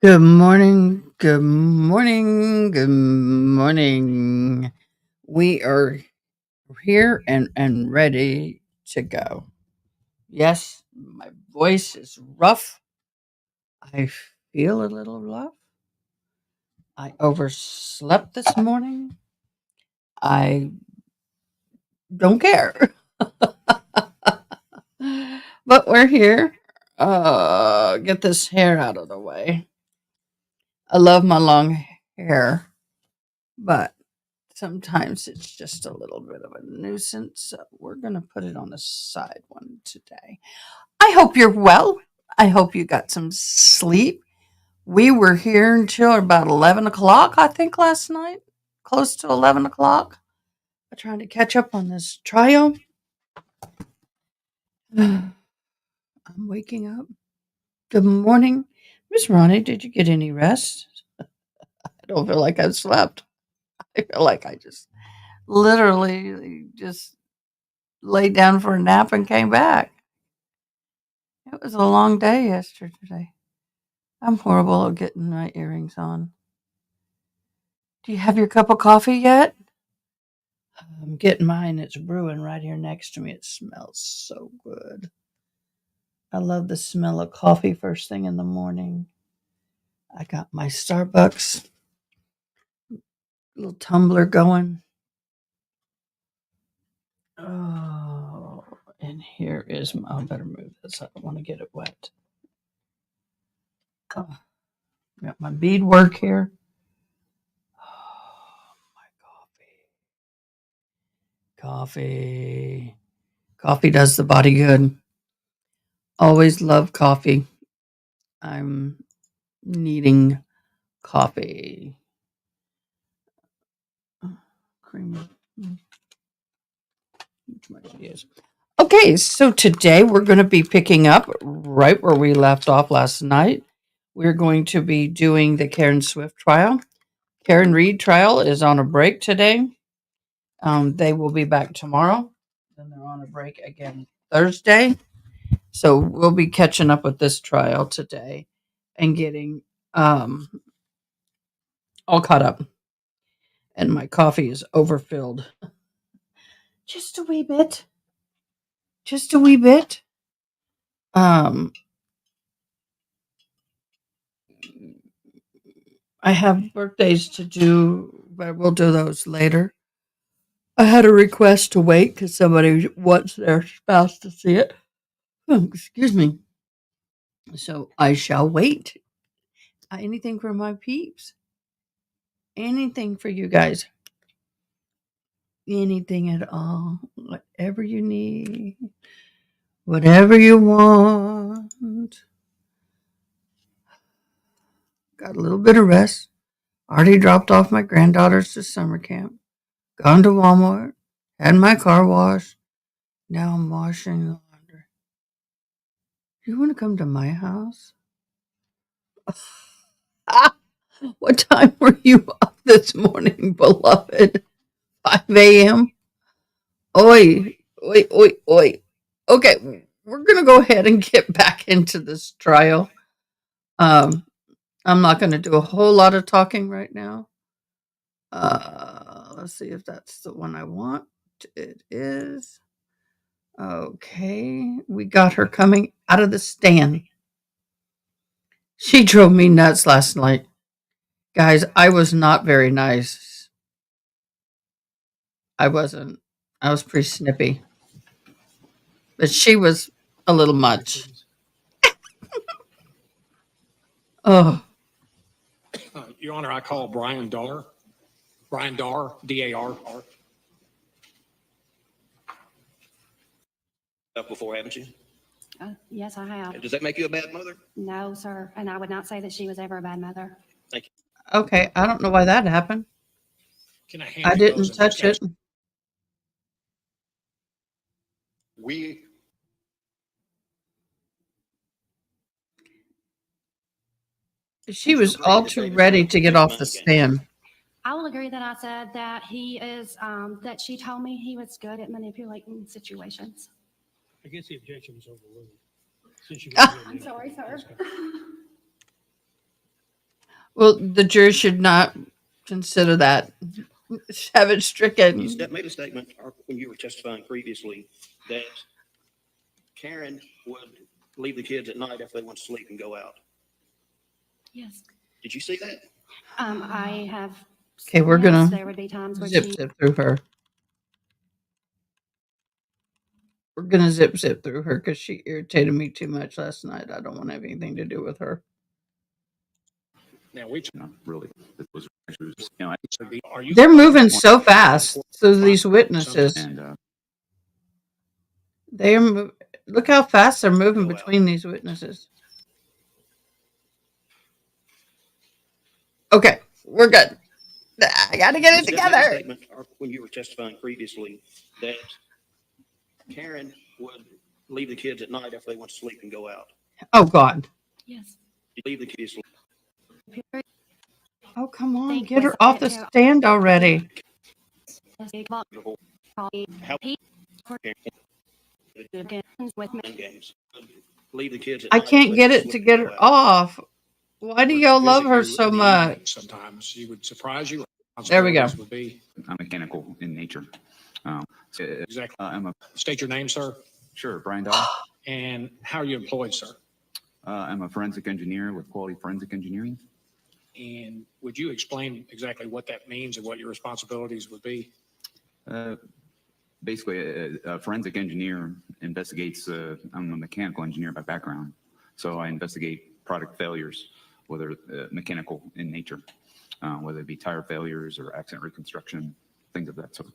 Good morning, good morning, good morning. We are here and ready to go. Yes, my voice is rough. I feel a little rough. I overslept this morning. I don't care. But we're here. Get this hair out of the way. I love my long hair, but sometimes it's just a little bit of a nuisance. So we're going to put it on the side one today. I hope you're well. I hope you got some sleep. We were here until about 11 o'clock, I think, last night. Close to 11 o'clock. I'm trying to catch up on this trial. I'm waking up. Good morning. Miss Ronnie, did you get any rest? I don't feel like I've slept. I feel like I just literally just laid down for a nap and came back. It was a long day yesterday. I'm horrible at getting my earrings on. Do you have your cup of coffee yet? I'm getting mine. It's brewing right here next to me. It smells so good. I love the smell of coffee first thing in the morning. I got my Starbucks little tumbler going. Oh, and here is my. I better move this. I don't want to get it wet. Oh, got my beadwork here. Oh, my coffee. Coffee does the body good. Always love coffee. I'm needing coffee. Creamer. Which much it is. Okay, so today we're going to be picking up right where we left off last night. We're going to be doing the Karen Swift trial. Karen Reed trial is on a break today. They will be back tomorrow. Then they're on a break again Thursday. So we'll be catching up with this trial today and getting all caught up. And my coffee is overfilled. Just a wee bit. Just a wee bit. Um, I have birthdays to do, but we'll do those later. I had a request to wait because somebody wants their spouse to see it. Oh, excuse me. So I shall wait. Anything for my peeps. Anything for you guys. Anything at all. Whatever you need. Whatever you want. Got a little bit of rest. Already dropped off my granddaughters to summer camp. Gone to Walmart. Had my car washed. Now I'm washing the laundry. You want to come to my house? Ah, what time were you up this morning, beloved? 5 a.m.? Oi, oi, oi, oi. Okay, we're going to go ahead and get back into this trial. Um, I'm not going to do a whole lot of talking right now. Let's see if that's the one I want. It is. Okay, we got her coming out of the stand. She drove me nuts last night. Guys, I was not very nice. I wasn't. I was pretty snippy. But she was a little much. Oh, Your Honor, I call Brian Dar. Brian Dar, D-A-R. Stuff before, haven't you? Yes, I have. Does that make you a bad mother? No, sir. And I would not say that she was ever a bad mother. Thank you. okay. I don't know why that happened. Can I hand I you didn't those in touch it. abstention? We She was all too ready to get off the stand. I will agree that I said that he is, that she told me he was good at manipulating situations. I guess the objection was overruled. Since you Ah. I'm sorry, sir. Well, the jury should not consider that. Have it stricken. You made a statement when you were testifying previously that Karen would leave the kids at night after they went to sleep and go out. Yes. Did you see that? I have. Okay, we're yes, gonna There would be times when zip she. through her. We're gonna zip through her because she irritated me too much last night. I don't want to have anything to do with her. Now, we, Really, it was, you know, are you? They're moving so fast through these witnesses. and They are. Look how fast they're moving Go out. between these witnesses. Okay, we're good. I got to get it You made a together. statement when you were testifying previously that Karen would leave the kids at night after they went to sleep and go out. Oh God. Yes. You leave the kids. Oh come on, Thank get you. her off the stand already. How With me. games. Leave the kids at I night can't after they get went to it to sleep get and her go out. off. Why do y'all love her so much? Sometimes she would surprise you. There we go. Would be I'm mechanical in nature. exactly. I'm a State your name, sir, sure Brian Dahl. and how are you employed, sir? I'm a forensic engineer with Quality Forensic Engineering. And would you explain exactly what that means and what your responsibilities would be? Basically, a forensic engineer investigates. I'm a mechanical engineer by background, so I investigate product failures, whether mechanical in nature, whether it be tire failures or accident reconstruction, things of that sort.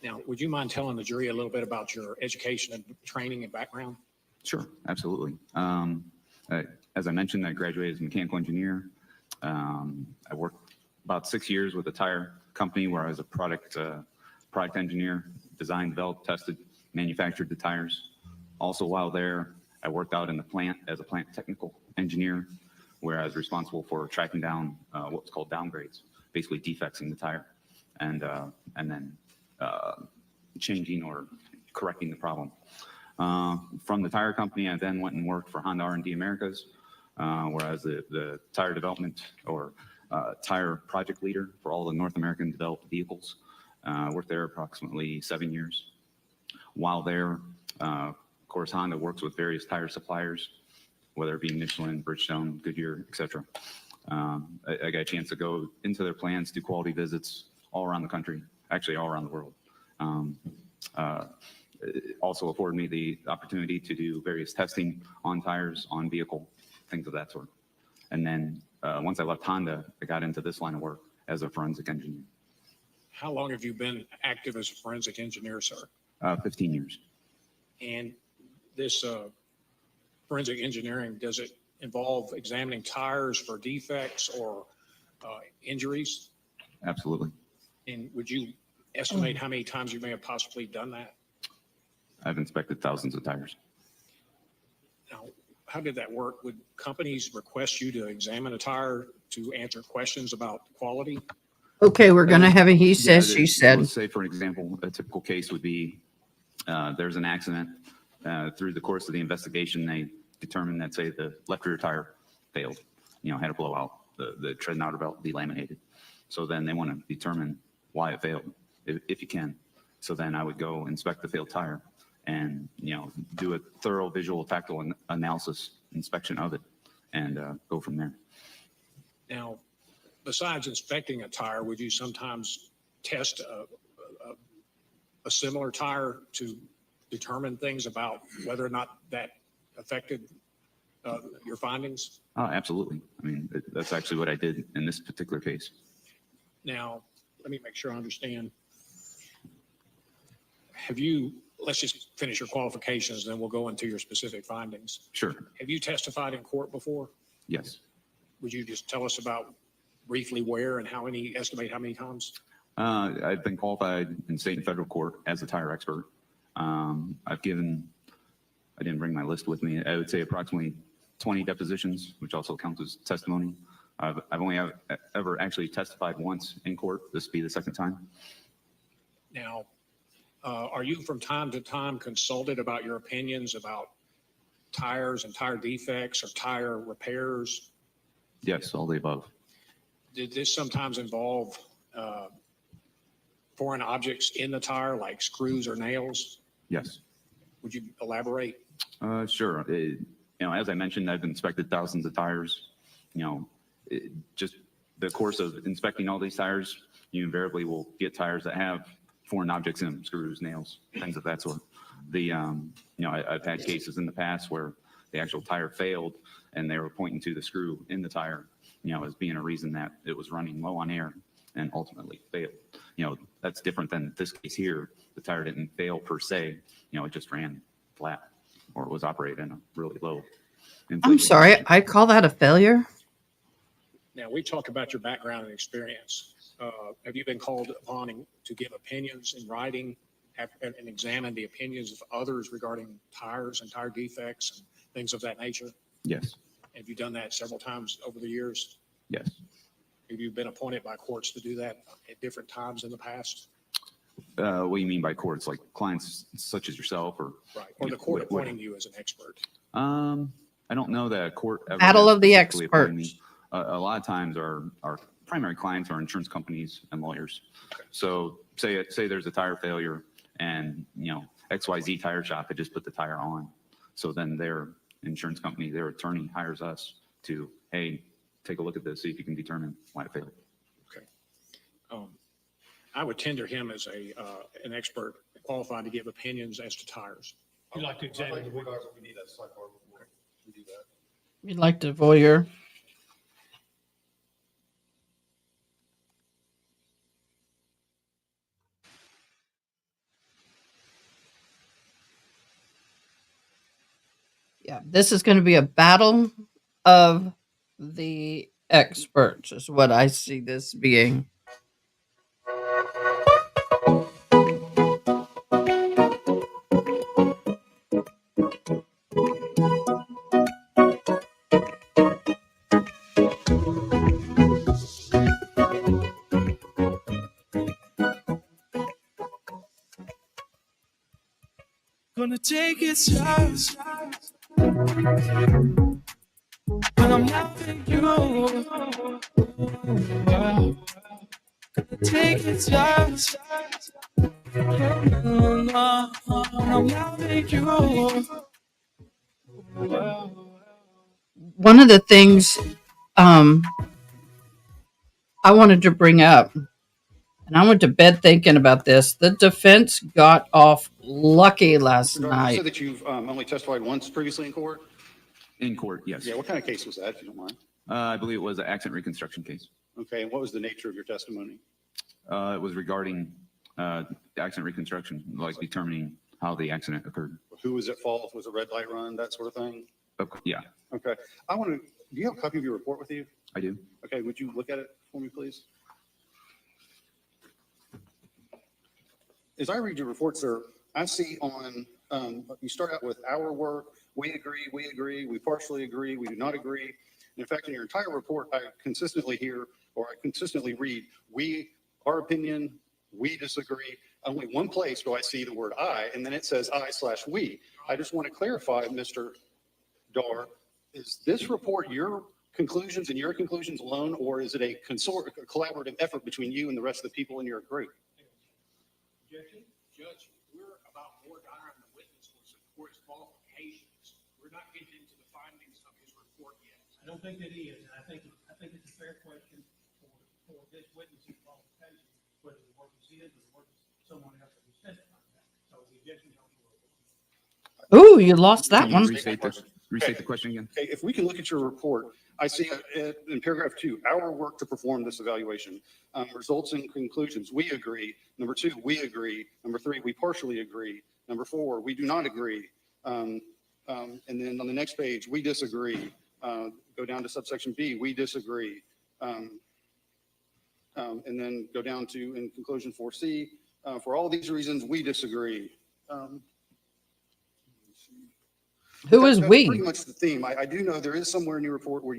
Now, would you mind telling the jury a little bit about your education and training and background? Sure, absolutely. As I mentioned, I graduated as a mechanical engineer. I worked about 6 years with a tire company where I was a product engineer, designed, developed, tested, manufactured the tires. Also, while there, I worked out in the plant as a plant technical engineer, where I was responsible for tracking down what's called downgrades, basically defects in the tire, and then changing or correcting the problem. From the tire company, I then went and worked for Honda R&D Americas, where I was the tire development or tire project leader for all the North American developed vehicles. Worked there approximately 7 years. While there, of course, Honda works with various tire suppliers, whether it be Michelin, Bridgestone, Goodyear, etc. I got a chance to go into their plants, do quality visits all around the country, actually all around the world. It also afforded me the opportunity to do various testing on tires, on vehicle, things of that sort. And then once I left Honda, I got into this line of work as a forensic engineer. How long have you been active as a forensic engineer, sir? 15 years. And this forensic engineering, does it involve examining tires for defects or injuries? Absolutely. And would you estimate how many times you may have possibly done that? I've inspected thousands of tires. Now, how did that work? Would companies request you to examine a tire to answer questions about quality? Okay, we're gonna have a he says, she said. Let's say, for example, a typical case would be there's an accident. Through the course of the investigation, they determined that, say, the left rear tire failed, had a blowout, the tread and outer belt delaminated. So then they want to determine why it failed, if you can. So then I would go inspect the failed tire and, do a thorough visual tactile analysis inspection of it and go from there. Now, besides inspecting a tire, would you sometimes test a similar tire to determine things about whether or not that affected your findings? Absolutely. I mean, that's actually what I did in this particular case. Now, let me make sure I understand. Let's just finish your qualifications, then we'll go into your specific findings. Sure. Have you testified in court before? Yes. Would you just tell us about briefly where and estimate how many times? I've been qualified in state and federal court as a tire expert. I didn't bring my list with me. I would say approximately 20 depositions, which also counts as testimony. I've only ever actually testified once in court. This would be the second time. Now, are you from time to time consulted about your opinions about tires and tire defects or tire repairs? Yes, all the above. Did this sometimes involve foreign objects in the tire, like screws or nails? Yes. Would you elaborate? Sure. As I mentioned, I've inspected thousands of tires. Just the course of inspecting all these tires, you invariably will get tires that have foreign objects in them, screws, nails, things of that sort. I've had cases in the past where the actual tire failed and they were pointing to the screw in the tire, as being a reason that it was running low on air and ultimately failed. That's different than this case here. The tire didn't fail per se. It just ran flat or it was operating in a really low. I'm sorry, I call that a failure. Now, we talk about your background and experience. Have you been called upon to give opinions in writing and examine the opinions of others regarding tires and tire defects and things of that nature? Yes. Have you done that several times over the years? Yes. Have you been appointed by courts to do that at different times in the past? What do you mean by courts? Like clients such as yourself, or Right, or the court appointing you as an expert? I don't know that a court ever Battle has of the specifically appointed me. experts. A lot of times our primary clients are insurance companies and lawyers. So say there's a tire failure and XYZ tire shop had just put the tire on. So then their insurance company, their attorney hires us to, hey, take a look at this, see if you can determine why it failed. Okay. I would tender him as an expert qualified to give opinions as to tires. You'd like to examine the We need that sidebar before we do that. You'd like to voyeur. Yeah, this is going to be a battle of the experts, is what I see this being. Gonna take it slow, when I'm loving you. Gonna take it slow, when I'm loving you. One of the things I wanted to bring up, and I went to bed thinking about this. The defense got off lucky last You night. said that you've only testified once previously in court? In court, yes. Yeah, what kind of case was that, if you don't mind? I believe it was an accident reconstruction case. Okay, and what was the nature of your testimony? It was regarding the accident reconstruction, like determining how the accident occurred. Who was at fault? Was a red light run, that sort of thing? Yeah, Okay, do you have a copy of your report with you? I do. Okay, would you look at it for me, please? As I read your report, sir, I see you start out with our work, we agree, we partially agree, we do not agree. And in fact, in your entire report, I consistently read, our opinion, we disagree. Only one place do I see the word I, and then it says I/we. I just want to clarify, Mr. Dar, is this report your conclusions and your conclusions alone, or is it a collaborative effort between you and the rest of the people in your group? Judge, we're about more dire than the witness will support his qualifications. We're not getting into the findings of his report yet. I don't think it is, and I think it's a fair question for this witness's qualification, whether the work is his or the work is someone else that was testifying about. So the objection comes forward. Ooh, you lost that Can you one. restate the question again? Okay, if we can look at your report, I see in paragraph 2, our work to perform this evaluation results in conclusions. We agree. Number 2, we agree. Number 3, we partially agree. Number 4, we do not agree. And then on the next page, we disagree. Go down to subsection B, we disagree. And then go down to, in conclusion 4C, for all these reasons, we disagree. Who is That's we? pretty much the theme. I do know there is somewhere in your report where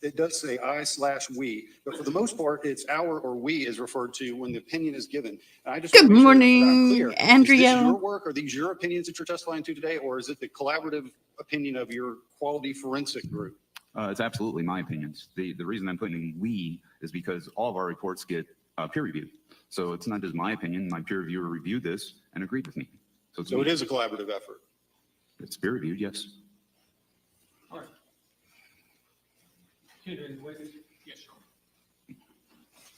it does say I/we, but for the most part, it's our or we is referred to when the opinion is given. And I just Good want to make sure that I'm morning, clear. Is Andrea. this your work? Are these your opinions that you're testifying to today, or is it the collaborative opinion of your quality forensic group? It's absolutely my opinions. The reason I'm putting we is because all of our reports get peer reviewed. So it's not just my opinion. My peer reviewer reviewed this and agreed with me. So, So it is a collaborative effort. it's peer reviewed, yes. All right. Considering whether, yes,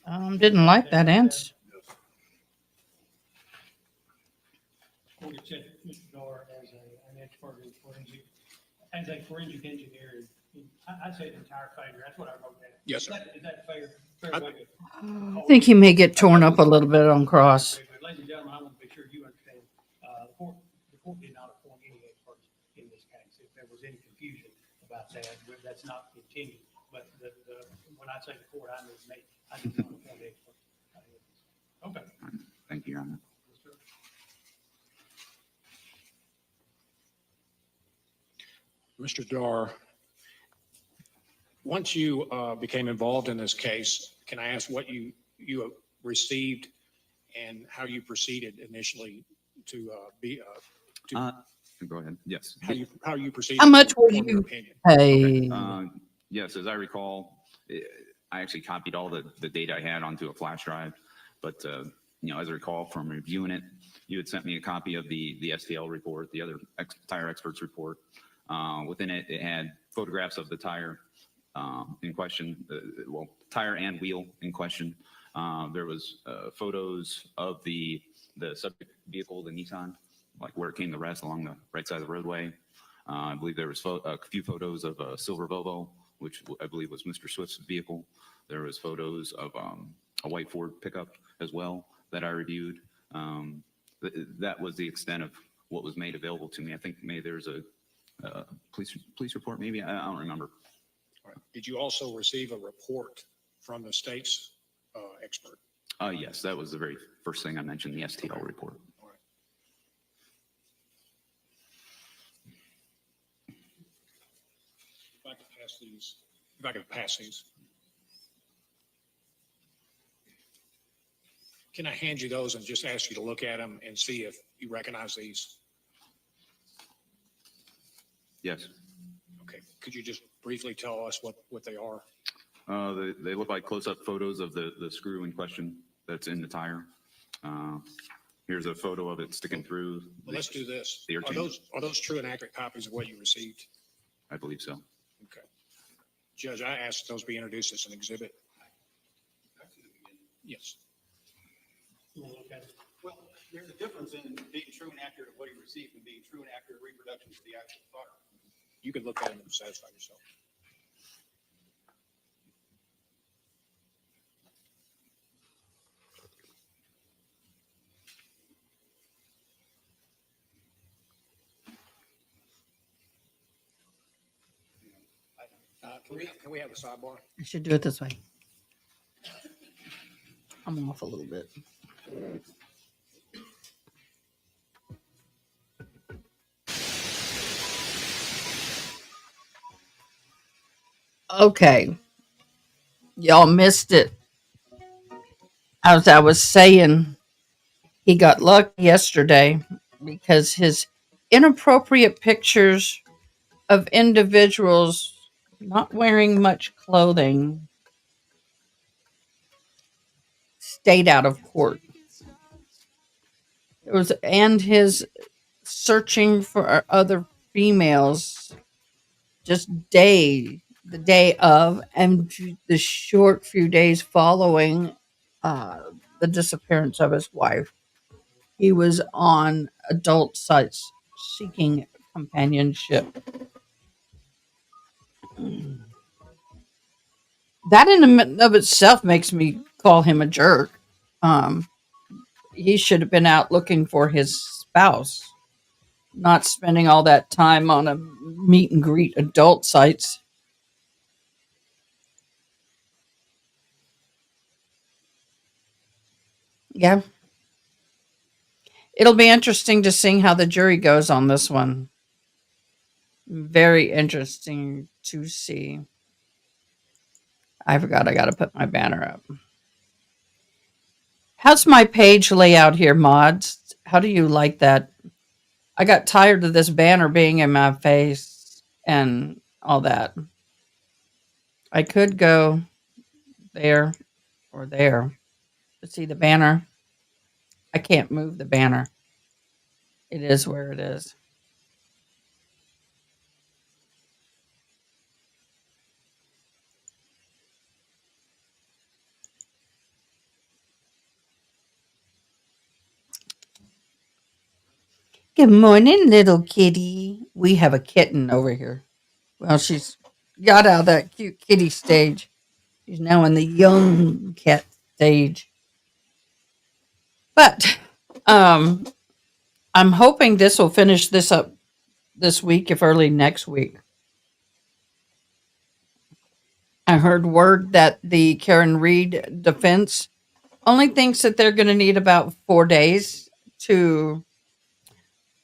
sir. Didn't like that answer. According to Mr. Dar as an expert in forensic, as a forensic engineer, I'd say the entire failure, that's what I wrote down. Yes, sir. Is that fair? Fair way to- I think he may get torn up a little bit on cross. But ladies and gentlemen, I want to be sure you understand, the court did not appoint any experts in this case. If there was any confusion about that, that's not intended. But when I say the court, I mean me. I did not appoint experts. Okay. Thank you, Your Honor. Yes, sir. Mr. Dar, once you became involved in this case, can I ask what you received and how you proceeded initially to Go ahead. Yes. how you proceeded? How much to were form your you opinion? Hey, Yes, as I recall, I actually copied all the data I had onto a flash drive. But, as I recall from reviewing it, you had sent me a copy of the STL report, the other tire experts report. Within it, it had photographs of the tire in question, tire and wheel in question. There was photos of the subject vehicle, the Nissan, like where it came to rest along the right side of the roadway. I believe there was a few photos of a silver Volvo, which I believe was Mr. Swift's vehicle. There was photos of a white Ford pickup as well that I reviewed. That was the extent of what was made available to me. I think maybe there's a police report, maybe. I don't remember. All right. Did you also receive a report from the state's expert? Yes, that was the very first thing I mentioned, the STL report. All right. If I could pass these. Can I hand you those and just ask you to look at them and see if you recognize these? Yes. Okay. Could you just briefly tell us what they are? They look like close-up photos of the screw in question that's in the tire. Here's a photo of it sticking through. Well, let's do this. The Are those true and accurate copies of what you received? I believe so. Okay. Judge, I asked those be introduced as an exhibit. Yes. Okay. Well, there's a difference in being true and accurate of what you received and being true and accurate reproductions of the actual fire. You could look at them and satisfy yourself. Can we have a sidebar? I should do it this way. I'm off a little bit. Okay. Y'all missed it. As I was saying, he got lucky yesterday because his inappropriate pictures of individuals not wearing much clothing stayed out of court. It was, and his searching for other females just the day of and the short few days following the disappearance of his wife. He was on adult sites seeking companionship. That in and of itself makes me call him a jerk. He should have been out looking for his spouse, not spending all that time on a meet and greet adult sites. Yeah. It'll be interesting to see how the jury goes on this one. Very interesting to see. I forgot I got to put my banner up. How's my page layout here, mods? How do you like that? I got tired of this banner being in my face and all that. I could go there or there to see the banner. I can't move the banner. It is where it is. Good morning, little kitty. We have a kitten over here. Well, she's got out of that cute kitty stage. She's now in the young cat stage. But um, I'm hoping this will finish this up this week, if early next week. I heard word that the Karen Reed defense only thinks that they're going to need about 4 days to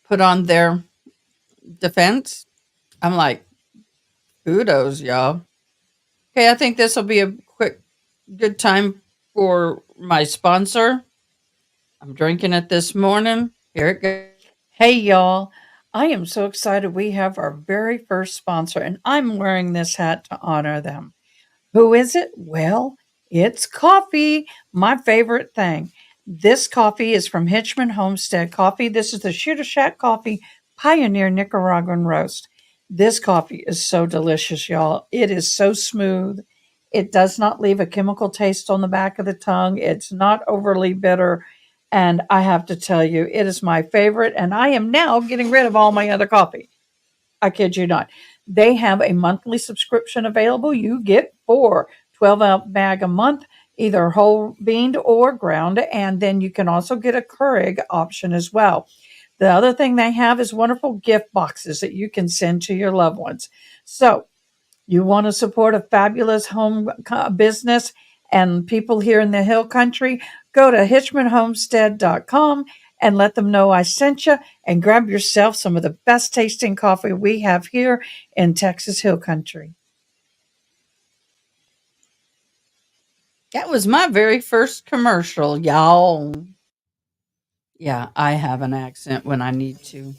put on their defense. I'm like, kudos, y'all. Okay, I think this will be a good time for my sponsor. I'm drinking it this morning. Here it goes. Hey, y'all. I am so excited we have our very first sponsor, and I'm wearing this hat to honor them. Who is it? Well, it's coffee, my favorite thing. This coffee is from Hitchman Homestead Coffee. This is the Shooter Shack Coffee Pioneer Nicaraguan Roast. This coffee is so delicious, y'all. It is so smooth. It does not leave a chemical taste on the back of the tongue. It's not overly bitter. And I have to tell you, it is my favorite. And I am now getting rid of all my other coffee. I kid you not. They have a monthly subscription available. You get 12-ounce bag a month, either whole beaned or ground. And then you can also get a Keurig option as well. The other thing they have is wonderful gift boxes that you can send to your loved ones. So you want to support a fabulous home business and people here in the Hill Country, go to hitchmanhomestead.com and let them know I sent you, and grab yourself some of the best tasting coffee we have here in Texas Hill Country. That was my very first commercial, y'all. Yeah, I have an accent when I need to.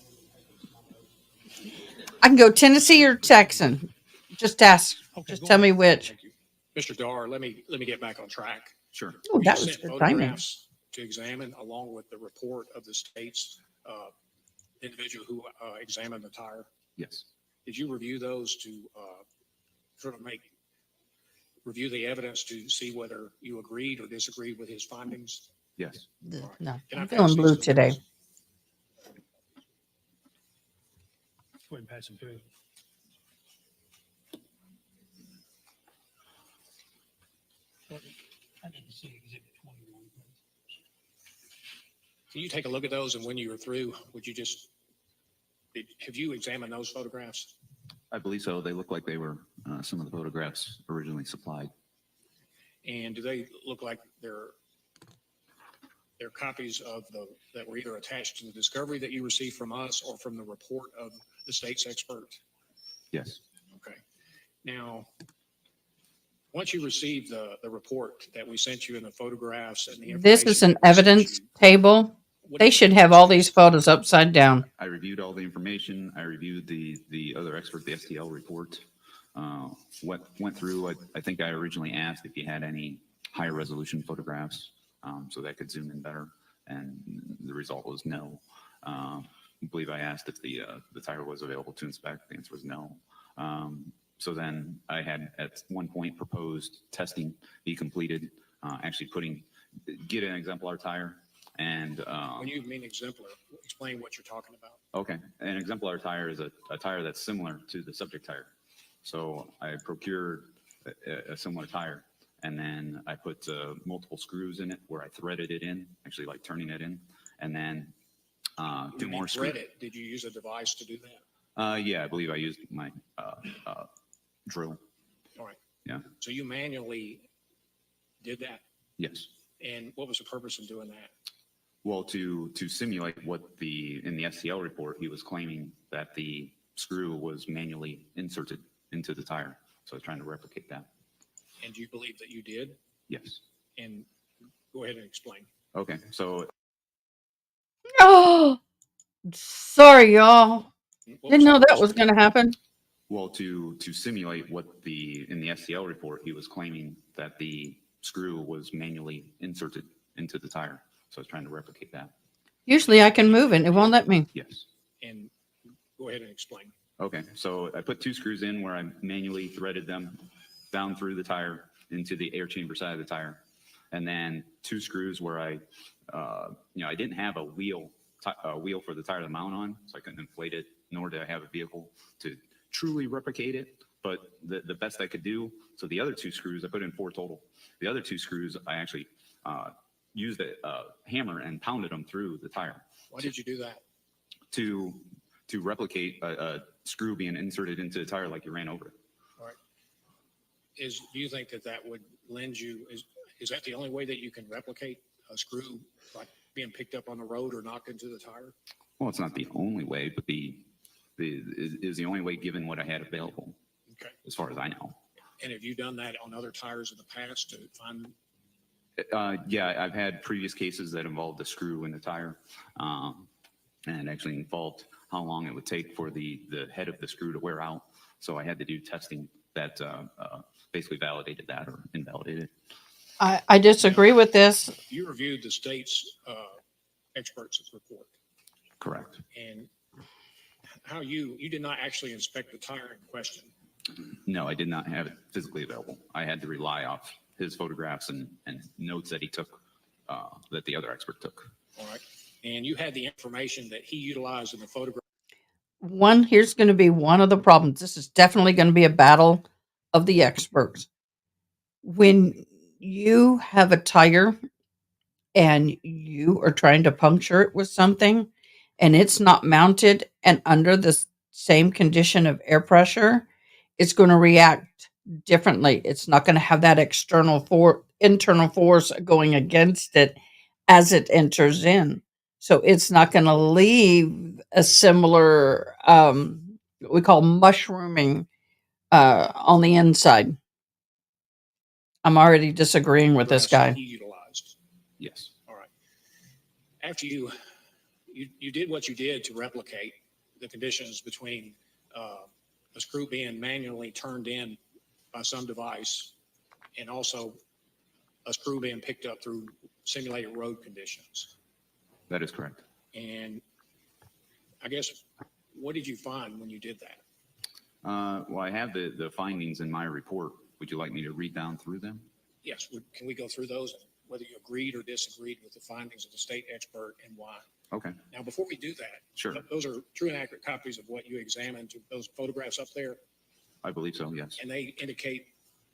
I can go Tennessee or Texan. Just ask. Okay, Just go tell on. me which. Thank you. Mr. Dar, let me get back on track. Sure. Oh, You that was sent good timing. photographs to examine along with the report of the state's individual who examined the tire. Yes. Did you review those to sort of review the evidence to see whether you agreed or disagreed with his findings? Yes. No, Can I I'm pass feeling these blue to today. Liz? Go ahead and pass them through. I need to see exhibit 21. Can you take a look at those, and when you were through, would you have you examined those photographs? I believe so. They look like they were some of the photographs originally supplied. And do they look like they're copies of that were either attached to the discovery that you received from us or from the report of the state's expert? Yes. Okay. Now, once you receive the report that we sent you and the photographs and the This is an information that we sent evidence you, table. what They do you should think have this all is? these photos upside down. I reviewed all the information. I reviewed the other expert, the STL report. Went through. I think I originally asked if you had any higher resolution photographs so that I could zoom in better, and the result was no. I believe I asked if the tire was available to inspect. The answer was no. So then I had at one point proposed testing be completed, actually get an exemplar tire. And When you mean exemplar, explain what you're talking about. okay, an exemplar tire is a tire that's similar to the subject tire. So I procured a similar tire, and then I put multiple screws in it where I threaded it in, actually like turning it in, and then two more screws. Did you use a device to do that? Yeah, I believe I used my drill. All right. Yeah. So you manually did that, Yes. and what was the purpose of doing that? Well, to simulate what in the STL report, he was claiming that the screw was manually inserted into the tire. So I was trying to replicate that. And do you believe that you did? Yes. And go ahead and explain. Okay. So Oh, sorry, y'all. What Didn't was the know that purpose was of going to happen. Well, to simulate what in the STL report, he was claiming that the screw was manually inserted into the tire. So I was trying to replicate that. Usually I can move it. It won't let me. Yes. And go ahead and explain. Okay, so I put 2 screws in where I manually threaded them down through the tire into the air chamber side of the tire. And then 2 screws where I didn't have a wheel for the tire to mount on, so I couldn't inflate it, nor did I have a vehicle to truly replicate it. But the best I could do, so the other 2 screws, I put in 4 total. The other 2 screws, I actually used a hammer and pounded them through the tire. Why did you do that? To replicate a screw being inserted into the tire like you ran over it. All right. Do you think that would lend you, is that the only way that you can replicate a screw like being picked up on the road or knocked into the tire? Well, it's not the only way, but is the only way given what I had available, Okay. as far as I know. And have you done that on other tires in the past to find? Yeah, I've had previous cases that involved a screw in the tire, and it actually involved how long it would take for the head of the screw to wear out. So I had to do testing that basically validated that or invalidated. I disagree with this. You reviewed the state's experts' report, Correct. and how you did not actually inspect the tire in question. No, I did not have it physically available. I had to rely off his photographs and notes that he took, that the other expert took. All right. And you had the information that he utilized in the photograph. Here's going to be one of the problems. This is definitely going to be a battle of the experts. When you have a tire and you are trying to puncture it with something and it's not mounted and under the same condition of air pressure, it's going to react differently. It's not going to have that internal force going against it as it enters in. So it's not going to leave a similar, what we call mushrooming on the inside. I'm already disagreeing with this guy. He utilized. Yes. All right. After you did what you did to replicate the conditions between a screw being manually turned in by some device and also a screw being picked up through simulated road conditions. That is correct. And I guess, what did you find when you did that? Well, I have the findings in my report. Would you like me to read down through them? Yes. Can we go through those, whether you agreed or disagreed with the findings of the state expert and why? Okay. Now, before we do that, Sure. those are true and accurate copies of what you examined, those photographs up there, I believe so, yes. and they indicate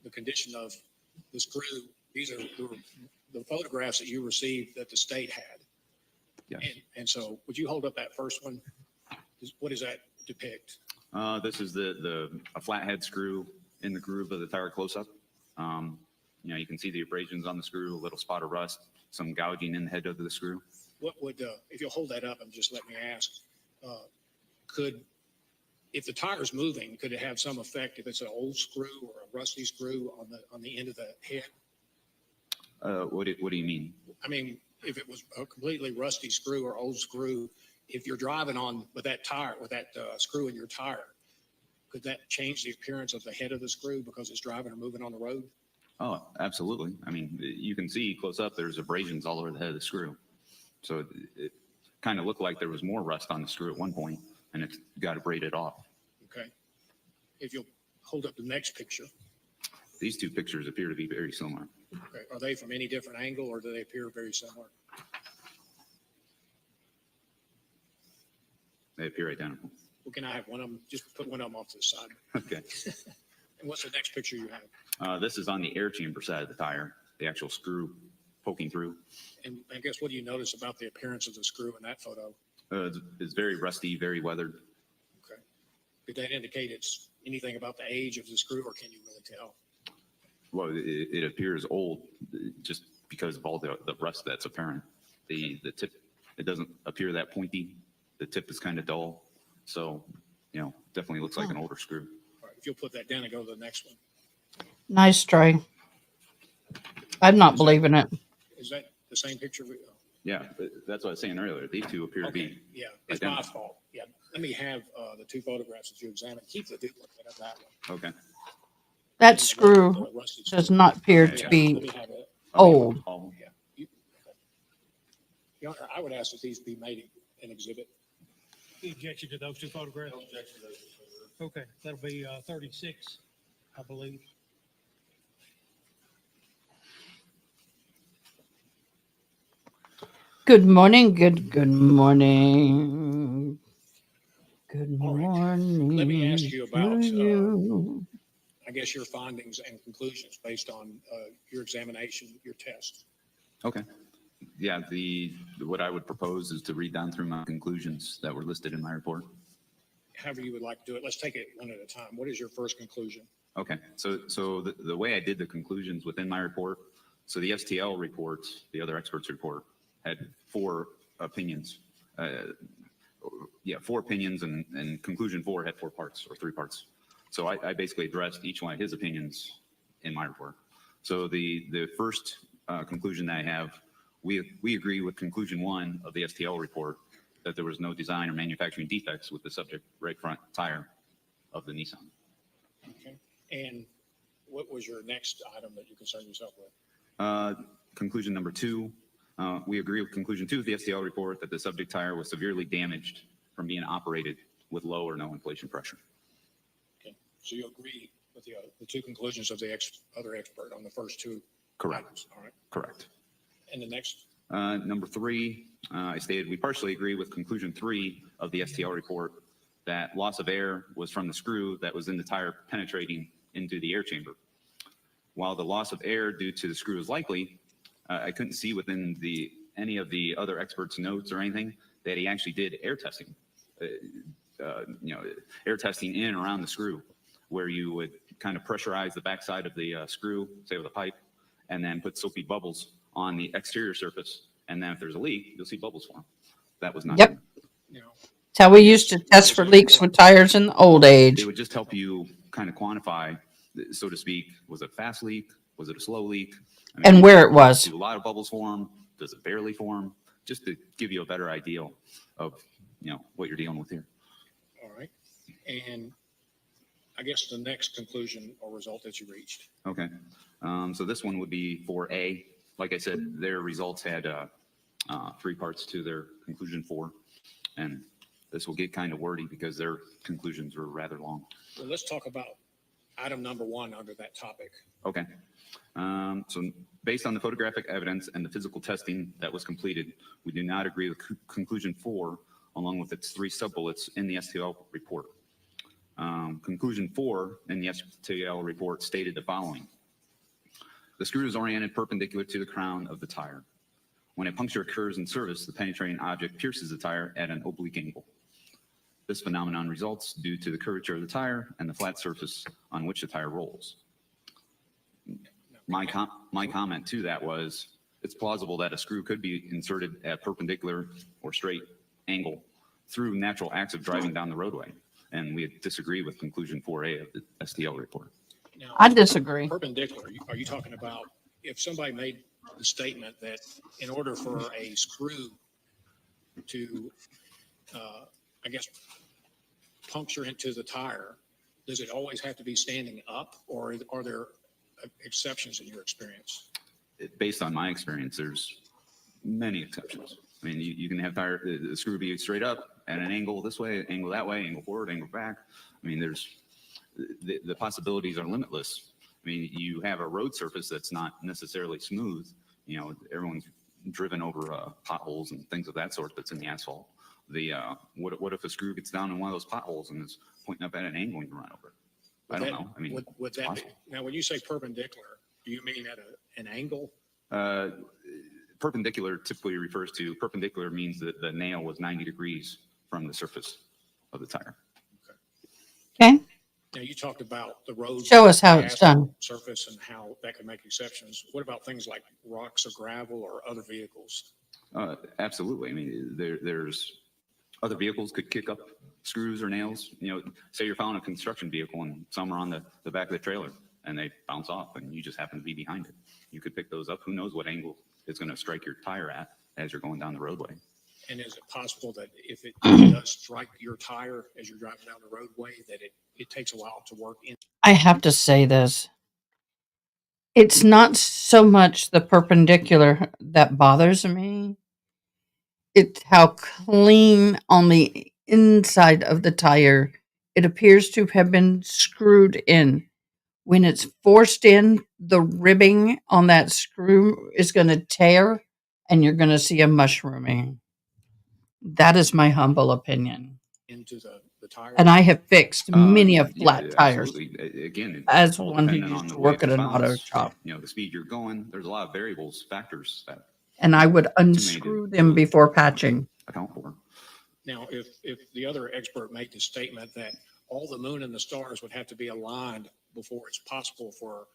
the condition of the screw. These are the photographs that you received that the state had. Yes. And so would you hold up that first one? What does that depict? This is a flathead screw in the groove of the tire close-up. You can see the abrasions on the screw, a little spot of rust, some gouging in the head of the screw. What would, if you'll hold that up and just let me ask, if the tire's moving, could it have some effect if it's an old screw or a rusty screw on the end of the head? What do you mean? I mean, if it was a completely rusty screw or old screw, if you're driving on with that tire, with that screw in your tire, could that change the appearance of the head of the screw because it's driving or moving on the road? Oh, absolutely. I mean, you can see close up, there's abrasions all over the head of the screw. So it kind of looked like there was more rust on the screw at one point, and it got abraded off. Okay. If you'll hold up the next picture. These 2 pictures appear to be very similar. Okay. Are they from any different angle or do they appear very similar? They appear identical. Well, can I have one of them? Just put one of them off to the side. Okay. And what's the next picture you have? This is on the air chamber side of the tire, the actual screw poking through. And I guess, what do you notice about the appearance of the screw in that photo? It's very rusty, very weathered. Okay. Did that indicate it's anything about the age of the screw, or can you really tell? Well, it appears old just because of all the rust that's apparent. The tip, it doesn't appear that pointy. The tip is kind of dull. So, definitely looks like an older screw. All right. If you'll put that down and go to the next one. Nice try. I'm not believing it. Is that the same picture? Yeah, that's what I was saying earlier. These 2 appear to Okay. be. Yeah. It's my identical. fault. Yeah. let me have the two photographs that you examined. Keep the duplicate of that one. Okay. That screw The rusty does screw. not appear Okay, to Let be me have it. old. Oh, Yeah. Your Honor, I would ask that these be made an exhibit. The objection to those two photographs? Okay, that'll be 36, I believe. Good morning. Good morning. Good All right. morning. Let me ask you about, to you. I guess, your findings and conclusions based on your examination, your test. okay. Yeah, what I would propose is to read down through my conclusions that were listed in my report. However you would like to do it. Let's take it one at a time. What is your first conclusion? Okay, so the way I did the conclusions within my report, so the STL report, the other experts report, had 4 opinions. Four opinions, and conclusion 4 had 4 parts or 3 parts. So I basically addressed each one of his opinions in my report. So the first conclusion that I have, we agree with conclusion 1 of the STL report that there was no design or manufacturing defects with the subject right front tire of the Nissan. Okay. And what was your next item that you concerned yourself with? Conclusion number 2, we agree with conclusion 2 of the STL report that the subject tire was severely damaged from being operated with low or no inflation pressure. Okay. So you agree with the 2 conclusions of the other expert on the first 2 Correct. items. All right. Correct. And the next? Number 3, I stated we partially agree with conclusion 3 of the STL report that loss of air was from the screw that was in the tire penetrating into the air chamber. While the loss of air due to the screw is likely, I couldn't see within any of the other experts' notes or anything that he actually did air testing. Air testing in and around the screw, where you would kind of pressurize the backside of the screw, say with a pipe, and then put soapy bubbles on the exterior surface. And then if there's a leak, you'll see bubbles form. That was not Yep. done. You know, That's how we used to test for leaks with tires in the old age. It would just help you kind of quantify, so to speak, was it a fast leak? Was it a slow leak? I mean, And where it was. Do a lot of bubbles form? Does it barely form? Just to give you a better idea of, what you're dealing with here. all right. And I guess the next conclusion or result that you reached. Okay. So this one would be for A. Like I said, their results had 3 parts to their conclusion 4. And this will get kind of wordy because their conclusions were rather long. Well, let's talk about item number 1 under that topic. Okay. So based on the photographic evidence and the physical testing that was completed, we do not agree with conclusion 4, along with its 3 sub-bullets in the STL report. Conclusion 4 in the STL report stated the following. The screw is oriented perpendicular to the crown of the tire. When a puncture occurs in service, the penetrating object pierces the tire at an oblique angle. This phenomenon results due to the curvature of the tire and the flat surface on which the tire rolls. My comment to that was, it's plausible that a screw could be inserted at perpendicular or straight angle through natural acts of driving down the roadway. And we disagree with conclusion 4A of the STL report. Now, I disagree. perpendicular, are you talking about if somebody made the statement that in order for a screw to, I guess, puncture into the tire, does it always have to be standing up, or are there exceptions in your experience? Based on my experience, there's many exceptions. I mean, you can have the screw be straight up at an angle this way, angle that way, angle forward, angle back. I mean, the possibilities are limitless. I mean, you have a road surface that's not necessarily smooth. Everyone's driven over potholes and things of that sort that's in the asphalt. What if a screw gets down in one of those potholes and is pointing up at an angle and you run over it? I don't know. I mean, would that be, now, when you say perpendicular, do you mean at an angle? Perpendicular typically refers to, perpendicular means that the nail was 90 degrees from the surface of the tire. Okay. Now, you talked about the road. Show us how it's done. Surface and how that can make exceptions. What about things like rocks or gravel or other vehicles? Absolutely. I mean, there's other vehicles could kick up screws or nails. Say you're following a construction vehicle and some are on the back of the trailer and they bounce off and you just happen to be behind it. You could pick those up. Who knows what angle it's going to strike your tire at as you're going down the roadway. And is it possible that if it does strike your tire as you're driving down the roadway, that it takes a while to work in? I have to say this. It's not so much the perpendicular that bothers me. It's how clean on the inside of the tire it appears to have been screwed in. When it's forced in, the ribbing on that screw is going to tear and you're going to see a mushrooming. That is my humble opinion. Into the tire? And I have fixed many of Yeah, flat tires absolutely. Again, as all one who dependent on used the to way work at it's an auto balanced, shop. you know, the speed you're going. There's a lot of variables, factors that And I would to unscrew them before patching. account for. Now, if the other expert made the statement that all the moon and the stars would have to be aligned before it's possible for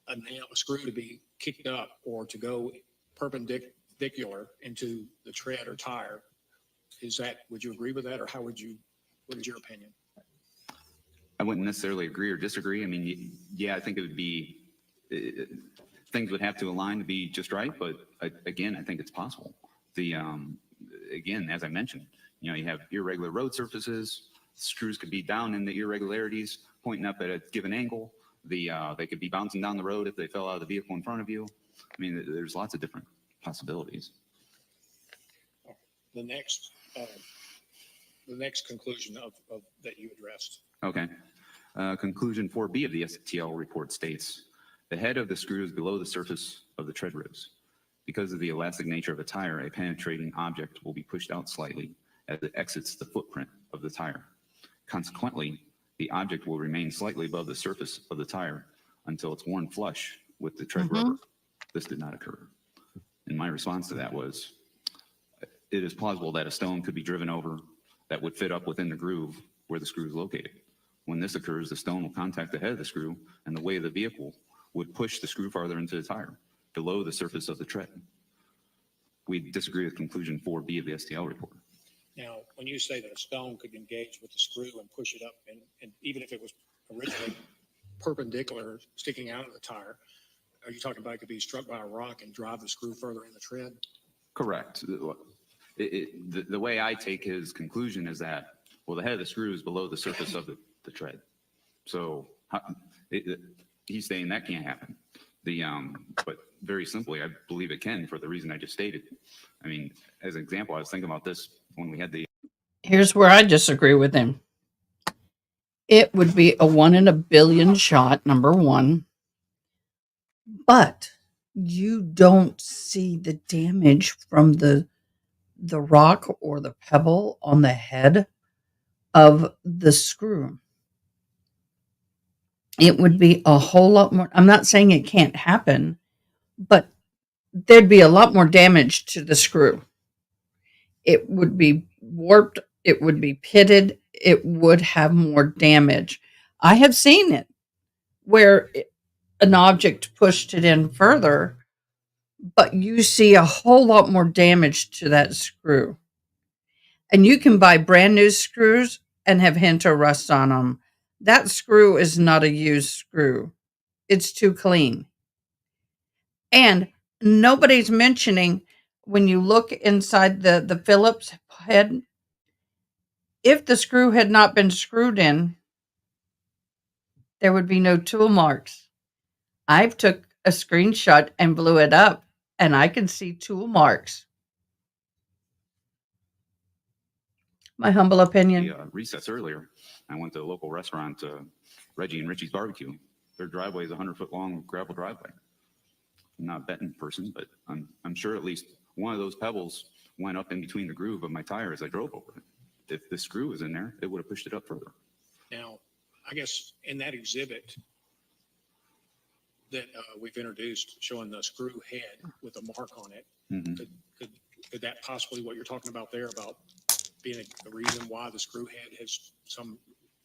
a screw to be kicked up or to go perpendicular into the tread or tire, would you agree with that, or what is your opinion? I wouldn't necessarily agree or disagree. I mean, yeah, I think it would be, things would have to align to be just right, but again, I think it's possible. Again, as I mentioned, you know, you have irregular road surfaces, screws could be down in the irregularities, pointing up at a given angle. They could be bouncing down the road if they fell out of the vehicle in front of you. I mean, there's lots of different possibilities. The next conclusion of that you addressed. Okay. Conclusion 4B of the STL report states, the head of the screw is below the surface of the tread ribs. Because of the elastic nature of a tire, a penetrating object will be pushed out slightly as it exits the footprint of the tire. Consequently, the object will remain slightly above the surface of the tire until it's worn flush with the tread rubber. This did not occur. And my response to that was, it is plausible that a stone could be driven over that would fit up within the groove where the screw is located. When this occurs, the stone will contact the head of the screw, and the weight of the vehicle would push the screw farther into the tire, below the surface of the tread. We disagree with conclusion 4B of the STL report. Now, when you say that a stone could engage with the screw and push it up, and even if it was originally perpendicular, sticking out of the tire, are you talking about it could be struck by a rock and drive the screw further in the tread? Correct. The way I take his conclusion is that, well, the head of the screw is below the surface of the tread. So he's saying that can't happen. But very simply, I believe it can for the reason I just stated. I mean, as an example, I was thinking about this when we had the. Here's where I disagree with him. It would be a 1 in a billion shot, number one. But you don't see the damage from the rock or the pebble on the head of the screw. It would be a whole lot more. I'm not saying it can't happen, but there'd be a lot more damage to the screw. It would be warped. It would be pitted. It would have more damage. I have seen it where an object pushed it in further, but you see a whole lot more damage to that screw. And you can buy brand new screws and have hint or rust on them. That screw is not a used screw. It's too clean. And nobody's mentioning when you look inside the Phillips head, if the screw had not been screwed in, there would be no tool marks. I've took a screenshot and blew it up, and I can see tool marks. My humble opinion. Recess earlier, I went to a local restaurant, Reggie and Richie's Barbecue. Their driveway is a 100-foot long gravel driveway. I'm not a betting person, but I'm sure at least one of those pebbles went up in between the groove of my tire as I drove over it. If the screw was in there, it would have pushed it up further. Now, I guess in that exhibit that we've introduced showing the screw head with a mark on it, could that possibly what you're talking about there about being a reason why the screw head has some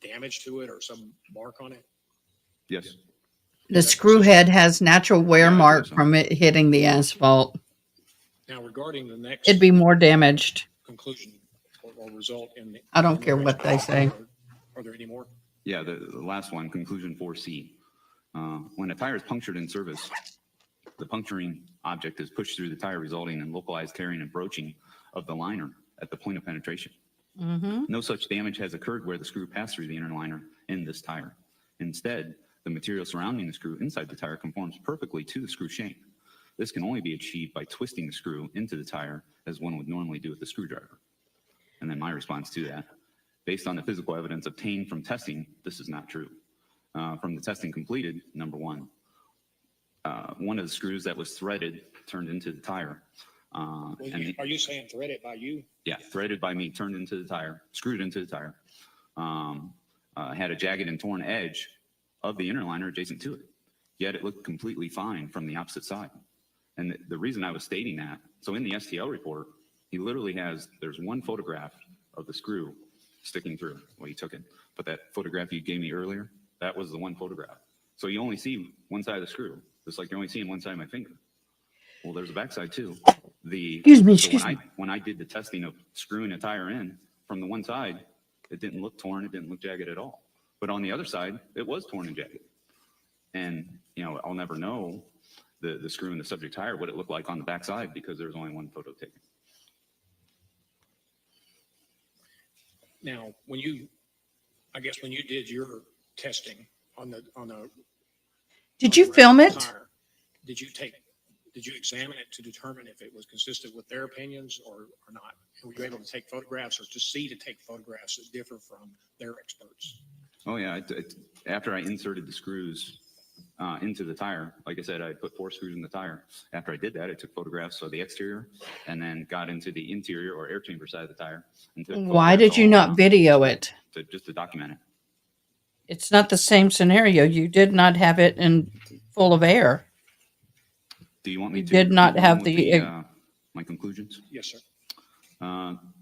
damage to it or some mark on it? Yes. The screw head has natural wear mark from it hitting the asphalt. Now, regarding the next It'd be more damaged. conclusion or result in the. I don't care what they say. Are there any more? Yeah, the last one, conclusion 4C. When a tire is punctured in service, the puncturing object is pushed through the tire, resulting in localized tearing and broaching of the liner at the point of penetration. Mm-hmm. No such damage has occurred where the screw passed through the inner liner in this tire. Instead, the material surrounding the screw inside the tire conforms perfectly to the screw shank. This can only be achieved by twisting the screw into the tire as one would normally do with a screwdriver. And then my response to that, based on the physical evidence obtained from testing, this is not true. From the testing completed, number one of the screws that was threaded turned into the tire. Are you saying threaded by you? Yeah, threaded by me, turned into the tire, screwed into the tire. Had a jagged and torn edge of the inner liner adjacent to it. Yet it looked completely fine from the opposite side. And the reason I was stating that, so in the STL report, he literally there's one photograph of the screw sticking through when he took it. But that photograph you gave me earlier, that was the one photograph. So you only see one side of the screw, just like you're only seeing one side of my finger. Well, there's a backside too. Excuse me. When I did the testing of screwing a tire in from the one side, it didn't look torn, it didn't look jagged at all. But on the other side, it was torn and jagged. And, I'll never know the screw in the subject tire, what it looked like on the backside, because there was only one photo taken. Now, when you did your testing on the Did you film it? tire, did you examine it to determine if it was consistent with their opinions or not? And were you able to take photographs or to take photographs that differ from their experts? Oh yeah, after I inserted the screws into the tire, like I said, I put 4 screws in the tire. After I did that, I took photographs of the exterior and then got into the interior or air chamber side of the tire. And took Why photographs did you all not around video it? just to document it. It's not the same scenario. You did not have it in full of air. Do you want me You to did not repeat have with the my conclusions? Yes, sir.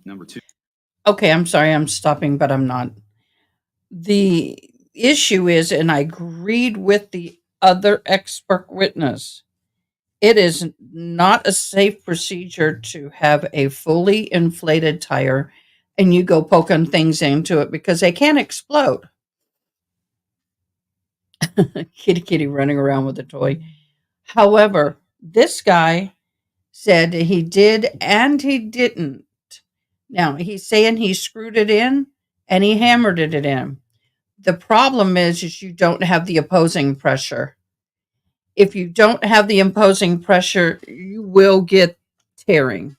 Number 2. Okay, I'm sorry, I'm stopping, but I'm not. The issue is, and I agreed with the other expert witness, it is not a safe procedure to have a fully inflated tire and you go poking things into it because they can explode. Kitty running around with a toy. However, this guy said he did and he didn't. Now, he's saying he screwed it in and he hammered it in. The problem is you don't have the opposing pressure. If you don't have the opposing pressure, you will get tearing.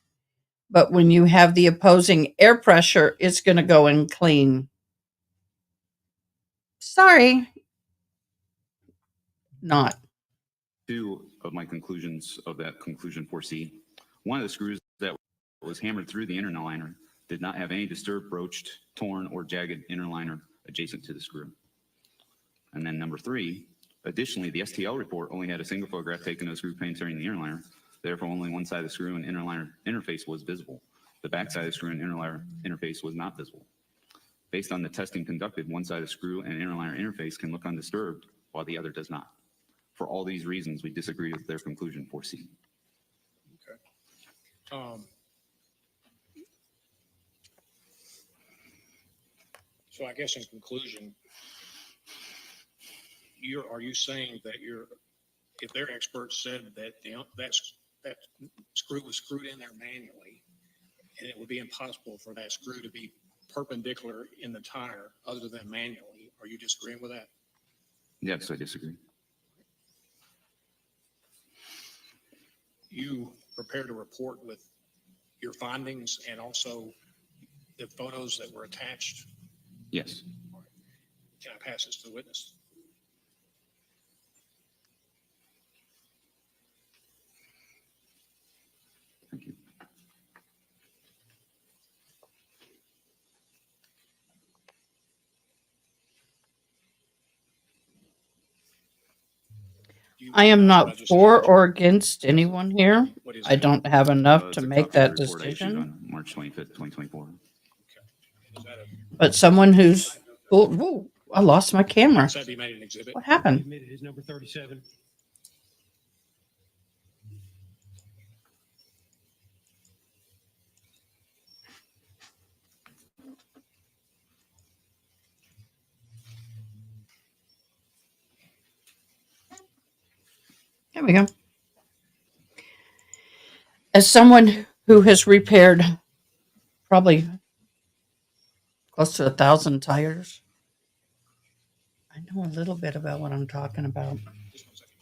But when you have the opposing air pressure, it's going to go in clean. Sorry. Not. 2 of my conclusions of that conclusion 4C. One of the screws that was hammered through the inner liner did not have any disturbed, broached, torn, or jagged inner liner adjacent to the screw. And then number 3, additionally, the STL report only had a single photograph taken of the screw penetrating the inner liner. Therefore, only one side of the screw and inner liner interface was visible. The back side of the screw and inner liner interface was not visible. Based on the testing conducted, one side of the screw and inner liner interface can look undisturbed, while the other does not. For all these reasons, we disagree with their conclusion 4C. Okay. So I guess in conclusion, are you saying that if their experts said that that screw was screwed in there manually, and it would be impossible for that screw to be perpendicular in the tire other than manually, are you disagreeing with that? Yes, I disagree. You prepared a report with your findings and also the photos that were attached? Yes. Can I pass this to the witness? Thank you. I am not for or against anyone here. What is I that? don't have enough It's to a make copy of that the report I issued decision. on March 25th, 2024. Is that But someone who's, whoa, I lost my camera. Does that be made an exhibit? What happened? Admitted his number 37. There we go. As someone who has repaired probably close to 1,000 tires. I know a little bit about what I'm talking about. Just 1 second.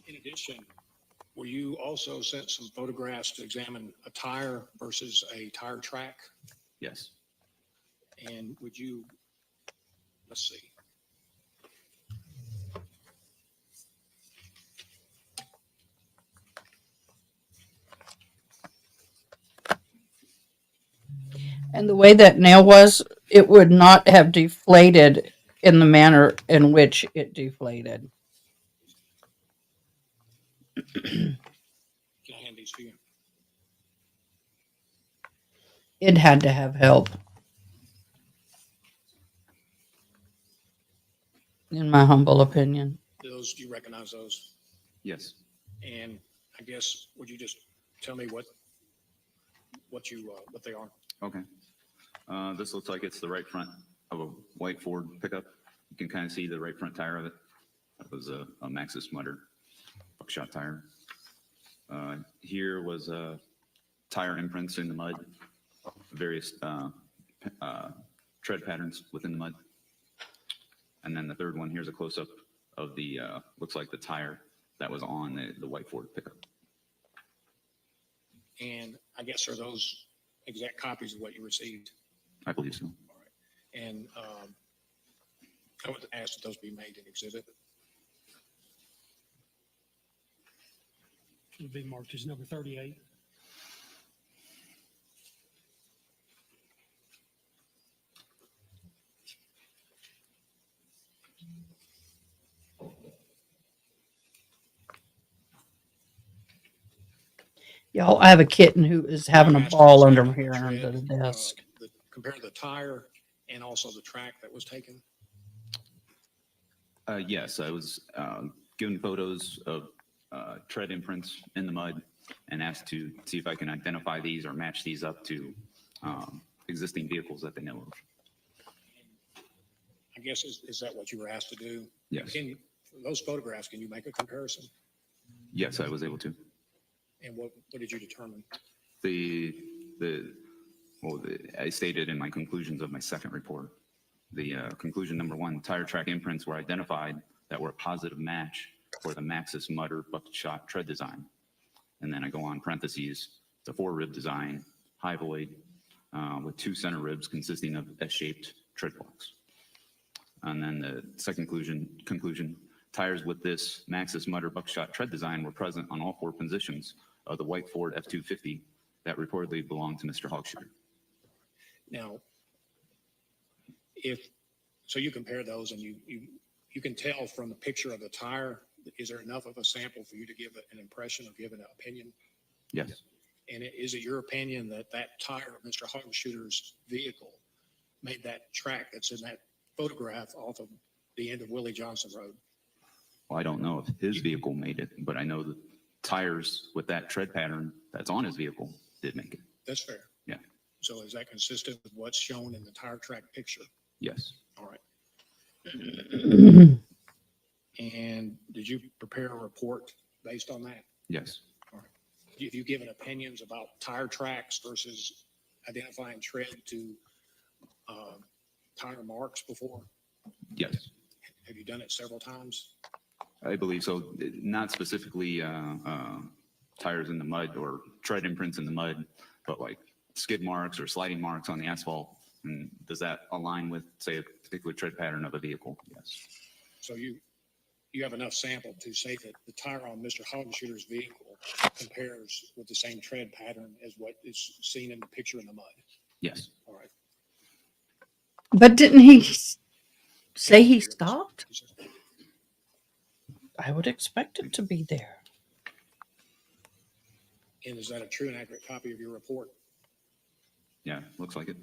In addition, were you also sent some photographs to examine a tire versus a tire track? Yes. And would you, let's see. And the way that nail was, it would not have deflated in the manner in which it deflated. Can I hand these to you? It had to have help, in my humble opinion. Those, do you recognize those? Yes. And I guess, would you just tell me what they are? Okay. This looks like it's the right front of a white Ford pickup. You can kind of see the right front tire of it. That was a Maxxis Mutter buckshot tire. Here was tire imprints in the mud, various tread patterns within the mud. And then the third one, here's a close-up of the, looks like the tire that was on the white Ford pickup. And I guess are those exact copies of what you received? I believe so. All right. And I would ask that those be made an exhibit. It'll be marked as number 38. Y'all, I have a kitten who is having a I'm asking ball this under on the here under tread, the desk. Compare the tire and also the track that was taken. Yes, I was given photos of tread imprints in the mud and asked to see if I can identify these or match these up to existing vehicles that they know of. I guess, is that what you were asked to do? Yes. Can, those photographs, can you make a comparison? Yes, I was able to. And what did you determine? I stated in my conclusions of my second report, the conclusion number 1, tire track imprints were identified that were a positive match for the Maxxis Mutter buckshot tread design. And then I go on parentheses, the 4-rib design, high void, with 2 center ribs consisting of S-shaped tread blocks. And then the second conclusion, tires with this Maxxis Mutter buckshot tread design were present on all 4 positions of the white Ford F-250 that reportedly belonged to Mr. Hogshoe. Now, so you compare those and you can tell from the picture of the tire, is there enough of a sample for you to give an impression or give an opinion? Yes. And is it your opinion that that tire of Mr. Hogshoe's vehicle made that track that's in that photograph off of the end of Willie Johnson Road? Well, I don't know if his vehicle made it, but I know the tires with that tread pattern that's on his vehicle did make it. That's fair. Yeah. So is that consistent with what's shown in the tire track picture? Yes. All right. And did you prepare a report based on that? Yes. All right. Have you given opinions about tire tracks versus identifying tread to tire marks before? Yes. Have you done it several times? I believe so. Not specifically tires in the mud or tread imprints in the mud, but like skid marks or sliding marks on the asphalt. And does that align with, say, a particular tread pattern of a vehicle? Yes. So you have enough sample to say that the tire on Mr. Hogshoe's vehicle compares with the same tread pattern as what is seen in the picture in the mud? Yes. All right. But didn't he say he stopped? I would expect it to be there. And is that a true and accurate copy of your report? Yeah, looks like it.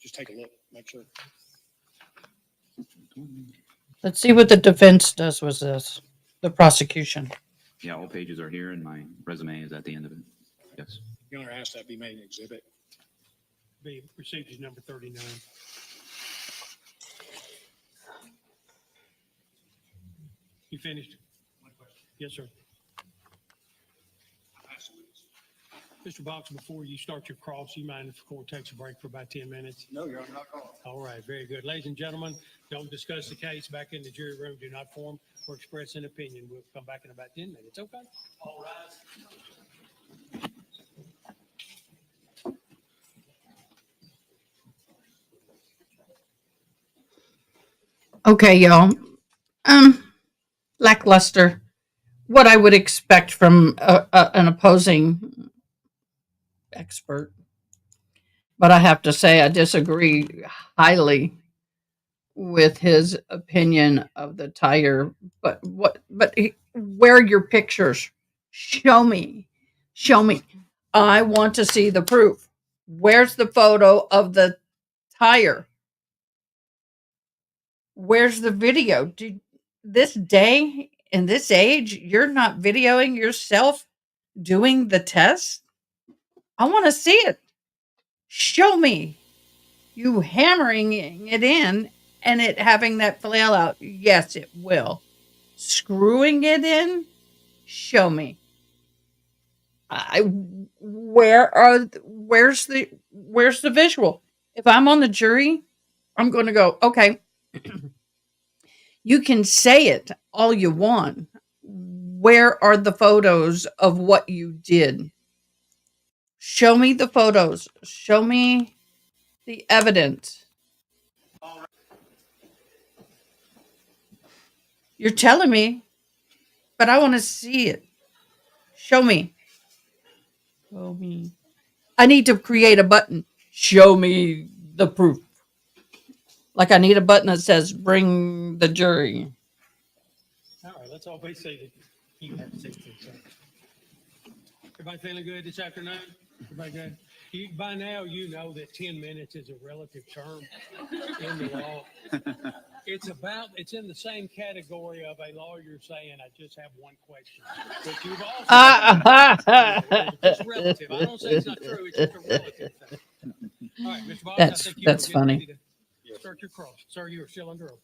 Just take a look, make sure. Let's see what the defense does with this, the prosecution. Yeah, all pages are here and my resume is at the end of it. Yes. You're going to ask that be made an exhibit? Be procedures number 39. You finished? Yes, sir. Mr. Box, before you start your cross, you mind if the court takes a break for about 10 minutes? No, Your Honor, not at all. All right, very good. Ladies and gentlemen, don't discuss the case back in the jury room. Do not form or express an opinion. We'll come back in about 10 minutes, okay? All rise. Okay, y'all. Lackluster. What I would expect from an opposing expert. But I have to say, I disagree highly with his opinion of the tire. But where are your pictures? Show me. Show me. I want to see the proof. Where's the photo of the tire? Where's the video? This day in this age, you're not videoing yourself doing the test? I want to see it. Show me you hammering it in and it having that flail out. Yes, it will. Screwing it in? Show me. Where's the visual? If I'm on the jury, I'm going to go, okay. You can say it all you want. Where are the photos of what you did? Show me the photos. Show me the evidence. You're telling me, but I want to see it. Show me. Show me. I need to create a button. Show me the proof. Like I need a button that says bring the jury. All right, let's all be seated. You have to sit too, sir. Everybody feeling good this afternoon? Everybody good? By now, you know that 10 minutes is a relative term in the law. It's in the same category of a lawyer saying, I just have one question. But you've also, it's relative. I don't say it's not true, it's just a relative thing. All right, Mr. Box, I think you That's were getting funny. ready to start your cross. Sir, you are still under oath.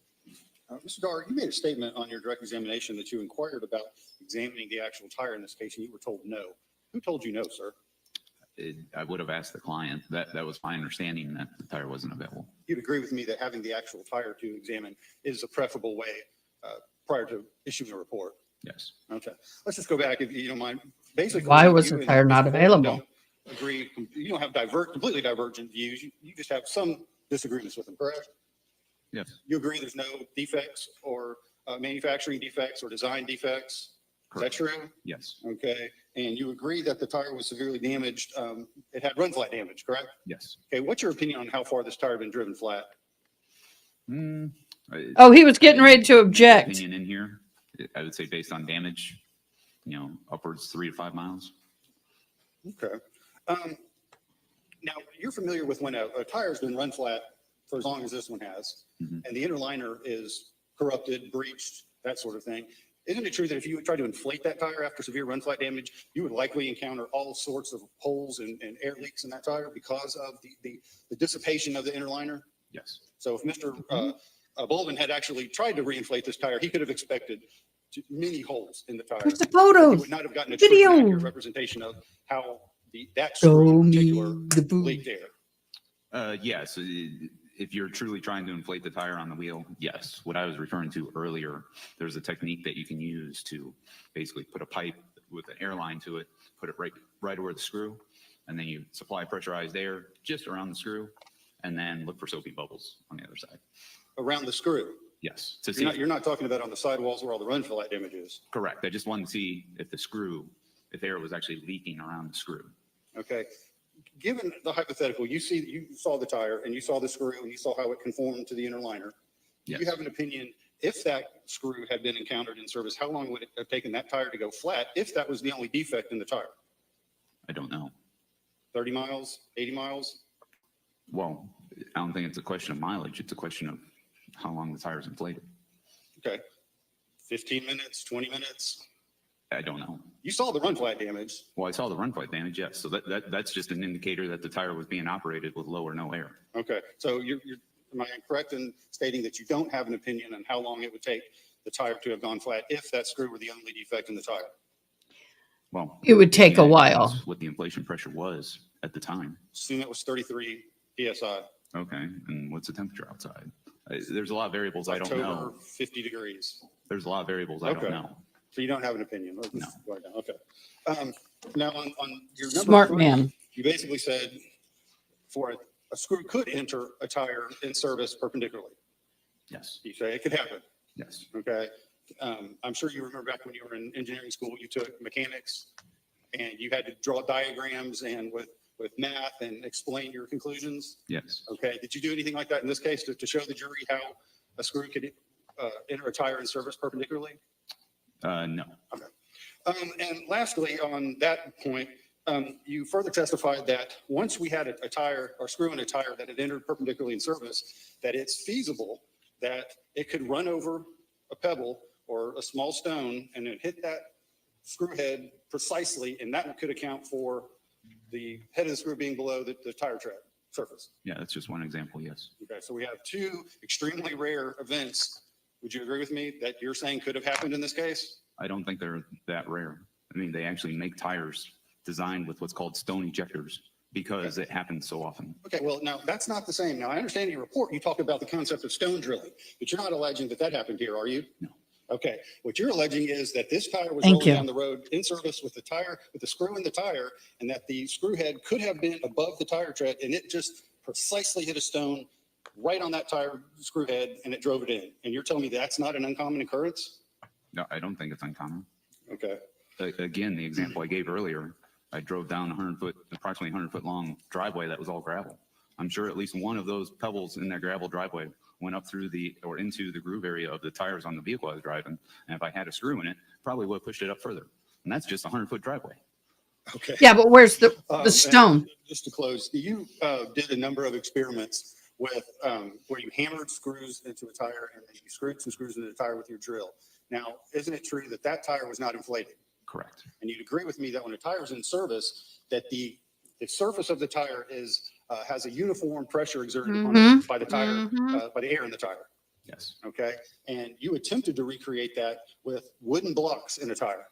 Mr. Dar, you made a statement on your direct examination that you inquired about examining the actual tire in this case, and you were told no. Who told you no, sir? I would have asked the client. That was my understanding that the tire wasn't available. You'd agree with me that having the actual tire to examine is a preferable way prior to issuing a report? Yes. Okay. Let's just go back, if you don't mind. Basically, Why was you the and tire not Mr. Bolden available? don't agree. You don't have completely divergent views. You just have some disagreements with them, correct? Yes. You agree there's no defects or manufacturing defects or design defects? Correct. Is that true? Yes. Okay. And you agree that the tire was severely damaged. It had run flat damage, correct? Yes. Okay. What's your opinion on how far this tire had been driven flat? Oh, he was getting ready to object. Opinion in here, I would say based on damage, upwards 3 to 5 miles. Okay. Now, you're familiar with when a tire's been run flat for as long as this one has, and the inner liner is corrupted, breached, that sort of thing. Isn't it true that if you would try to inflate that tire after severe run flat damage, you would likely encounter all sorts of holes and air leaks in that tire because of the dissipation of the inner liner? Yes. So if Mr. Bolden had actually tried to reinflate this tire, he could have expected many holes in the tire. Where's the photos? He would not have gotten a true Video. and accurate representation of how that Show screw in me particular the proof. leaked air. Yes. If you're truly trying to inflate the tire on the wheel, yes. What I was referring to earlier, there's a technique that you can use to basically put a pipe with an airline to it, put it right over the screw, and then you supply pressurized air just around the screw, and then look for soapy bubbles on the other side. Around the screw. Yes. To see. You're not talking about on the sidewalls where all the run flat damage is. Correct. I just wanted to see if air was actually leaking around the screw. Okay. Given the hypothetical, you saw the tire and you saw the screw and you saw how it conformed to the inner liner. Yes. Do you have an opinion, if that screw had been encountered in service, how long would it have taken that tire to go flat if that was the only defect in the tire? I don't know. 30 miles, 80 miles? Well, I don't think it's a question of mileage. It's a question of how long the tire's inflated. Okay. 15 minutes, 20 minutes? I don't know. You saw the run flat damage. Well, I saw the run flat damage, yes. So that's just an indicator that the tire was being operated with low or no air. Okay, so am I correct in stating that you don't have an opinion on how long it would take the tire to have gone flat if that screw were the only defect in the tire? Well, It would take a again, while. that's what the inflation pressure was at the time. Assume it was 33 PSI. Okay, and what's the temperature outside? There's a lot of variables I don't October, know. 50 degrees. There's a lot of variables I Okay. don't know. So you don't have an opinion? Let's No. go down. Okay. Now on your number Smart 3, man. you basically said for a screw could enter a tire in service perpendicularly. Yes, You say it could happen. yes, Okay. I'm sure you remember back when you were in engineering school, you took mechanics and you had to draw diagrams and with math and explain your conclusions. yes. Okay. Did you do anything like that in this case to show the jury how a screw could enter a tire in service perpendicularly? No, And lastly, on that point, you further testified that once we had a tire or screw in a tire that had entered perpendicularly in service, that it's feasible that it could run over a pebble or a small stone and then hit that screw head precisely, and that could account for the head of the screw being below the tire tread surface. yeah, that's just one example, yes. Okay, so we have 2 extremely rare events. Would you agree with me that you're saying could have happened in this case? I don't think they're that rare. I mean, they actually make tires designed with what's called stone ejectors because it happens so often. Okay, well, now that's not the same. Now, I understand in your report, you talk about the concept of stone drilling, but you're not alleging that happened here, are you? No. Okay, what you're alleging is that this tire was Thank rolling you. down the road in service with the tire, with the screw in the tire, and that the screw head could have been above the tire tread, and it just precisely hit a stone right on that tire screw head, and it drove it in. And you're telling me that's not an uncommon occurrence? No, I don't think it's uncommon. Okay, Again, the example I gave earlier, I drove down approximately 100-foot long driveway that was all gravel. I'm sure at least one of those pebbles in that gravel driveway went up through or into the groove area of the tires on the vehicle I was driving. And if I had a screw in it, probably would have pushed it up further. And that's just a 100-foot driveway. okay. Yeah, but where's the And stone? just to close, you did a number of experiments with where you hammered screws into a tire and then you screwed some screws into the tire with your drill. Now, isn't it true that that tire was not inflated? Correct. And you'd agree with me that when a tire is in service, that the surface of the tire has a uniform pressure exerted on it by the tire, by the air in the tire. Yes. Okay. And you attempted to recreate that with wooden blocks in a tire.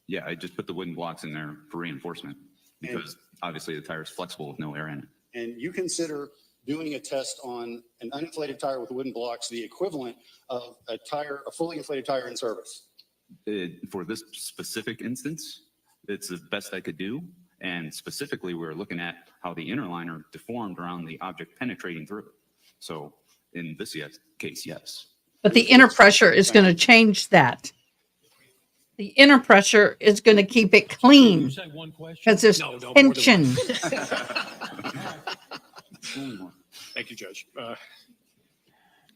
Yeah, I just put the wooden blocks in there for reinforcement because obviously the tire is flexible with no air in it. And you consider doing a test on an uninflated tire with wooden blocks the equivalent of a fully inflated tire in service. For this specific instance, it's the best I could do. And specifically, we're looking at how the inner liner deformed around the object penetrating through it. So in this case, yes. But the inner pressure is going to change that. The inner pressure is going to keep it You clean say one question? because there's No, more than one. tension. Thank you, Judge.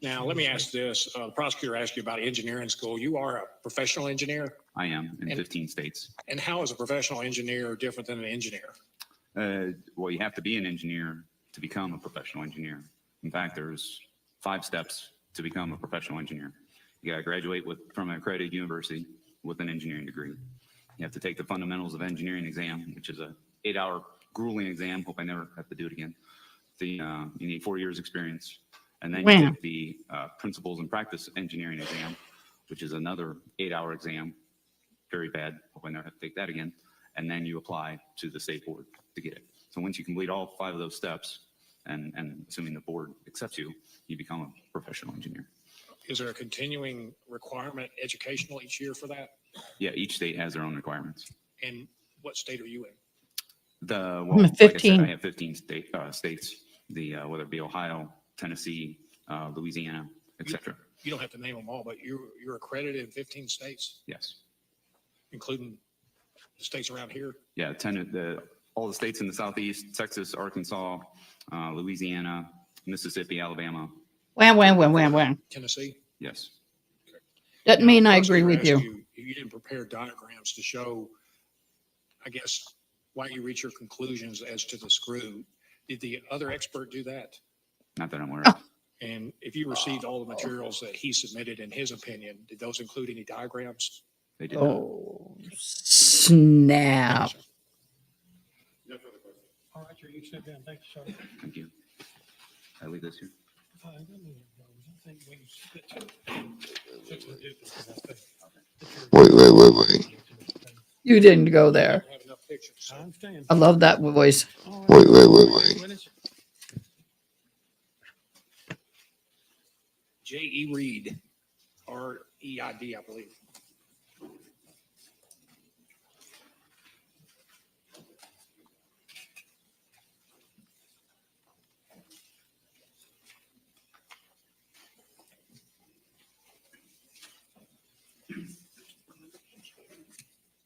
Now, let me ask this. The prosecutor asked you about engineering school. You are a professional engineer? I am in 15 states. And how is a professional engineer different than an engineer? Well, you have to be an engineer to become a professional engineer. In fact, there's 5 steps to become a professional engineer. You got to graduate from an accredited university with an engineering degree. You have to take the fundamentals of engineering exam, which is a 8-hour grueling exam. Hope I never have to do it again. You need 4 years experience. And then you take the principles and practice engineering exam, which is another 8-hour exam. Very bad. Hope I never have to take that again. And then you apply to the state board to get it. So once you complete all 5 of those steps, and assuming the board accepts you, you become a professional engineer. Is there a continuing requirement educational each year for that? Yeah, each state has their own requirements. And what state are you in? Like I said, 15. I have 15 states, whether it be Ohio, Tennessee, Louisiana, etc. You don't have to name them all, but you're accredited in 15 states, Yes. including the states around here? Yeah, all the states in the Southeast, Texas, Arkansas, Louisiana, Mississippi, Alabama. Wham. Tennessee? Yes. Doesn't mean I agree with Prosecutor you. asked You didn't prepare diagrams to show, I guess, why you reach your conclusions as to the screw. Did the other expert do that? Not that I'm aware of. And if you received all the materials that he submitted in his opinion, did those include any diagrams? They did not. Oh, snap. All right, you sit down. Thank you, sir. Thank you. I leave this here. I think we sit. Wait. You didn't go there. Have enough pictures. I understand. I love that voice. Wait. J.E. Reed, R-E-I-D, I believe.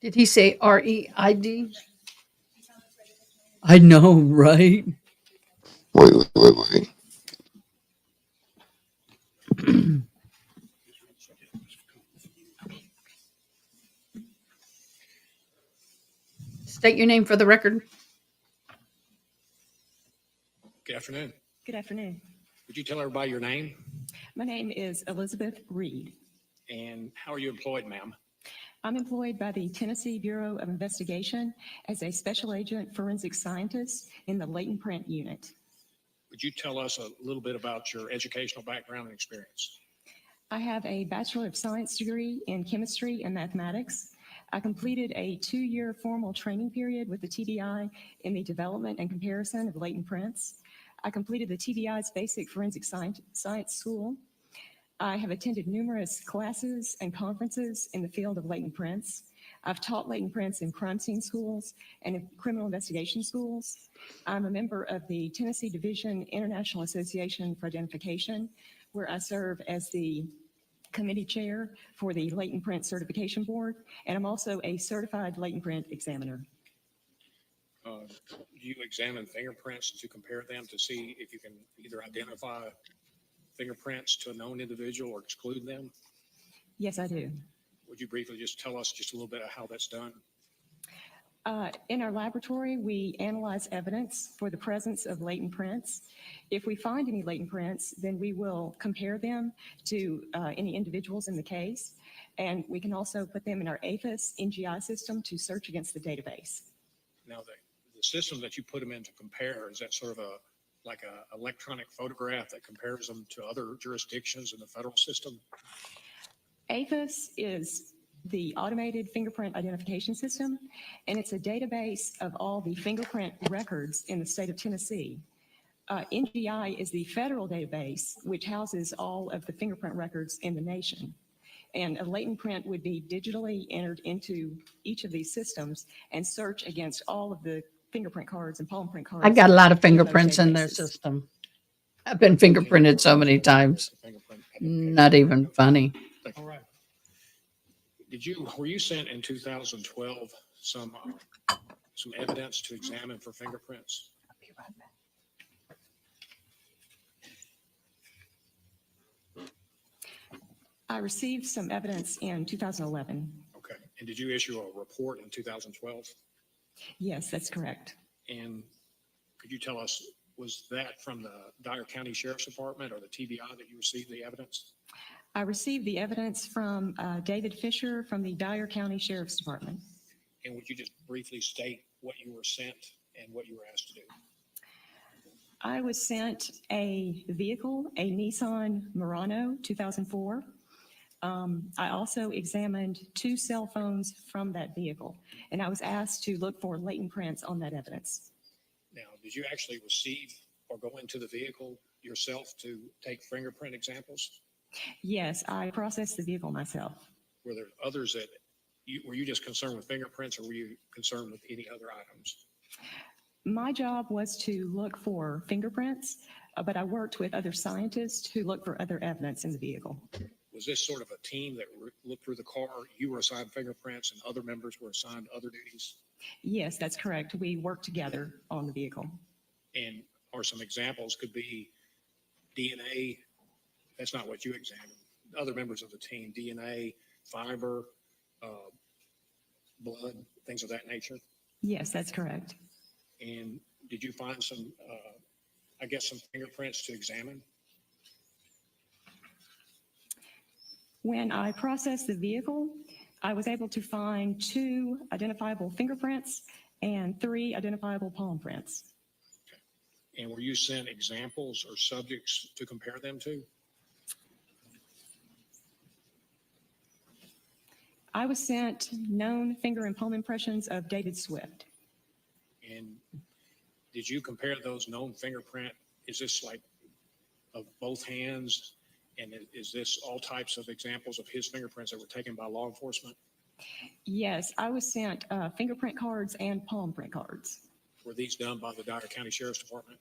Did he say REID? I know, right? Wait. State your name for the record. Good afternoon. Good afternoon. Would you tell everybody your name My name is Elizabeth Reed. and how are you employed, ma'am? I'm employed by the Tennessee Bureau of Investigation as a special agent forensic scientist in the latent print unit. Would you tell us a little bit about your educational background and experience? I have a Bachelor of Science degree in chemistry and mathematics. I completed a 2-year formal training period with the TBI in the development and comparison of latent prints. I completed the TBI's basic forensic science school. I have attended numerous classes and conferences in the field of latent prints. I've taught latent prints in crime scene schools and in criminal investigation schools. I'm a member of the Tennessee Division International Association for Identification, where I serve as the committee chair for the Latent Print Certification Board, and I'm also a certified latent print examiner. Do you examine fingerprints to compare them to see if you can either identify fingerprints to a known individual or exclude them? Yes, I do. Would you briefly just tell us just a little bit of how that's done? In our laboratory, we analyze evidence for the presence of latent prints. If we find any latent prints, then we will compare them to any individuals in the case. And we can also put them in our APHIS NGI system to search against the database. Now, the system that you put them in to compare, is that sort of like a electronic photograph that compares them to other jurisdictions in the federal system? APHIS is the automated fingerprint identification system, and it's a database of all the fingerprint records in the state of Tennessee. NGI is the federal database, which houses all of the fingerprint records in the nation. And a latent print would be digitally entered into each of these systems and search against all of the fingerprint cards and palm print cards. I got a lot of in those fingerprints in their databases. system. I've been fingerprinted so many times. Not even funny. All right. Were you sent in 2012 some evidence to examine for fingerprints? I received some evidence in 2011. Okay. And did you issue a report in 2012? Yes, that's correct. And could you tell us, was that from the Dyer County Sheriff's Department or the TBI that you received the evidence? I received the evidence from David Fisher from the Dyer County Sheriff's Department. And would you just briefly state what you were sent and what you were asked to do? I was sent a vehicle, a Nissan Murano 2004. I also examined 2 cell phones from that vehicle, and I was asked to look for latent prints on that evidence. Now, did you actually receive or go into the vehicle yourself to take fingerprint examples? Yes, I processed the vehicle myself. Were there others that were you just concerned with fingerprints, or were you concerned with any other items? My job was to look for fingerprints, but I worked with other scientists who looked for other evidence in the vehicle. Was this sort of a team that looked through the car? You were assigned fingerprints and other members were assigned other duties? Yes, that's correct. We worked together on the vehicle. And or some examples could be DNA. That's not what you examined. Other members of the team, DNA, fiber, blood, things of that nature. Yes, that's correct. And did you find some, I guess, some fingerprints to examine? When I processed the vehicle, I was able to find 2 identifiable fingerprints and 3 identifiable palm prints. And were you sent examples or subjects to compare them to? I was sent known finger and palm impressions of David Swift. And did you compare those known fingerprint? Is this like of both hands? And is this all types of examples of his fingerprints that were taken by law enforcement? Yes, I was sent fingerprint cards and palm print cards. Were these done by the Dyer County Sheriff's Department?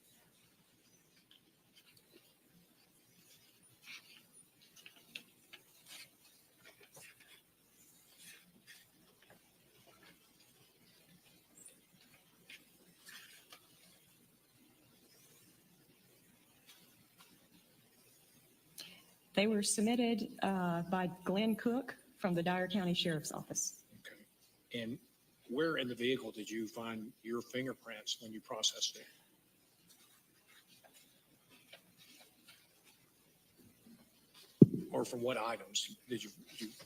They were submitted by Glenn Cook from the Dyer County Sheriff's Office. Okay. And where in the vehicle did you find your fingerprints when you processed it? Or from what items did you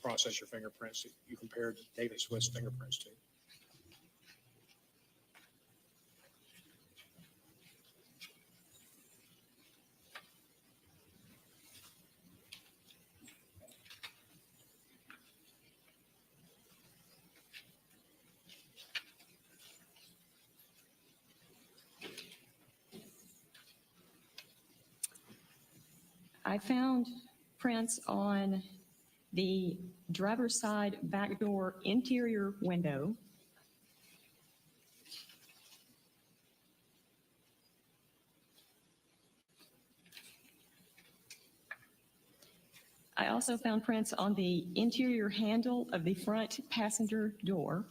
process your fingerprints that you compared David Swift's fingerprints to? I found prints on the driver's side back door interior window, I also found prints on the interior handle of the front passenger door,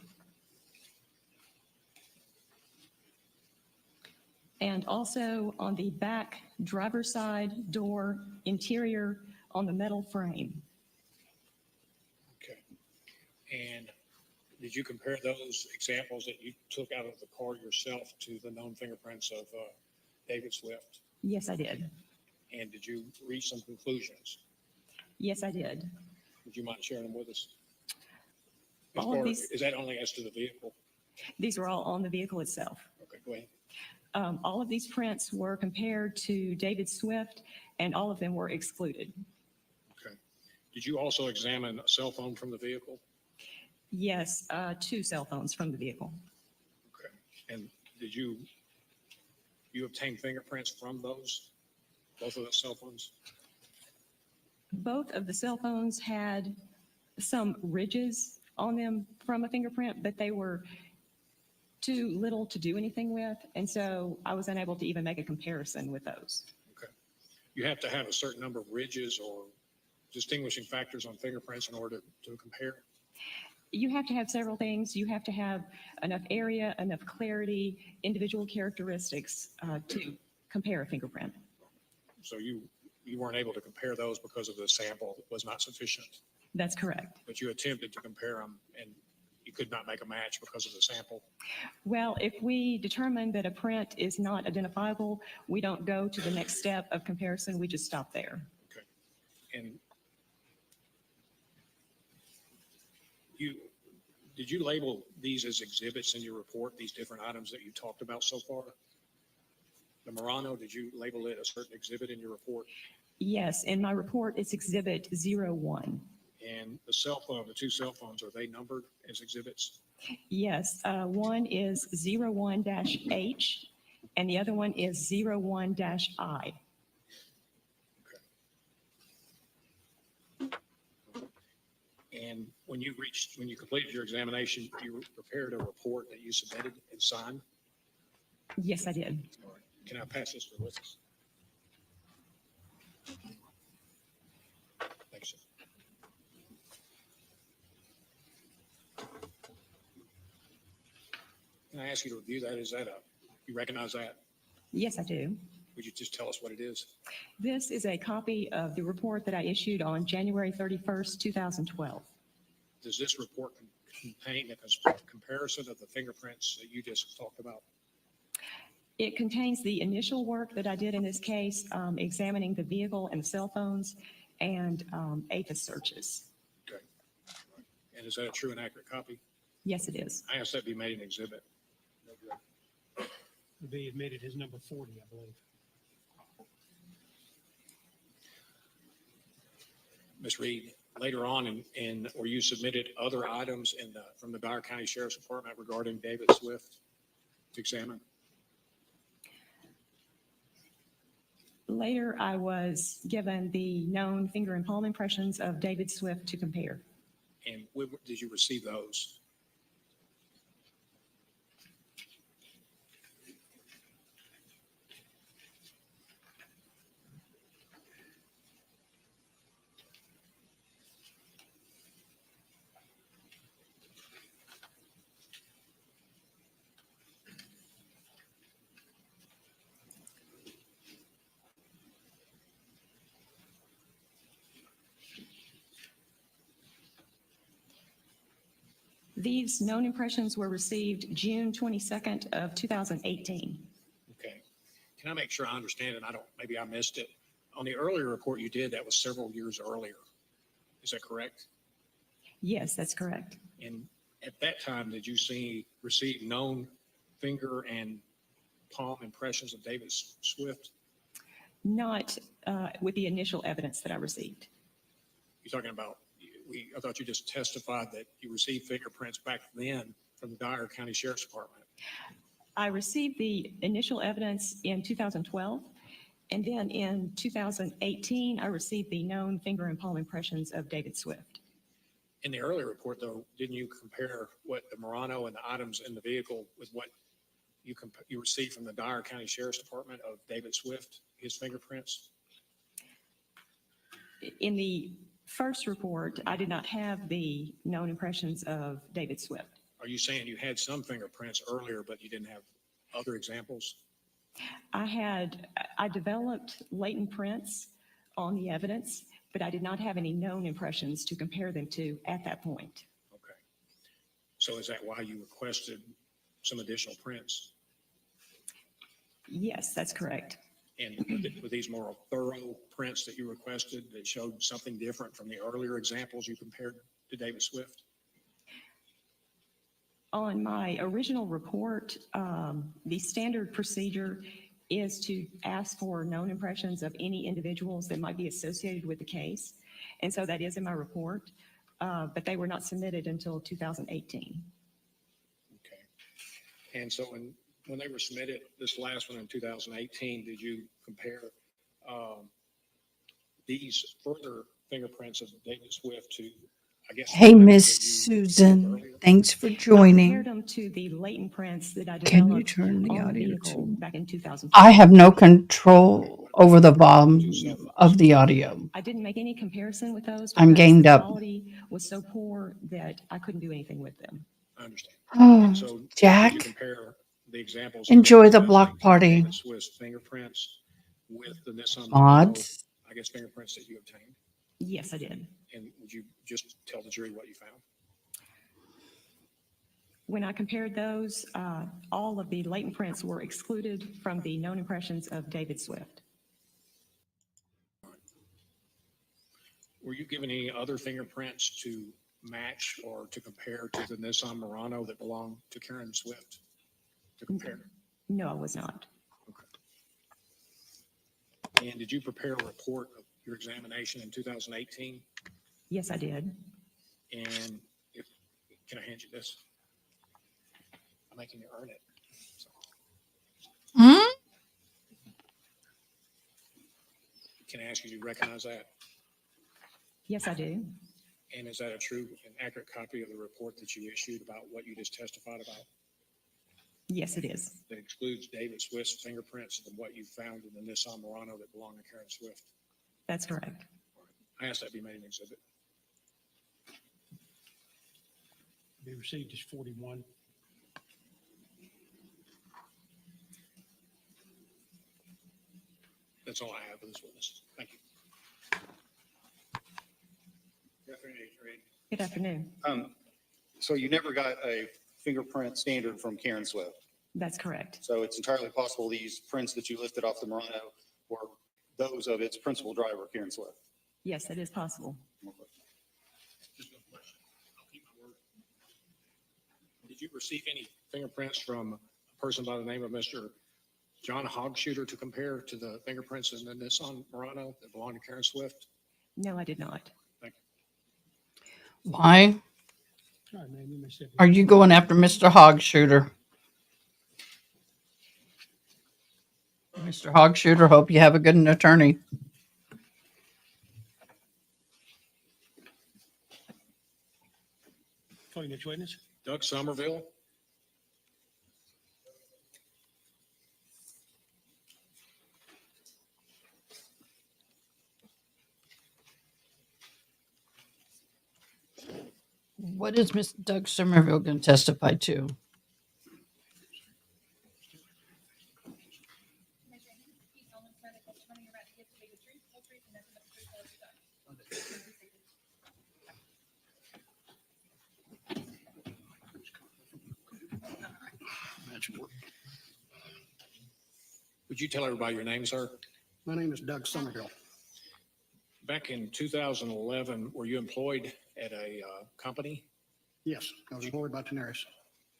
and also on the back driver's side door interior on the metal frame. Okay. And did you compare those examples that you took out of the car yourself to the known fingerprints of David Swift? Yes, I did. And did you reach some conclusions? Yes, I did. Would you mind sharing them with us? All of these- Is that only as to the vehicle? These were all on the vehicle itself. Okay, go ahead. All of these prints were compared to David Swift, and all of them were excluded. Okay. Did you also examine a cell phone from the vehicle? Yes, 2 cell phones from the vehicle. Okay. And did you obtain fingerprints from both of those cell phones? Both of the cell phones had some ridges on them from a fingerprint, but they were too little to do anything with, and so I was unable to even make a comparison with those. Okay. You have to have a certain number of ridges or distinguishing factors on fingerprints in order to compare? You have to have several things. You have to have enough area, enough clarity, individual characteristics to compare a fingerprint. So you weren't able to compare those because of the sample was not sufficient, That's correct. but you attempted to compare them and you could not make a match because of the sample. Well, if we determine that a print is not identifiable, we don't go to the next step of comparison. We just stop there. Okay. And did you label these as exhibits in your report, these different items that you talked about so far? The Murano, did you label it a certain exhibit in your report? Yes, in my report, it's Exhibit 01. And the cell phone, the 2 cell phones, are they numbered as exhibits? Yes, one is 01-H, and the other one is 01-I. And when you completed your examination, you prepared a report that you submitted and signed? Yes, I did. All right. Can I pass this to Willis? Thanks, sir. Can I ask you to review that? You recognize that? Yes, I do. Would you just tell us what it is? This is a copy of the report that I issued on January 31st, 2012. Does this report contain a comparison of the fingerprints that you just talked about? It contains the initial work that I did in this case, examining the vehicle and cell phones and APHIS searches. Okay. And is that a true and accurate copy? Yes, it is. I asked that be made an exhibit. Would be admitted as number 40, I believe. Ms. Reed, later on where you submitted other items from the Dyer County Sheriff's Department regarding David Swift to examine? Later, I was given the known finger and palm impressions of David Swift to compare. And when did you receive those? These known impressions were received June 22nd of 2018. Okay. Can I make sure I understand it? Maybe I missed it. On the earlier report you did, that was several years earlier. Is that correct? Yes, that's correct. And at that time, did you receive known finger and palm impressions of David Swift? Not with the initial evidence that I received. You're talking about, I thought you just testified that you received fingerprints back then from the Dyer County Sheriff's Department. I received the initial evidence in 2012, and then in 2018, I received the known finger and palm impressions of David Swift. In the earlier report, though, didn't you compare what the Murano and the items in the vehicle with what you received from the Dyer County Sheriff's Department of David Swift, his fingerprints? In the first report, I did not have the known impressions of David Swift. Are you saying you had some fingerprints earlier, but you didn't have other examples? I developed latent prints on the evidence, but I did not have any known impressions to compare them to at that point. Okay. So is that why you requested some additional prints? Yes, that's correct. And were these more thorough prints that you requested that showed something different from the earlier examples you compared to David Swift? On my original report, the standard procedure is to ask for known impressions of any individuals that might be associated with the case. And so that is in my report, but they were not submitted until 2018. Okay. And so when they were submitted, this last one in 2018, did you compare these further fingerprints of David Swift to, I guess? Hey, the items Miss that you Susan, earlier? thanks for I compared joining. them to the latent prints that I Can you developed turn the on the audio vehicle to? back in 2012. I have no control over the volume of the audio. I didn't make any comparison with those I'm because ganged the up. quality was so poor that I couldn't do anything with them. I understand. Oh, And so did Jack, you compare the examples? enjoy the block party. David Swift's fingerprints with the Nissan Murano, Mods. I guess, fingerprints that you obtained? Yes, I did. And would you just tell the jury what you found? When I compared those, all of the latent prints were excluded from the known impressions of David Swift. Were you given any other fingerprints to match or to compare to the Nissan Murano that belonged to Karen Swift to compare? No, I was not. Okay. And did you prepare a report of your examination in 2018? Yes, I did. And can I hand you this? I'm making you earn it. So, Hmm? can I ask you to recognize that? Yes, I do. And is that a true and accurate copy of the report that you issued about what you just testified about? Yes, it is. That excludes David Swift's fingerprints and what you found in the Nissan Murano that belonged to Karen Swift? That's correct. I asked that be made an exhibit. Be received as 41. That's all I have for this witness. Thank you. Good afternoon, Reed. Good afternoon. So you never got a fingerprint standard from Karen Swift. That's correct. So it's entirely possible these prints that you lifted off the Murano were those of its principal driver, Karen Swift. Yes, that is possible. Just no question. I'll keep my Did you receive any fingerprints from a person by the name of Mr. John Hogshooter to compare to the fingerprints in the Nissan Murano that belonged to Karen Swift? No, I did not. Why All right, ma'am, you may sit. are you going after Mr. Hogshooter? Mr. Hogshooter, hope you have a good attorney. Call your next witness. Doug Somerville? What is Miss Doug Somerville going to testify to? Would you tell everybody your name, sir? My name is Doug Somerville. Back in 2011, were you employed at a company? Yes, I was employed by Tenaris.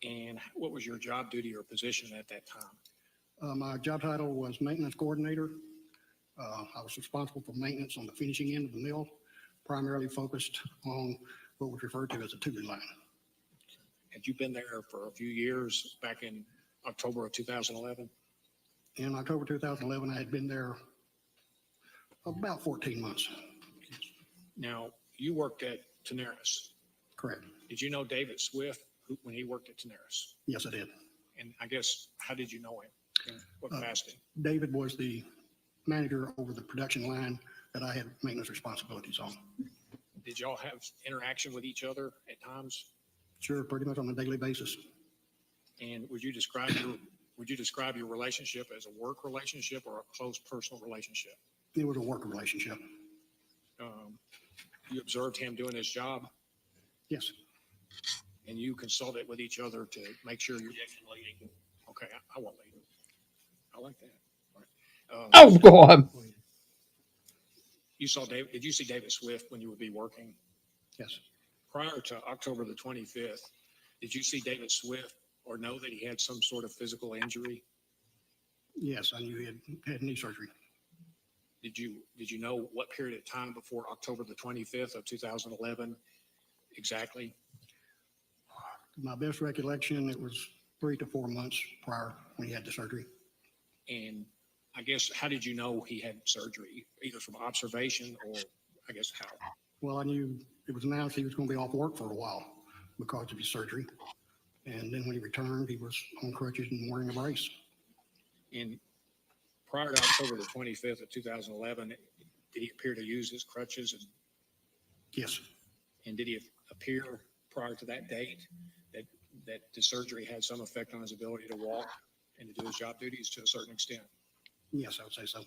And what was your job duty or position at that time? My job title was maintenance coordinator. I was responsible for maintenance on the finishing end of the mill, primarily focused on what was referred to as a tubing line. Had you been there for a few years back in October of 2011? In October 2011, I had been there about 14 months. Now, you worked at Tenaris. Correct. Did you know David Swift when he worked at Tenaris? Yes, I did. And I guess, how did you know him? In what capacity? David was the manager over the production line that I had maintenance responsibilities on. Did y'all have interaction with each other at times? Sure, pretty much on a daily basis. And would you describe your relationship as a work relationship or a close personal relationship? It was a work relationship. You observed him doing his job, Yes, and you consulted with each other to make sure you're. Okay, I won't lead. I like that. All right. Oh, God. You saw David. Did you see David Swift when you would be working? yes. Prior to October the 25th, did you see David Swift or know that he had some sort of physical injury? Yes, I knew he had knee surgery. Did you know what period of time before October the 25th of 2011 exactly? My best recollection, it was 3 to 4 months prior when he had the surgery. And I guess, how did you know he had surgery? Either from observation or I guess how? Well, I knew it was announced he was going to be off work for a while because of his surgery. And then when he returned, he was on crutches and wearing a brace. And prior to October the 25th of 2011, did he appear to use his crutches? Yes, And did he appear prior to that date that the surgery had some effect on his ability to walk and to do his job duties to a certain extent? yes, I would say so.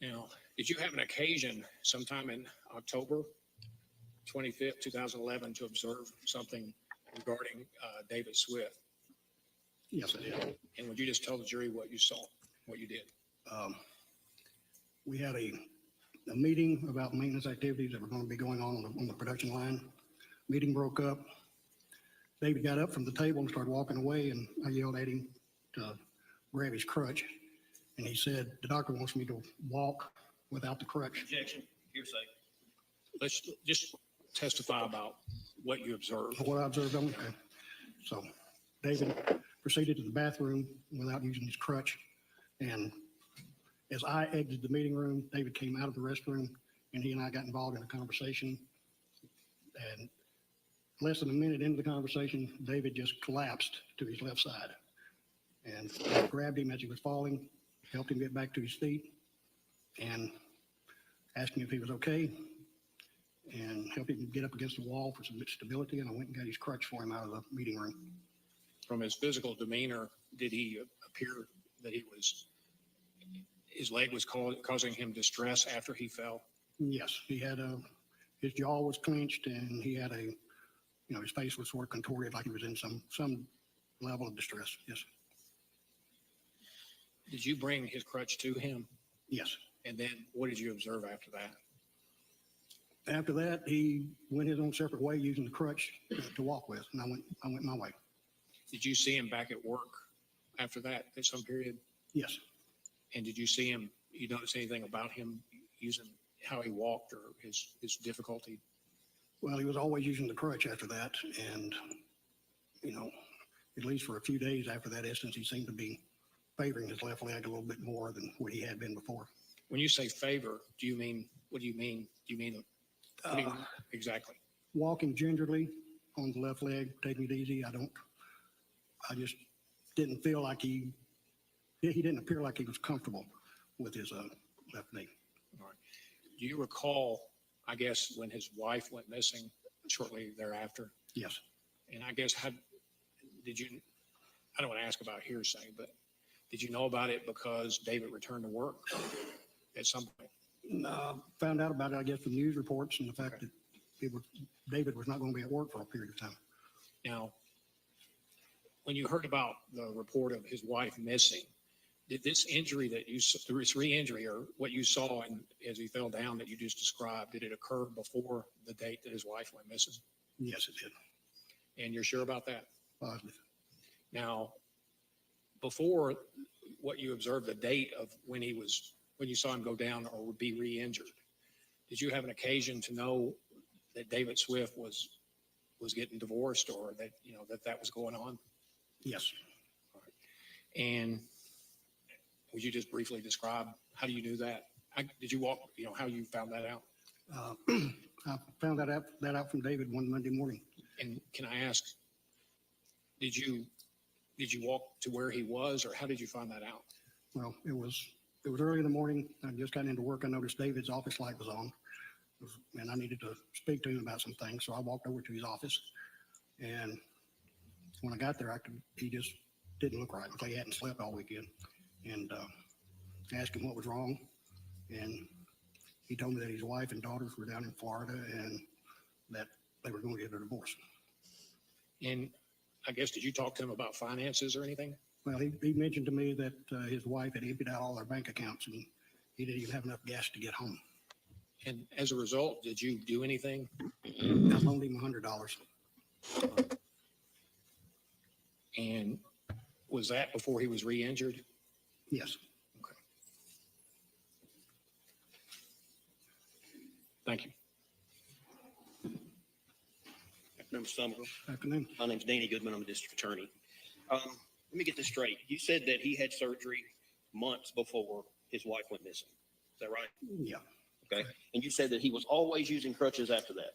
Now, did you have an occasion sometime in October 25th, 2011 to observe something regarding David Swift? Yes, I did. And would you just tell the jury what you saw, what you did? We had a meeting about maintenance activities that were going to be going on the production line. Meeting broke up. David got up from the table and started walking away, and I yelled at him to grab his crutch. And he said, "The doctor wants me to walk without the crutch." Objection, hearsay. Let's just testify about what you observed. What I observed on, okay. So David proceeded to the bathroom without using his crutch. And as I exited the meeting room, David came out of the restroom and he and I got involved in a conversation. And less than a minute into the conversation, David just collapsed to his left side. And I grabbed him as he was falling, helped him get back to his feet, and asked him if he was okay, and helped him get up against the wall for some stability. And I went and got his crutch for him out of the meeting room. From his physical demeanor, did he appear that his leg was causing him distress after he fell? Yes, he had his jaw was clenched and he had his face was sort of contorted like he was in some level of distress. Yes. Did you bring his crutch to him? Yes. And then what did you observe after that? After that, he went his own separate way using the crutch to walk with, and I went my way. Did you see him back at work after that at some period? Yes. And did you see him, you notice anything about him using how he walked or his difficulty? Well, he was always using the crutch after that. And, you know, at least for a few days after that instance, he seemed to be favoring his left leg a little bit more than what he had been before. When you say favor, do you mean, what do you mean? Do you mean, what do you, exactly? Walking gingerly on the left leg, taking it easy. I just didn't feel like he didn't appear like he was comfortable with his left knee. All right. Do you recall, I guess, when his wife went missing shortly thereafter? Yes. And I guess, did you, I don't want to ask about hearsay, but did you know about it because David returned to work at some point? Found out about it, I guess, from news reports and the fact that David was not going to be at work for a period of time. Now, when you heard about the report of his wife missing, did this injury that this re-injury or what you saw and as he fell down that you just described, did it occur before the date that his wife went missing? Yes, it did. And you're sure about that? Positive. Now, before what you observed, the date of when you saw him go down or would be re-injured, did you have an occasion to know that David Swift was getting divorced or that, that was going on? Yes. All right. And would you just briefly describe how do you do that? Did you walk, how you found that out? I found that out from David one Monday morning. And can I ask, did you walk to where he was or how did you find that out? Well, it was early in the morning. I just got into work. I noticed David's office light was on and I needed to speak to him about some things. So I walked over to his office and when I got there, he just didn't look right. Like he hadn't slept all weekend. And asked him what was wrong. And he told me that his wife and daughters were down in Florida and that they were going to get a divorce. And I guess, did you talk to him about finances or anything? Well, he mentioned to me that his wife had emptied out all their bank accounts and he didn't even have enough gas to get home. And as a result, did you do anything? I loaned him $100. And was that before he was re-injured? Yes. Okay. Thank you. Afternoon, Mr. Somerville. Afternoon. My name's Danny Goodman. I'm a district attorney. Let me get this straight. You said that he had surgery months before his wife went missing. Is that right? Yeah. Okay. And you said that he was always using crutches after that.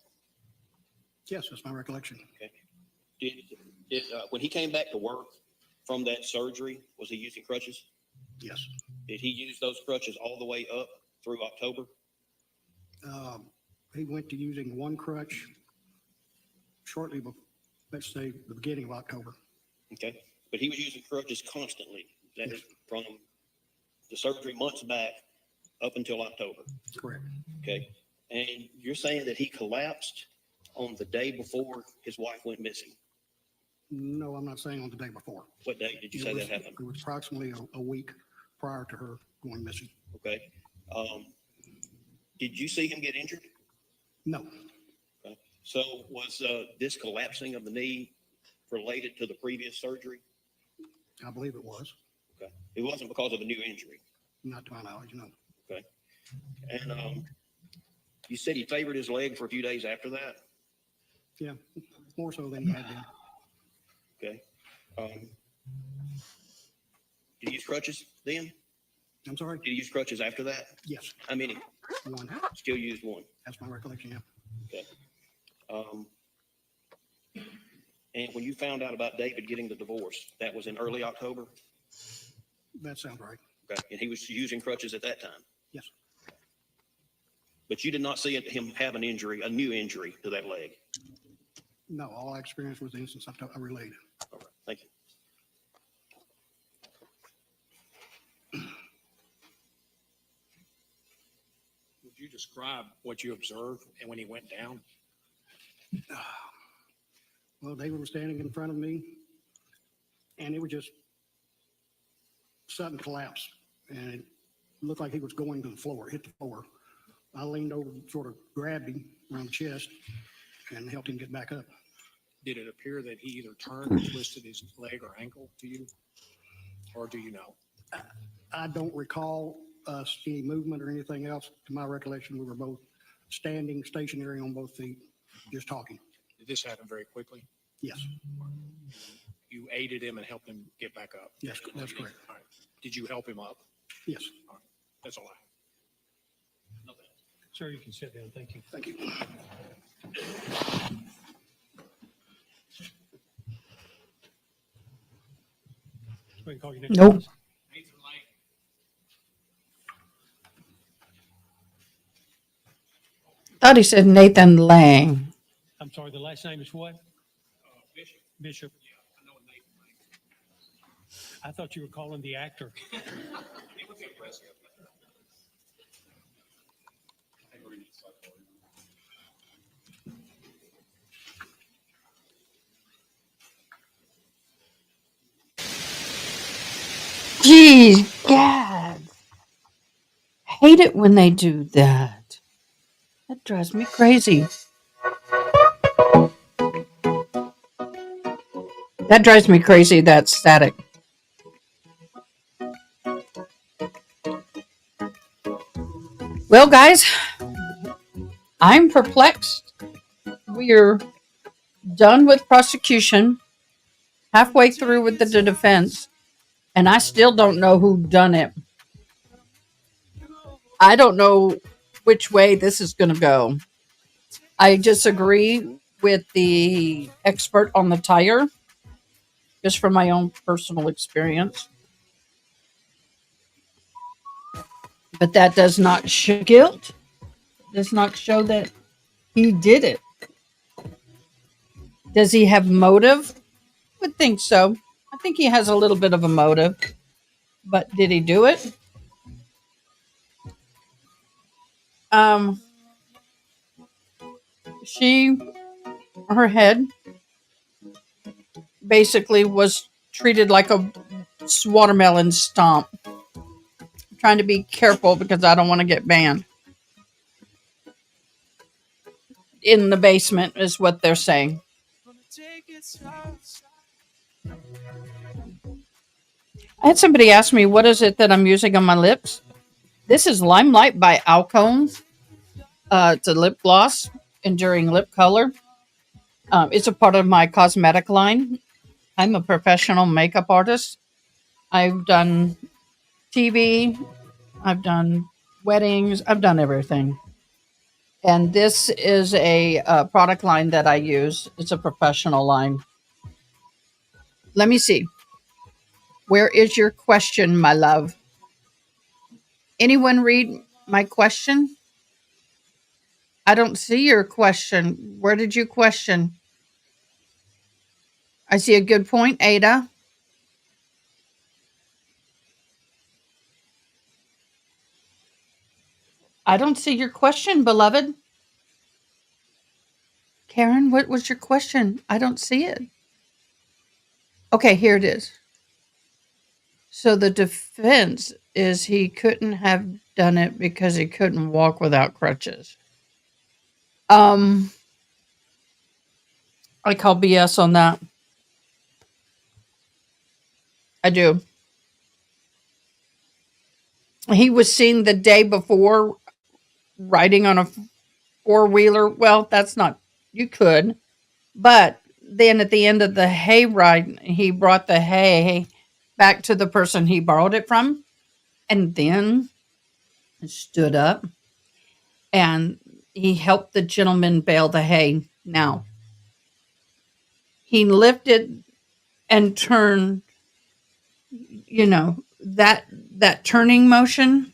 Yes, that's my recollection. Okay. Did when he came back to work from that surgery, was he using crutches? Yes. Did he use those crutches all the way up through October? He went to using one crutch shortly before, let's say, the beginning of October. Okay. But he was using crutches constantly. That Yes. is from the surgery months back up until October. Correct. Okay. And you're saying that he collapsed on the day before his wife went missing. No, I'm not saying on the day before. What day did you say that happened? It was approximately a week prior to her going missing. Okay. Did you see him get injured? No. Okay. So was this collapsing of the knee related to the previous surgery? I believe it was. Okay. It wasn't because of a new injury. Not to my knowledge, no. Okay. And you said he favored his leg for a few days after that? Yeah, more so than he had been. Okay. Did he use crutches then? I'm sorry? Did he use crutches after that? Yes, How many? one. Still used one. That's my recollection, yeah. Okay. And when you found out about David getting the divorce, that was in early October? That sounds right. Okay. And he was using crutches at that time? Yes. But you did not see him have an injury, a new injury to that leg? No, all I experienced was the instance I relayed. All right. Thank you. Would you describe what you observed and when he went down? Well, David was standing in front of me and it was just sudden collapse. And it looked like he was going to the floor, hit the floor. I leaned over, sort of grabbed him around the chest and helped him get back up. did it appear that he either turned or twisted his leg or ankle to you? Or do you know? I don't recall any movement or anything else. To my recollection, we were both standing stationary on both feet, just talking. Did this happen very quickly? Yes, You aided him and helped him get back up? yes, that's correct. All right. Did you help him up? Yes, All right. That's all I have. Nothing else. Sir, you can sit down. Thank you. thank you. Go ahead and call your next Nope. witness. Nathan Lane. Thought he said Nathan Lang. I'm sorry, the last name is what? Bishop. Bishop. Yeah, I know Nathan Lane. I thought you were calling the actor. He was impressive. Jeez, God. Hate it when they do that. That drives me crazy. That drives me crazy, that static. Well, guys, I'm perplexed. We're done with prosecution, halfway through with the defense, and I still don't know who done it. I don't know which way this is going to go. I disagree with the expert on the tire, just from my own personal experience. But that does not show guilt, does not show that he did it. Does he have motive? Would think so. I think he has a little bit of a motive. But did he do it? Her head basically was treated like a watermelon stomp. I'm trying to be careful because I don't want to get banned. In the basement is what they're saying. I had somebody ask me, what is it that I'm using on my lips? This is Limelight by Alcone. It's a lip gloss, enduring lip color. It's a part of my cosmetic line. I'm a professional makeup artist. I've done TV. I've done weddings. I've done everything. And this is a product line that I use. It's a professional line. Let me see. Where is your question, my love? Anyone read my question? I don't see your question. Where did you question? I see a good point, Ada. I don't see your question, beloved. Karen, what was your question? I don't see it. Okay, here it is. So the defense is he couldn't have done it because he couldn't walk without crutches. I call BS on that. I do. He was seen the day before riding on a four-wheeler. Well, that's not, you could. But then at the end of the hay ride, he brought the hay back to the person he borrowed it from and then stood up and he helped the gentleman bale the hay. Now, he lifted and turned, that turning motion,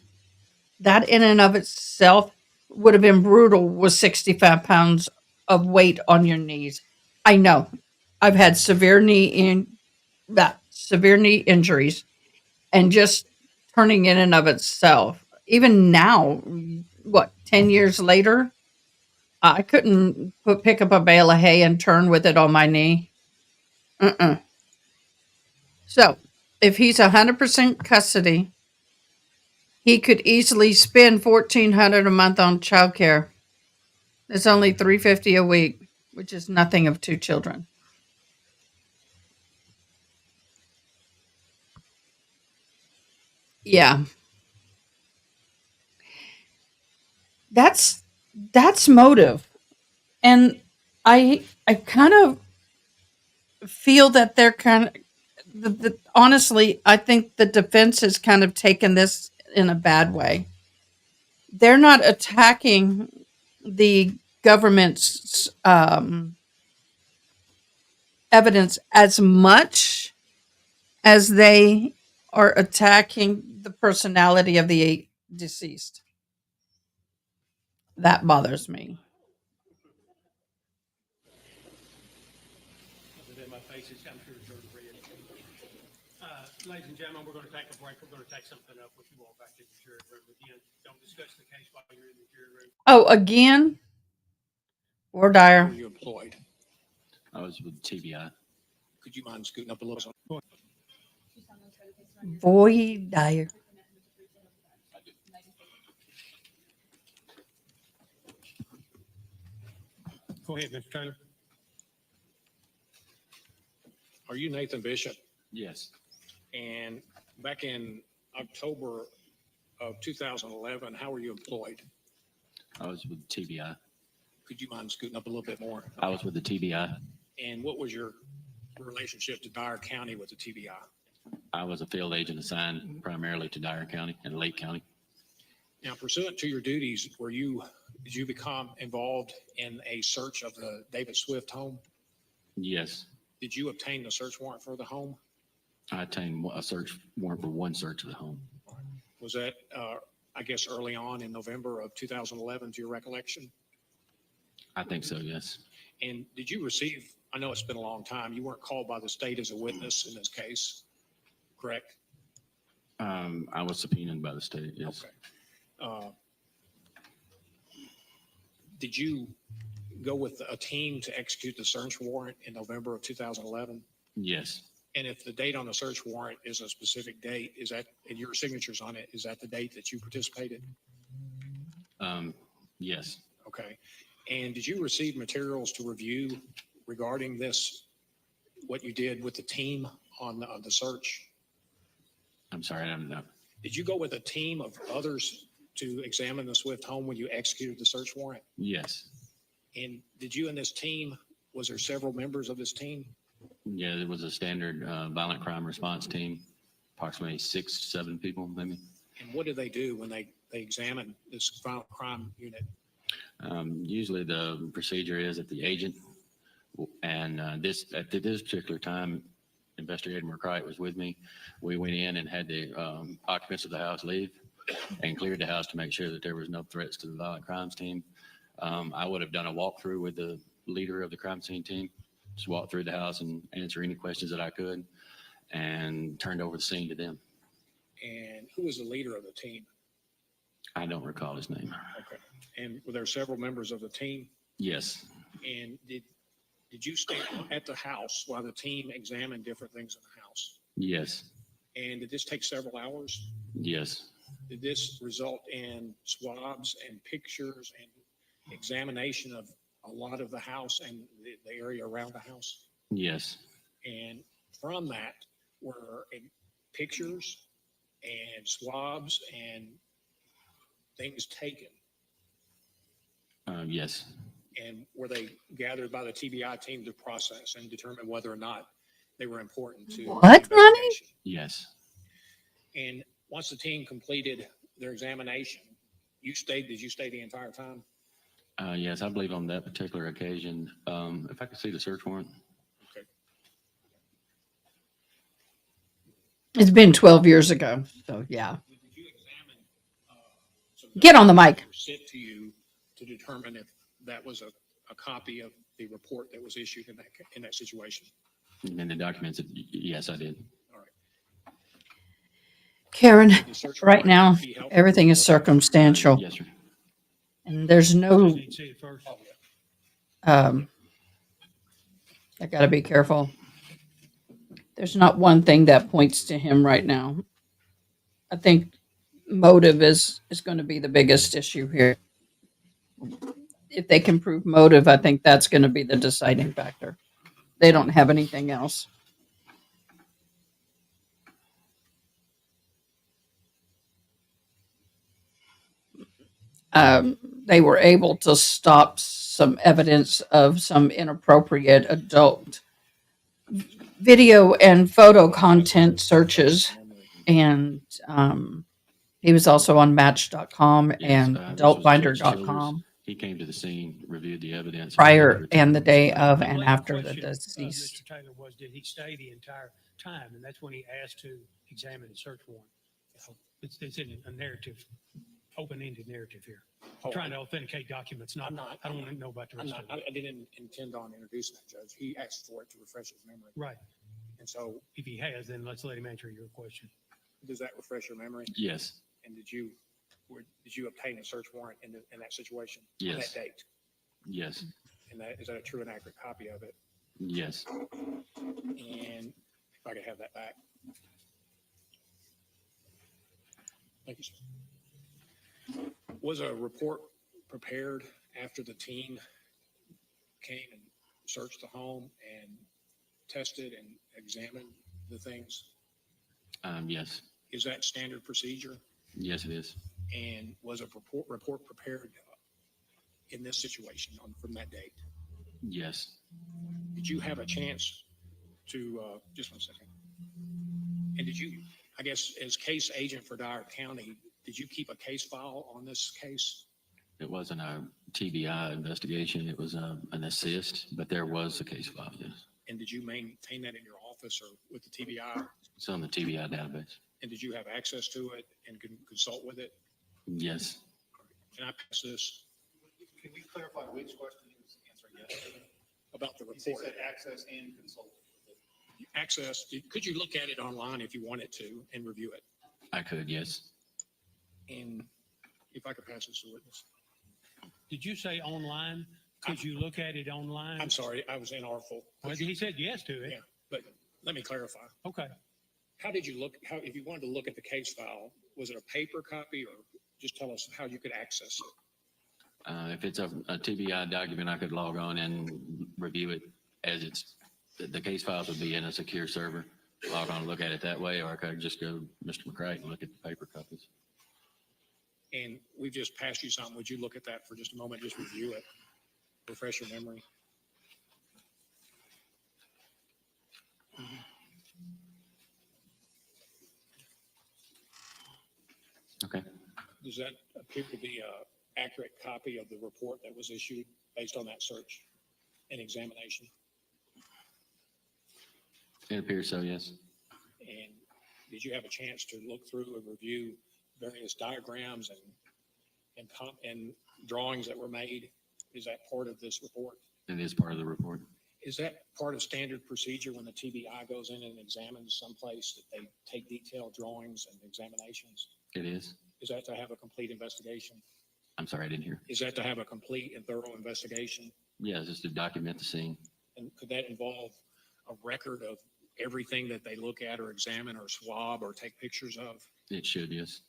that in and of itself would have been brutal with 65 pounds of weight on your knees. I know. I've had severe knee injuries, and just turning in and of itself. Even now, 10 years later, I couldn't pick up a bale of hay and turn with it on my knee. So, if he's 100% custody, he could easily spend $1,400 a month on childcare. It's only $350 a week, which is nothing of two children. Yeah. That's motive. And I kind of feel that they're kind of honestly, I think the defense has kind of taken this in a bad way. They're not attacking the government's evidence as much as they are attacking the personality of the deceased. That bothers me. Other than my faces, I'm sure it's already read. Ladies and gentlemen, we're going to take a break. We're going to take something up with you all back in the jury room. Again, don't discuss the case while you're in the jury room. Oh, again? Or Were Dyer. you employed? I was with TBI. Could you mind scooting up a little? Boy, Dyer. Go ahead, Mr. Taylor. Are you Nathan Bishop? Yes. And back in October of 2011, how were you employed? I was with TBI. Could you mind scooting up a little bit more? I was with the TBI. And what was your relationship to Dyer County with the TBI? I was a field agent assigned primarily to Dyer County and Lake County. Now, pursuant to your duties, did you become involved in a search of the David Swift home? Yes. Did you obtain the search warrant for the home? I obtained a search warrant for one search of the home. Was that, I guess, early on in November of 2011, to your recollection? I think so, yes. And did you receive, I know it's been a long time, you weren't called by the state as a witness in this case, correct? I was subpoenaed by the state, yes. Okay. Did you go with a team to execute the search warrant in November of 2011? Yes. And if the date on the search warrant is a specific date, is that, and your signatures on it, is that the date that you participated? Yes. Okay. And did you receive materials to review regarding this, what you did with the team on the search? I'm sorry, I don't know. Did you go with a team of others to examine the Swift home when you executed the search warrant? Yes. And did you and this team, was there several members of this team? Yeah, there was a standard violent crime response team, approximately 6, 7 people, maybe. And what did they do when they examined this violent crime unit? Usually the procedure is that the agent and at this particular time, Investigator McCright was with me. We went in and had the occupants of the house leave and cleared the house to make sure that there was no threats to the violent crimes team. I would have done a walkthrough with the leader of the crime scene team, just walk through the house and answer any questions that I could, and turned over the scene to them. And who was the leader of the team? I don't recall his name. Okay. And were there several members of the team? Yes. And did you stay at the house while the team examined different things in the house? Yes. And did this take several hours? Yes. Did this result in swabs and pictures and examination of a lot of the house and the area around the house? Yes. And from that were pictures and swabs and things taken. Yes. And were they gathered by the TBI team to process and determine whether or not they were important to What, the Ronnie? investigation? Yes. And once the team completed their examination, did you stay the entire time? Yes, I believe on that particular occasion, if I could see the search warrant. Okay. It's been 12 years ago. So, yeah. Did you examine some Get on the mic. documents sent to you to determine if that was a copy of the report that was issued in that situation? And the documents, yes, I did. All right. Karen, The search right warrant now, be helpful everything is to- circumstantial. Yes, sir. And there's no, Need to see it first. I got to be careful. There's not one thing that points to him right now. I think motive is going to be the biggest issue here. If they can prove motive, I think that's going to be the deciding factor. They don't have anything else. they were able to stop some evidence of some inappropriate adult video and photo content searches. And he was also on Match.com and This was Judge Childers. AdultBinder.com He came to the scene, reviewed the evidence. prior and the day of The and legal after the question, deceased. Mr. Taylor, was did he stay the entire time? And that's when he asked to examine the search warrant. It's in a narrative, open-ended narrative here. I'm trying to authenticate documents, not, I don't want to know about the I'm rest not, of it. I didn't intend on introducing that, Judge. He asked for it to refresh his memory. Right. And so If he has, then let's let him answer your question. does that refresh your memory? Yes, And did you obtain a search warrant in that situation? On Yes. that date? yes, And is that a true and accurate copy of it? yes. And if I could have that back. Thank you, sir. Was a report prepared after the team came and searched the home and tested and examined the things? Yes, Is that standard procedure? yes, it is. And was a report prepared in this situation from that date? Yes, Did you have a chance to, just one second. And did you, I guess, as case agent for Dyer County, did you keep a case file on this case? it wasn't a TBI investigation. It was an assist, but there was a case file, yes. And did you maintain that in your office or with the TBI? It's on the TBI database. And did you have access to it and can consult with it? Yes, Can I pass this Can we clarify which question he was answering yes? about the He report? said access and consult. Access, could you look at it online if you wanted to and review it? I could, yes. And if I could pass this to witness. Did you say online? Could you look at it online? I'm sorry, I was inartful. Well, he said yes to it. Yeah, but let me clarify. Okay. How did you look, if you wanted to look at the case file, was it a paper copy or just tell us how you could access it? If it's a TBI document, I could log on and review it as the case files would be in a secure server. Log on and look at it that way, or I could just go to Mr. McCray and look at the paper copies. And we've just passed you something. Would you look at that for just a moment, just review it, refresh your memory? Okay. Does that appear to be a accurate copy of the report that was issued based on that search and examination? It appears so, yes. And did you have a chance to look through and review various diagrams and drawings that were made? Is that part of this report? It is part of the report. Is that part of standard procedure when the TBI goes in and examines someplace that they take detailed drawings and examinations? It is. Is that to have a complete investigation? I'm sorry, I didn't hear. Is that to have a complete and thorough investigation? Yeah, just to document the scene. And could that involve a record of everything that they look at or examine or swab or take pictures of? It should, yes.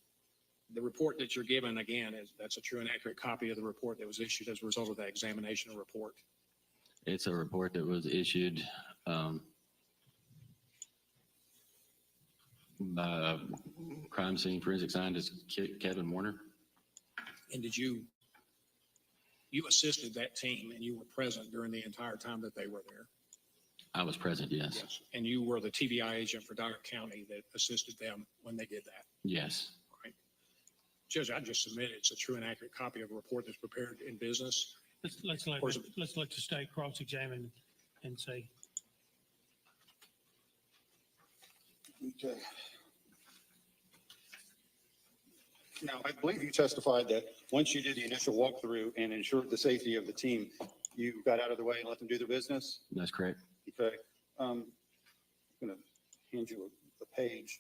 The report that you're given, again, that's a true and accurate copy of the report that was issued as a result of that examination or report. It's a report that was issued by a crime scene forensic scientist, Kevin Warner. And did you assisted that team and you were present during the entire time that they were there? I was present, yes. Yes. And you were the TBI agent for Dyer County that assisted them when they did that? Yes. Right. Judge, I just submitted, it's a true and accurate copy of a report that's prepared in business. Let's let the state cross-examine and say, Okay. Now, I believe you testified that once you did the initial walkthrough and ensured the safety of the team, you got out of the way and let them do their business? That's correct. Okay. I'm going to hand you a page.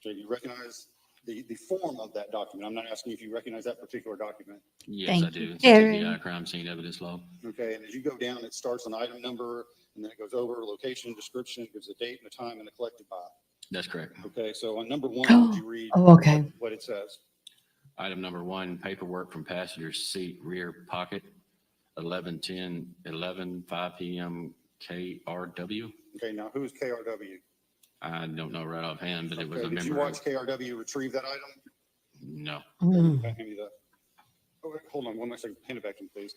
So you recognize the form of that document. I'm not asking if you recognize that particular document. Yes, I Thank do. you, It's a Darren. TBI crime scene evidence log. Okay, and as you go down, it starts on item number, and then it goes over location, description, gives the date and the time and the collected by. That's correct. Okay, so on number one, would you read Oh, okay. what it says? Item number 1, paperwork from passenger seat rear pocket, 11:10, 5 p.m. KRW. Okay, now who's KRW? I don't know right offhand, but it was Okay, a did you member. watch KRW retrieve that item? No. Okay, hand me that. Oh, wait, hold on, one more second. Hand it back to me, please.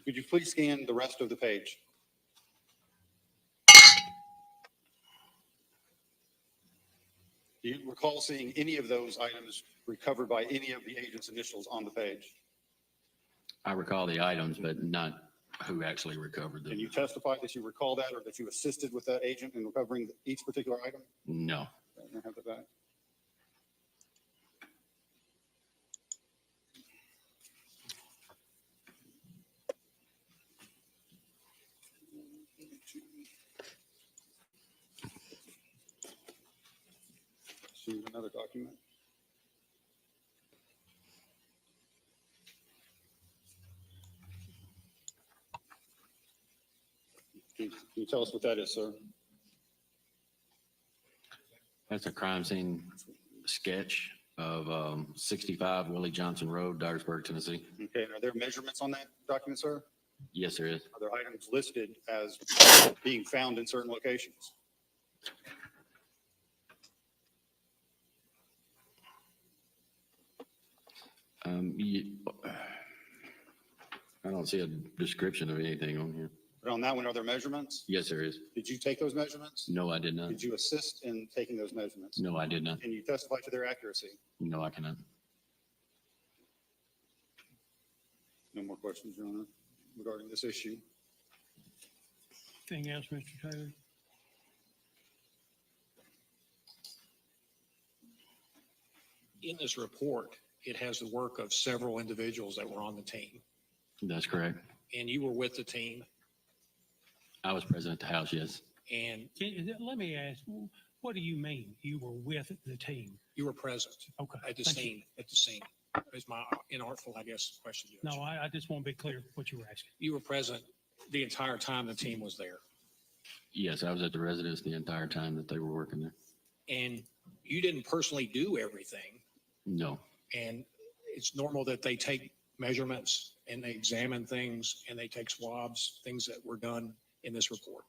Could you please scan the rest of the page? Do you recall seeing any of those items recovered by any of the agent's initials on the page? I recall the items, but not who actually recovered them. Can you testify that you recall that or that you assisted with that agent in recovering each particular item? No. Okay, I have that back. See another document. Can you tell us what that is, sir? That's a crime scene sketch of 65 Willie Johnson Road, Dyersburg, Tennessee. Okay, and are there measurements on that document, sir? Yes, there is. Are there items listed as being found in certain locations? I don't see a description of anything on here. But on that one, are there measurements? Yes, there is. Did you take those measurements? No, I did not. Did you assist in taking those measurements? No, I did not. Can you testify to their accuracy? No, I cannot. No more questions, Your Honor, regarding this issue. Anything else, Mr. Taylor? In this report, it has the work of several individuals that were on the team, That's correct. and you were with the team. I was present at the house, yes. And Let me ask, what do you mean you were with the team? you were present Okay. at the thank you. scene. At the scene is my inartful, I guess, question. Judge. No, I just want to be clear what you were asking. You were present the entire time the team was there, Yes, I was at the residence the entire time that they were working there. and you didn't personally do everything. No. And it's normal that they take measurements and they examine things and they take swabs, things that were done in this report.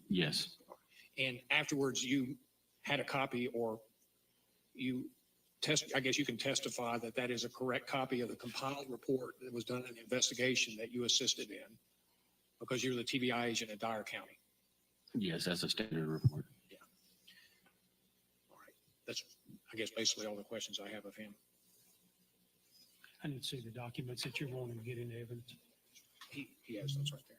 Yes. And afterwards, you had a copy, or I guess you can testify that that is a correct copy of the compiled report that was done in the investigation that you assisted in, because you're the TBI agent in Dyer County. Yes, that's a standard report. All right. That's, I guess, basically all the questions I have of him. I need to see the documents that you're wanting to get into evidence. He has those right there.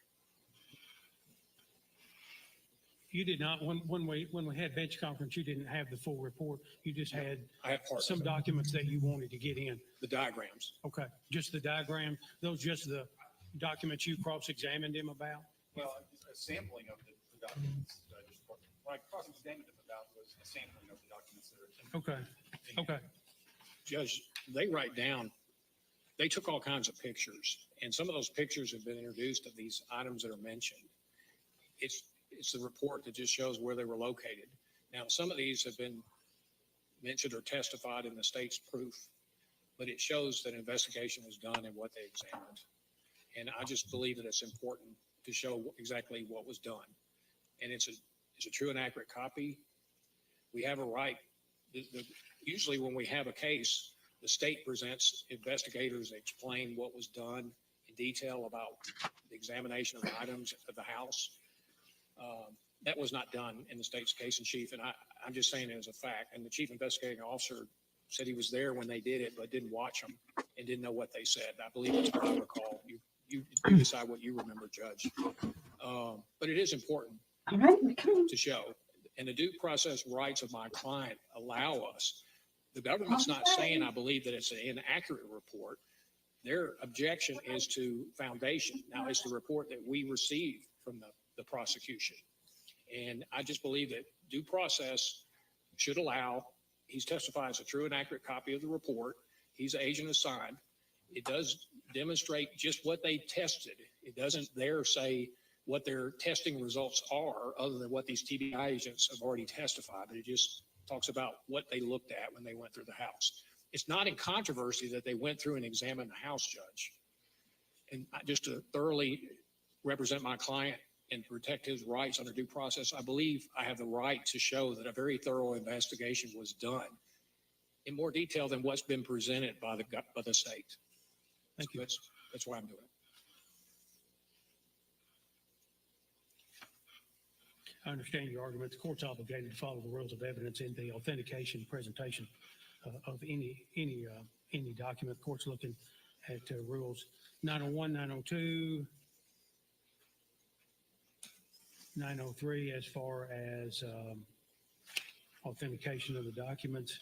You did not, when we had bench conference, you didn't have the full report. You just had I have part some of it. documents that you wanted to get in. The diagrams. Okay, just the diagram, those just the documents you cross-examined him about? Well, a sampling of the documents. What I cross-examined them about was a sampling of the documents that are. Okay, okay. Judge, they write down, they took all kinds of pictures, and some of those pictures have been introduced of these items that are mentioned. It's the report that just shows where they were located. Now, some of these have been mentioned or testified in the state's proof, but it shows that investigation was done and what they examined. And I just believe that it's important to show exactly what was done. And it's a true and accurate copy. We have a right, usually when we have a case, the state presents investigators, that explain what was done in detail about the examination of the items of the house. That was not done in the state's case in chief, and I'm just saying it as a fact. And the chief investigating officer said he was there when they did it, but didn't watch them and didn't know what they said. I believe that's what I recall. You decide what you remember, Judge. But it is important to show. And the due process rights of my client allow us. The government's not saying, I believe, that it's an inaccurate report. Their objection is to foundation. Now, it's the report that we received from the prosecution. And I just believe that due process should allow, he's testified as a true and accurate copy of the report. He's an agent assigned. It does demonstrate just what they tested. It doesn't there say what their testing results are, other than what these TBI agents have already testified. But it just talks about what they looked at when they went through the house. It's not in controversy that they went through and examined the house, Judge. And just to thoroughly represent my client, and protect his rights under due process, I believe I have the right to show that a very thorough investigation was done in more detail than what's been presented by the state. Thank you. That's why I'm doing it. I understand your argument. The court's obligated to follow the rules of evidence in the authentication presentation of any document. The court's looking at rules 901, 902, 903 as far as authentication of the documents.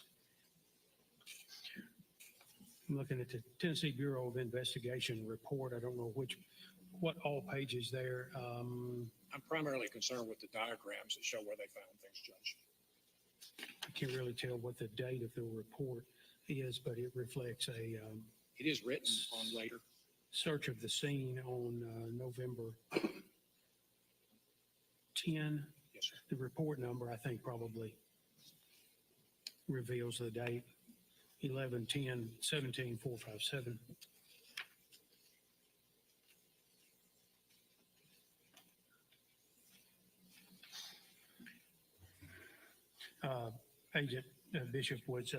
I'm looking at the Tennessee Bureau of Investigation report. I don't know what all pages there. I'm primarily concerned with the diagrams that show where they found things, Judge. I can't really tell what the date of the report is, but it reflects a It is written on later. search of the scene on November 10. Yes, sir. The report number, I think, probably reveals the date, 11/10/17/457. Agent Bishop was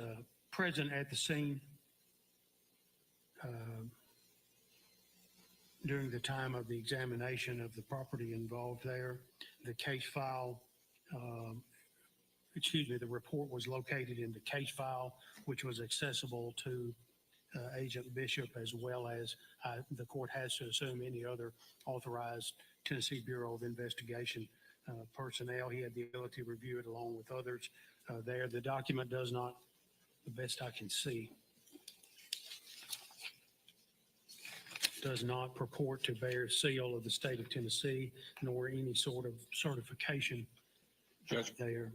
present at the scene during the time of the examination of the property involved there. The case file, the report was located in the case file, which was accessible to Agent Bishop, as well as the court has to assume any other authorized Tennessee Bureau of Investigation personnel. He had the ability to review it along with others there. The document does not, the best I can see, does not purport to bear seal of the state of Tennessee, nor any sort of certification there.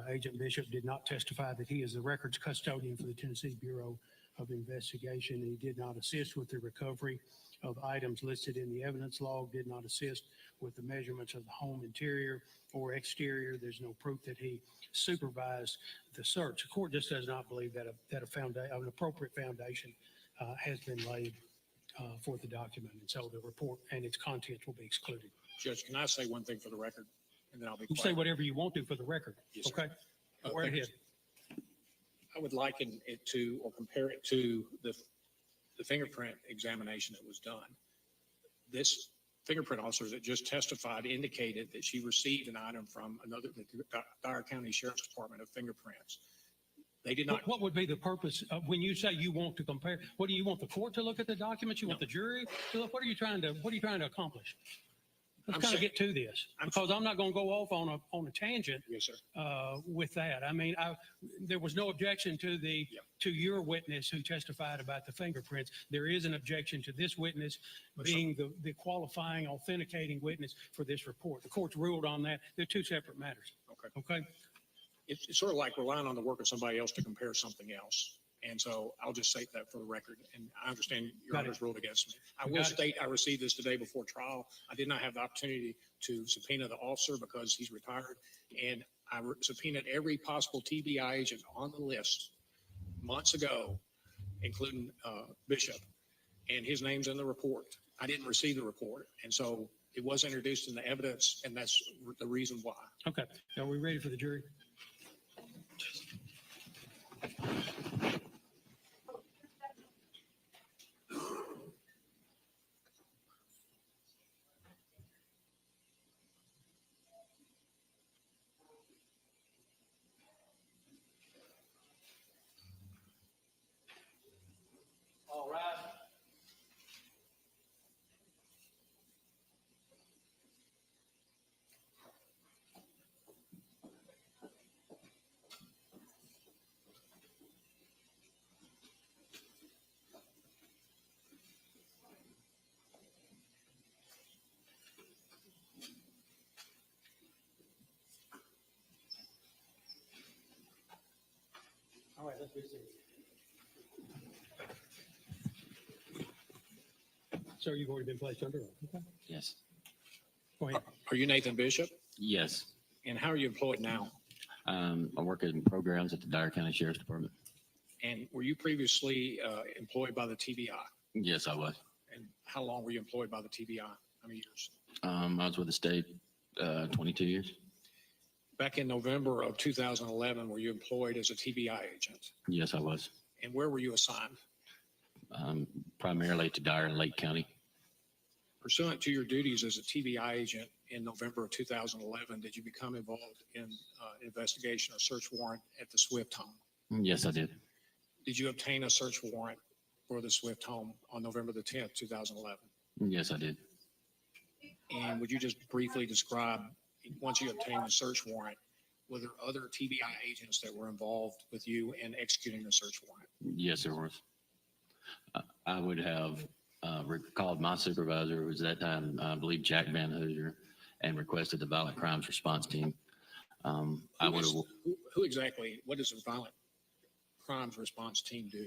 Agent Bishop did not testify that he is the records custodian for the Tennessee Bureau of Investigation. He did not assist with the recovery of items listed in the evidence log, did not assist with the measurements of the home interior or exterior. There's no proof that he supervised the search. The court just does not believe that an appropriate foundation has been laid for the document, and so the report and its contents will be excluded. Judge, can I say one thing for the record, and then I'll be You quiet? say whatever you want to for the record. Yes, sir. Okay. Go right thank you. ahead. I would liken it to, or compare it to the fingerprint examination that was done. This fingerprint officer that just testified indicated that she received an item from the Dyer County Sheriff's Department of fingerprints. They did not. What would be the purpose of, when you say you want to compare? What do you want the court to look at the documents? You want the jury to look? What are you trying to accomplish? Let's kind of get to this, because I'm not going to go off on a tangent. Yes, sir. With that, I mean, there was no objection to your witness who testified about the fingerprints. There is an objection to this witness being the qualifying, authenticating witness for this report. The court's ruled on that. They're two separate matters. Okay. It's sort of like relying on the work of somebody else to compare something else. And so I'll just state that for the record. And I understand your Honor's ruled against me. I will state I received this today before trial. I did not have the opportunity to subpoena the officer because he's retired. And I subpoenaed every possible TBI agent on the list months ago, including Bishop. And his name's in the report. I didn't receive the report. And so it was introduced in the evidence, and that's the reason why. Okay. Are we ready for the jury? All right. All right, let's be serious. Sir, you've already been placed under oath. Okay. Yes. Go ahead. Are you Nathan Bishop? Yes. And how are you employed now? I work in programs at the Dyer County Sheriff's Department. And were you previously employed by the TBI? Yes, I was. And how long were you employed by the TBI? How many years? I was with the state 22 years. Back in November of 2011, were you employed as a TBI agent? Yes, I was. And where were you assigned? Primarily to Dyer and Lake County. Pursuant to your duties as a TBI agent in November of 2011, did you become involved in investigation or search warrant at the Swift home? Yes, I did. Did you obtain a search warrant for the Swift home on November the 10th, 2011? Yes, I did. And would you just briefly describe, once you obtained the search warrant, were there other TBI agents that were involved with you in executing the search warrant? Yes, there was. I would have called my supervisor, who was at that time, I believe, Jack Van Hoosier, and requested the violent crimes response team. I would have. Who exactly, what does the violent crimes response team do?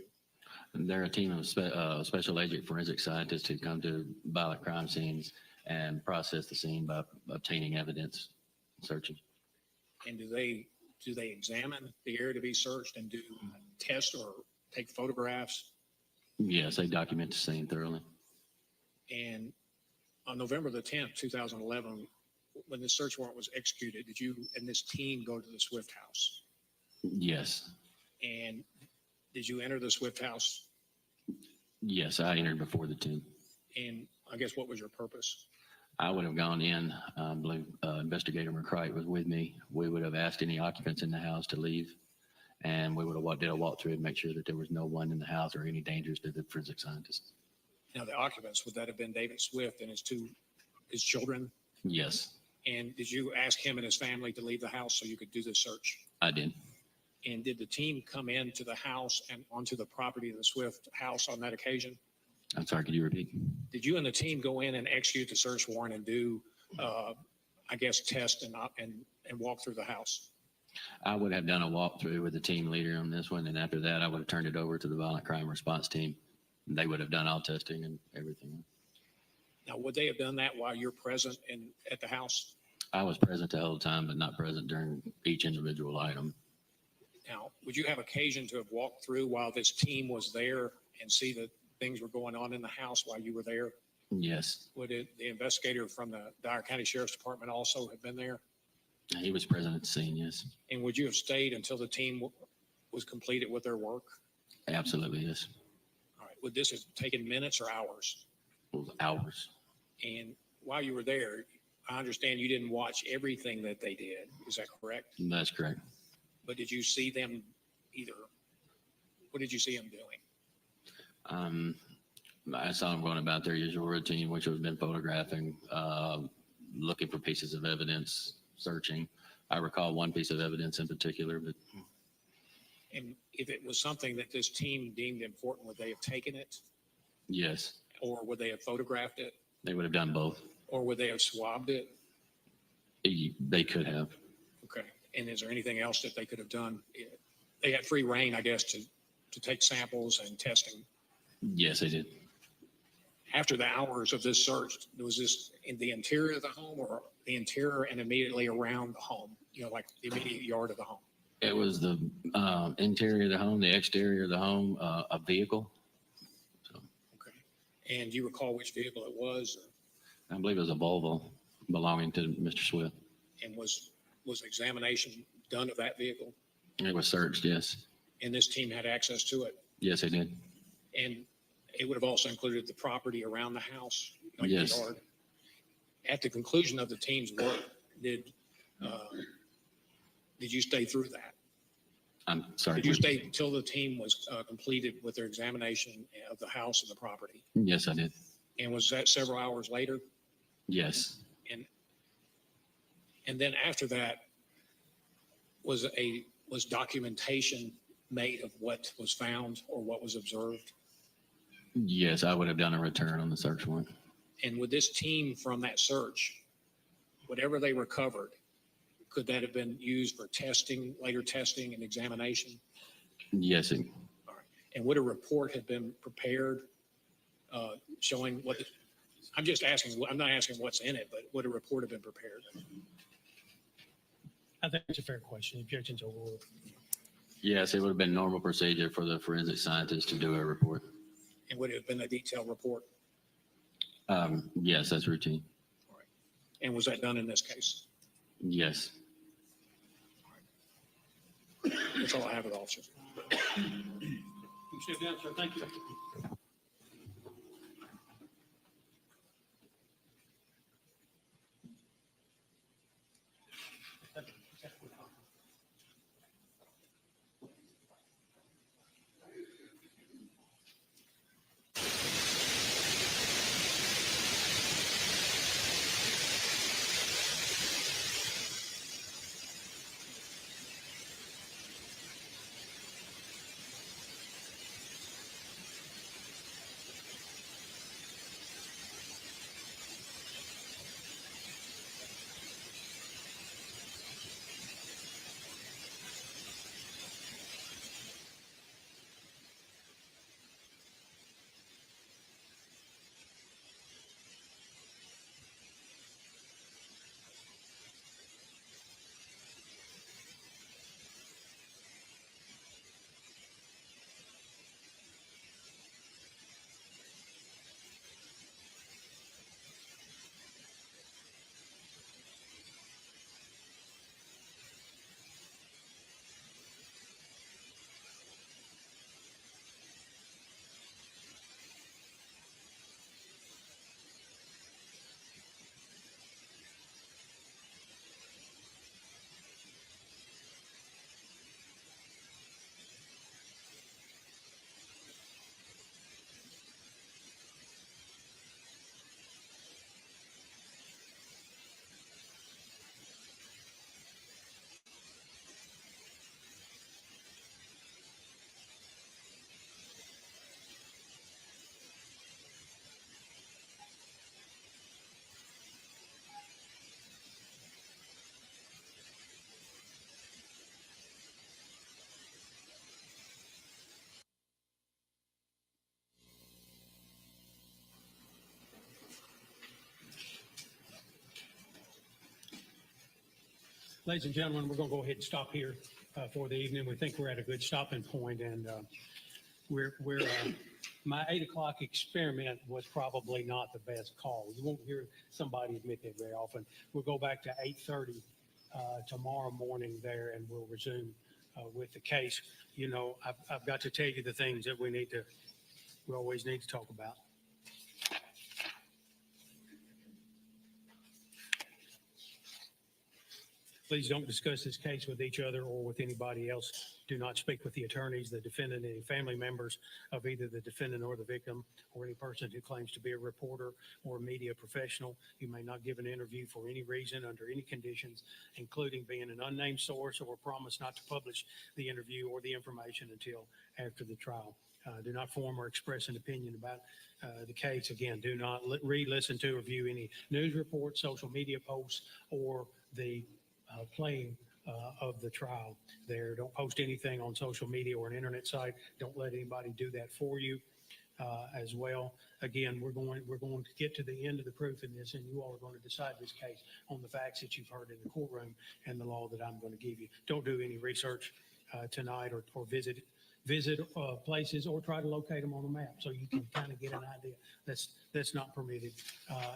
They're a team of special agent forensic scientists who come to violent crime scenes and process the scene by obtaining evidence, searching. And do they examine the area to be searched and do tests or take photographs? Yes, they document the scene thoroughly. And on November the 10th, 2011, when the search warrant was executed, did you and this team go to the Swift house? Yes. And did you enter the Swift house? Yes, I entered before the team. And I guess what was your purpose? I would have gone in. I believe Investigator McCright was with me. We would have asked any occupants in the house to leave, and we would have did a walkthrough and make sure that there was no one in the house or any dangers to the forensic scientist. Now, the occupants, would that have been David Swift and his children? Yes, And did you ask him and his family to leave the house so you could do the search? I did. And did the team come into the house and onto the property of the Swift house on that occasion? I'm sorry, could you repeat? Did you and the team go in and execute the search warrant and do, I guess, test and walk through the house? I would have done a walkthrough with the team leader on this one, and after that, I would have turned it over to the violent crime response team. They would have done all testing and everything. Now, would they have done that while you're present at the house? I was present the whole time, but not present during each individual item. Now, would you have occasion to have walked through while this team was there and see that things were going on in the house while you were there? Yes, Would the investigator from the Dyer County Sheriff's Department also have been there? he was present at the scene, yes. And would you have stayed until the team was completed with their work? Absolutely, yes. All right. Would this have taken minutes or hours? It was hours. And while you were there, I understand you didn't watch everything that they did. Is that correct? That's correct. But did you see them what did you see them doing? I saw them going about their usual routine, which would have been photographing, looking for pieces of evidence, searching. I recall one piece of evidence in particular, but And if it was something that this team deemed important, would they have taken it? yes, Or would they have photographed it? they would have done both. Or would they have swabbed it? They could have. Okay. And is there anything else that they could have done? They had free reign, I guess, to take samples and testing. Yes, they did. After the hours of this search, was this in the interior of the home or the interior and immediately around the home? Like the immediate yard of the home? It was the interior of the home, the exterior of the home, a vehicle. So Okay. And do you recall which vehicle it was? I believe it was a Volvo belonging to Mr. Swift. And was examination done of that vehicle? It was searched, yes. And this team had access to it? Yes, they did. And it would have also included the property around the house, like Yes. the yard. At the conclusion of the team's work, did you stay through that? I'm sorry. Did you stay until the team was completed with their examination of the house and the property? Yes, I did. And was that several hours later? Yes. And then after that, was documentation made of what was found or what was observed? Yes, I would have done a return on the search warrant. And would this team from that search, whatever they recovered, could that have been used for testing, later testing and examination? Yes, All right. And would a report have been prepared showing what I'm just asking, I'm not asking what's in it, but would a report have been prepared? I think it's a fair question. Objections overruled. yes, it would have been normal procedure for the forensic scientist to do a report. And would it have been a detailed report? Yes, that's routine. And was that done in this case? Yes. That's all I have with officer. You sit down, sir. Thank you. Ladies and gentlemen, we're going to go ahead and stop here for the evening. We think we're at a good stopping point, and my 8 o'clock experiment was probably not the best call. You won't hear somebody admit that very often. We'll go back to 8:30 tomorrow morning there, and we'll resume with the case. You know, I've got to tell you the things that we always need to talk about. Please don't discuss this case with each other or with anybody else. Do not speak with the attorneys, the defendant, any family members of either the defendant or the victim, or any person who claims to be a reporter or a media professional. You may not give an interview for any reason, under any conditions, including being an unnamed source, or promise not to publish the interview or the information until after the trial. Do not form or express an opinion about the case. Again, do not read, listen to, or view any news reports, social media posts, or the playing of the trial there. Don't post anything on social media or an internet site. Don't let anybody do that for you as well. Again, we're going to get to the end of the proof in this, and you all are going to decide this case on the facts that you've heard in the courtroom and the law that I'm going to give you. Don't do any research tonight or visit places or try to locate them on a map so you can kind of get an idea. That's not permitted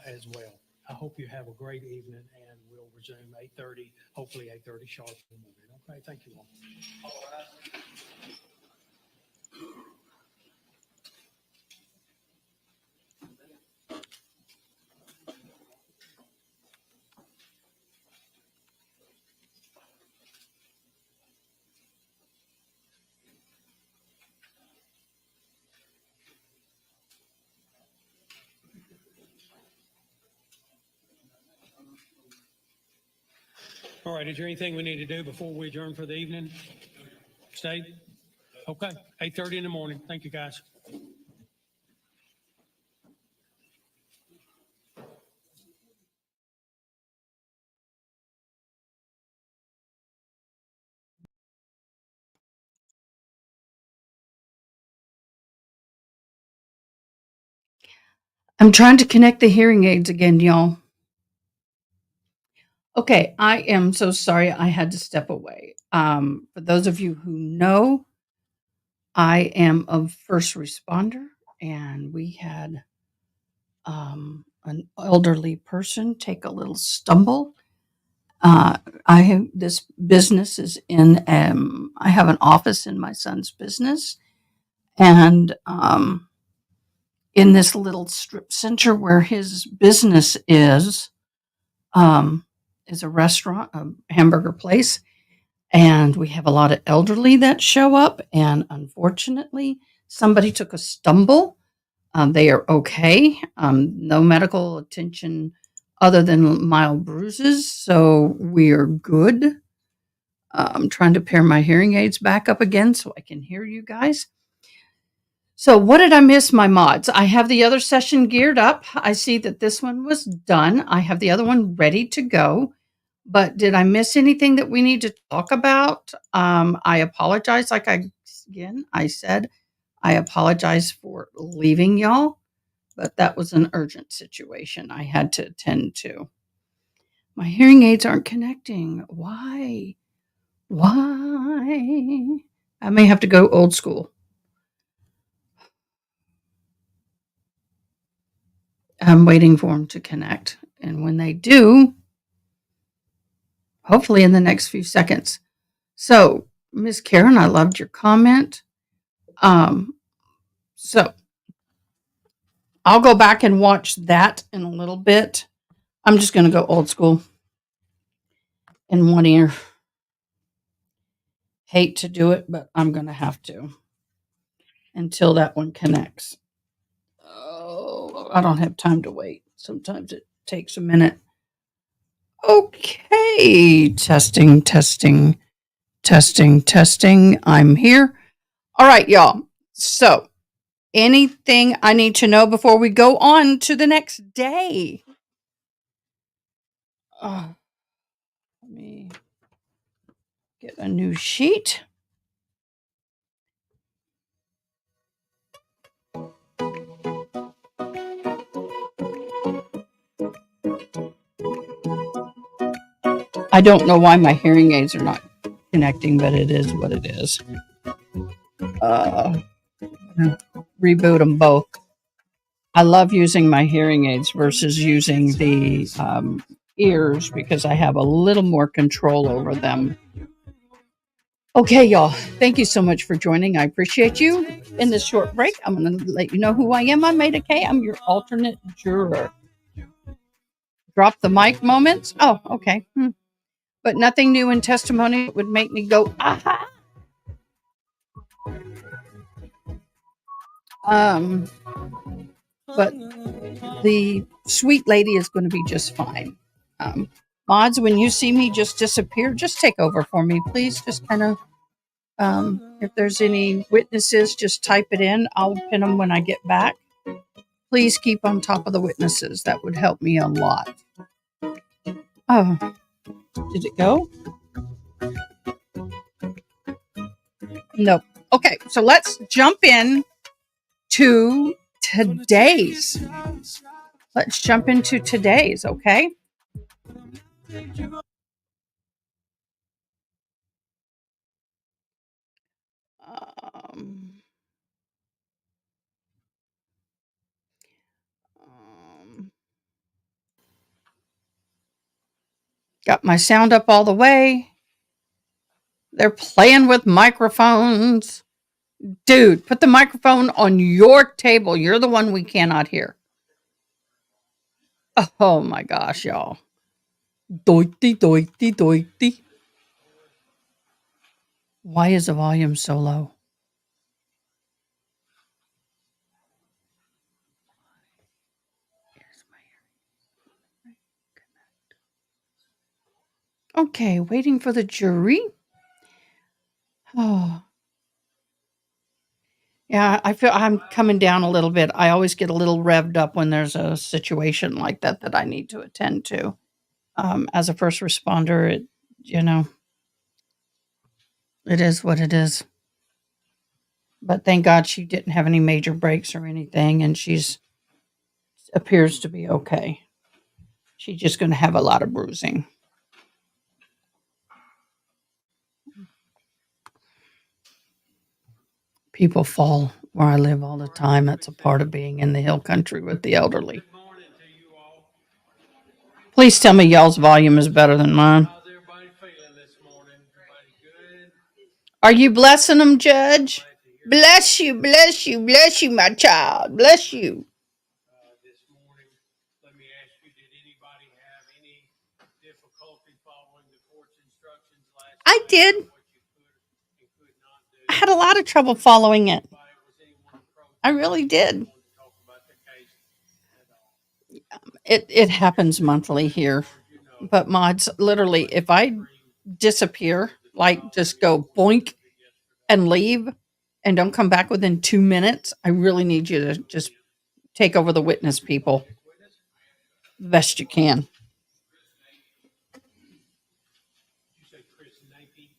as well. I hope you have a great evening, and we'll resume 8:30, hopefully 8:30 sharp in the morning. Okay, thank you all. All right, is there anything we need to do before we adjourn for the evening? Stay? Okay, 8:30 in the morning. Thank you, guys. I'm trying to connect the hearing aids again, y'all. Okay, I am so sorry I had to step away. For those of you who know, I am a first responder, and we had an elderly person take a little stumble. I have this business is in. I have an office in my son's business, and in this little strip center where his business is a restaurant, a hamburger place, and we have a lot of elderly that show up. And unfortunately, somebody took a stumble. They are okay. No medical attention other than mild bruises, so we are good. I'm trying to pair my hearing aids back up again so I can hear you guys. So what did I miss, my mods? I have the other session geared up. I see that this one was done. I have the other one ready to go. But did I miss anything that we need to talk about? I apologize. I said, I apologize for leaving y'all, but that was an urgent situation I had to attend to. My hearing aids aren't connecting. Why? Why? I may have to go old school. I'm waiting for them to connect. And when they do, hopefully in the next few seconds. So, Miss Karen, I loved your comment. So I'll go back and watch that in a little bit. I'm just going to go old school in one ear. Hate to do it, but I'm going to have to until that one connects. Oh, I don't have time to wait. Sometimes it takes a minute. Okay, testing. I'm here. All right, y'all. So, anything I need to know before we go on to the next day? Let me get a new sheet. I don't know why my hearing aids are not connecting, but it is what it is. Reboot them both. I love using my hearing aids versus using the ears because I have a little more control over them. Okay, y'all. Thank you so much for joining. I appreciate you. In this short break, I'm going to let you know who I am. I'm Maida K. I'm your alternate juror. Drop the mic moments. Oh, okay. But nothing new in testimony would make me go, aha. But the sweet lady is going to be just fine. Mods, when you see me just disappear, just take over for me, please. Just kind of, if there's any witnesses, just type it in. I'll pin them when I get back. Please keep on top of the witnesses. That would help me a lot. Oh, did it go? Nope. Okay, so let's jump in to today's. Let's jump into today's, okay? Got my sound up all the way. They're playing with microphones. Dude, put the microphone on your table. You're the one we cannot hear. Oh my gosh, y'all. Doity. Why is the volume so low? Okay, waiting for the jury. Oh. Yeah, I feel I'm coming down a little bit. I always get a little revved up when there's a situation like that I need to attend to. As a first responder, it is what it is. But thank God she didn't have any major breaks or anything, and she's appears to be okay. She's just going to have a lot of bruising. People fall where I live all the time. That's a part of being in the hill country with the elderly. Please tell me y'all's volume is better than mine. How's everybody feeling this morning? Everybody good? Are you blessing them, Judge? Bless you, bless you, bless you, my child. Bless you. This morning, let me ask you, did anybody have any difficulty following the court's instructions last I night? did. What you could and could not do? I had a lot of trouble following it. Was anyone approached? I really did. Want to talk about the case at all? It happens monthly here. But mods, literally, if I disappear, like just go boink and leave and don't come back within 2 minutes, I really need you to just take over the witness, people. The best you can. You say Chris Napey?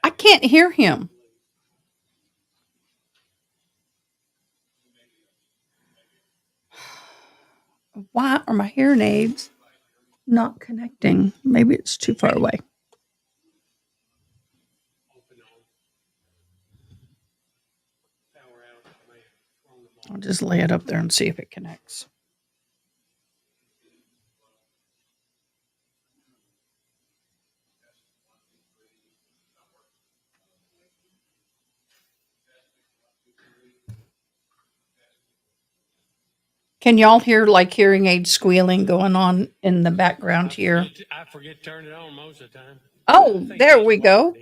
I can't hear him. Why are my hearing aids not connecting? Maybe it's too far away. I'll just lay it up there and see if it connects. Can y'all hear like hearing aid squealing going on in the background here? I forget to turn it on most of the time. Oh, there we go.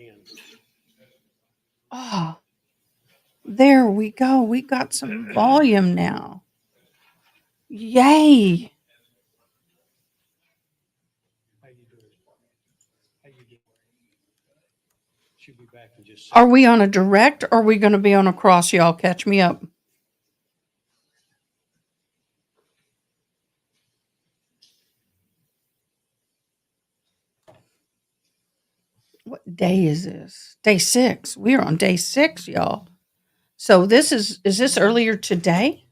Oh, there we go. We got some volume now. Yay. How you doing? How you doing? She'll be back in just a Are second. we on a direct or are we going to be on a cross? Y'all catch me up. What day is this? Day 6. We are on day 6, y'all. So is this earlier today?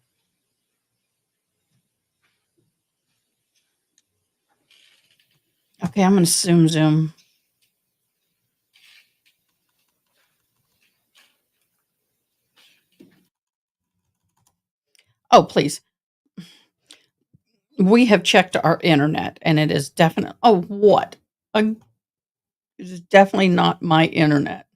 Okay, I'm going to zoom. Oh, please. We have checked our internet and it is definitely, oh, what? It is definitely not my internet.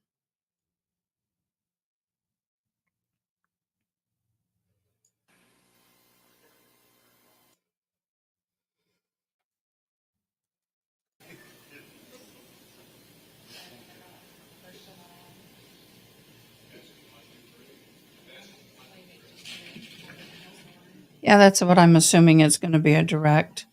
Yeah, that's what I'm assuming is going to be a direct.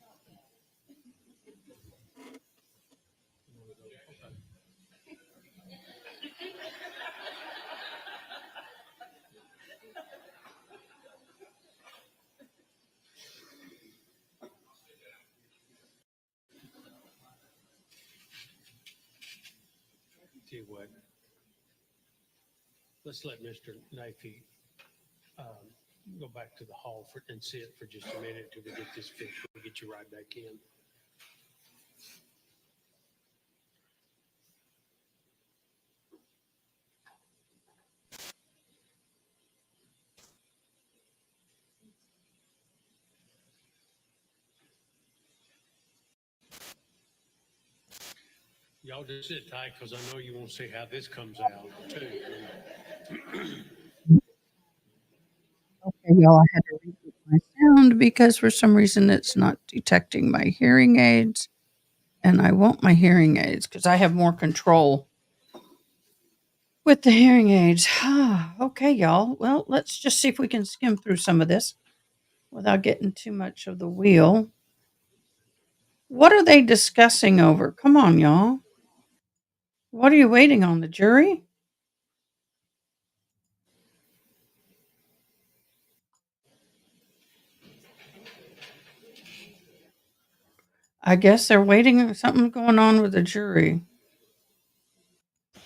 Tell you what. Let's let Mr. Napey go back to the hall and sit for just a minute until we get this fixed. We'll get you right back in. Y'all just sit tight because I know you want to see how this comes out too. Okay, y'all, I had to reboot my sound because for some reason it's not detecting my hearing aids. And I want my hearing aids because I have more control with the hearing aids. Okay, y'all. Well, let's just see if we can skim through some of this without getting too much of the wheel. What are they discussing over? Come on, y'all. What are you waiting on? The jury? I guess they're waiting. Something's going on with the jury.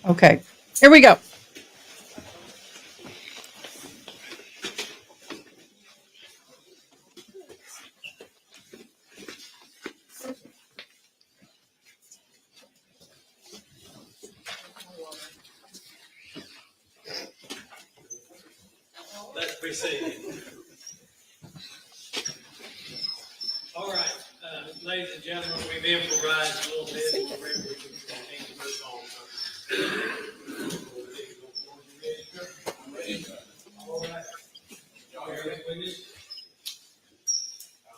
Okay, here we go. Let's proceed. All right. Ladies and gentlemen, we've improvised a little bit. We're ready to move on. All right. Y'all hear that witness?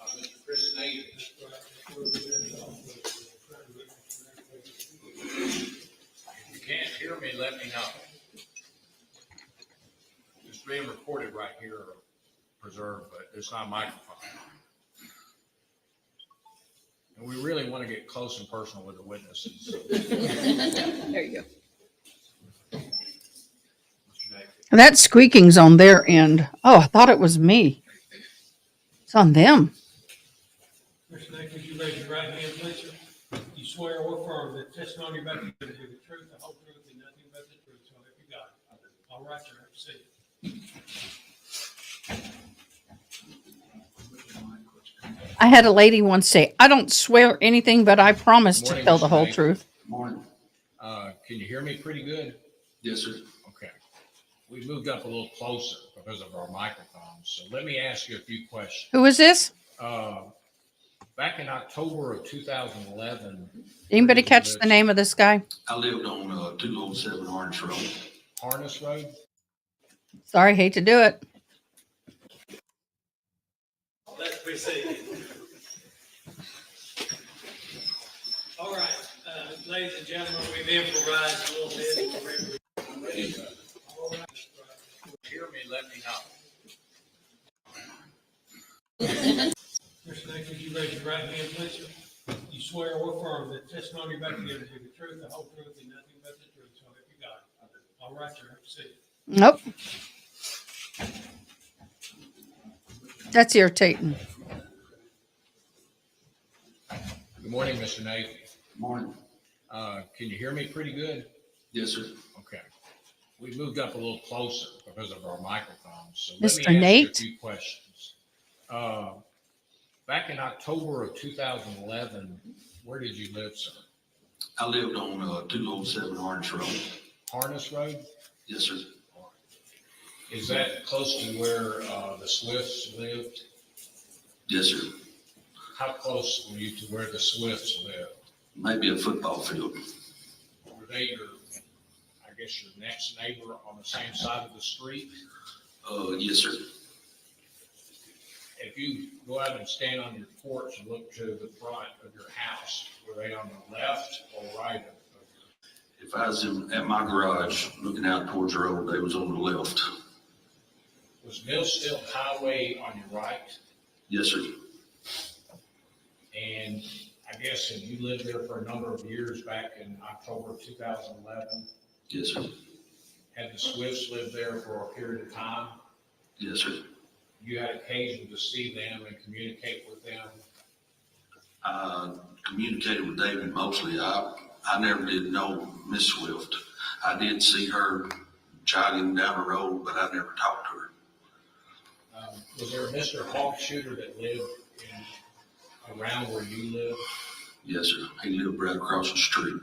Mr. Chris Nate. If you can't hear me, let me know. It's being recorded right here, preserved, but it's not a microphone. And we really want to get close and personal with the witnesses. There you go. That squeaking's on their end. Oh, I thought it was me. It's on them. Mr. Nate, would you raise your right hand, please, sir? You swear or affirm that testimony about you is the truth, the whole truth, and nothing but the truth, so help you God. All right, sir, have a seat. I had a lady once say, I don't swear anything, but I promise to Morning, tell the Mr. whole Knight. truth. Morning. Can you hear me pretty good? Yes, sir. Okay. We moved up a little closer because of our microphones. So let me ask you a few questions. Who is this? Back in October of 2011. Anybody catch the name of this guy? I lived on 207 Orange Road. Harness Road? Sorry, hate to do it. Let's proceed. All right, ladies and gentlemen, we've improvised a little bit. All right. Hear me, let me know. Mr. Nate, would you raise your right hand, please, sir? You swear or affirm that testimony about you is the truth, the whole truth, and nothing but the truth, so help you God. All right, sir, have a seat. Nope. That's irritating. Good morning, Mr. Nate. Morning. Can you hear me pretty good? Yes, sir. Okay. We moved up a little closer because of our microphones. So Mr. let me ask Nate? you a few questions. Back in October of 2011, where did you live, sir? I lived on 207 Orange Road. Harness Road? Yes, sir. Is that close to where the Swifts lived? Yes, sir. How close were you to where the Swifts lived? Maybe a football field. Were they your, I guess, your next neighbor on the same side of the street? Yes, sir. If you go out and stand on your porch and look to the front of your house, were they on the left or right of If I was at my garage looking out towards the road, they was on the left. Was Millstill Highway on your right? Yes, sir. And I guess if you lived there for a number of years back in October of 2011, Yes, sir. had the Swifts lived there for a period of time? Yes, sir. You had occasion to see them and communicate with them? I communicated with David mostly. I never did know Miss Swift. I did see her jogging down the road, but I never talked to her. Was there a Mr. Hawk Shooter that lived around where you live? Yes, sir. He lived right across the street.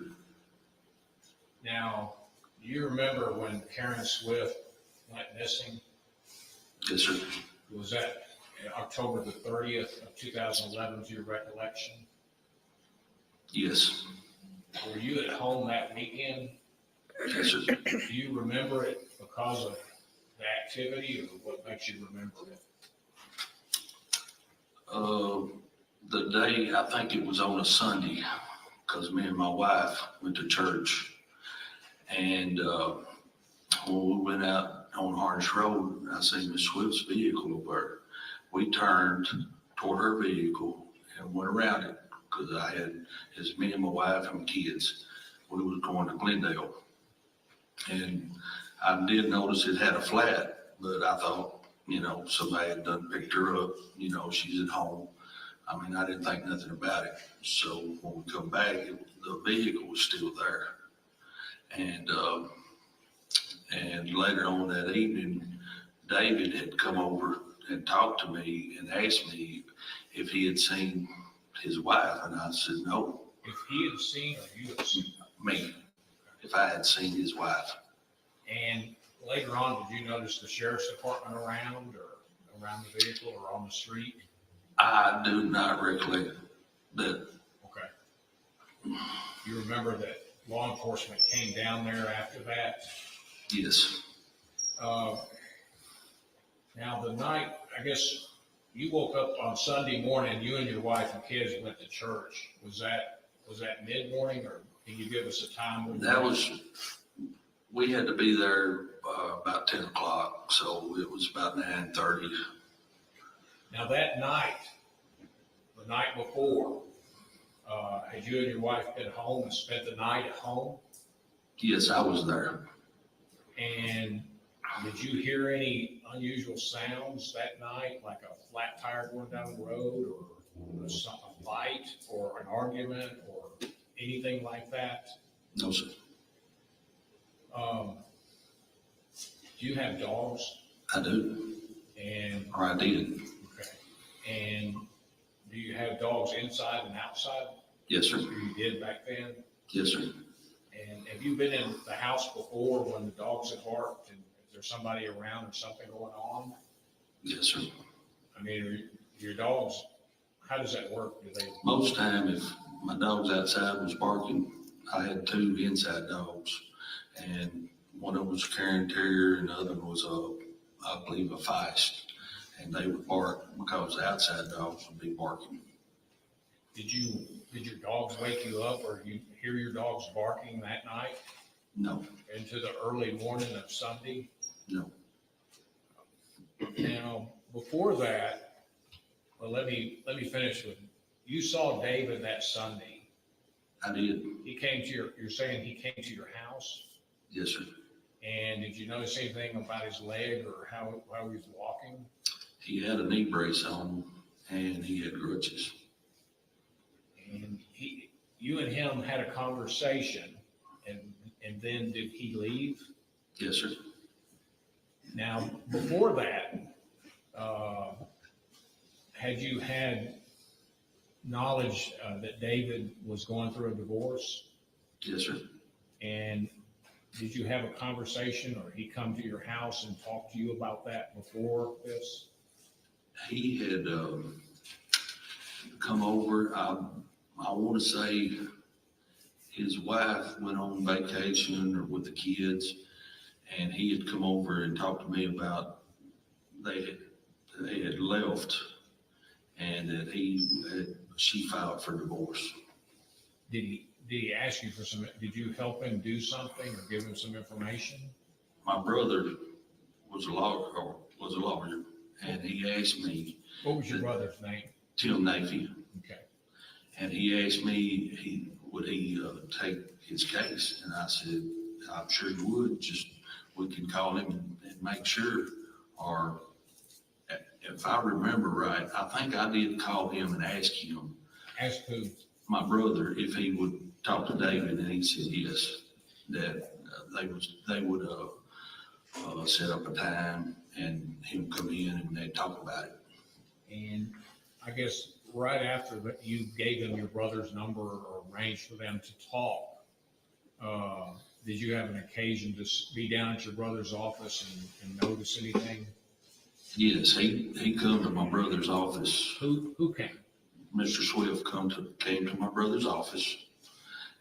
Now, do you remember when Karen Swift went missing? Yes, sir. Was that October the 30th of 2011 to your recollection? Yes. Were you at home that weekend? Yes, sir. Do you remember it because of the activity, or what makes you remember it? The day, I think it was on a Sunday, because me and my wife went to church. And when we went out on Orange Road, I seen Miss Swift's vehicle over there. We turned toward her vehicle and went around it, because it's me and my wife and my kids. We was going to Glendale. And I did notice it had a flat, but I thought, somebody had done picked her up, she's at home. I mean, I didn't think nothing about it. So when we come back, the vehicle was still there. And later on that evening, David had come over and talked to me and asked me if he had seen his wife. And I said, no. If he had seen or you had seen me, if I had seen his wife. And later on, did you notice the sheriff's department around the vehicle or on the street? I do not recollect That, Okay. You remember that law enforcement came down there after that? yes, Now, the night, I guess, you woke up on Sunday morning, you and your wife and kids went to church. Was that mid-morning, or can you give us a time? when you that went? was, we had to be there about 10 o'clock, so it was about 9:30. Now, that night, the night before, had you and your wife been home and spent the night at home? Yes, I was there. And did you hear any unusual sounds that night, like a flat tire going down the road, or a fight, or an argument, or anything like that? No, sir. Do you have dogs? I do, And, or I did. okay. And do you have dogs inside and outside? Yes, sir. Or you did back then? Yes, sir. And have you been in the house before when the dogs have barked, and is there somebody around or something going on? Yes, sir. I mean, are your dogs, how does that work? Do they, Most time, if my dogs outside was barking, I had two inside dogs, and one of them was a Cairn Terrier, and the other one was I believe, a Feist, and they would bark because the outside dogs would be barking. did your dogs wake you up, or you hear your dogs barking that night No, into the early morning of Sunday? no, Now, before that, well, let me finish with, you saw David that Sunday. I did. He came to you're saying he came to your house? Yes, sir. And did you notice anything about his leg or how he was walking? He had a knee brace on, and he had crutches. And you and him had a conversation, and then did he leave? Yes, sir. Now, before that, had you had knowledge that David was going through a divorce? Yes, sir. And did you have a conversation, or he come to your house and talk to you about that before this? He had come over. I want to say his wife went on vacation or with the kids, and he had come over and talked to me about they had left, and that she filed for divorce. Did he ask you for some, did you help him do something or give him some information? My brother was a lawyer, and he asked me. What was your brother's name? Tim Nafy. Okay. And he asked me, would he take his case? And I said, I'm sure he would. Just, we can call him and make sure. Or if I remember right, I think I did call him and ask him. Ask who? My brother, if he would talk to David, and he said yes, that they would set up a time and him come in and they'd talk about it. And I guess right after that, you gave them your brother's number or arranged for them to talk. Did you have an occasion to be down at your brother's office and notice anything? Yes, he come to my brother's office. Who came? Mr. Swift came to my brother's office,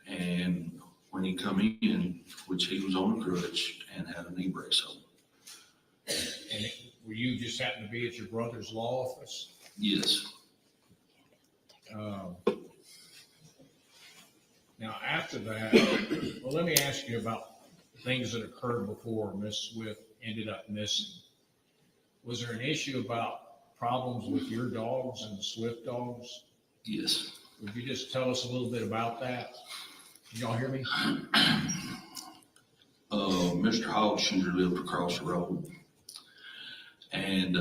and when he come in, which he was on a crutch and had a knee brace on. And were you just happened to be at your brother's law office? Yes. Now, after that, well, let me ask you about things that occurred before Miss Swift ended up missing. Was there an issue about problems with your dogs and the Swift dogs? Yes. Would you just tell us a little bit about that? Can y'all hear me? Mr. Hogshooter lived across the road, and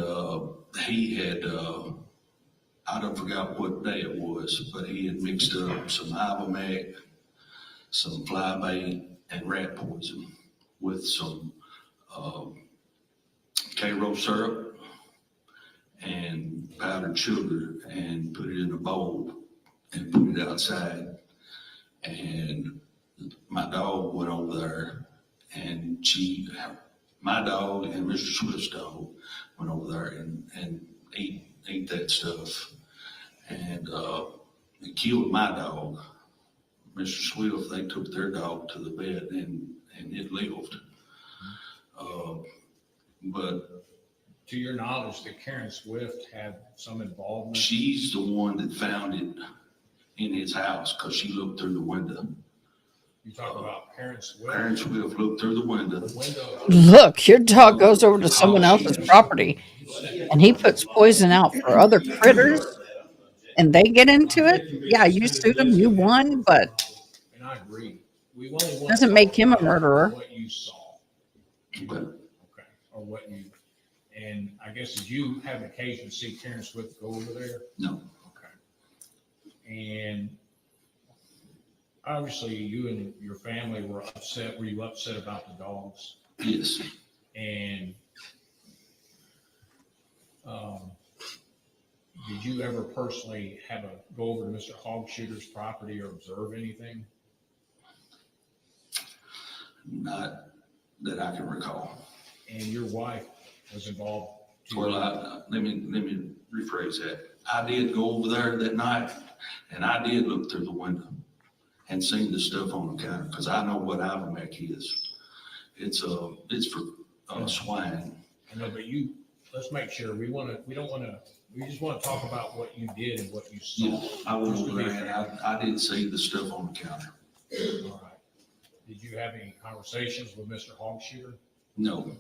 he had, I don't forgot what day it was, but he had mixed up some Ivomac, some flybait, and rat poison with some K-Row syrup and powdered sugar, and put it in a bowl and put it outside. And my dog went over there, and my dog and Mr. Swift's dog went over there and ate that stuff. And It killed my dog. Mr. Swift, they took their dog to the vet and it lived. But To your knowledge, did Karen Swift have some involvement? she's the one that found it in his house because she looked through the window. You talk about Karen Swift. Karen Swift looked through the window. The window. Look, your dog goes over to someone else's property and he puts poison out for other critters and they get into it. Yeah, you sued him, you won, but And I agree. We only want to doesn't make talk him a about murderer. What you saw. But Okay. Or what you, and I guess did you have occasion to see Karen Swift go over there? no, Okay. And obviously you and your family were upset. Were you upset about the dogs? yes, And did you ever personally go over to Mr. Hogshooter's property or observe anything? not that I can recall. And your wife was involved too? Well, let me rephrase that. I did go over there that night and I did look through the window and seen the stuff on the counter because I know what Alvamec is. It's for swine. I know, but let's make sure, we just want to talk about what you did and what you saw. Yeah, I went over there and I did see the stuff on the counter. All right. Did you have any conversations with Mr. Hogshooter? No, Okay.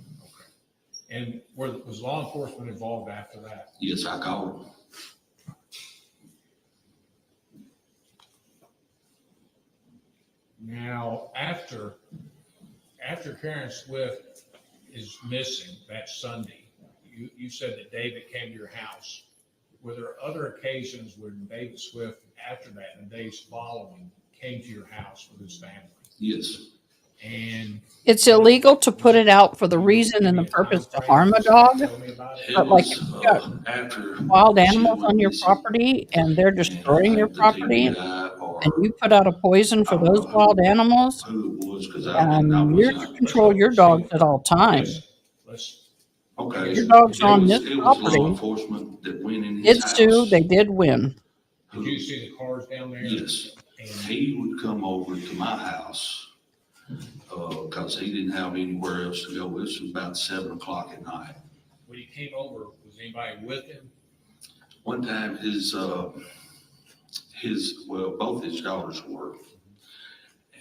And was law enforcement involved after that? yes, I called him. Now, after Karen Swift is missing that Sunday, you said that David came to your house. Were there other occasions when David Swift, after that, in the days following, came to your house with his family? Yes, And It's illegal to put it out for the reason and the purpose to harm a dog. tell me about it. it But like was if you got after. wild she animals went on your missing. property and they're destroying your And I think property the TBI or and you put out a poison for I don't those know wild animals, who it was because I you're was to control your dogs at all times. Let's okay. Your dog's It on was- this It was law property. enforcement that went in Did his house. sue, they did win. Did you see the cars down there? Yes, And he would come over to my house because he didn't have anywhere else to go. This was about 7 o'clock at night. when he came over, was anybody with him? One time both his daughters were,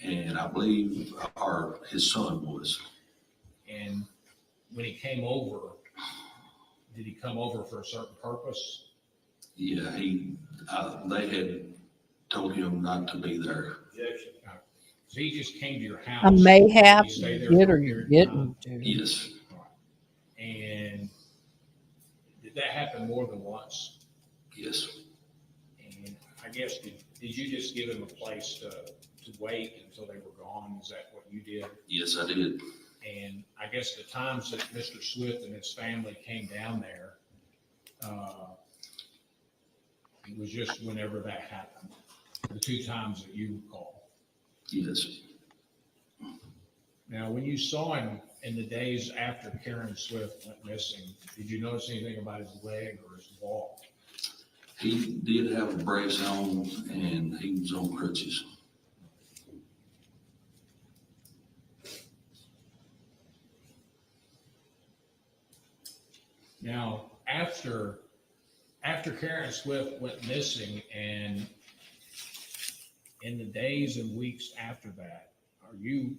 and I believe his son was. And when he came over, did he come over for a certain purpose? Yeah, they had told him not to be there. So he just came to your house? A mayhap, You stayed there you did for or a you period of time? didn't do. Yes, And did that happen more than once? yes, And I guess, did you just give him a place to wait until they were gone? Is that what you did? yes, I did. And I guess the times that Mr. Swift and his family came down there, it was just whenever that happened, the 2 times that you recall. Yes. Now, when you saw him in the days after Karen Swift went missing, did you notice anything about his leg or his walk? He did have a brace on and he was on crutches. Now, after Karen Swift went missing and in the days and weeks after that, were you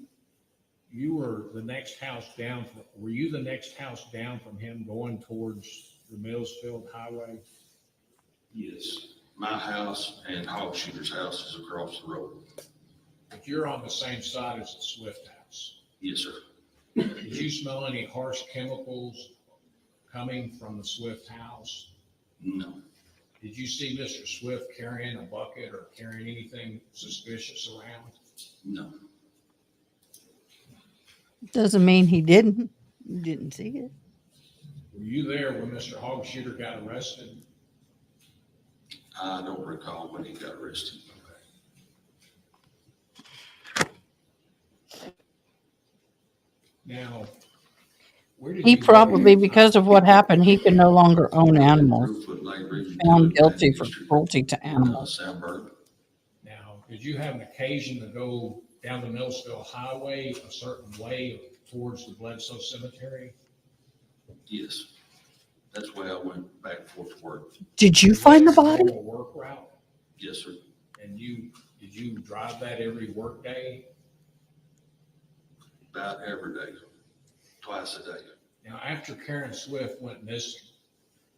the next house down from him going towards the Millsfield Highway? Yes. My house and Hogshooter's house is across the road. But you're on the same side as the Swift house. Yes, sir. Did you smell any harsh chemicals coming from the Swift house? No, Did you see Mr. Swift carrying a bucket or carrying anything suspicious around? no, Doesn't mean he didn't. You didn't see it. Were you there when Mr. Hogshooter got arrested? I don't recall when he got arrested. Now, where did He you go? probably, because of what happened, he can no longer own animals. Crowfoot Lake Region Found Drug guilty for District, cruelty to animals. Sandburg. did you have an occasion to go down the Millsville Highway a certain way towards the Bledsoe Cemetery? Yes. That's why I went back and forth to work. Did you find the body? Normal work route? Yes, sir. And did you drive that every work day? About every day, twice a day. Now, after Karen Swift went missing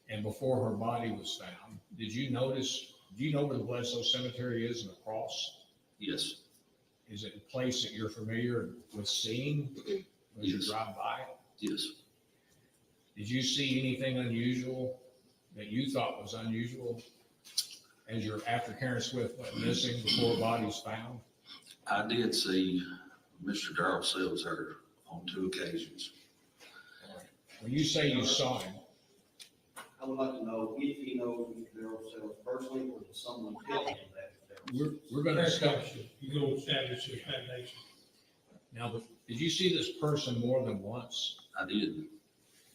and before her body was found, do you know where the Bledsoe Cemetery is in the cross? Yes, Is it a place that you're familiar with seeing when you Yes. drive by it? yes. Did you see anything unusual that you thought was unusual after Karen Swift went missing before her body was found? I did see Mr. Darrell Sells there on 2 occasions. All right. When you say you saw him, I would like to know if he knows Mr. Darrell Sells personally, or did someone tell him that? we're going to Fair discuss. question. You go establish your foundation. Now, did you see this person more than once? I did.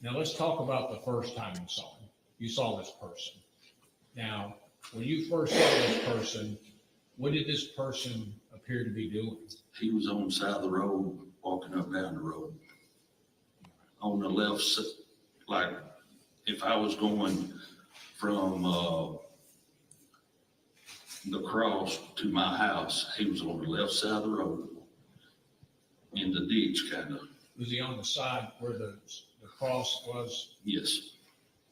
Now, let's talk about the first time you saw him. You saw this person. Now, when you first saw this person, what did this person appear to be doing? He was on the side of the road, walking up down the road. On the left side, like if I was going from the cross to my house, he was on the left side of the road in the ditch, kind of. Was he on the side where the cross was? Yes,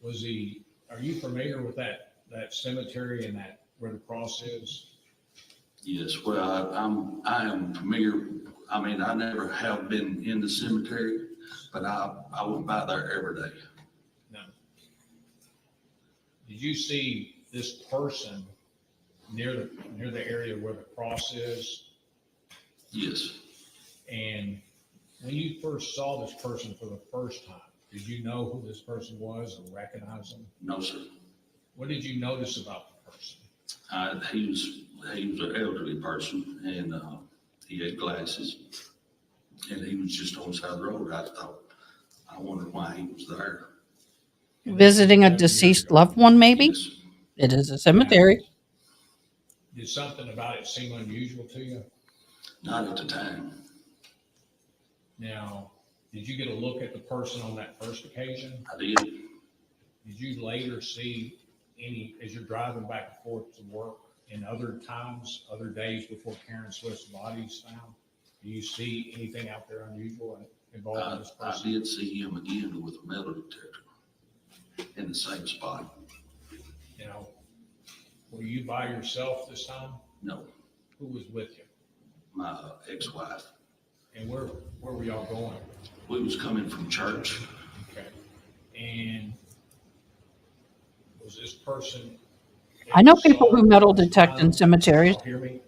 Are you familiar with that cemetery and where the cross is? yes. Well, I am familiar. I mean, I never have been in the cemetery, but I went by there every day. No. Did you see this person near the area where the cross is? Yes, And when you first saw this person for the first time, did you know who this person was or recognize him? no, sir. What did you notice about the person? He was an elderly person, and he had glasses, and he was just on the side of the road. I wondered why he was there. Visiting a deceased loved one, maybe? Yes. It is a cemetery. Did something about it seem unusual to you? Not at the time. Now, did you get a look at the person on that first occasion? I did. Did you later see as you're driving back and forth to work in other times, other days before Karen Swift's body was found? Do you see anything out there unusual involved in this I person? did see him again with a metal detector in the same spot. Now, were you by yourself this time? No, Who was with you? my ex-wife. And where were y'all going? We was coming from church. Okay. And was this person? I know people who metal detect in cemeteries. Hear me?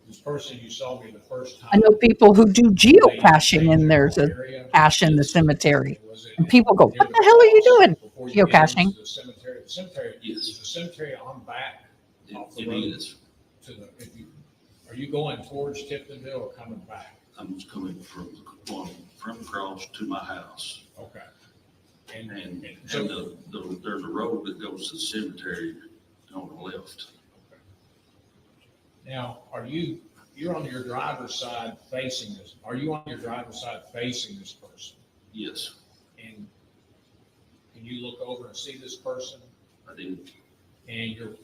This person you saw me the first time. I know people who do geocaching, and there's a cache in the cemetery. And people go, what the hell are you doing? Geocaching. The cemetery, Yes. is the cemetery on back off the It road is. are you going towards Tiptonville or coming back? I'm just coming from across to my house. Okay. And So, there's a road that goes to the cemetery on the left. now, you're on your driver's side facing this, are you on your driver's side facing this person? Yes, And can you look over and see this person? I did. And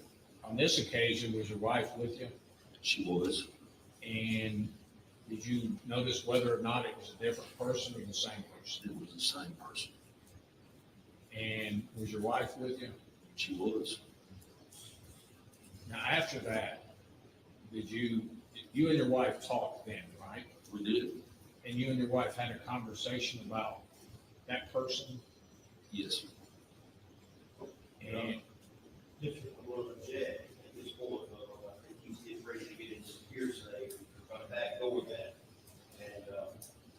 on this occasion, was your wife with you? She was. And did you notice whether or not it was a different person or the same person? It was the same person. And was your wife with you? She was. Now, after that, you and your wife talked then, right? We did. And you and your wife had a conversation about that person? Yes. And If you want to object at this point, I think he's getting ready to get his hearsay, trying to backdoor that. And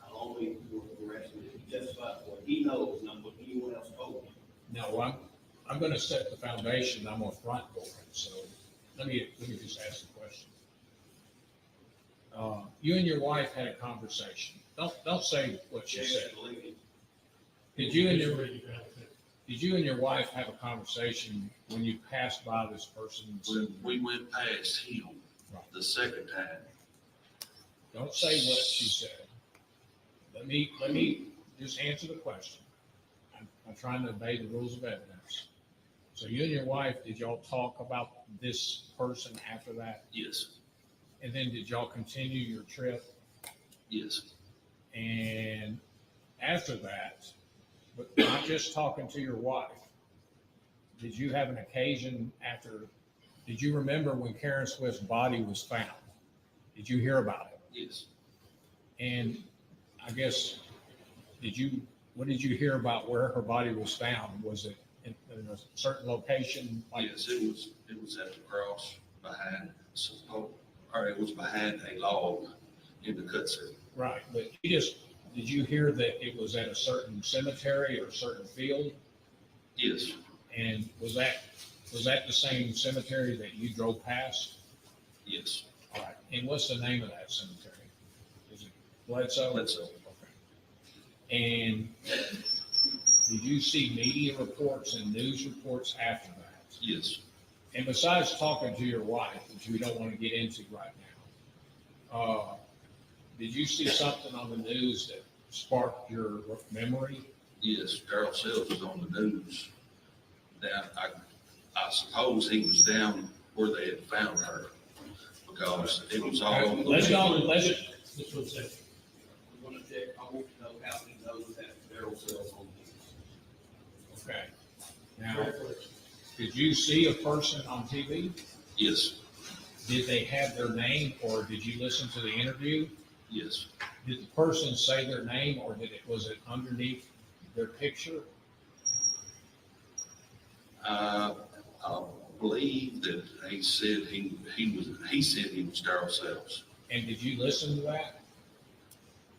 I'll only, we're asking that he testify for what he knows, not what anyone else told him. no, I'm going to set the foundation. I'm going to front door it. So let me just ask the question. You and your wife had a conversation. Don't say what she said. Did you and your wife have a conversation when you passed by this person? And said, We went past him. The second time, Don't say what she said. Let me just answer the question. I'm trying to obey the rules of evidence. So you and your wife, did y'all talk about this person after that? yes, And then did y'all continue your trip? yes, And after that, but not just talking to your wife, did you have an occasion did you remember when Karen Swift's body was found? Did you hear about it? yes. And I guess, what did you hear about where her body was found? Was it in a certain location? Yes, it was at the cross behind, it was behind a log in the cut circle. Right, but did you hear that it was at a certain cemetery or a certain field? Yes, And was that the same cemetery that you drove past? yes. All right, and what's the name of that cemetery? Is it Bledsoe? Bledsoe. Okay. And did you see media reports and news reports after that? Yes. And besides talking to your wife, which we don't want to get into right now, did you see something on the news that sparked your memory? Yes, Darrell Sells was on the news. I suppose he was down where they had found her because it was all. Let's go. This was it. I'm gonna check, I want to know how he knows that Darrell Sells on the news. Okay. Now, did you see a person on TV? Yes, Did they have their name or did you listen to the interview? yes. Did the person say their name or was it underneath their picture? I believe that he said he said he was Darrell Sells. And did you listen to that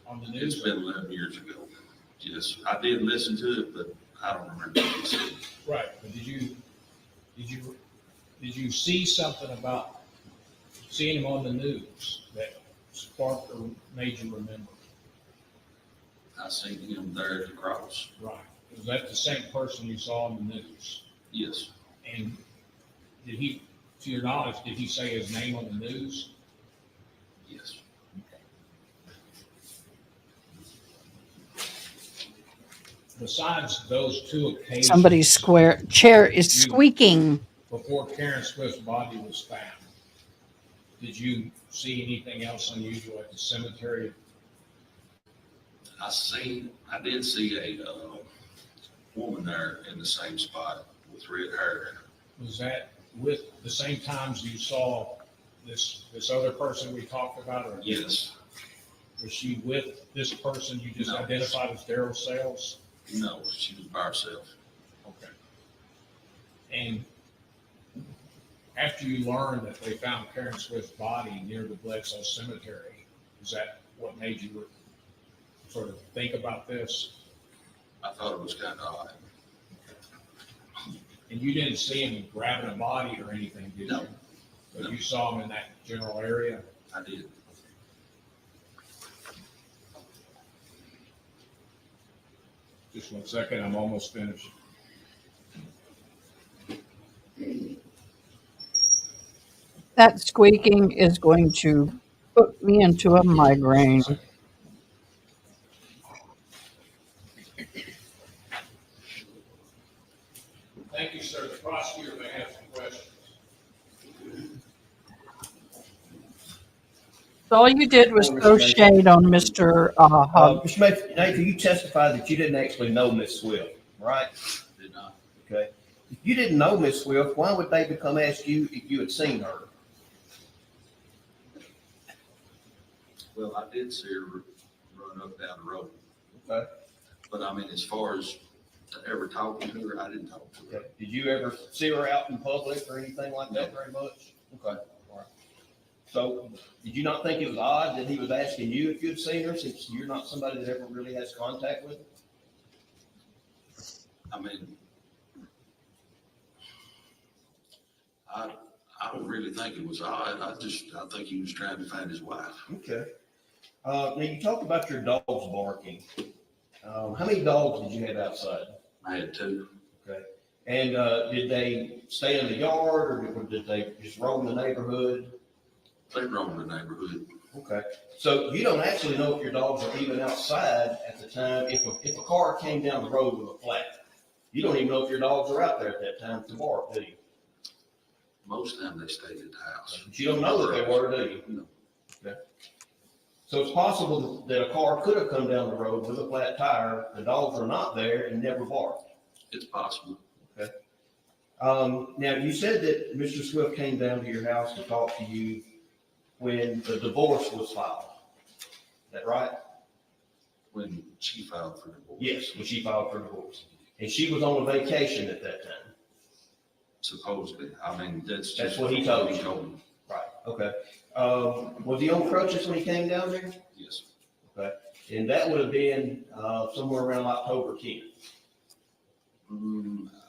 on the news? It's been 11 years ago. Yes, I did listen to it, but I don't remember what he said. Right, but did you see something about seeing him on the news that sparked or made you remember? I seen him there at the cross. Right. Was that the same person you saw on the news? Yes, And did he, to your knowledge, did he say his name on the news? yes. Besides those two occasions. Somebody's chair is squeaking. Before Karen Swift's body was found, did you see anything else unusual at the cemetery? I did see a woman there in the same spot with red hair. Was that with the same times you saw this other person we talked about? Or Yes. was she with this person you just No. identified as Darrell Sells? No, she was by herself. Okay. And after you learned that they found Karen Swift's body near the Bledsoe Cemetery, is that what made you sort of think about this? I thought it was kind of odd. And you didn't see him grabbing a body or anything, did you? No. But No. you saw him in that general area? I did. Just 1 second, I'm almost finished. That squeaking is going to put me into a migraine. Thank you, sir. The prosecutor may have some questions. So all you did was throw shade on Mr. Hub. Mr. Nathan, you testified that you didn't actually know Miss Swift, right? Did not. Okay. If you didn't know Miss Swift, why would David come ask you if you had seen her? Well, I did see her run up down the road. Okay. But I mean, as far as ever talking to her, I didn't talk to her. Okay. Did you ever see her out in public or anything like that very much? Okay. All right. So did you not think it was odd that he was asking you if you'd seen her, since you're not somebody that ever really has contact with her? I mean, I don't really think it was odd. I think he was trying to find his wife. Okay. Now you talked about your dogs barking. How many dogs did you have outside? I had two. Okay. And did they stay in the yard or did they just roam the neighborhood? They roam the neighborhood. Okay, so you don't actually know if your dogs are even outside at the time, if a car came down the road with a flat. You don't even know if your dogs are out there at that time to bark, do you? Most of them, they stayed at the house. But you don't know that they were, do you? No. Okay. So it's possible that a car could have come down the road with a flat tire, the dogs are not there and never barked. It's possible. Okay. Now, you said that Mr. Swift came down to your house to talk to you when the divorce was filed. Is that right? When she filed for divorce. Yes, when she filed for divorce. And she was on a vacation at that time. Supposedly. I mean, that's That's just what he told you. me. Right, okay. Was he on crutches when he came down there? Yes. Okay. And that would have been, somewhere around October 10th.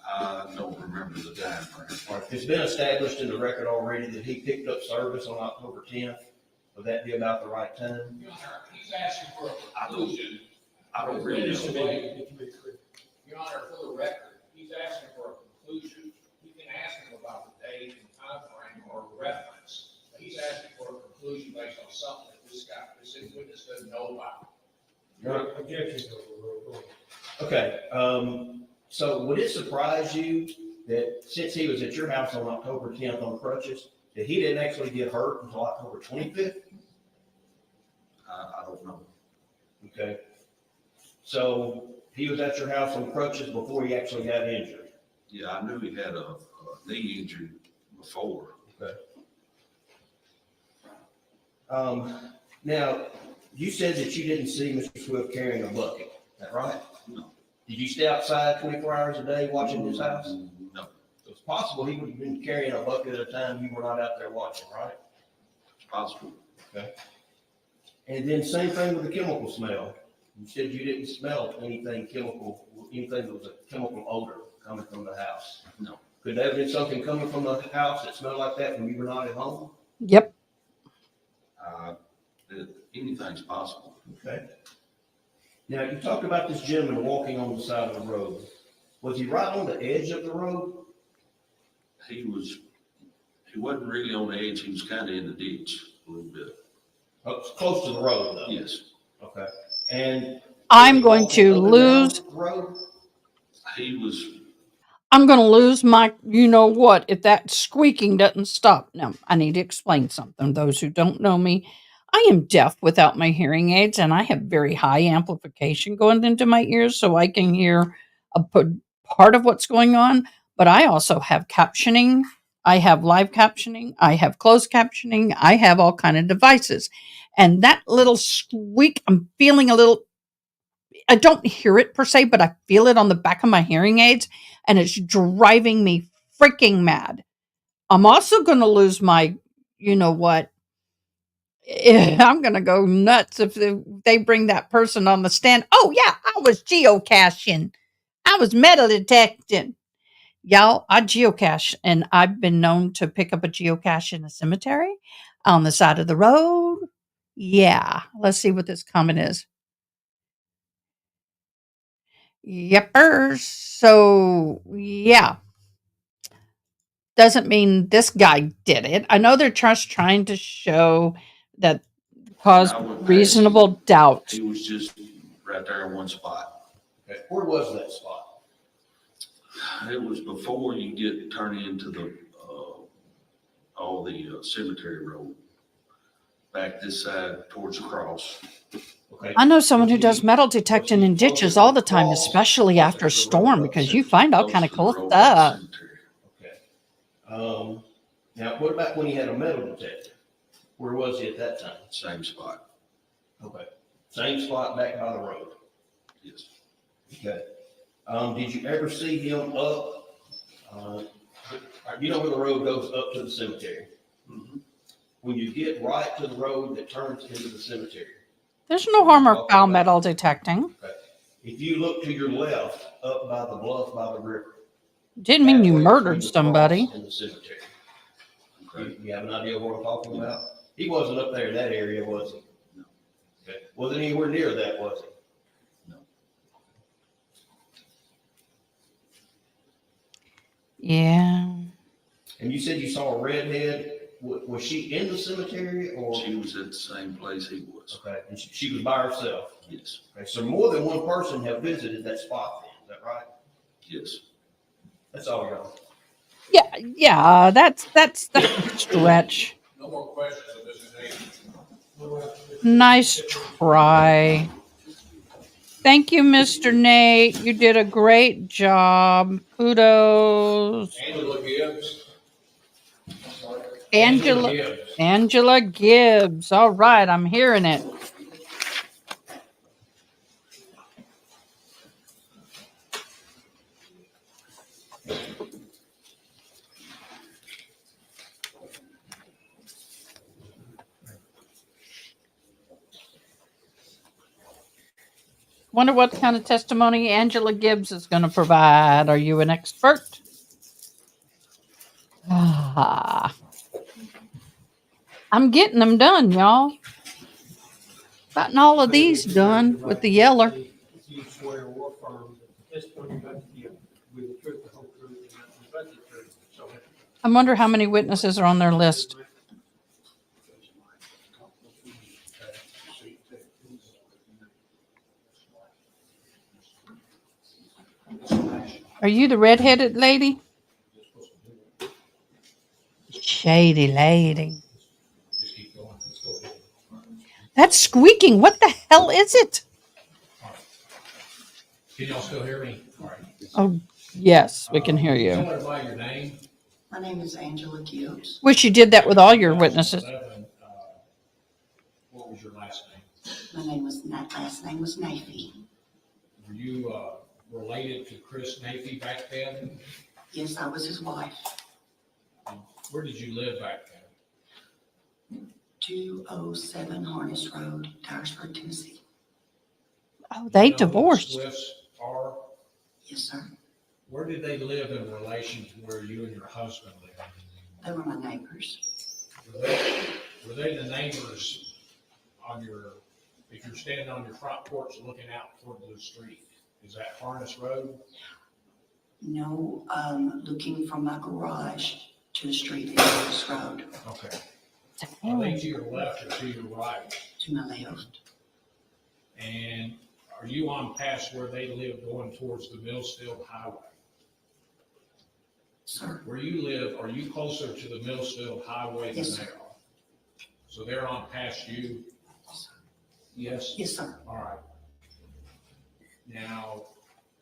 I don't remember the time frame. All right, it's been established in the record already that he picked up service on October 10th. Would that be about the right time? He's asking for a conclusion. I don't really know. Your Honor, for the record, he's asking for a conclusion. You can ask him about the date and time frame or reference. But he's asking for a conclusion based on something that this witness doesn't know about. Objection. Okay, so would it surprise you that since he was at your house on October 10th on crutches, that he didn't actually get hurt until October 25th? I don't know. Okay. So he was at your house on crutches before he actually got injured? Yeah, I knew he had a knee injury before. Okay. Now, you said that you didn't see Mr. Swift carrying a bucket, is that right? No. Did you stay outside 24 hours a day watching his house? No. So it's possible he would have been carrying a bucket at a time you were not out there watching, right? It's possible. Okay. And then same thing with the chemical smell. You said you didn't smell anything chemical, anything that was a chemical odor coming from the house. No. Could there have been something coming from the house that smelled like that when you were not at home? Yep. Anything's possible. Okay. Now, you talked about this gentleman walking on the side of the road. Was he right on the edge of the road? He wasn't really on the edge. He was kind of in the ditch a little bit. Oh, close to the road, though? Yes. Okay. And I'm going to lose. I'm going to lose my, you know what, if that squeaking doesn't stop. Now, I need to explain something. Those who don't know me, I am deaf without my hearing aids, and I have very high amplification going into my ears so I can hear a part of what's going on. But I also have captioning. I have live captioning. I have closed captioning. I have all kind of devices. And that little squeak, I'm feeling a little, I don't hear it per se, but I feel it on the back of my hearing aids, and it's driving me freaking mad. I'm also going to lose my, you know what, I'm going to go nuts if they bring that person on the stand. Oh, yeah, I was geocaching. I was metal detecting. Y'all, I geocache, and I've been known to pick up a geocache in a cemetery on the side of the road. Yeah, let's see what this comment is. Yepers. So, yeah. Doesn't mean this guy did it. I know they're just trying to show that cause reasonable doubt. He was just right there in one spot. Okay. Where was that spot? It was before you get turned into the cemetery road. Back this side towards the cross. Okay. I know someone who does metal detecting in ditches all the time, especially after a storm, because you find all kind of cool stuff. Okay. Now, what about when he had a metal detector? Where was he at that time? Same spot. Okay. Same spot back by the road? Yes. Okay. Did you ever see him up? You know where the road goes up to the cemetery? Mm-hmm. When you get right to the road that turns into the cemetery. There's no harm or foul metal detecting. Okay. If you look to your left, up by the bluff by the river. Didn't mean you murdered somebody. In the cemetery. Okay. You have an idea of what I'm talking about? He wasn't up there in that area, was he? No. Okay. Wasn't anywhere near that, was he? No. Yeah. And you said you saw a redhead Was she in the cemetery or? She was at the same place he was. Okay, and she was by herself? Yes, Okay, so more than one person have visited that spot then, is that right? yes. That's all, y'all. Yeah, that's a stretch. No more questions of Mr. Nate. Nice try. Thank you, Mr. Nate. You did a great job. Kudos. Angela Gibbs. Angela Gibbs. All right, I'm hearing it. Wonder what kind of testimony Angela Gibbs is going to provide. Are you an expert? Ah, I'm getting them done, y'all. Gotten all of these done with the yeller. You swear or affirm that the testimony you're about to give will be the truth, the whole truth, and nothing but the truth. So I wonder how many witnesses are on their list. Are you the redheaded lady? Shady lady. That's squeaking. What the hell is it? Can y'all still hear me? All right. Oh, yes, we can hear Tell you. everybody your name. My name is Angela Gibbs. Wish you did that with all your witnesses. 2011, what was your last name? Last name was Nafy. Were you related to Chris Nafy back then? Yes, I was his wife. Where did you live back then? 207 Harness Road, Dyersburg, Tennessee. Oh, they You know who the divorced. Swifts are? Yes, sir. Where did they live in relation to where you and your husband lived? They were my neighbors. Were they the neighbors on your, if you're standing on your front porch looking out toward the street, is that Harness Road? No, looking from my garage to the street in Harness Road, Okay. Are they to your left or to your right? to my left. And are you on past where they live going towards the Millsfield Highway? Sir, Where you live, are you closer to the Millsfield Highway than Yes, they sir. are? So they're on past you? Yes? yes, sir. All right. Now,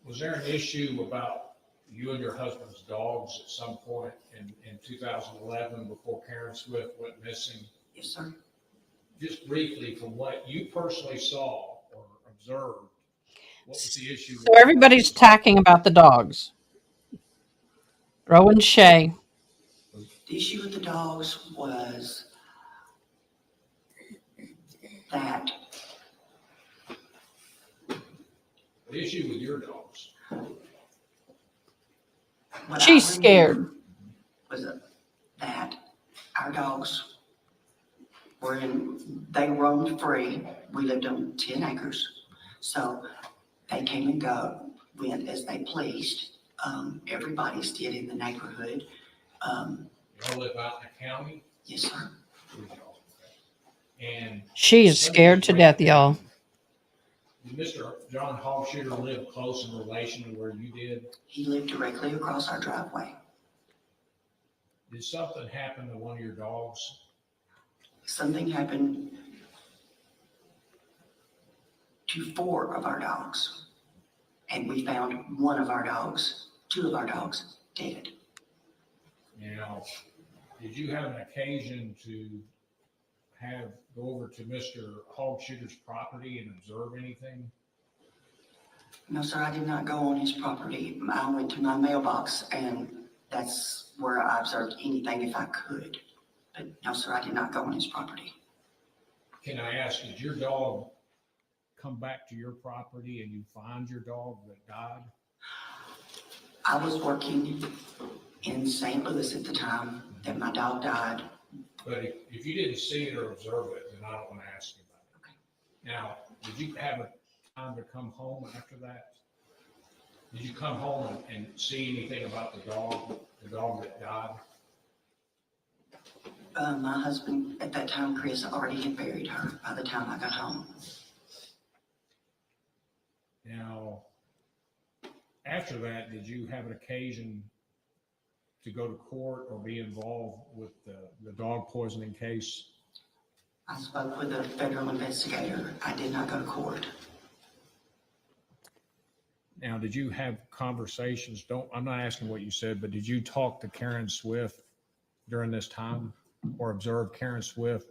was there an issue about you and your husband's dogs at some point in 2011 before Karen Swift went missing? Yes, sir. Just briefly, from what you personally saw or observed, what was the issue? So everybody's talking about the dogs. Rowan Shea. The issue with the dogs was that The issue with your dogs? what She's I scared. remember was that our dogs were they roamed free. We lived on 10 acres. So they came and went as they pleased. Everybody's did in the neighborhood. Y'all live out in the county? Yes, sir. And She is scared to death, y'all. did Mr. John Hogshitter live close in relation to where you did? He lived directly across our driveway. Did something happen to one of your dogs? Something happened to 4 of our dogs. And we found one of our dogs, 2 of our dogs dead. Now, did you have an occasion to go over to Mr. Hogshitter's property and observe anything? No, sir, I did not go on his property. I went to my mailbox and that's where I observed anything if I could. But no, sir, I did not go on his property. Can I ask, did your dog come back to your property and you find your dog that died? I was working in St. Louis at the time that my dog died. But if you didn't see it or observe it, then I don't want to ask you about it. Okay. Now, did you have a time to come home after that? Did you come home and see anything about the dog that died? My husband, at that time, Chris, already had buried her by the time I got home. Now, after that, did you have an occasion to go to court or be involved with the dog poisoning case? I spoke with a federal investigator. I did not go to court. Now, did you have conversations? I'm not asking what you said, but did you talk to Karen Swift during this time or observe Karen Swift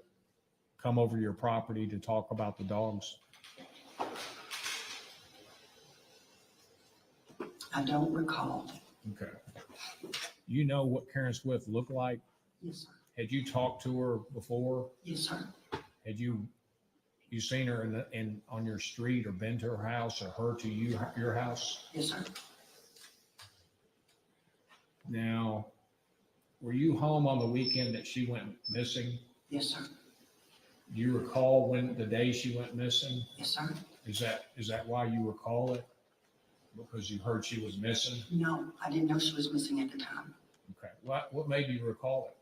come over to your property to talk about the dogs? I don't recall. Okay. You know what Karen Swift looked like? Yes, sir. Had you talked to her before? Yes, sir. Had you seen her on your street or been to her house or her to your house? Yes, sir. Now, were you home on the weekend that she went missing? Yes, sir. Do you recall when the day she went missing? Yes, sir. Is that why you recall it? Because you heard she was missing? No, I didn't know she was missing at the time. Okay. What made you recall it?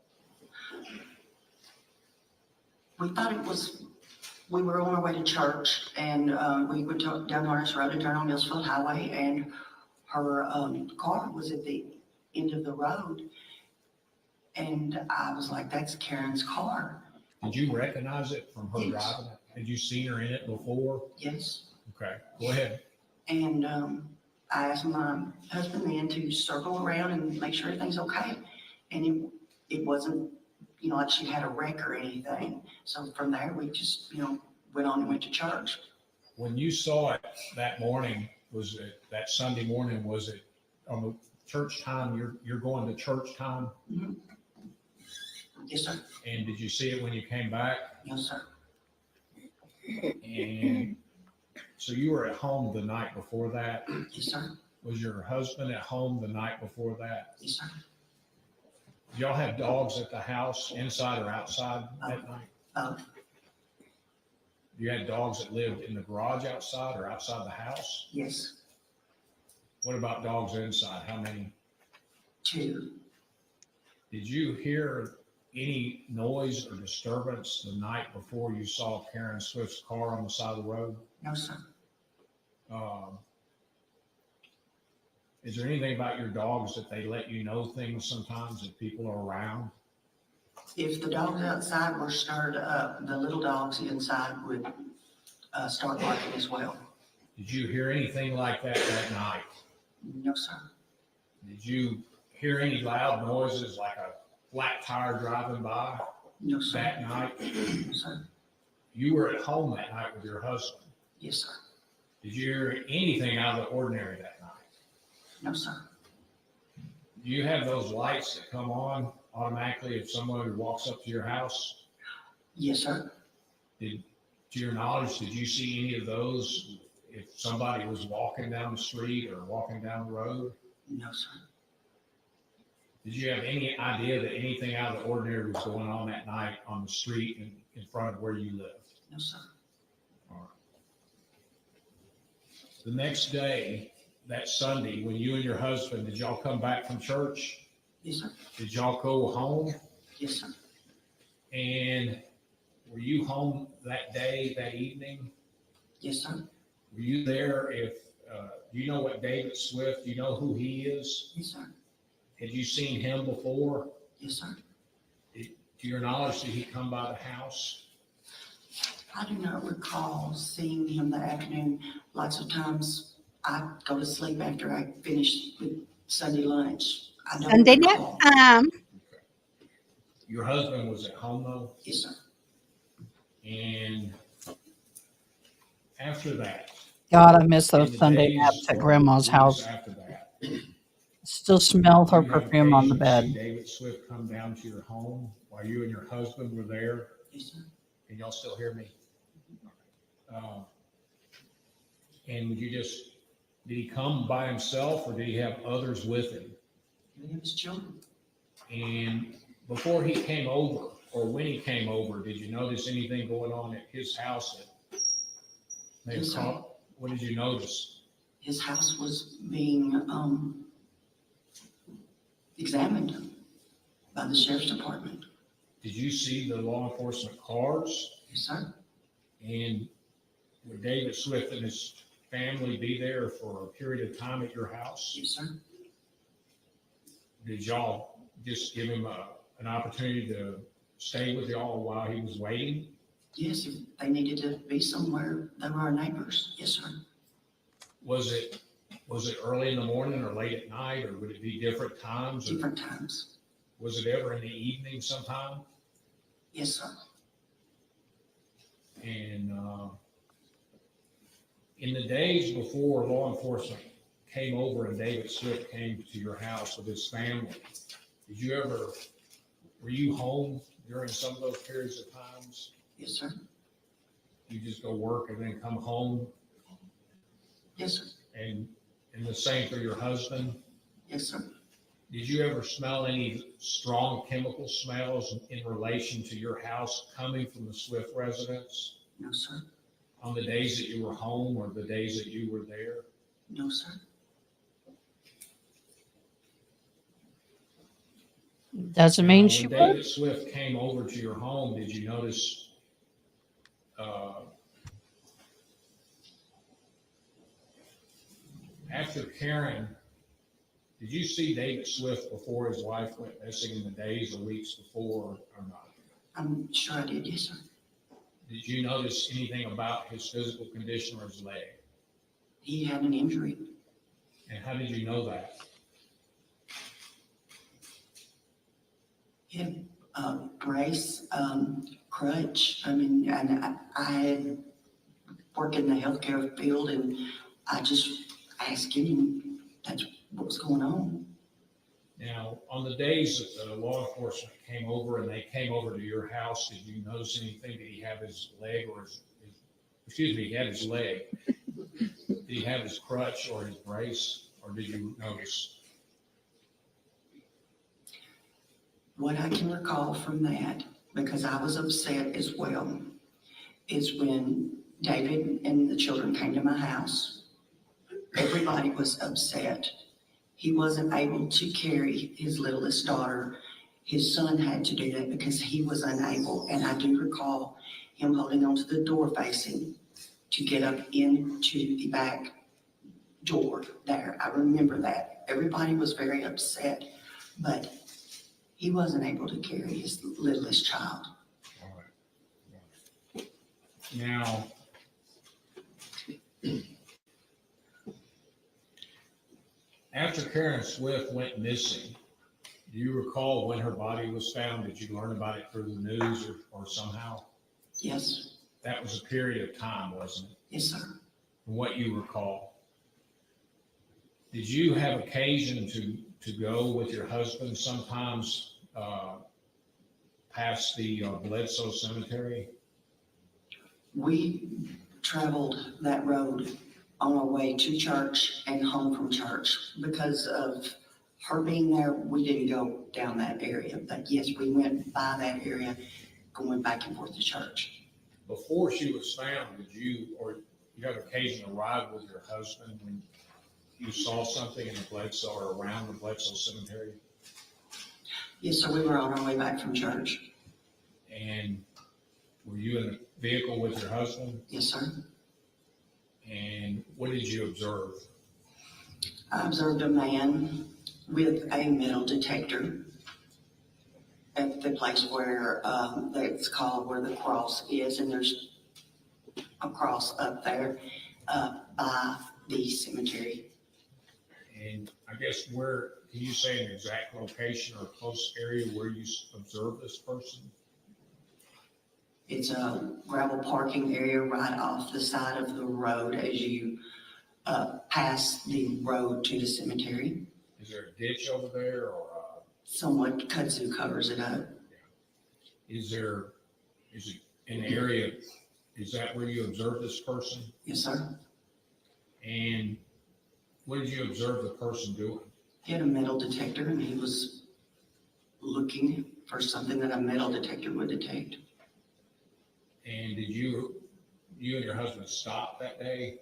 We thought it was, we were on our way to church, and we were down Harness Road and turned on Millsfield Highway, and her car was at the end of the road. And I was like, that's Karen's car. Did you recognize it from her Yes. driving it? Had you seen her in it before? Yes. Okay, go ahead. And I asked my husband then to circle around and make sure everything's okay. And it wasn't, like she had a wreck or anything. So from there, we just, went on and went to church. When you saw it that morning, was it that Sunday morning, was it on the church time? You're going to church time? Mm-hmm. Yes, sir. And did you see it when you came back? Yes, sir. And so you were at home the night before that? Yes, sir. Was your husband at home the night before that? Yes, sir. Did y'all have dogs at the house, inside or outside that night? Both. You had dogs that lived in the garage outside or outside the house? Yes. What about dogs inside? How many? 2. Did you hear any noise or disturbance the night before you saw Karen Swift's car on the side of the road? No, sir. Is there anything about your dogs that they let you know things sometimes if people are around? If the dogs outside were stirred up, the little dogs inside would start barking as well. Did you hear anything like that night? No, sir. Did you hear any loud noises like a flat tire driving by? No, sir. That night? No, sir. You were at home that night with your husband. Yes, sir. Did you hear anything out of the ordinary that night? No, sir. Do you have those lights that come on automatically if someone walks up to your house? Yes, sir. To your knowledge, did you see any of those if somebody was walking down the street or walking down the road? No, sir. Did you have any idea that anything out of the ordinary was going on that night on the street in front of where you lived? No, sir. All right. The next day, that Sunday, when you and your husband, did y'all come back from church? Yes, sir. Did y'all go home? Yes, sir. And were you home that day, that evening? Yes, sir. Were you there do you know what David Swift, do you know who he is? Yes, sir. Had you seen him before? Yes, sir. To your knowledge, did he come by the house? I do not recall seeing him that afternoon. Lots of times I go to sleep after I finish with Sunday lunch. I don't Sunday recall. night time. Your husband was at home though? Yes, sir. And after that, God, I miss in those the Sunday days naps at or Grandma's weeks house. after that, Still smell her did you have perfume on the occasion to see bed. David Swift come down to your home while you and your husband were there? Yes, sir. Can y'all still hear me? And did he come by himself or did he have others with him? He have his children. And before he came over or when he came over, did you notice anything going on at his house that may have Yes, sir. caught? What did you notice? His house was being examined by the sheriff's department. Did you see the law enforcement cars? Yes, sir. And would David Swift and his family be there for a period of time at your house? Yes, sir. Did y'all just give him an opportunity to stay with y'all while he was waiting? Yes, if they needed to be somewhere, they were our neighbors. Yes, sir. Was it early in the morning or late at night, or would it be different times? Or Different times. was it ever in the evening sometime? Yes, sir. And in the days before law enforcement came over and David Swift came to your house with his family, were you home during some of those periods of times? Yes, sir. You just go work and then come home? Yes, sir. And the same for your husband? Yes, sir. Did you ever smell any strong chemical smells in relation to your house coming from the Swift residence No, sir. on the days that you were home or the days that you were there? No, sir. Doesn't mean she When would. David Swift came over to your home, did you notice after Karen, did you see David Swift before his wife went missing in the days or weeks before or not? I'm sure I did. Yes, sir. Did you notice anything about his physical condition or his leg? He had an injury. And how did you know that? He had brace, crutch. I mean, and I had worked in the healthcare field, and I just asked him, that's what was going on. Now, on the days that the law enforcement came over and they came over to your house, did you notice anything? Did he have his leg or he had his leg. Did he have his crutch or his brace, or did you notice? What I can recall from that, because I was upset as well, is when David and the children came to my house. Everybody was upset. He wasn't able to carry his littlest daughter. His son had to do that because he was unable. And I do recall him holding onto the door facing to get up into the back door there. I remember that. Everybody was very upset, but he wasn't able to carry his littlest child. All right. Now, after Karen Swift went missing, do you recall when her body was found? Did you learn about it through the news or somehow? Yes. That was a period of time, wasn't it? Yes, sir. From what you recall. Did you have occasion to go with your husband sometimes past the Bledsoe Cemetery? We traveled that road on our way to church and home from church. Because of her being there, we didn't go down that area. But yes, we went by that area going back and forth to church. Before she was found, did you have occasion to ride with your husband when you saw something in the Bledsoe or around the Bledsoe Cemetery? Yes, sir, we were on our way back from church. And were you in a vehicle with your husband? Yes, sir. And what did you observe? I observed a man with a metal detector at the place where it's called where the cross is, and there's a cross up there by the cemetery. And I guess can you say an exact location or close area where you observed this person? It's a gravel parking area right off the side of the road as you pass the road to the cemetery. Is there a ditch over there or? Somewhat kudzu covers it up. Is it an area, is that where you observed this person? Yes, sir. And what did you observe the person doing? He had a metal detector and he was looking for something that a metal detector would detect. And did you and your husband stop that day?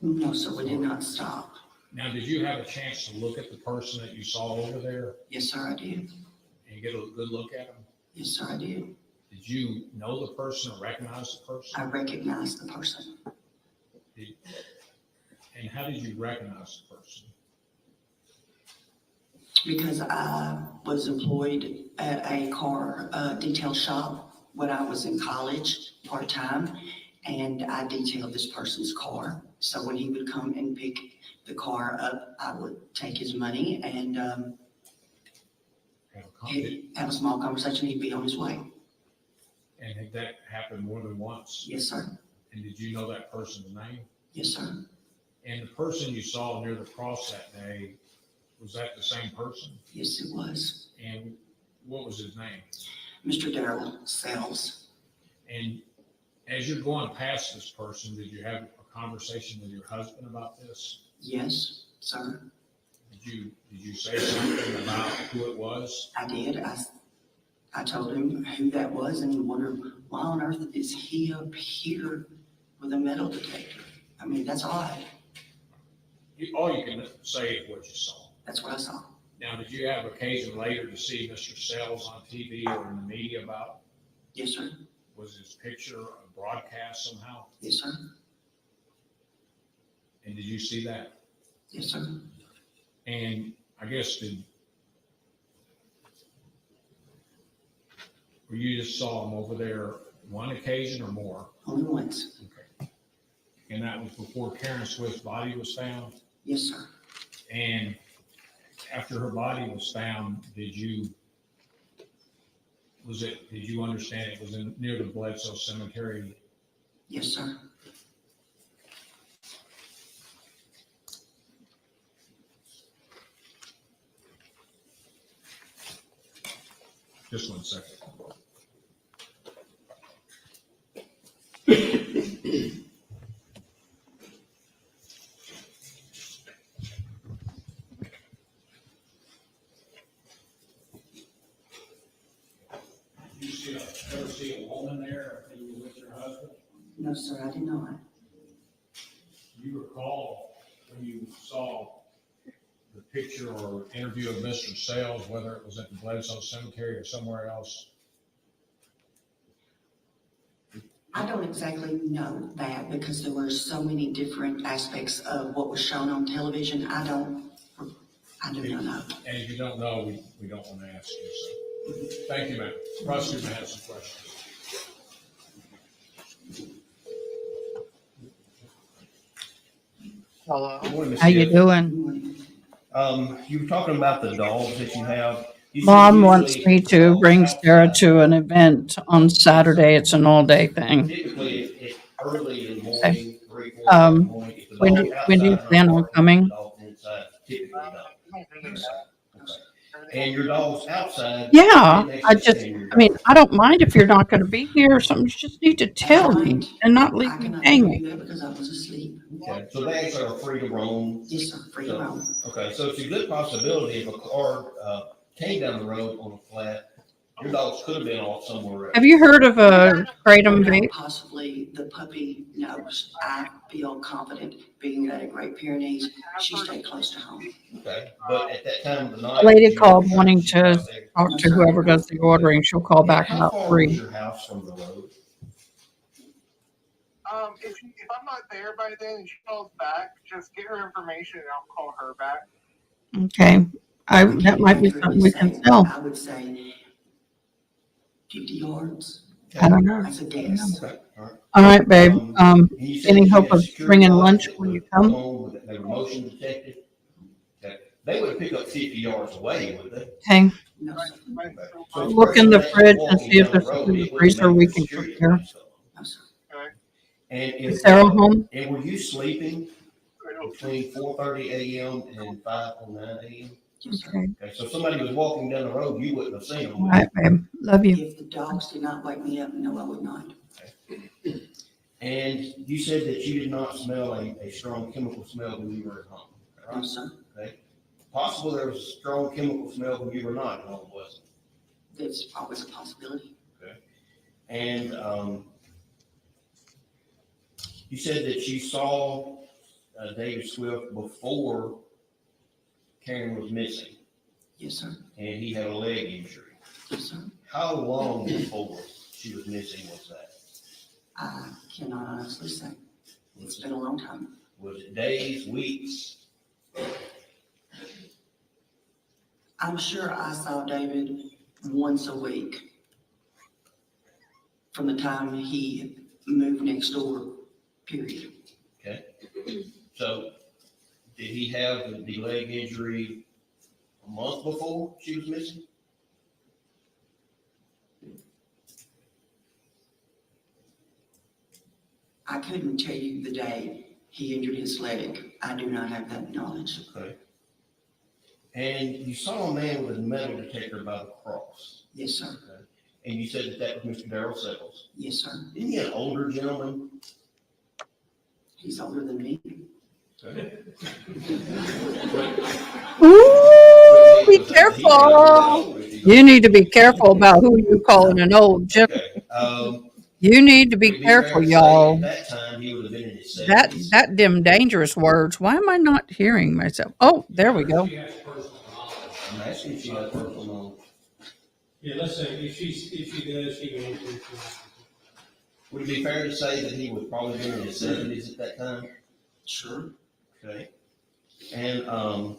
No, sir, we did not stop. Now, did you have a chance to look at the person that you saw over there Yes, sir, I did. and get a good look at him? Yes, sir, I did. Did you know the person or recognize the person? I recognized the person And how did you recognize the person? because I was employed at a car detail shop when I was in college, part-time, and I detailed this person's car. So when he would come and pick the car up, I would take his money and have a small conversation. He'd be on his way. And had that happened more than once? Yes, sir. And did you know that person's name? Yes, sir. And the person you saw near the cross that day, was that the same person? Yes, it was. And what was his name? Mr. Darrell Sells. And as you're going past this person, did you have a conversation with your husband about this? Yes, sir. Did you say something about who it was? I did. I told him who that was and wondered why on earth is he up here with a metal detector? I mean, that's odd. All you can say is what you saw. That's what I saw. Now, did you have occasion later to see Mr. Sells on TV or in the media about? Yes, sir. Was his picture broadcast somehow? Yes, sir. And did you see that? Yes, sir. And I guess or you just saw him over there one occasion or more? Only once. Okay. And that was before Karen Swift's body was found? Yes, sir. And after her body was found, did you understand it was near the Bledsoe Cemetery? Yes, sir. Just 1 second. Ever see a woman there and you were with your husband? No, sir, I did not. Do you recall when you saw the picture or interview of Mr. Sells, whether it was at the Bledsoe Cemetery or somewhere else? I don't exactly know that because there were so many different aspects of what was shown on television. I do not know. And if you don't know, we don't want to ask you, so. Thank you, ma'am. Prosecutor may have some questions. Hello. Morning, Mr. How you Gibbs. doing? You were talking about the dogs that you have. You said Mom usually wants me to dogs bring outside. Sarah to an event on Saturday. It's an all-day thing. Typically, it's early in the morning, 3, 4 o'clock in the morning. If the When dog's do you outside, plan not on barking, coming? the dog inside, typically don't. Okay. And your dog's outside. Yeah, sitting next I to just, Sam, your I mean, dog. I don't mind if you're not going to be here or something. You just need to tell me mind. and not leave I me cannot tell hanging. you that because I was asleep. Okay, so they actually are free to roam. Yes, sir, free to roam. Okay, so it's a good possibility if a car came down the road on a flat, your dogs could have been off somewhere else. Have you heard of a kratom vape? Possibly the puppy knows. I feel confident being at a Great Pyrenees. She stayed close to home. Okay, but at that time of the night. A lady you called were wanting sure she was to out there. talk to whoever does the ordering. She'll call And back how about far was 3. your house from the road? If I'm not there by then and she calls back, just get her information and I'll call her back. Okay, that might be something we can sell. I would say 50 yards. I don't know. That's a guess. Okay, all right. All right, babe. And you said Any you hope had of security bringing guards lunch that when you would come? They were motion detected. Okay, they would pick up 50 yards away, would they? Okay, No, sir. Okay. So if a look in person the was fridge and walking see if down the there's road, something in it the wouldn't freezer make we the can security prepare. police up. No, sir. And Is Sarah home? And were you sleeping between 4:30 a.m. and 5:09 a.m.? Okay. Okay, so if somebody was walking down the road, you wouldn't have seen them. All right, babe. Love you. If the dogs did not wake me up, no, I would not. And you said that you did not smell a strong chemical smell when you were at home, No, right? sir. Okay. Possible there was a strong chemical smell when you were not at home, wasn't That's always a possibility. it? Okay. And you said that you saw David Swift before Karen was missing, Yes, sir. and he had a leg injury. Yes, sir. How long before she was missing was that? I cannot honestly say. It's been a long time. Was it days, weeks? I'm sure I saw David once a week from the time he moved next door, period. Okay. So did he have the leg injury a month before she was missing? I couldn't tell you the day he injured his leg. I do not have that knowledge. Okay. And you saw a man with a metal detector by the cross. Yes, sir. Okay. And you said that was Mr. Darrell Settles. Yes, sir. Isn't he an older gentleman? He's older than me. Okay. Ooh, be careful. You need to be careful about who you calling an old gentleman. Okay. You need to be careful, y'all. At that time, he would have been in his 70s. That them dangerous words. Why am I not hearing myself? Oh, there we go. She has personal knowledge. I'm asking if she has personal knowledge. Yeah, let's say if she does, she can answer it. Would it be fair to say that he was probably been in his 70s at that time? Sure. Okay. And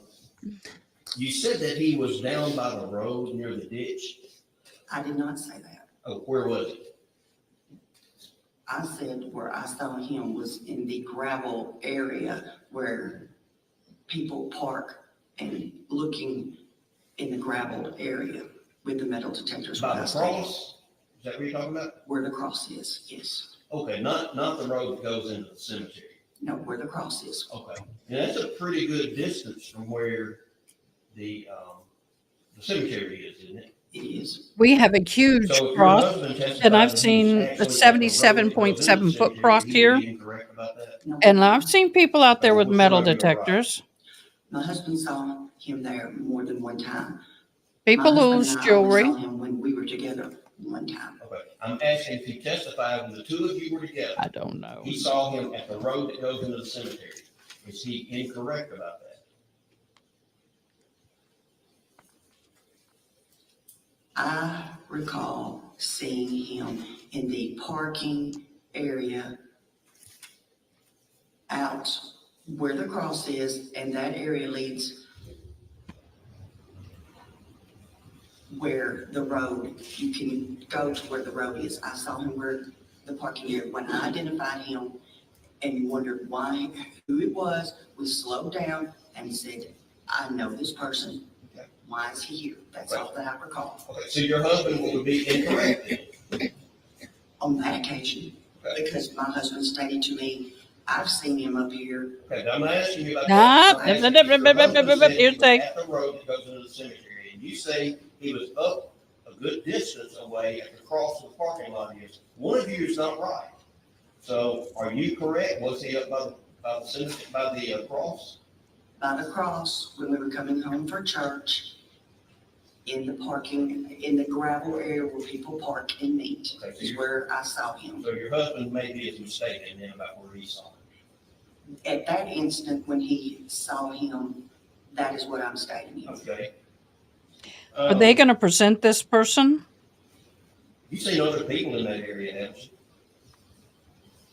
you said that he was down by the road near the ditch. I did not say that. Oh, where was he? I said where I saw him was in the gravel area where people park and looking in the gravel area with the metal detectors. By the cross? Is that what you're talking about? Where the cross is, yes. Okay, not the road that goes into the cemetery. No, where the cross is. Okay. And that's a pretty good distance from where the cemetery is, isn't it? It is. We have a huge So if your cross, husband testified and I've that he seen was a actually at the road that goes 77.7 into foot the cross cemetery, here. he would be incorrect about that? No. And I've seen people out there with Which metal road you were right? detectors. My husband saw him there more than one time. People My husband lose and I only jewelry. saw him when we were together one time. Okay, I'm asking if he testified when the two of you were together. I don't know. He saw him at the road that goes into the cemetery. Is he incorrect about that? I recall seeing him in the parking area out where the cross is, and that area leads where the road, you can go to where the road is. I saw him where the parking area, when I identified him and wondered why, who it was, we slowed down and said, I know this person. Why is he here? That's all that I recall. Okay, so your husband would be incorrect then? On that occasion, because my husband stated to me, I've seen him up here. Okay, I'm not asking you about Nah, that. I'm asking if your husband said he here's was the- at the road that goes into the cemetery, and you say he was up a good distance away at the cross of the parking lot is. One of you is not right. So are you correct? Was he up by the cemetery, by the cross? By the cross, when we were coming home from church, in the parking, in the gravel area where people park and meet, Okay, so is where I saw him. So your husband maybe is mistaken then about where he saw him. At that instant, when he saw him, that is what I'm stating. Okay. Are they going to present this person? You've seen other people in that area, haven't you?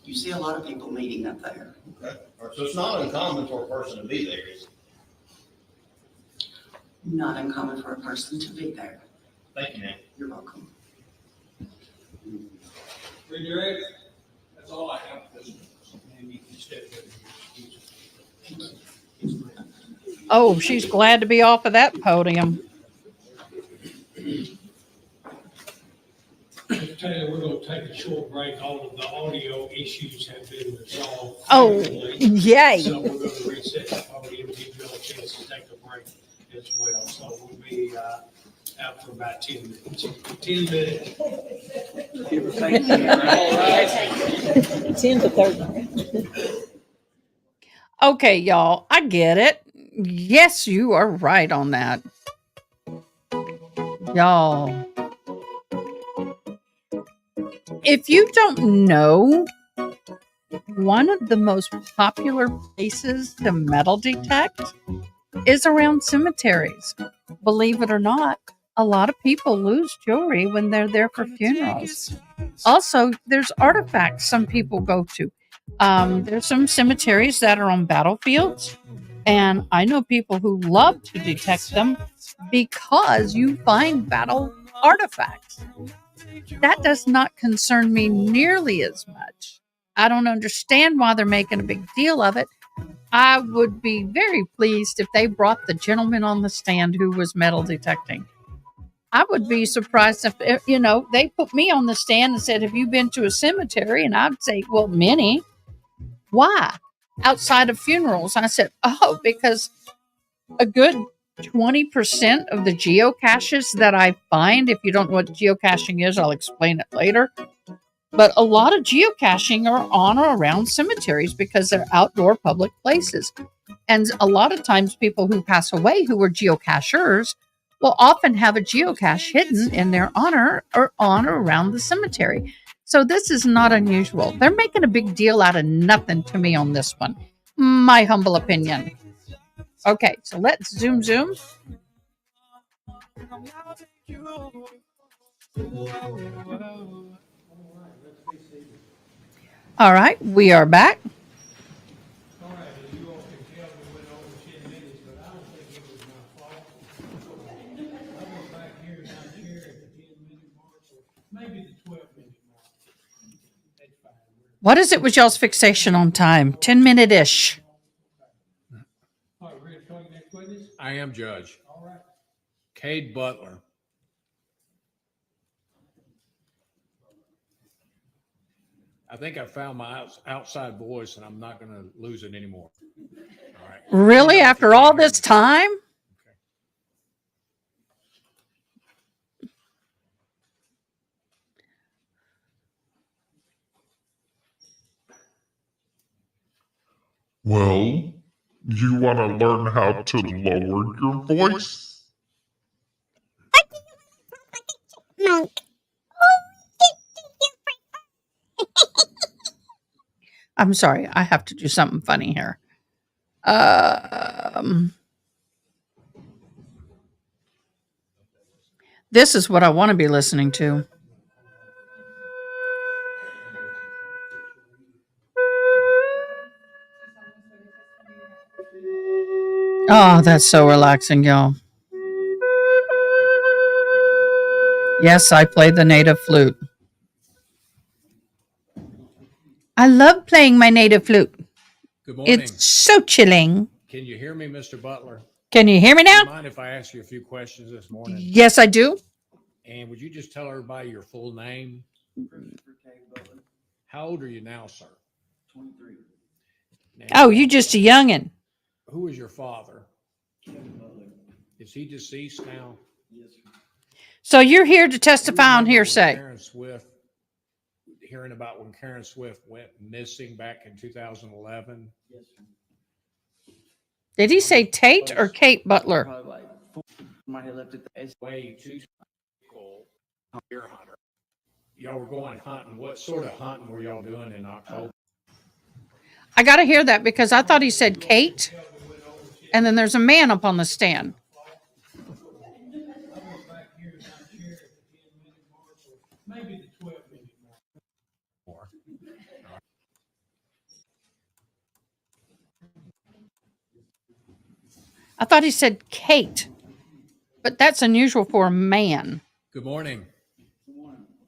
You see a lot of people meeting up there. Okay. All right, so it's not uncommon for a person to be there, is it? Not uncommon for a person to be there. Thank you, ma'am. You're welcome. Redirect, that's all I have. And you can step in. Oh, she's glad to be off of that podium. Taylor, we're going to take a short break. All of the audio issues have been resolved. Oh, favorably. yay. So we're going to reset the podium, give you all a chance to take a break as well. So we'll be out for about 10 minutes. 10 minutes. Give or take. All right. 10 to 30. Okay, y'all, I get it. Yes, you are right on that. Y'all, if you don't know, one of the most popular places to metal detect is around cemeteries. Believe it or not, a lot of people lose jewelry when they're there for funerals. Also, there's artifacts some people go to. There's some cemeteries that are on battlefields, and I know people who love to detect them because you find battle artifacts. That does not concern me nearly as much. I don't understand why they're making a big deal of it. I would be very pleased if they brought the gentleman on the stand who was metal detecting. I would be surprised if, they put me on the stand and said, "Have you been to a cemetery?" And I'd say, "Well, many." Why? Outside of funerals. I said, "Oh, because a good 20% of the geocaches that I find, if you don't know what geocaching is, I'll explain it later. But a lot of geocaching are on or around cemeteries because they're outdoor public places. And a lot of times people who pass away who were geocachers will often have a geocache hidden in their honor or on or around the cemetery. So this is not unusual. They're making a big deal out of nothing to me on this one. My humble opinion. Okay, so let's zoom. All right, we are back. All right, as you all can tell, we went over 10 minutes, but I don't think it was my fault. I was back here in my chair at the 10-minute mark, or maybe the 12-minute mark. That's fine. What is it with y'all's fixation on time? 10-minute-ish. All right, we're going to call your next witness? I am Judge. All right. Cade Butler. I think I found my outside voice, and I'm not going to lose it anymore. All right. Really? After all this time? Well, you want to learn how to lower your voice? I'm sorry, I have to do something funny here. This is what I want to be listening to. Oh, that's so relaxing, y'all. Yes, I play the native flute. I love playing my native flute. Good morning. It's so chilling. Can you hear me, Mr. Butler? Can you hear me now? Do you mind if I ask you a few questions this morning? Yes, I do. And would you just tell everybody your full name? Christopher K. Butler, How old are you now, sir? 23. Now, Oh, you just a youngin'. who is your father? Kevin Butler. Is he deceased now? Yes, sir. So you're here to testify on Remember when hearsay. Karen Swift, hearing about when Karen Swift went missing back in 2011? Yes, sir. Did he say Tate or Kate Butler? Probably like 4 might have left it there. Way too cool. Deer hunter. Y'all were going hunting. What sort of hunting were y'all doing in October? I got to hear that because I thought he said Kate, and then there's a man up on the stand. I was back here in my chair at the 10-minute mark, or maybe the 12-minute mark. I thought he said Kate, but that's unusual for a man. Good morning.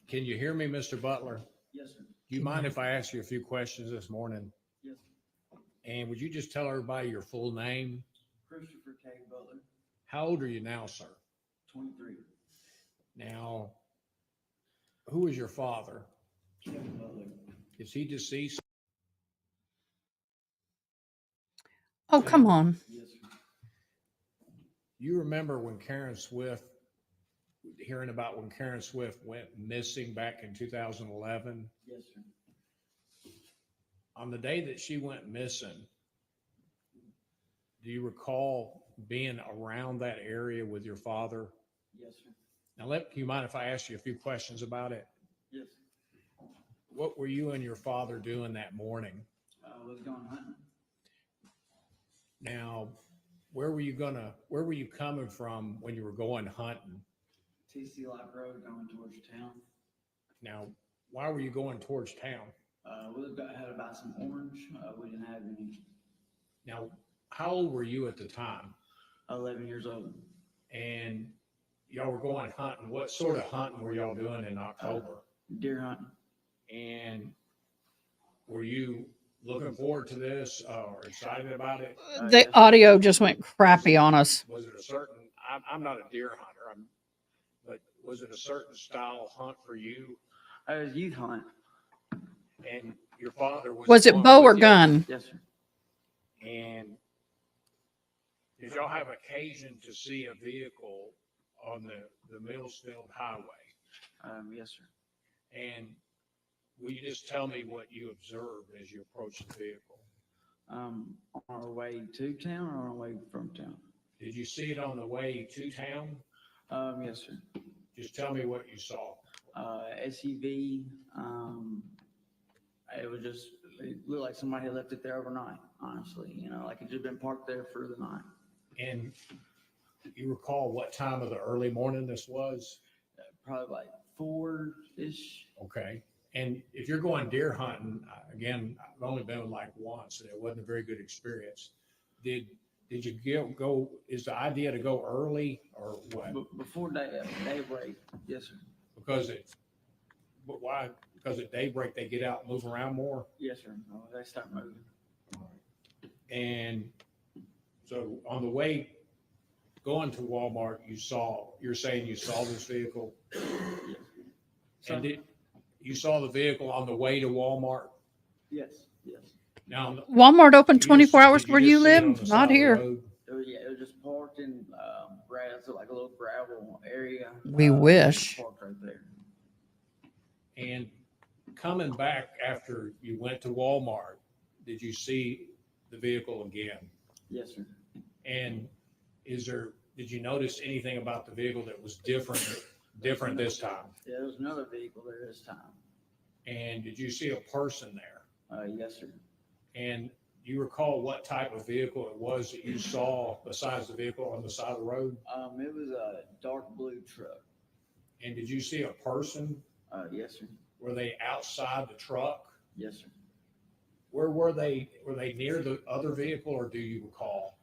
Can you hear me, Mr. Butler? Yes, sir. Do you mind if I ask you a few questions this morning? Yes, sir. And would you just tell everybody your full name? Christopher K. Butler, How old are you now, sir? 23. Now, who is your father? Kevin Butler. Is he deceased? Oh, come on. Yes, sir. You remember when Karen Swift, hearing about when Karen Swift went missing back in 2011? Yes, sir. On the day that she went missing, do you recall being around that area with your father? Yes, sir. Now, do you mind if I ask you a few questions about it? Yes. What were you and your father doing that morning? I was going hunting. Now, where were you coming from when you were going hunting? TC Lock Road going towards town. Now, why were you going towards town? Had to buy some orange. We didn't have any. Now, how old were you at the time? 11 years old. And y'all were going hunting. What sort of hunting were y'all doing in October? Deer hunting. And were you looking forward to this or excited about it? The audio just went crappy on us. Was it a certain, I'm not a deer hunter, but was it a certain style hunt for you? I was youth hunt. And your father was. Was it going bow or with you? gun? Yes, sir. And did y'all have occasion to see a vehicle on the Millsfield Highway? Yes, sir. And will you just tell me what you observed as you approached the vehicle? On our way to town or on our way from town? Did you see it on the way to town? Yes, sir. Just tell me what you saw. SUV. It looked like somebody had left it there overnight, honestly. Like it just been parked there for the night. And you recall what time of the early morning this was? Probably like 4-ish. Okay. And if you're going deer hunting, again, I've only been like once, and it wasn't a very good experience. Did you go? Is the idea to go early or what? Before daybreak, yes, sir. But why? Because at daybreak they get out and move around more. Yes, sir. They start moving. And so on the way going to Walmart, you're saying you saw this vehicle? And you saw the vehicle on the way to Walmart? Yes, yes. Now, Walmart open 24 hours did where just you see it on live? the side Not of the here. road? It was just parked in like a little gravel area. We wish. Parked right there. And coming back after you went to Walmart, did you see the vehicle again? Yes, sir. And did you notice anything about the vehicle that was different this time? Yeah, there was another vehicle there this time. And did you see a person there? Yes, sir. And do you recall what type of vehicle it was that you saw besides the vehicle on the side of the road? It was a dark blue truck. And did you see a person? Yes, sir. Were they outside the truck? Yes, sir. Where were they? Were they near the other vehicle, or do you recall?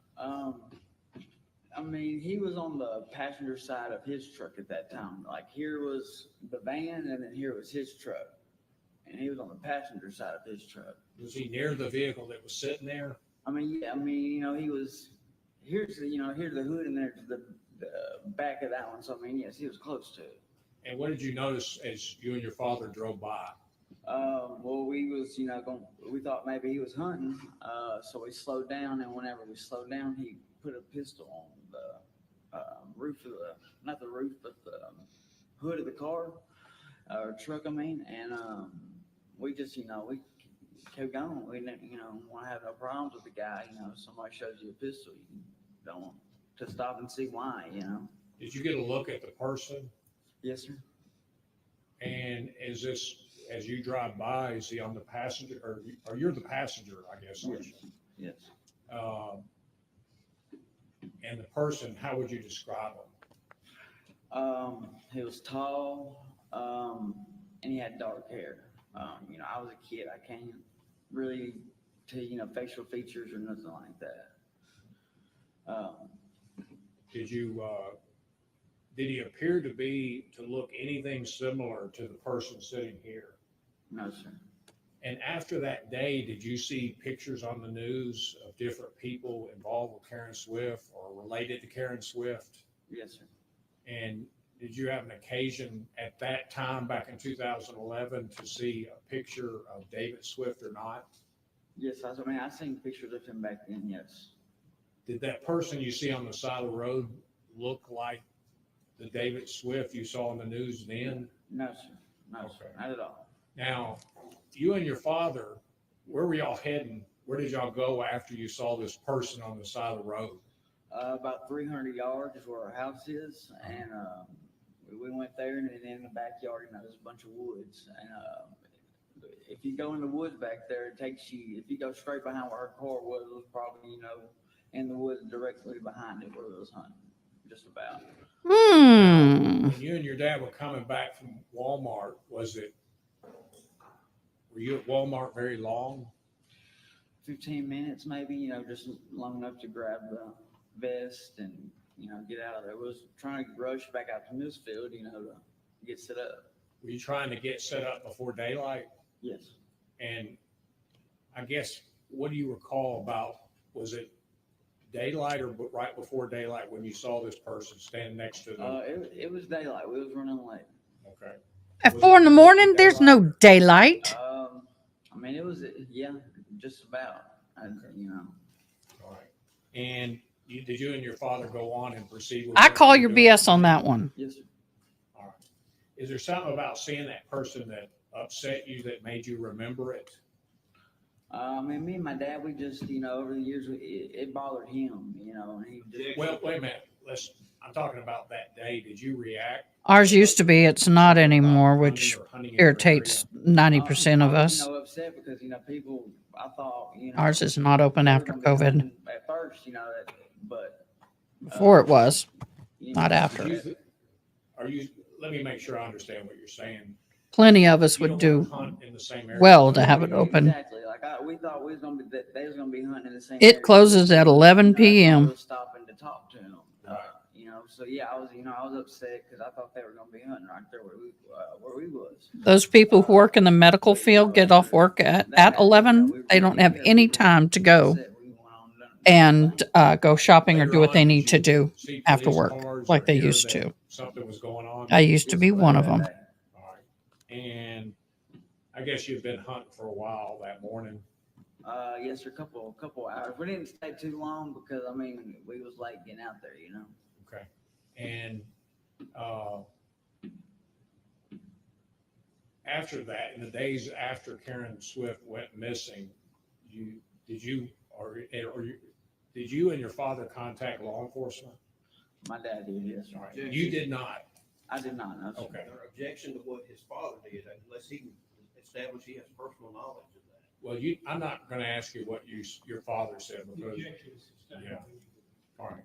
He was on the passenger side of his truck at that time. Like here was the van, and then here was his truck, and he was on the passenger side of his truck. Was he near the vehicle that was sitting there? He was. Here's the hood, and there's the back of that one. So yes, he was close to it. And what did you notice as you and your father drove by? We thought maybe he was hunting, so we slowed down, and whenever we slowed down, he put a pistol on the roof of not the roof, but the hood of the car, or truck, and we just, we kept going. We didn't, want to have no problems with the guy. If somebody shows you a pistol, you don't want to stop and see why, Did you get a look at the person? Yes, sir. And as you drive by, is he on the passenger, or you're the passenger, I guess? Yes. Yes. And the person, how would you describe him? He was tall, and he had dark hair. I was a kid. I can't really tell you, facial features or nothing like that. Did he appear to look anything similar to the person sitting here? No, sir. And after that day, did you see pictures on the news of different people involved with Karen Swift or related to Karen Swift? Yes, sir. And did you have an occasion at that time, back in 2011, to see a picture of David Swift or not? Yes, I seen pictures of him back then, yes. Did that person you see on the side of the road look like the David Swift you saw on the news then? No, sir. No, sir. Not at all. Now, you and your father, where were y'all heading? Where did y'all go after you saw this person on the side of the road? About 300 yards is where our house is, and we went there, and then in the backyard, there's a bunch of woods. And if you go in the woods back there, it takes you. If you go straight behind where our car was probably in the woods directly behind it where it was hunting. just about. Hmm. When you and your dad were coming back from Walmart, were you at Walmart very long? 15 minutes maybe, just long enough to grab the vest and, get out of there. Was trying to rush back out to Millsfield, to get set up. Were you trying to get set up before daylight? Yes. And I guess, what do you recall about, was it daylight or right before daylight when you saw this person standing next to the? It was daylight. We was running late. Okay. At 4 in the morning, there's no daylight. I mean, it was, yeah, just about, All right. And did you and your father go on and proceed with? I what call you your were doing? BS on that one. Yes, sir. All right. Is there something about seeing that person that upset you that made you remember it? I mean, me and my dad, we just, over the years, it bothered him, and he just. Well, wait a minute. I'm talking about that day. Did you react? Ours used to be, it's not anymore, which irritates 90% of I was, us. upset because, people, I thought, Ours is not open they were after gonna be COVID. hunting at first, but. Before it was, you not know, after. Let me make sure I understand what you're saying. Plenty of us You would don't wanna do hunt in the same area. well to have it open. Exactly. Like we thought we was gonna be, they was gonna be hunting in the same. It area. closes at 11 That's why we p.m. was stopping to talk to them. So yeah, I was upset because I thought they were gonna be hunting right there where we was. Those people who work in the medical field get off work at 11. They don't have any time to go and go shopping or do what they need to do See after police work cars like or they hear used that to. Something was going on. I used to be one of them. All right. And I guess you've been hunting for a while that morning. Yes, sir. Couple hours. We didn't stay too long because we was late getting out there. Okay. And after that, in the days after Karen Swift went missing, did you and your father contact law enforcement? My dad did, yes. All right. You did not. I did not know. Okay. Our objection to what his father did, unless he can establish he has personal knowledge of that. Well, I'm not going to ask you what your father said because, yeah. All right.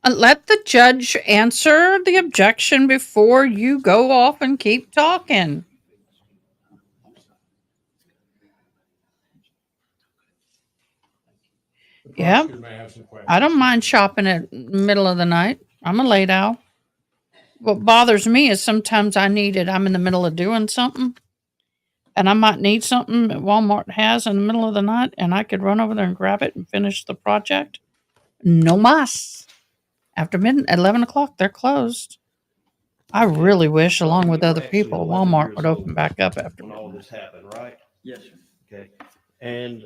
Let the judge answer the objection before you go off and keep talking. The Yeah. prosecutor may have some questions. I don't mind shopping at middle of the night. I'm a late owl. What bothers me is sometimes I need it. I'm in the middle of doing something and I might need something that Walmart has in the middle of the night and I could run over there and grab it and finish the project. No mas. After midnight, at 11 o'clock, they're closed. I really wish, along with other people, Walmart would open back up after When all midnight. this happened, right? Yes, sir. Okay. And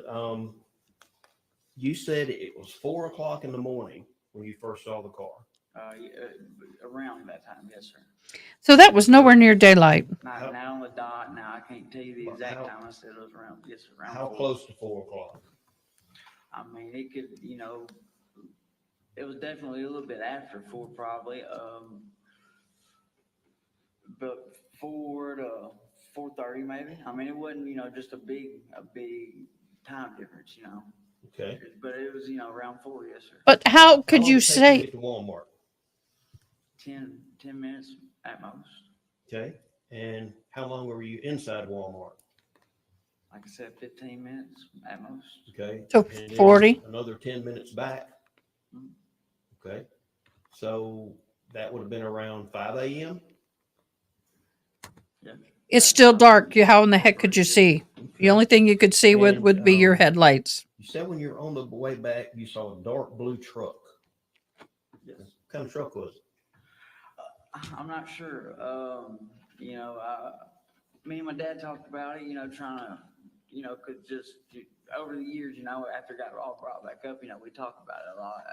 you said it was 4 o'clock in the morning when you first saw the car. Around that time, yes, sir. So that was nowhere near daylight. Not on the dot. Now I can't tell you the But exact how- time. I said it was around. Yes, around. How 4. close to 4 o'clock? I mean, it could, it was definitely a little bit after 4, probably. But 4 to 4:30, maybe. I mean, it wasn't, just a big time difference, Okay. But it was, around 4, yes, sir. But how could long you did it take say? to get to Walmart? 10 minutes at most. Okay. And how long were you inside Walmart? Like I said, 15 minutes at most. Okay. So And then 40. Another 10 minutes back. Mhm. Okay. So that would have been around 5 a.m. Yeah. It's still dark. How in the heck could you see? The only thing you could see And, would be your headlights. You said when you're on the way back, you saw a dark blue truck. Yes. What kind of truck was it? I'm not sure. Me and my dad talked about it, trying to, could just, over the years, after it got all brought back up, we talked about it a lot.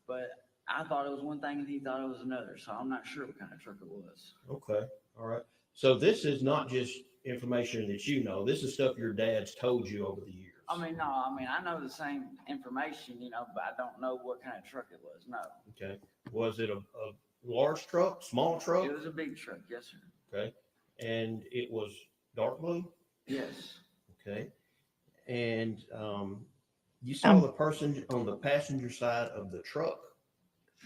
But I thought it was one thing and he thought it was another. So I'm not sure what kind of truck it was. Okay. All right. So this is not just information that you know. This is stuff your dad's told you over the years. I know the same information, but I don't know what kind of truck it was. No. Okay. Was it a large truck, small truck? It was a big truck. Yes, sir. Okay. And it was dark blue? Yes. Okay. And you saw the person on the passenger side of the truck?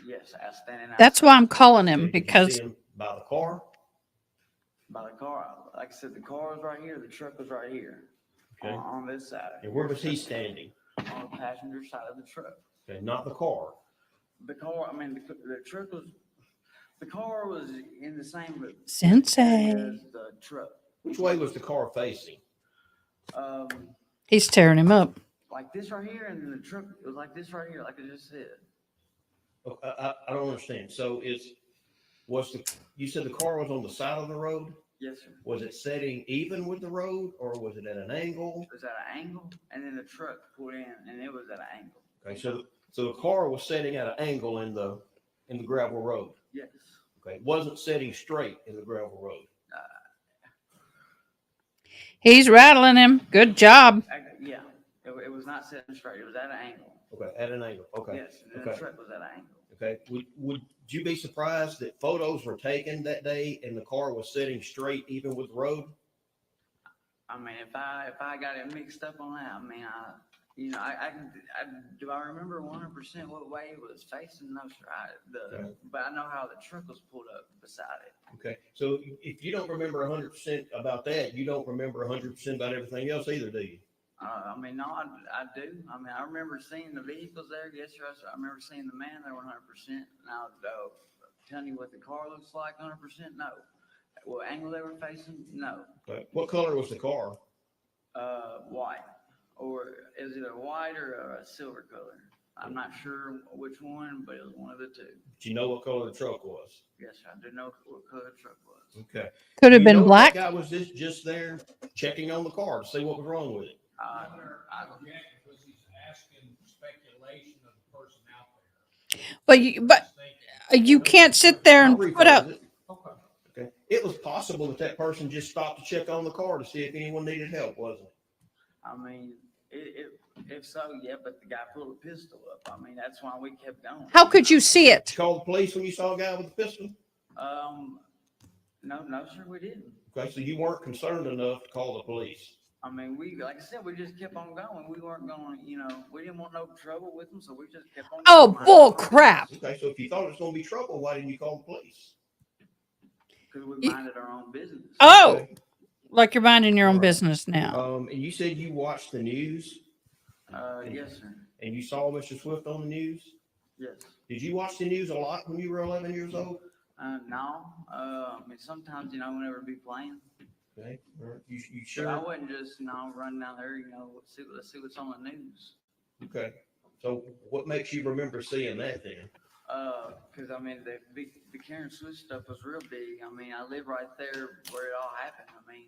Yes, I was standing out. That's why I'm calling him, Did you because see him by the car? By the car, like I said, the car was right here, the truck was right here, Okay. on this side. And where was he standing? On the passenger side of the truck. Okay, not the car. The car, I mean, the truck was, the car was in the same Sensei. area as the truck. Which way was the car facing? He's tearing him up. Like this right here, and then the truck, it was like this right here, like I just said. I don't understand. So you said the car was on the side of the road? Yes, sir. Was it setting even with the road, or was it at an angle? It was at an angle, and then the truck pulled in, and it was at an angle. Okay, so the car was setting at an angle in the gravel road. Yes. Okay, it wasn't setting straight in the gravel road. He's rattling him. Good job. Yeah, it was not setting straight. It was at an angle. Okay, at an angle. Okay. Yes, and Okay. the truck was at an angle. Okay. Would you be surprised that photos were taken that day and the car was sitting straight even with the road? I mean, if I got it mixed up on that, I mean, do I remember 100% what way it was facing? No, sir. But I know how the truck was pulled up beside it. Okay. So if you don't remember 100% about that, you don't remember 100% about everything else either, do you? I mean, no, I do. I mean, I remember seeing the vehicles there. Yes, sir. I remember seeing the man there 100%. Now, telling you what the car looks like 100%, no. What angle they were facing, no. Okay. What color was the car? White. Or is it a white or a silver color? I'm not sure which one, but it was one of the two. Do you know what color the truck was? Yes, I do know what color the truck was. Okay. Could have You been know if black. That guy was just there checking on the car to see what was wrong with it. I object because he's asking speculation of the person out there. But you can't sit there and I'll put out. rephrase it. Okay. It was possible that person just stopped to check on the car to see if anyone needed help, wasn't it? I mean, if so, yeah, but the guy pulled a pistol up. I mean, that's why we kept going. How could you see it? You called the police when you saw a guy with a pistol? No, sir, we didn't. Okay, so you weren't concerned enough to call the police. I mean, like I said, we just kept on going. We weren't going, we didn't want no trouble with them, so we just kept on Oh, going. bull crap. Okay, so if you thought it was going to be trouble, why didn't you call the police? Because we minded our own business. Oh, Okay. like you're minding your own business now. And you said you watched the news? Yes, sir. And you saw Mr. Swift on the news? Yes. Did you watch the news a lot when you were 11 years old? No. I mean, sometimes, whenever we be playing. Okay. You But sure? I wouldn't just, run down there, let's see what's on the news. Okay. So what makes you remember seeing that then? Because I mean, the Karen Swift stuff was real big. I mean, I live right there where it all happened. I mean,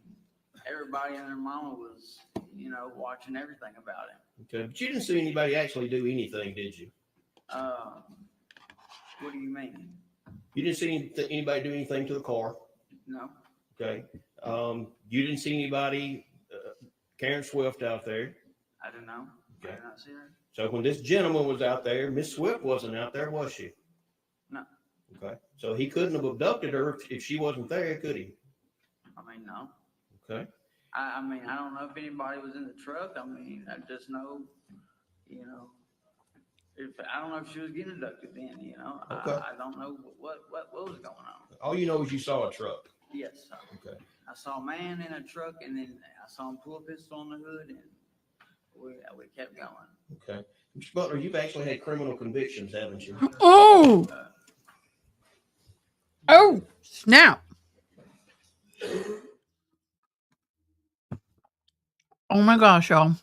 everybody and their mama was, watching everything about it. Okay, but you didn't see anybody actually do anything, did you? What do you mean? You didn't see anybody do anything to the car? No. Okay. You didn't see anybody, Karen Swift out there? I don't know. Okay. I did not see her. So when this gentleman was out there, Miss Swift wasn't out there, was she? No. Okay. So he couldn't have abducted her if she wasn't there, could he? I mean, no. Okay. I mean, I don't know if anybody was in the truck. I mean, I just know, I don't know if she was getting abducted then, Okay. I don't know what was going on. All you know is you saw a truck. Yes. Okay. I saw a man in a truck, and then I saw him pull a pistol on the hood, and we kept going. Okay. Mr. Butler, you've actually had criminal convictions, haven't you? Oh. Oh, snap. Oh my gosh, y'all.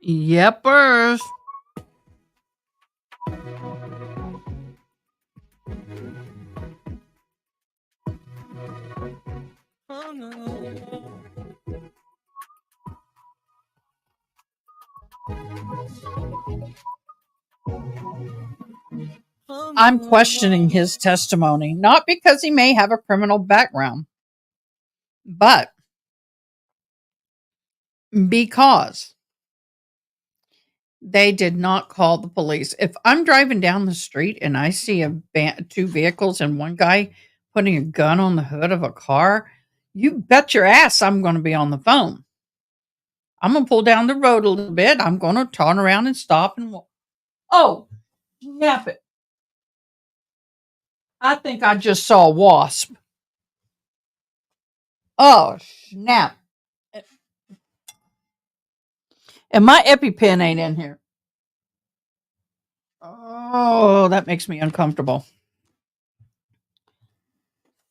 Yepers. I'm questioning his testimony, not because he may have a criminal background, but because they did not call the police. If I'm driving down the street and I see two vehicles and one guy putting a gun on the hood of a car, you bet your ass I'm going to be on the phone. I'm going to pull down the road a little bit. I'm going to turn around and stop and oh, Snap it. I think I just saw a wasp. Oh, snap. And my EpiPen ain't in here. Oh, that makes me uncomfortable.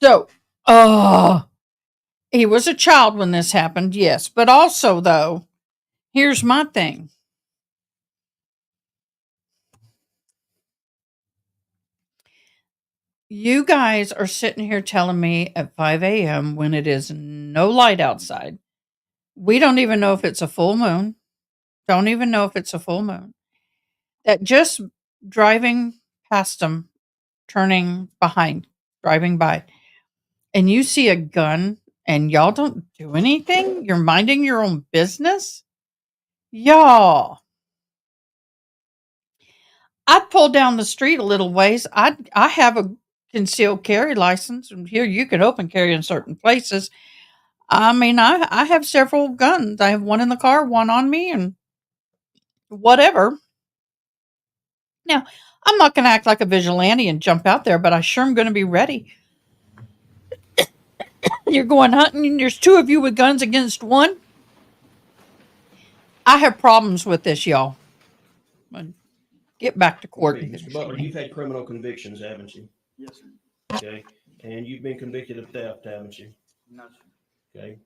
So, he was a child when this happened, yes. But also, though, here's my thing. You guys are sitting here telling me at 5 a.m. when it is no light outside. We don't even know if it's a full moon. Don't even know if it's a full moon. That just driving past them, turning behind, driving by, and you see a gun and y'all don't do anything? You're minding your own business? Y'all. I'd pull down the street a little ways. I have a concealed carry license, and here you can open carry in certain places. I mean, I have several guns. I have one in the car, one on me, and whatever. Now, I'm not going to act like a vigilante and jump out there, but I sure am going to be ready. You're going hunting, and there's two of you with guns against one. I have problems with this, y'all. Get back to court. Okay, Mr. Butler, you've had criminal convictions, haven't you? Yes, sir. Okay, and you've been convicted of theft, haven't you? No, sir. Okay.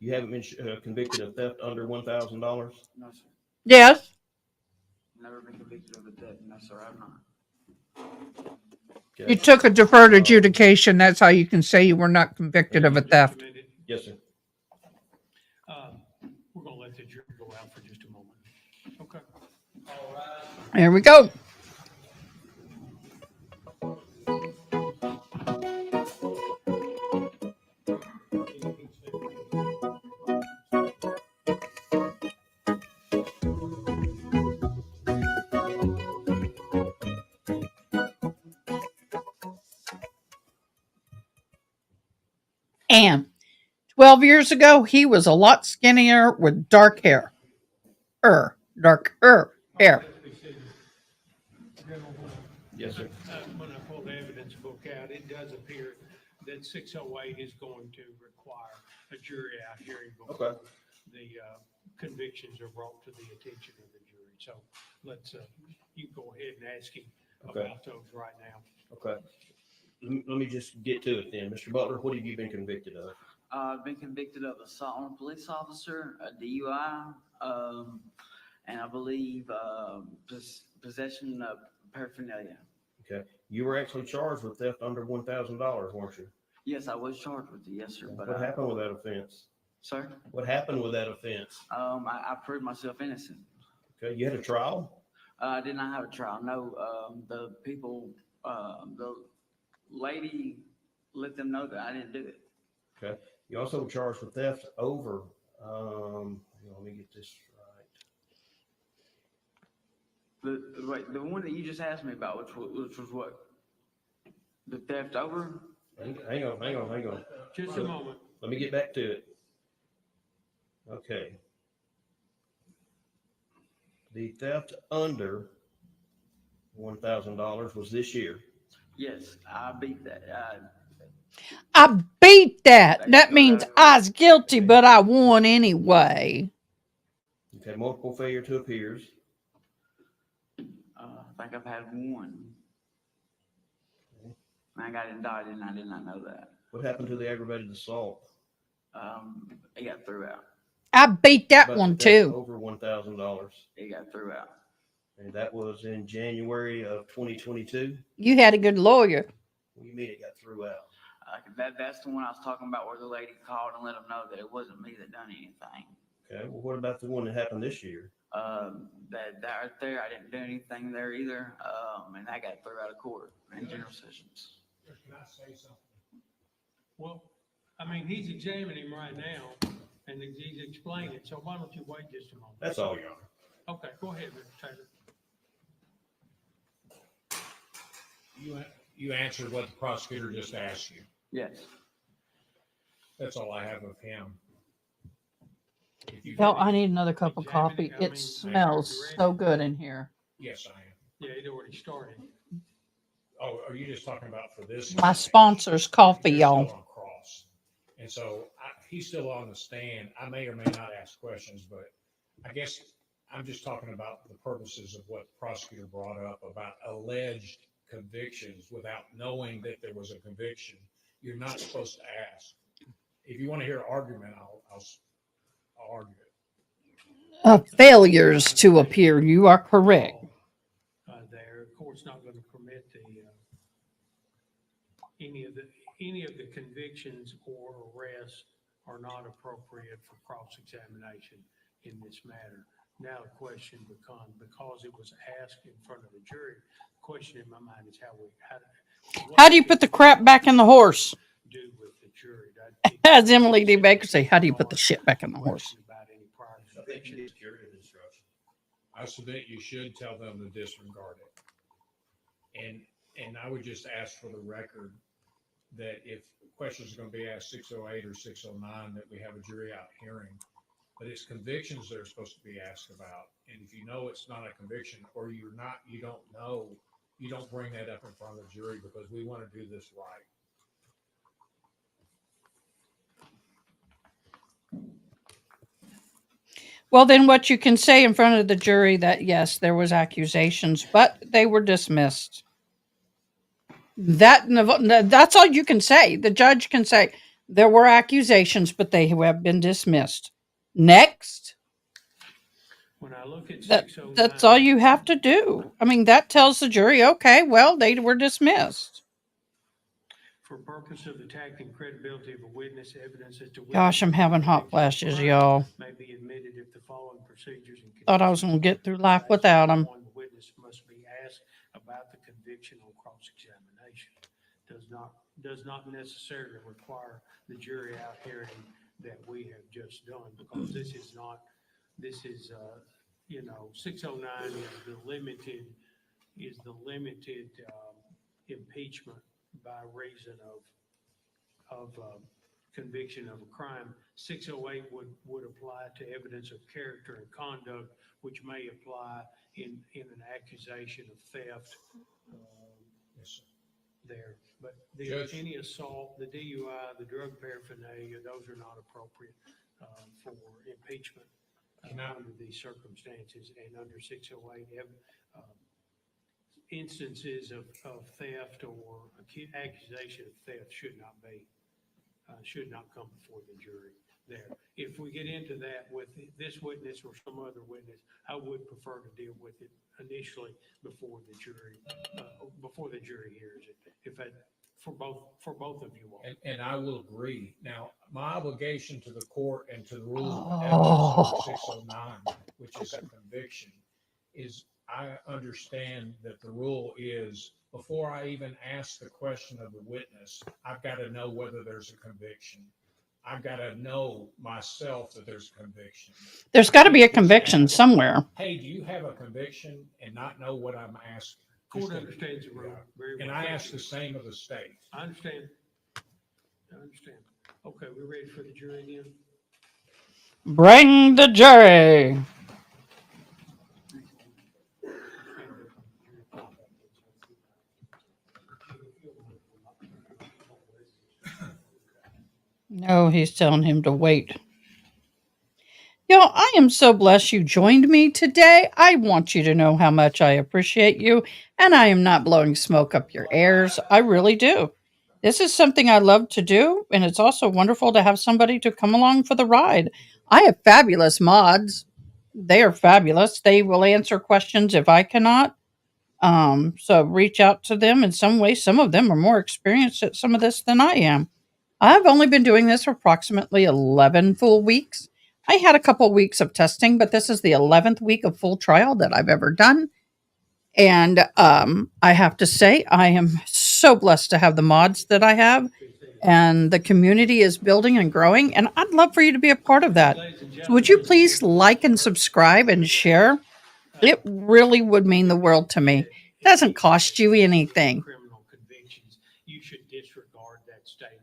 You haven't been convicted of theft under $1,000? No, sir. Yes. Never been convicted of a theft. No, sir, I've not. Okay. You took a deferred adjudication. That's how you can say you were not convicted of a theft. Yes, sir. We're going to let the jury go out for just a moment. Okay. All right. There we go. And 12 years ago, he was a lot skinnier with dark hair. Darker hair. Yes, sir. When I pull the evidence book out, it does appear that 608 is going to require a jury out hearing before the convictions are brought to the attention of the jury. So let's, you go ahead and ask him about those right now. Okay. Let me just get to it then. Mr. Butler, what have you been convicted of? I've been convicted of assault on a police officer, a DUI, and I believe possession of paraphernalia. Okay. You were actually charged with theft under $1,000, weren't you? Yes, I was charged with it. Yes, sir. But what happened with that offense? Sir? What happened with that offense? I proved myself innocent. Okay. You had a trial? I did not have a trial. No, the people, the lady let them know that I didn't do it. Okay. You also were charged with theft over, let me get this right. The one that you just asked me about, which was what? The theft over? Hang on. Just a moment. Let me get back to it. Okay. The theft under $1,000 was this year. Yes, I beat that. I beat that. That means I was guilty, but I won anyway. Okay, multiple failure to appears. I think I've had one. I got indicted and I did not know that. What happened to the aggravated assault? It got threw out. I beat that one too. Over $1,000. It got threw out. And that was in January of 2022. You had a good lawyer. What do you mean it got threw out? That's the one I was talking about where the lady called and let them know that it wasn't me that done anything. Okay, well, what about the one that happened this year? That right there, I didn't do anything there either, and I got thrown out of court in general sessions. Can I say something? Well, I mean, he's examining him right now, and he's explaining, so why don't you wait just a moment? That's all, Your Honor. Okay, go ahead, Mr. Taylor. You answered what the prosecutor just asked you. Yes. That's all I have of him. Well, I need another cup of coffee. It smells so good in here. Yes, I am. Yeah, it already started. Oh, are you just talking about for this? My sponsor's coffee, You're still y'all. on cross. And so he's still on the stand. I may or may not ask questions, but I guess I'm just talking about the purposes of what the prosecutor brought up about alleged convictions without knowing that there was a conviction. You're not supposed to ask. If you want to hear an argument, I'll argue it. Failures to appear. You are correct. There, the court's not going to permit any of the convictions or arrests are not appropriate for cross-examination in this matter. Now the question becomes, because it was asked in front of the jury, the question in my mind is How do you put the crap back in the horse? do with the jury. As Emily D. Baker say, how do you put the shit back in the horse? About any prior I think you convictions. need jury instruction. I submit you should tell them to disregard it. And I would just ask for the record that if questions are going to be asked 608 or 609, that we have a jury out hearing. But it's convictions that are supposed to be asked about. And if you know it's not a conviction, or you don't know, you don't bring that up in front of the jury, because we want to do this right. Well, then what you can say in front of the jury that yes, there was accusations, but they were dismissed. That's all you can say. The judge can say there were accusations, but they have been dismissed. Next. When I look at That's 609, all you have to do. I mean, that tells the jury, okay, well, they were dismissed. for purpose of attacking credibility of a witness, evidence that the Gosh, I'm having hot flashes, y'all. may be admitted if the following procedures and Thought I was going to get through life without them. one, the witness must be asked about the conviction on cross-examination. Does not necessarily require the jury out hearing that we have just done, because this is 609 is the limited impeachment by reason of conviction of a crime. 608 would apply to evidence of character and conduct, which may apply in an accusation of theft. There, but any assault, the DUI, the drug paraphernalia, those are not appropriate for impeachment under these circumstances. And under 608, instances of theft or accusation of theft should not come before the jury. There, if we get into that with this witness or some other witness, I would prefer to deal with it initially before the jury hears it. If that for both of you all. And I will agree. Now, my obligation to the court and to the rules of evidence under 609, which is a conviction, is I understand that the rule is before I even ask the question of the witness, I've got to know whether there's a conviction. I've got to know myself that there's a conviction. There's got to be a conviction somewhere. Hey, do you have a conviction, and not know what I'm asking? Court understands the rule very well. And I ask the same of the state. I understand. Okay, we're ready for the jury again? Bring the jury. No, he's telling him to wait. Y'all, I am so blessed you joined me today. I want you to know how much I appreciate you, and I am not blowing smoke up your ears. I really do. This is something I love to do, and it's also wonderful to have somebody to come along for the ride. I have fabulous mods. They are fabulous. They will answer questions if I cannot. So reach out to them in some way. Some of them are more experienced at some of this than I am. I've only been doing this for approximately 11 full weeks. I had a couple of weeks of testing, but this is the 11th week of full trial that I've ever done. And I have to say, I am so blessed to have the mods that I have. And the community is building and growing. And I'd love for you to be a part of that. So would you please like and subscribe and share? It really would mean the world to me. It doesn't cost you anything. Criminal convictions, you should disregard that statement.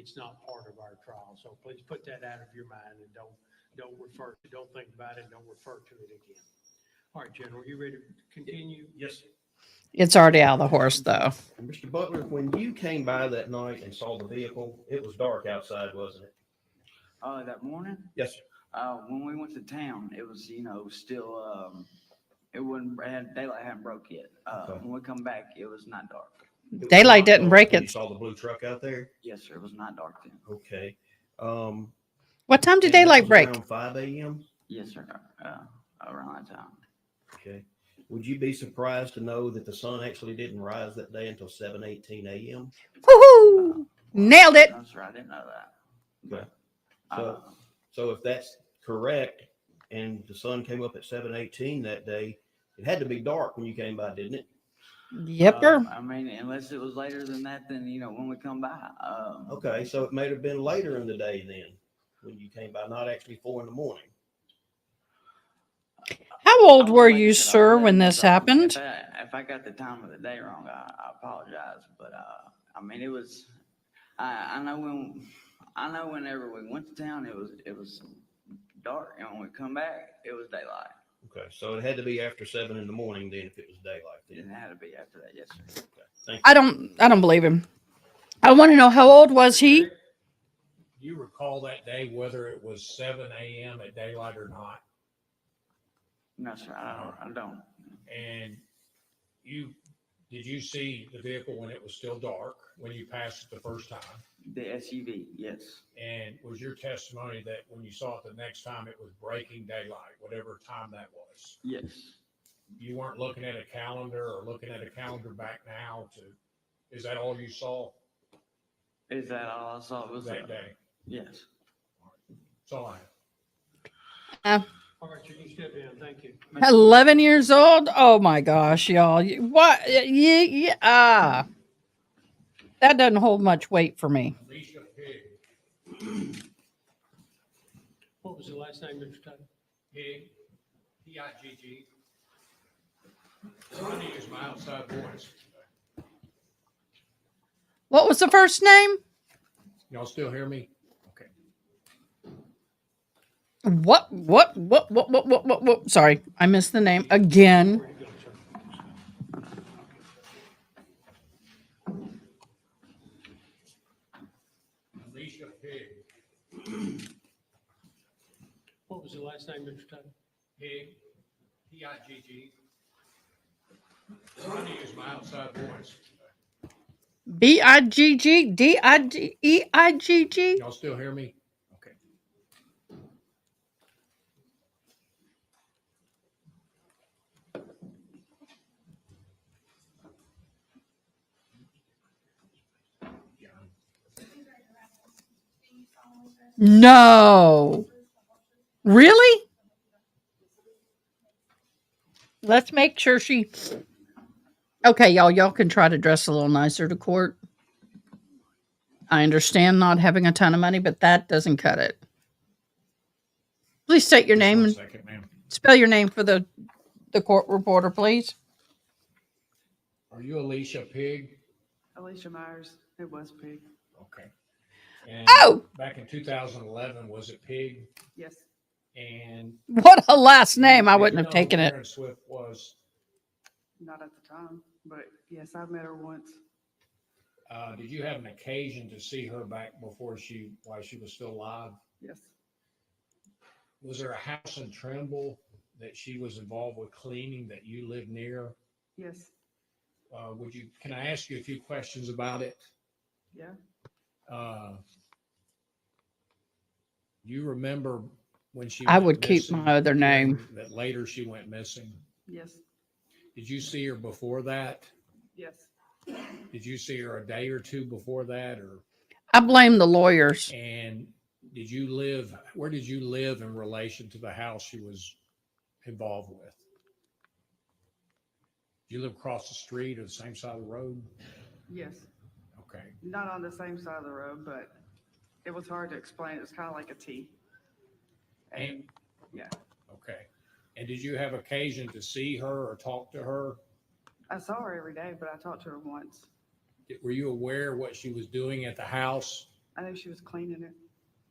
It's not part of our trial. So please put that out of your mind and don't think about it. Don't refer to it again. All right, General, you ready to continue? Yes. It's already out of the horse, though. Mr. Butler, when you came by that night and saw the vehicle, it was dark outside, wasn't it? That morning, Yes, sir. when we went to town, it was, still, it wasn't, daylight hadn't broke yet. Okay. When we come back, it was not dark. It was Daylight not didn't dark break when it. You saw the blue truck out there? Yes, sir, it was not dark then. Okay. What time did And that daylight was break? Around 5 a.m.? Yes, sir, around that time. Okay. Would you be surprised to know that the sun actually didn't rise that day until 7:18 a.m.? Woohoo! Nailed it. That's right, I didn't know that. Okay. So if that's correct, and the sun came up at 7:18 that day, it had to be dark when you came by, didn't it? Yep, sir. I mean, unless it was later than that, then, when we come by. Okay, so it may have been later in the day then, when you came by, not actually 4 in the morning. How old were Like I you, said, sir, I'm when letting this you know, happened? If I got the time of the day wrong, I apologize. But I mean, it was. I know whenever we went to town, it was dark, and when we come back, it was daylight. Okay, so it had to be after 7 in the morning then, if it was daylight then. It had to be after that, yes, sir. Okay, thank you. I don't believe him. I want to know, how old was he? Do you recall that day whether it was 7 a.m. at daylight or not? No, sir, I don't. And did you see the vehicle when it was still dark, when you passed it the first time? The SUV, yes. And was your testimony that when you saw it the next time, it was breaking daylight, whatever time that was? Yes. You weren't looking at a calendar or looking at a calendar back now is that all you saw? Is that all I saw? Was that day? Yes. That's all I have. All right, you can step down. Thank you. 11 years old? Oh my gosh, y'all. What? Yeah. That doesn't hold much weight for me. Alicia Pig. What was the last name, Mr. Taylor? Pig. P-I-G-G. Trying to use my outside voice. What was the first name? Y'all still hear me? Okay. What? Sorry, I missed the name again. Alicia Pig. What was the last name, Mr. Taylor? Pig. P-I-G-G. Trying to use my outside voice. B-I-G-G, D-I-D-E-I-G-G. Y'all still hear me? Okay. No. Really? Let's make sure she... Okay, y'all can try to dress a little nicer to court. I understand not having a ton of money, but that doesn't cut it. Please state your name and Second, ma'am. spell your name for the court reporter, please. Are you Alicia Pig? Alicia Myers. It was Pig. Okay. And Oh! Back in 2011, was it Pig? Yes. And What a last name. I did wouldn't you have know who taken it. Karen Swift was. Not at the time, but yes, I met her once. Did you have an occasion to see her back while she was still alive? Yes. Was there a house in Trimble that she was involved with cleaning that you lived near? Yes. Can I ask you a few questions about it? Yeah. You remember when she I went would keep missing, my other name. that later she went missing? Yes. Did you see her before that? Yes. Did you see her a day or two before that, or? I blame the lawyers. And where did you live in relation to the house she was involved with? Do you live across the street or the same side of the road? Yes. Okay. Not on the same side of the road, but it was hard to explain. It was kind of like a T. And Yeah. okay. And did you have occasion to see her or talk to her? I saw her every day, but I talked to her once. Were you aware what she was doing at the house? I knew she was cleaning it.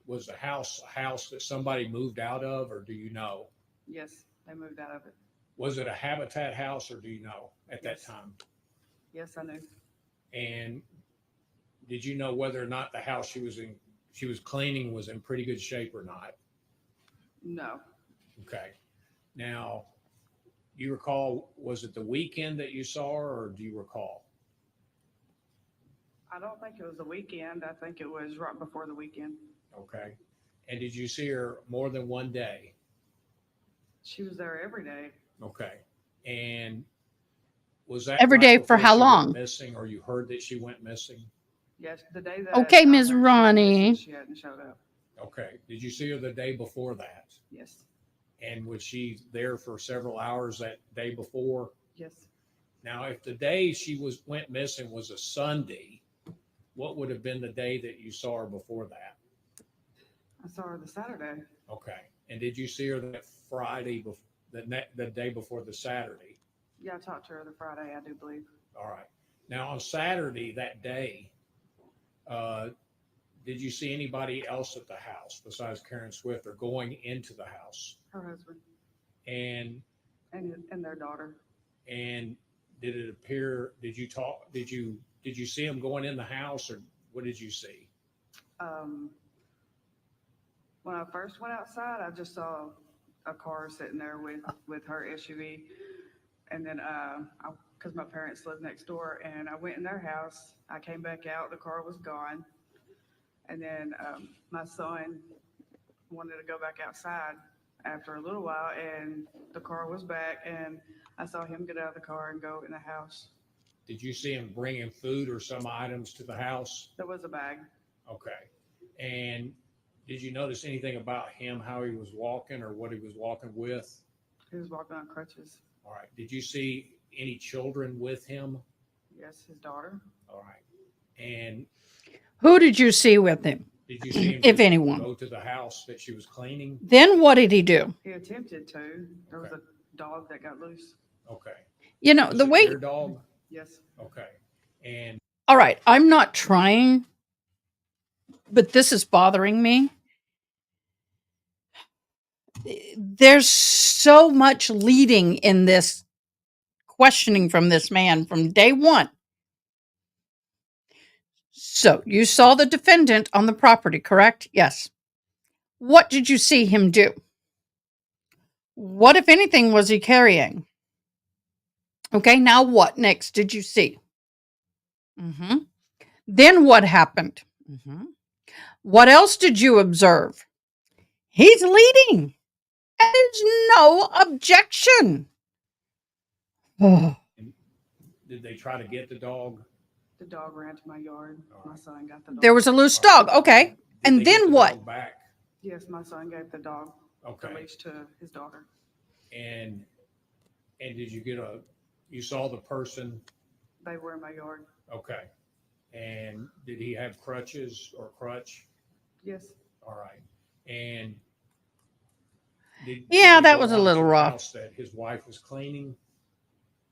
Was the house a house that somebody moved out of, or do you know? Yes, they moved out of it. Was it a Habitat house, or do you know at that Yes. time? Yes, I knew. And did you know whether or not the house she was cleaning was in pretty good shape or not? No. Okay. Now, you recall, was it the weekend that you saw her, or do you recall? I don't think it was the weekend. I think it was right before the weekend. Okay. And did you see her more than one day? She was there every day. Okay. And was that Every right day for before how she went long? missing, or you heard that she went missing? Yes, the day that. Okay, I Ms. heard she went Ronnie. missing, she hadn't showed up. Okay. Did you see her the day before that? Yes. And was she there for several hours that day before? Yes. Now, if the day she went missing was a Sunday, what would have been the day that you saw her before that? I saw her the Saturday. Okay. And did you see her that Friday, the day before the Saturday? Yeah, I talked to her the Friday, I do believe. All right. Now, on Saturday, that day, did you see anybody else at the house besides Karen Swift, or going into the house? Her husband And their daughter. and did it appear? Did you see him going in the house, or what did you see? When I first went outside, I just saw a car sitting there with her SUV. And then, because my parents live next door, and I went in their house. I came back out, the car was gone. And then my son wanted to go back outside after a little while, and the car was back, and I saw him get out of the car and go in the house. Did you see him bringing food or some items to the house? There was a bag. Okay. And did you notice anything about him, how he was walking or what he was walking with? He was walking on crutches. All right. Did you see any children with him? Yes, his daughter. All right. And Who did you see with him? did you see him If just anyone? go to the house that she was cleaning? Then what did he do? He attempted to. There was a dog that got loose. Okay. You know, Was the it way. your dog? Yes. Okay. And All right, I'm not trying, but this is bothering me. There's so much leading in this questioning from this man from day one. So you saw the defendant on the property, correct? Yes. What did you see him do? What, if anything, was he carrying? Okay, now what next did you see? Then what happened? What else did you observe? He's leading. There's no objection. did they try to get the dog? The dog ran to my yard. My son got the dog. There was a loose dog. Okay. Did And they get then the what? dog back? Yes, my son gave the dog Okay. the leash to his daughter. And did you you saw the person? They were in my yard. Okay. And did he have crutches or crutch? Yes. All right. And did Yeah, you that go was a on to little the rough. house that his wife was cleaning?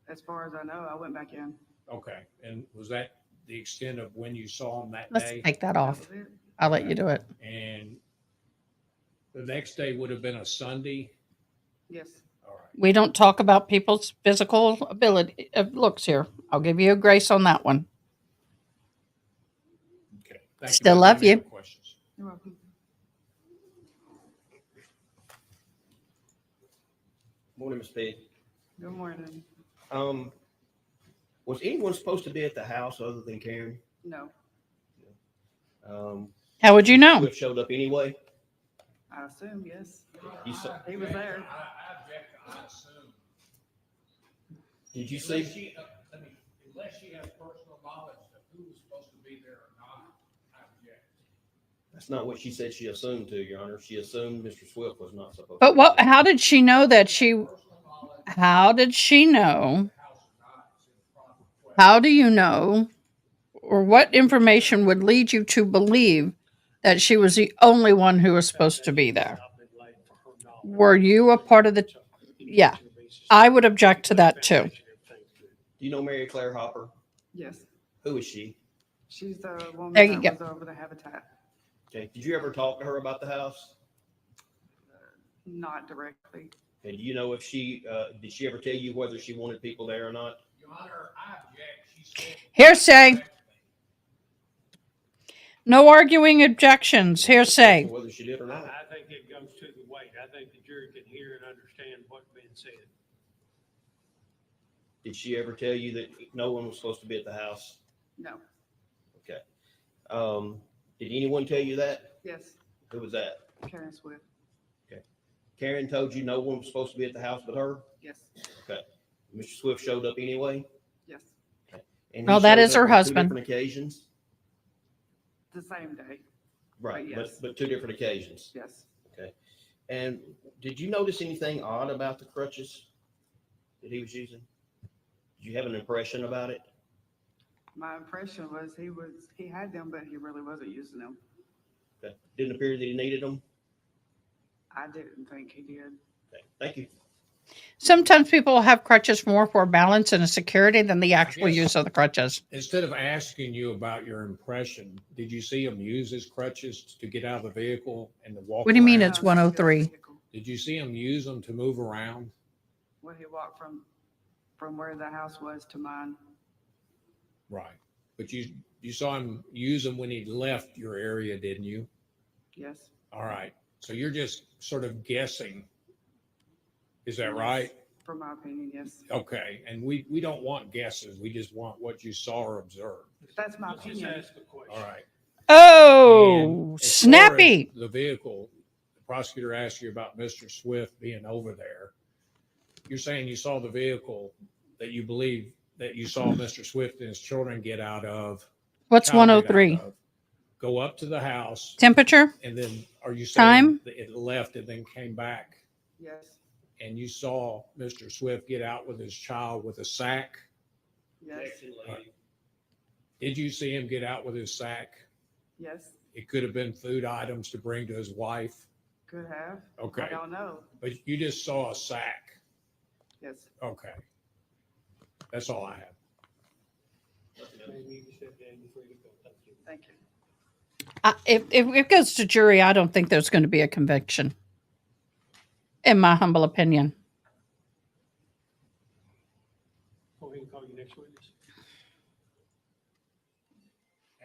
As far as I know, I went back in. Okay. And was that the extent of when you saw him that Let's day? take that off. was it. I'll let you do it. And the next day would have been a Sunday? Yes. All right. We don't talk about people's physical ability looks here. I'll give you a grace on that one. Okay. Thank Still ma'am. love Any you. other questions? You're welcome. Morning, Ms. Pegg. Good morning. Was anyone supposed to be at the house other than Karen? No, How would you know? Swift showed up anyway? I assume yes. You saw, He was there. I object to I assume. did you Unless see? unless she has personal knowledge of who was supposed to be there or not, I object. That's not what she said she assumed to, Your Honor. She assumed Mr. Swift was not supposed to. But be what? there. How did she know that she? How did she know? How do you know? Or what information would lead you to believe that she was the only one who was supposed to be there? Were you a part of the? Yeah, I would object to that too. Do you know Mary Claire Hopper? Yes. Who is she? She's the woman There you that go. was over the Habitat. Okay. Did you ever talk to her about the house? Not directly. Okay, do you know if did she ever tell you whether she wanted people there or not? Your Honor, I object. She said. Hearsay. No arguing objections. Hearsay. Whether she did or not. I think it goes to the weight. I think the jury can hear and understand what's being said. Did she ever tell you that no one was supposed to be at the house? No. Okay. Did anyone tell you that? Yes. Who was that? Karen Swift. Okay. Karen told you no one was supposed to be at the house but her? Yes. Okay. Mr. Swift showed up anyway? Yes. Okay. And Oh, he that showed is up her on 2 husband. different occasions? The same day. Right, yes. but 2 different occasions? Yes. Okay. And did you notice anything odd about the crutches that he was using? Did you have an impression about it? My impression was he had them, but he really wasn't using them. Okay. Didn't appear that he needed them? I didn't think he did. Okay. Thank you. Sometimes people have crutches more for balance and a security than the actual Yes. use of the crutches. Instead of asking you about your impression, did you see him use his crutches to get out of the vehicle and to walk What do you mean around? it's 103? Did you see him use them to move around? When he walked from where the house was to mine. Right. But you saw him use them when he left your area, didn't you? Yes. All right. So you're just sort of guessing. Is that Yes. right? For my opinion, yes. Okay. And we don't want guesses. We just want what you saw or observed. That's my Let's just opinion. ask the question. All right. Oh, And as snappy. far as the vehicle, the prosecutor asked you about Mr. Swift being over there. You're saying you saw the vehicle that you believe that you saw Mr. Swift and his children get out of. What's child get out 103? of, go up to the house. Temperature? And then are you saying Time? that it left and then came back? Yes. And you saw Mr. Swift get out with his child with a sack? Yes. Did you see him get out with his sack? Yes. It could have been food items to bring to his wife. Could have. Okay. I don't know. But you just saw a sack. Yes. Okay. That's all I have. Maybe you can step down, you're free to go. Thank you. Thank you. If it goes to jury, I don't think there's going to be a conviction. In my humble opinion. Go ahead and call your next witness.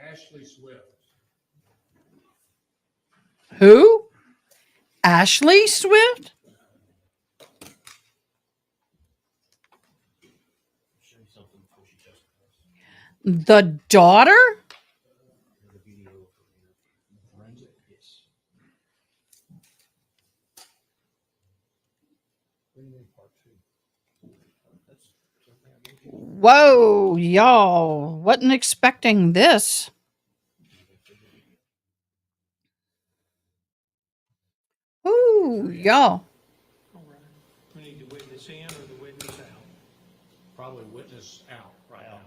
Ashley Swift. Who? Ashley Swift? The daughter? Whoa, y'all. Wasn't expecting this. Ooh, y'all. All right. We need the witness in or the witness out? Probably witness out right now.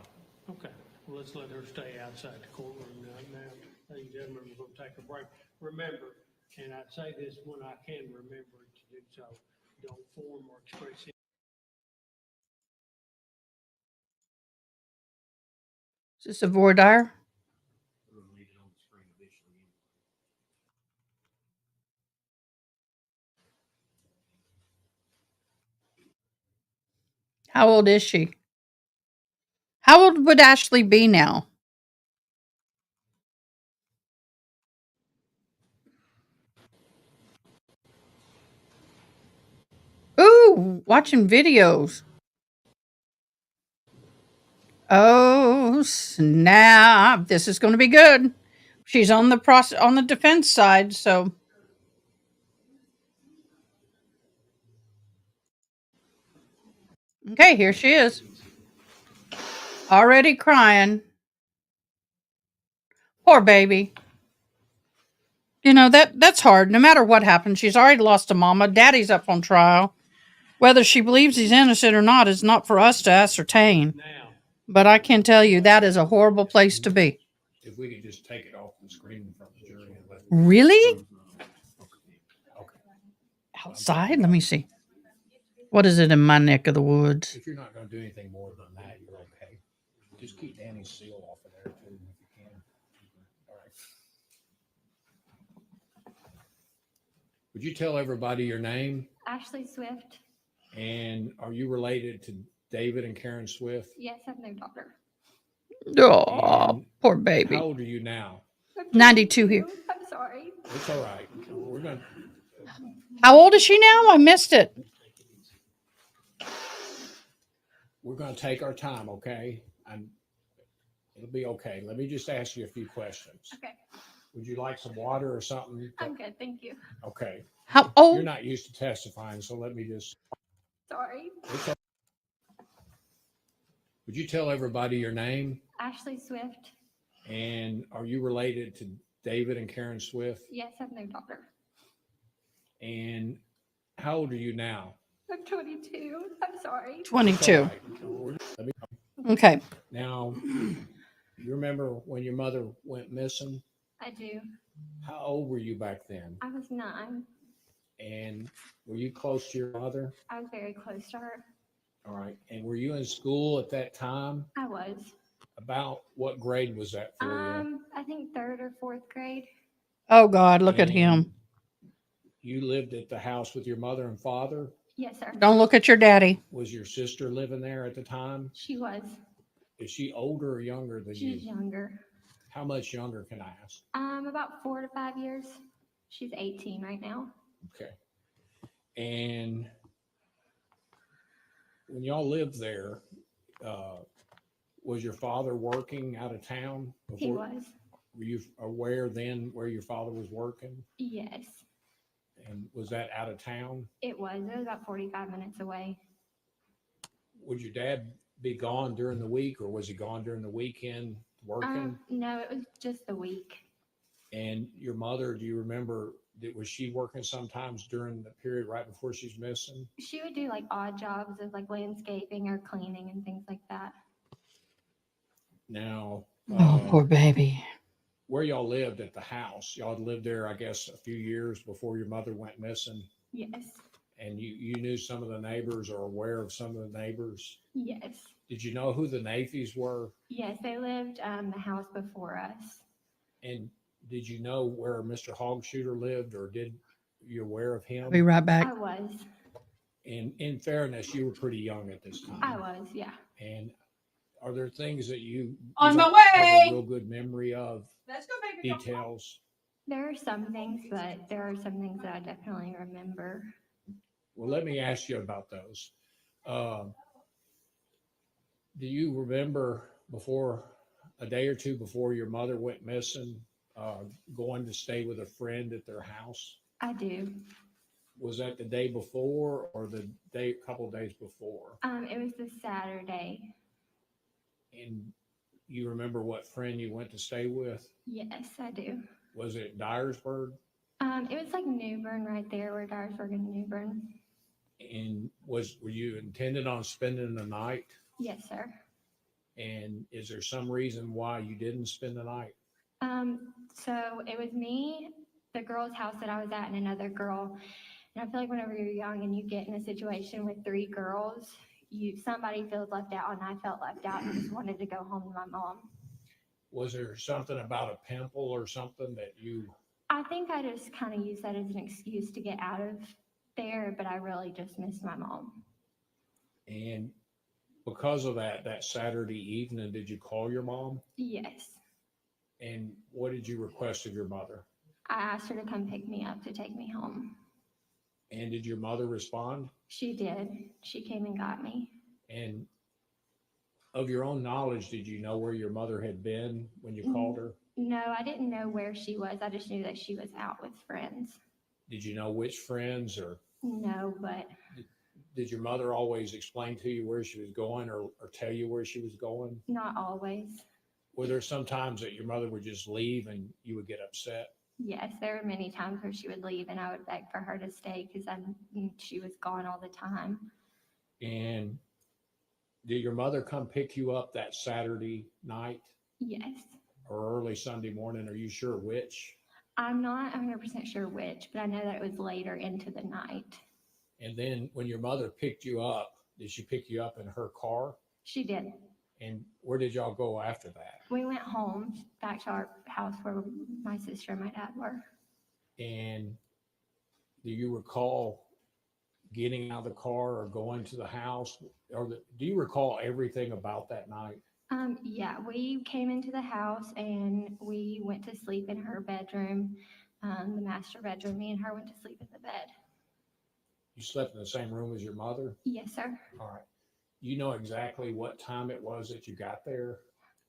Okay, well, let's let her stay outside the courtroom now. Ladies and gentlemen, we're gonna take a break. Remember, and I say this when I can remember to do so, don't form or express it. Is this a voir dire? How old is she? How old would Ashley be now? Ooh, watching videos. Oh, snap. This is going to be good. She's on the defense side, so okay, here she is. Already crying. Poor baby. You know, that's hard. No matter what happens, she's already lost a mama. Daddy's up on trial. Whether she believes he's innocent or not is not for us to ascertain. But I can tell you that is a horrible place to be. If we could just take it off the screen from the jury and let. Really? Okay. Outside? Let me see. What is it in my neck of the woods? If you're not gonna do anything more than that, you're okay. Just keep Danny's seal off of there too, if you can. All right. Would you tell everybody your name? Ashley Swift. And are you related to David and Karen Swift? Yes, I have no daughter. Oh, And poor How baby. old are you now? I'm 92 here. I'm sorry. It's all right. We're going to How old is she now? I missed it. take our time, okay? It'll be okay. Let me just ask you a few questions. Okay. Would you like some water or something? I'm good, thank you. Okay. How old? You're not used to testifying, so let me just. Sorry. It's okay. Would you tell everybody your name? Ashley Swift. And are you related to David and Karen Swift? Yes, I have no daughter. And how old are you now? I'm 22. I'm sorry. It's 22. all right. Let me- Okay. Now, you remember when your mother went missing? I do. How old were you back then? I was 9. And were you close to your mother? I was very close to her. All right. And were you in school at that time? I was. About what grade was that for you? I think 3rd or 4th grade. Oh, God, look at him. And you lived at the house with your mother and father? Yes, sir. Don't look at your daddy. Was your sister living there at the time? She was. Is she older or younger than you? She's younger. How much younger, can I ask? About 4 to 5 years. She's 18 right now. Okay. And when y'all lived there, was your father working out of town? He was. Were you aware then where your father was working? Yes, And was that out of town? it was. It was about 45 minutes away. Would your dad be gone during the week, or was he gone during the weekend working? No, it was just the week. And your mother, do you remember, was she working sometimes during the period right before she's missing? She would do like odd jobs of like landscaping or cleaning and things like that. Now, Oh, poor baby. where y'all lived at the house, y'all had lived there, I guess, a few years before your mother went missing. Yes, And you knew some of the neighbors or aware of some of the neighbors. yes, Did you know who the Nafis were? yes. They lived the house before us. And did you know where Mr. Hogshooter lived, or did you aware of him? I'll be right back. I was. And in fairness, you were pretty young at this time. I was, yeah. And are there things that you On my don't have way. a real good memory of, Let's go, baby. details? There are some things, but there are some things that I definitely remember. Well, let me ask you about those. Do you remember a day or two before your mother went missing, going to stay with a friend at their house? I do. Was that the day before or the couple days before? It was the Saturday. And you remember what friend you went to stay with? Yes, I do. Was it Dyersburg? It was like Newbern right there where Dyersburg and Newbern. And were you intended on spending the night? Yes, sir. And is there some reason why you didn't spend the night? So it was me, the girl's house that I was at, and another girl. And I feel like whenever you're young and you get in a situation with 3 girls, somebody feels left out, and I felt left out and just wanted to go home to my mom. Was there something about a pimple or something that you? I think I just kind of used that as an excuse to get out of there, but I really just missed my mom. And because of that Saturday evening, did you call your mom? Yes. And what did you request of your mother? I asked her to come pick me up to take me home. And did your mother respond? She did. She came and got me. And of your own knowledge, did you know where your mother had been when you called her? No, I didn't know where she was. I just knew that she was out with friends. Did you know which friends, or No, but did your mother always explain to you where she was going, or tell you where she was going? not always. Were there some times that your mother would just leave and you would get upset? Yes, there were many times where she would leave and I would beg for her to stay because she was gone all the time. And did your mother come pick you up that Saturday night Yes. or early Sunday morning? Are you sure which? I'm not 100% sure which, but I know that it was later into the night. And then when your mother picked you up, did she pick you up in her car? She did. And where did y'all go after that? We went home back to our house where my sister and my dad were. And do you recall getting out of the car or going to the house? Do you recall everything about that night? Yeah, we came into the house and we went to sleep in her bedroom, the master bedroom. Me and her went to sleep in the bed. You slept in the same room as your mother? Yes, sir. All right. You know exactly what time it was that you got there?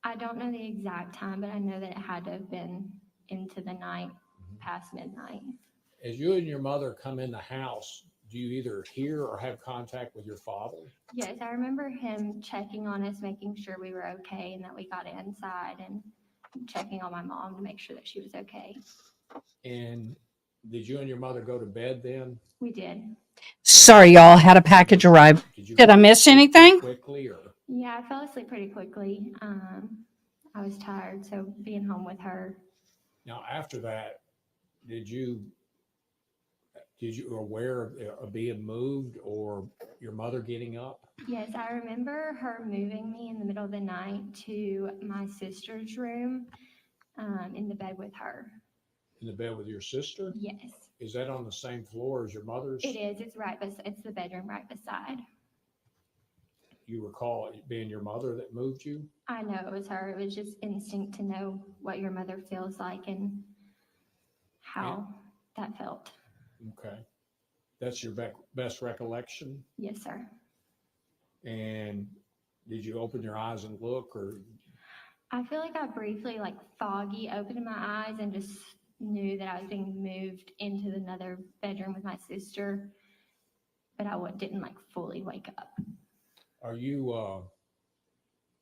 I don't know the exact time, but I know that it had to have been into the night, past midnight. As you and your mother come in the house, do you either hear or have contact with your father? Yes, I remember him checking on us, making sure we were okay and that we got inside, and checking on my mom to make sure that she was okay. And did you and your mother go to bed then? We did. Sorry, y'all, had a package arrive. Did I miss anything? Quickly or? Yeah, I fell asleep pretty quickly. I was tired, so being home with her. Now, after that, did you aware of being moved or your mother getting up? Yes, I remember her moving me in the middle of the night to my sister's room, in the bed with her. In the bed with your sister? Yes. Is that on the same floor as your mother's? It is. It's the bedroom right beside. You recall it being your mother that moved you? I know it was her. It was just instinct to know what your mother feels like and how that felt. Okay. That's your best recollection? Yes, sir. And did you open your eyes and look, or? I feel like I briefly, like foggy, opened my eyes and just knew that I was being moved into another bedroom with my sister, but I didn't like fully wake up. Are you,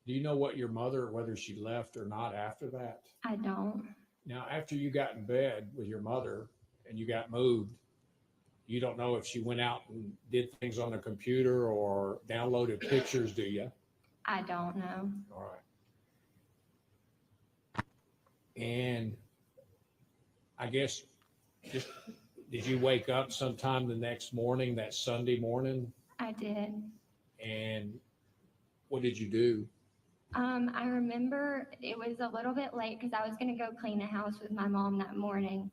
do you know what your mother, whether she left or not after that? I don't. Now, after you got in bed with your mother and you got moved, you don't know if she went out and did things on the computer or downloaded pictures, do you? I don't know. All right. And I guess just, did you wake up sometime the next morning, that Sunday morning? I did. And what did you do? I remember it was a little bit late because I was going to go clean the house with my mom that morning.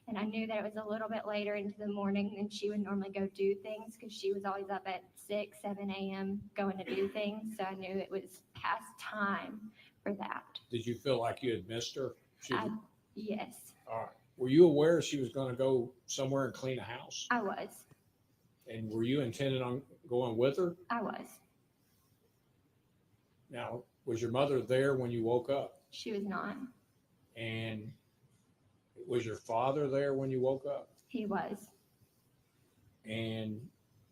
And I knew that it was a little bit later into the morning than she would normally go do things because she was always up at 6, 7 a.m. going to do things. So I knew it was past time for that. Did you feel like you had missed her? Yes, All right. Were you aware she was going to go somewhere and clean a house? I was. And were you intending on going with her? I was. Now, was your mother there when you woke up? She was not. And was your father there when you woke up? He was. And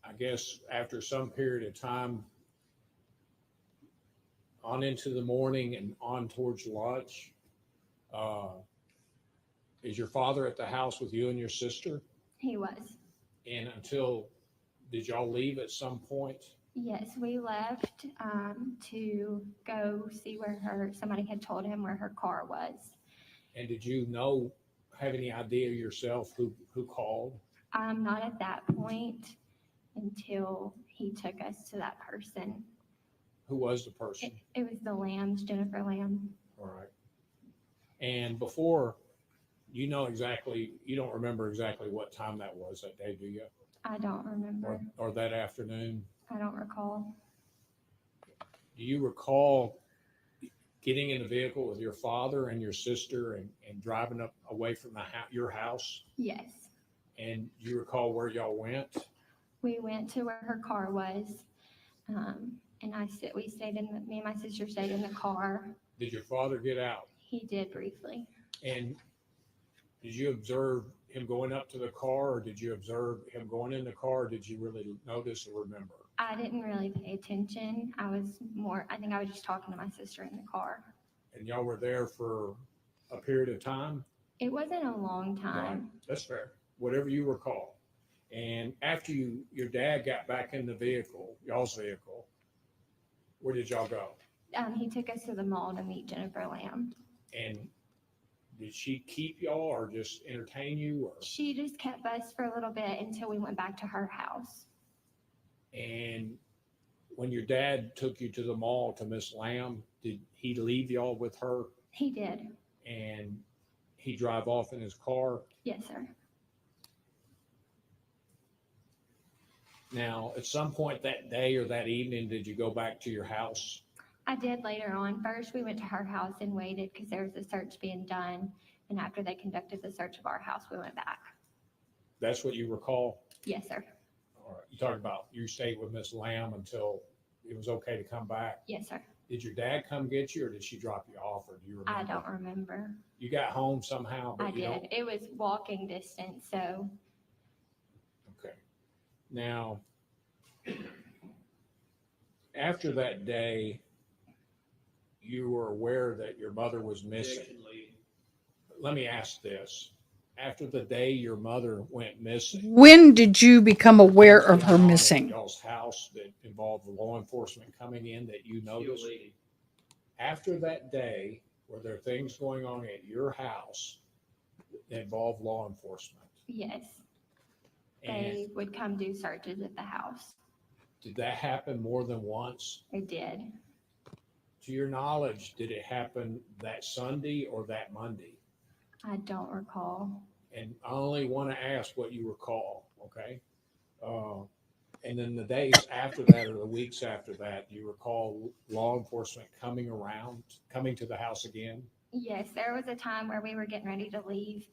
I guess after some period of time, on into the morning and on towards lunch, is your father at the house with you and your sister? He was. And did y'all leave at some point? Yes, we left to go see where somebody had told him where her car was. And did you have any idea yourself who called? Not at that point until he took us to that person. Who was the person? It was the Lambs, Jennifer Lamb. All right. And before, you don't remember exactly what time that was that day, do you? I don't remember. Or that afternoon? I don't recall. Do you recall getting in the vehicle with your father and your sister and driving up away from your house? Yes. And do you recall where y'all went? We went to where her car was, and me and my sister stayed in the car. Did your father get out? He did briefly. And did you observe him going up to the car, or did you observe him going in the car, or did you really notice or remember? I didn't really pay attention. I think I was just talking to my sister in the car. And y'all were there for a period of time? It wasn't a long time. Right. That's fair. Whatever you recall. And after your dad got back in the vehicle, y'all's vehicle, where did y'all go? He took us to the mall to meet Jennifer Lamb. And did she keep y'all or just entertain you? Or? She just kept us for a little bit until we went back to her house. And when your dad took you to the mall to Miss Lamb, did he leave y'all with her? He did. And he drive off in his car? Yes, sir. Now, at some point that day or that evening, did you go back to your house? I did later on. First, we went to her house and waited because there was a search being done. And after they conducted the search of our house, we went back. That's what you recall? Yes, sir. All right. You talked about you stayed with Miss Lamb until it was okay to come back. Yes, sir. Did your dad come get you, or did she drop you off, or do you remember? I don't remember. You got home somehow, but I you don't? did. It was walking distance, so Okay. Now, after that day, you were aware that your mother was missing. Let me ask this. After the day your mother went missing, When did you become aware of her at missing? y'all's house that involved law enforcement coming in that you noticed? After that day, were there things going on at your house that involved law enforcement? yes, And they would come do searches at the house. did that happen more than once? It did. To your knowledge, did it happen that Sunday or that Monday? I don't recall. And I only want to ask what you recall, okay? And then the days after that or the weeks after that, do you recall law enforcement coming to the house again? Yes, there was a time where we were getting ready to leave,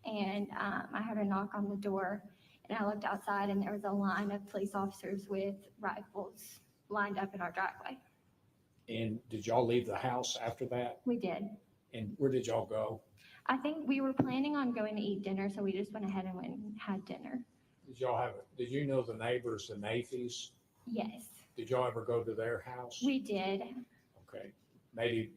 and I heard a knock on the door, and I looked outside, and there was a line of police officers with rifles lined up in our driveway. And did y'all leave the house after that? We did. And where did y'all go? I think we were planning on going to eat dinner, so we just went ahead and went and had dinner. Did you know the neighbors, the Nathys? Yes, Did y'all ever go to their house? we did. Okay. Maybe,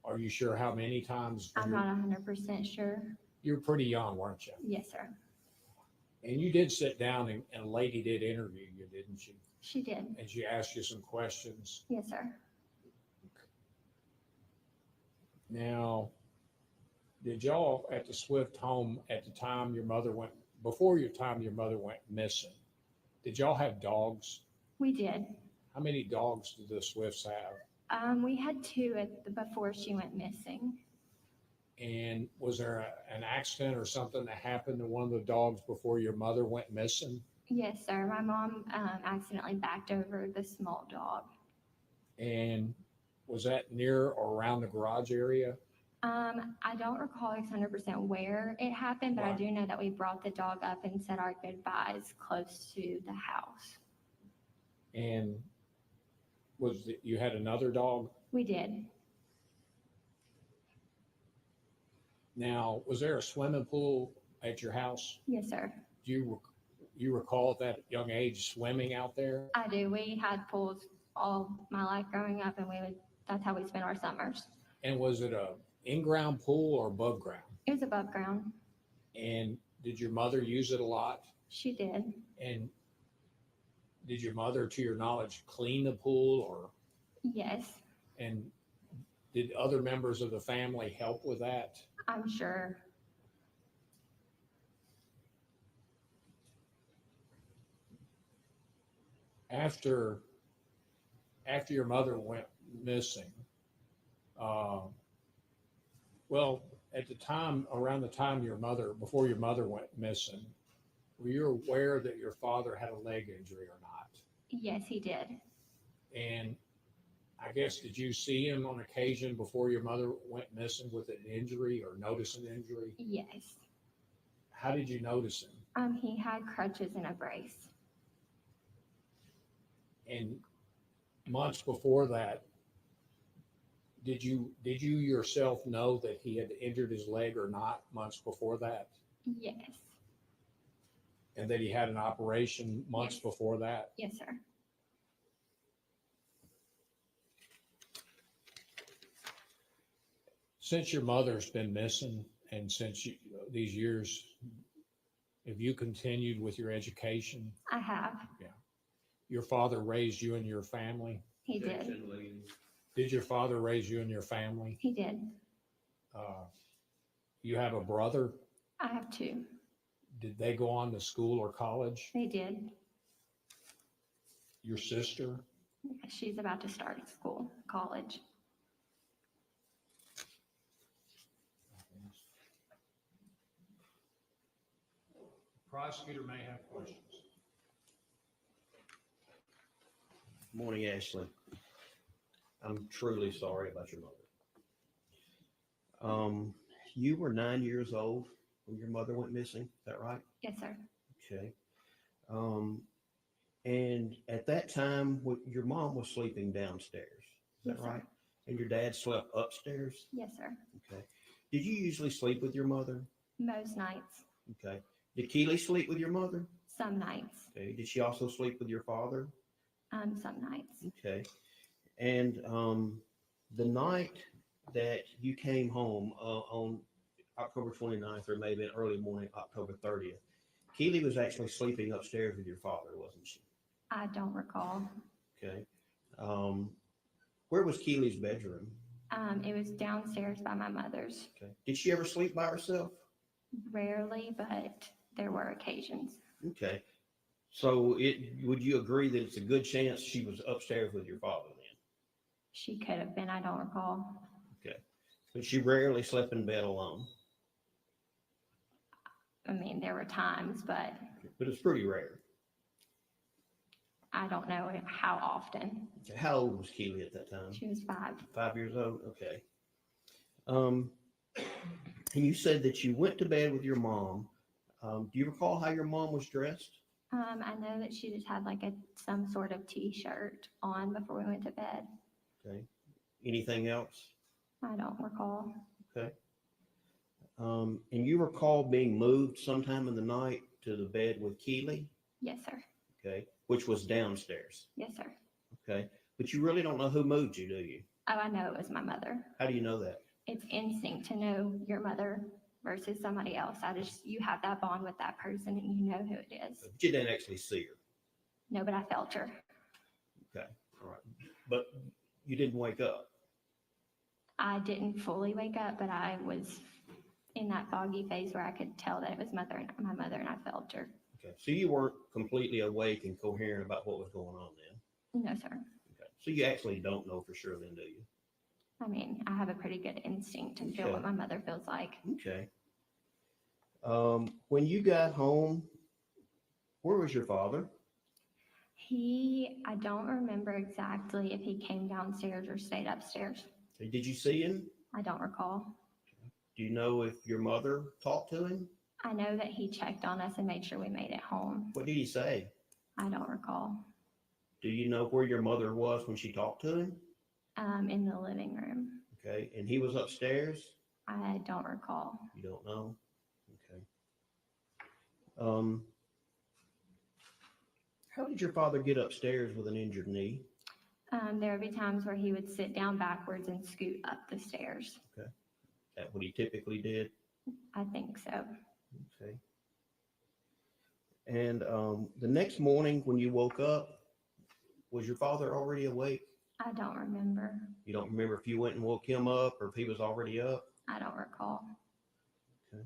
are you sure how many times? I'm not 100% sure. You were pretty young, weren't you? Yes, sir. And you did sit down and a lady did interview you, didn't she? She did. And she asked you some questions. Yes, sir. Now, did y'all at the Swift home at the time before your mother went missing, did y'all have dogs? We did. How many dogs did the Swifts have? We had two before she went missing. And was there an accident or something that happened to one of the dogs before your mother went missing? Yes, sir. My mom accidentally backed over the small dog. And was that near or around the garage area? I don't recall 100% where it happened, but I Right. do know that we brought the dog up and said our goodbyes close to the house. And you had another dog? We did. Now, was there a swimming pool at your house? Yes, sir. Do you recall at that young age swimming out there? I do. We had pools all my life growing up, and that's how we spent our summers. And was it a in-ground pool or above ground? It was above ground. And did your mother use it a lot? She did. And did your mother, to your knowledge, clean the pool or? Yes, And did other members of the family help with that? I'm sure. After your mother went missing, well, at the time, around the time before your mother went missing, were you aware that your father had a leg injury or not? Yes, he did. And I guess, did you see him on occasion before your mother went missing with an injury or notice an injury? Yes. How did you notice him? He had crutches and a brace. And months before that, did you yourself know that he had injured his leg or not months before that? Yes. And that he had an operation months Yes. before that? Yes, sir. Since your mother's been missing and since these years, have you continued with your education? I have. Your father raised you and your family? He did. Did your father raise you and your family? He did. You have a brother? I have two. Did they go on to school or college? They did. Your sister? She's about to start school, college. Prosecutor may have questions. Morning, Ashley. I'm truly sorry about your mother. You were 9 years old when your mother went missing, is that right? Yes, sir. Okay. And at that time, your mom was sleeping downstairs, is that Yes, sir. right? And your dad slept upstairs? Yes, sir. Okay. Did you usually sleep with your mother? Most nights, Okay. Did Keely sleep with your mother? some nights, Okay. Did she also sleep with your father? some nights. Okay. And the night that you came home on October 29th, or maybe an early morning, October 30th, Keely was actually sleeping upstairs with your father, wasn't she? I don't recall. Okay. Where was Keely's bedroom? It was downstairs by my mother's. Okay. Did she ever sleep by herself? Rarely, but there were occasions. Okay. So would you agree that it's a good chance she was upstairs with your father then? She could have been, I don't recall. Okay. But she rarely slept in bed alone. I mean, there were times, but But it's pretty rare. I don't know how often. Okay. How old was Keely at that time? She was 5. 5 years old? Okay. And you said that you went to bed with your mom. Do you recall how your mom was dressed? I know that she just had like some sort of t-shirt on before we went to bed. Okay. Anything else? I don't recall. Okay. And you recall being moved sometime in the night to the bed with Keely? Yes, sir. Okay. Which was downstairs. Yes, sir. Okay. But you really don't know who moved you, do you? Oh, I know it was my mother. How do you know that? It's instinct to know your mother versus somebody else. You have that bond with that person and you know who it is. But you didn't actually see her. No, but I felt her. Okay. All right. But you didn't wake up. I didn't fully wake up, but I was in that foggy phase where I could tell that it was my mother and I felt her. Okay. So you weren't completely awake and coherent about what was going on then? No, sir. Okay. So you actually don't know for sure then, do you? I mean, I have a pretty good instinct to feel Okay. what my mother feels like. Okay. When you got home, where was your father? I don't remember exactly if he came downstairs or stayed upstairs. Did you see him? I don't recall. Do you know if your mother talked to him? I know that he checked on us and made sure we made it home. What did he say? I don't recall. Do you know where your mother was when she talked to him? In the living room. Okay. And he was upstairs? I don't recall. You don't know? Okay. How did your father get upstairs with an injured knee? There would be times where he would sit down backwards and scoot up the stairs. Okay. That what he typically did? I think so. Okay. And the next morning when you woke up, was your father already awake? I don't remember. You don't remember if you went and woke him up or if he was already up? I don't recall. Okay.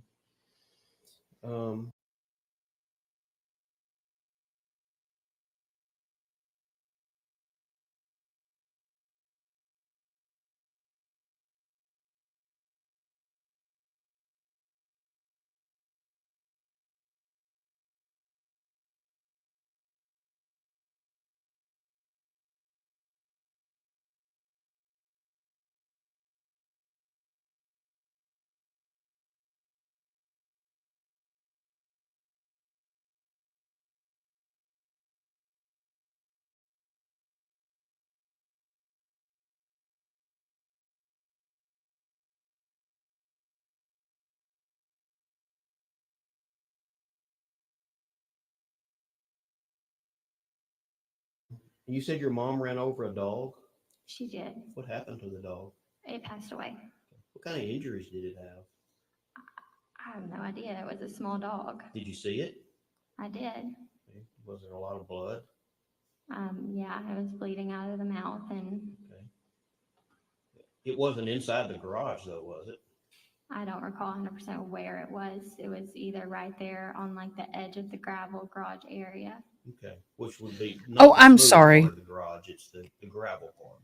You said your mom ran over a dog? She did. What happened to the dog? It passed away. What kind of injuries did it have? I have no idea. It was a small dog. Did you see it? I did. Okay. Was there a lot of blood? Yeah, it was bleeding out of the mouth and Okay. It wasn't inside the garage though, was it? I don't recall 100% where it was. It was either right there on like the edge of the gravel garage area. Okay. Which would be Oh, not the I'm smooth sorry. part of the garage, it's the gravel part.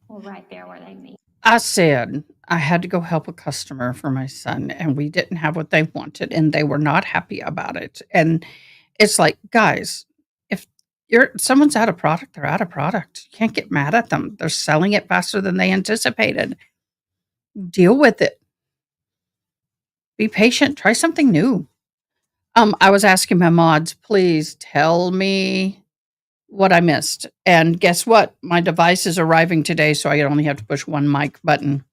Well, right there where they meet. I said I had to go help a customer for my son, and we didn't have what they wanted, and they were not happy about it. And it's like, guys, if someone's out of product, they're out of product. You can't get mad at them. They're selling it faster than they anticipated. Deal with it. Be patient. Try something new. I was asking my mods, please tell me what I missed. And guess what? My device is arriving today, so I only have to push one mic button.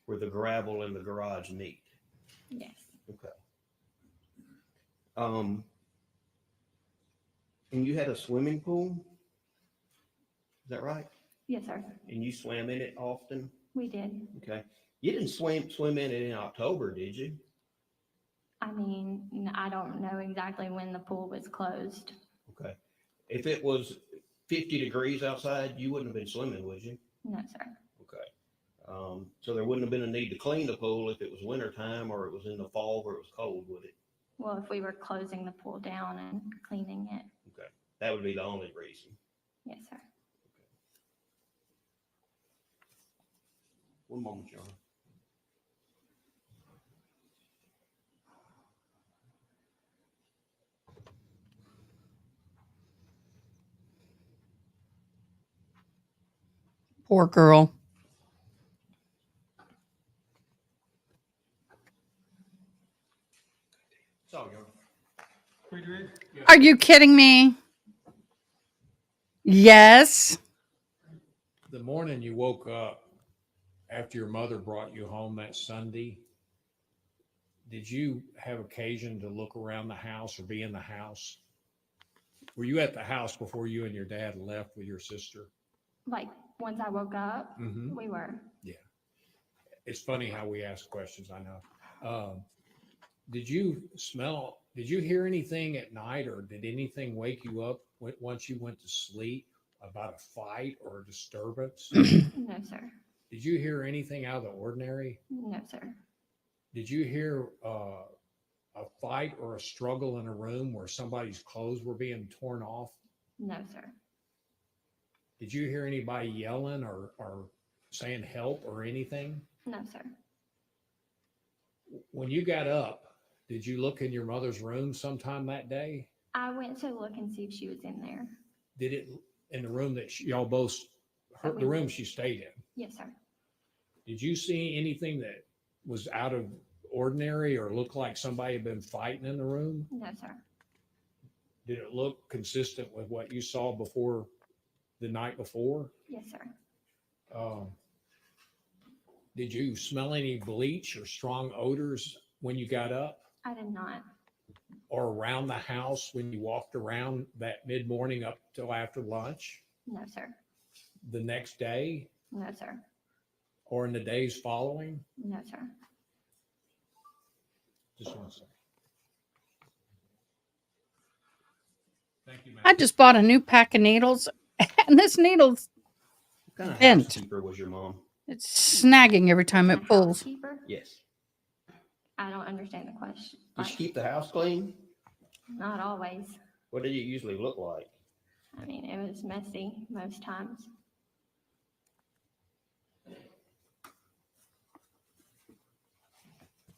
Were the gravel in the garage neat? Yes. Okay. And you had a swimming pool? Is that right? Yes, sir. And you swam in it often? We did. Okay. You didn't swim in it in October, did you? I mean, I don't know exactly when the pool was closed. Okay. If it was 50 degrees outside, you wouldn't have been swimming, would you? No, sir. Okay. So there wouldn't have been a need to clean the pool if it was winter time or it was in the fall where it was cold, would it? Well, if we were closing the pool down and cleaning it. Okay. That would be the only reason. Yes, sir. One moment, John. Poor girl. It's all yours. Are you kidding me? Yes. The morning you woke up after your mother brought you home that Sunday, did you have occasion to look around the house or be in the house? Were you at the house before you and your dad left with your sister? Like, once I woke up, Mhm. we were. Yeah. It's funny how we ask questions, I know. Did you hear anything at night, or did anything wake you up once you went to sleep about a fight or a disturbance? No, sir. Did you hear anything out of the ordinary? No, sir. Did you hear a fight or a struggle in a room where somebody's clothes were being torn off? No, sir. Did you hear anybody yelling or saying help or anything? No, sir. When you got up, did you look in your mother's room sometime that day? I went to look and see if she was in there. Did it in the room that y'all both, the room she stayed in? Yes, sir. Did you see anything that was out of ordinary or looked like somebody had been fighting in the room? No, sir. Did it look consistent with what you saw before the night before? Yes, sir. Did you smell any bleach or strong odors when you got up I did not. or around the house when you walked around that mid-morning up till after lunch? No, sir. The next day No, sir. or in the days following? No, sir. Just one second. Thank you, ma'am. I just bought a new pack of needles, and this needle's What kind of bent. housekeeper was your mom? It's snagging every time it pulls. Housekeeper? Yes. I don't understand the question. Did she keep the house clean? Not always. What did it usually look like? I mean, it was messy most times.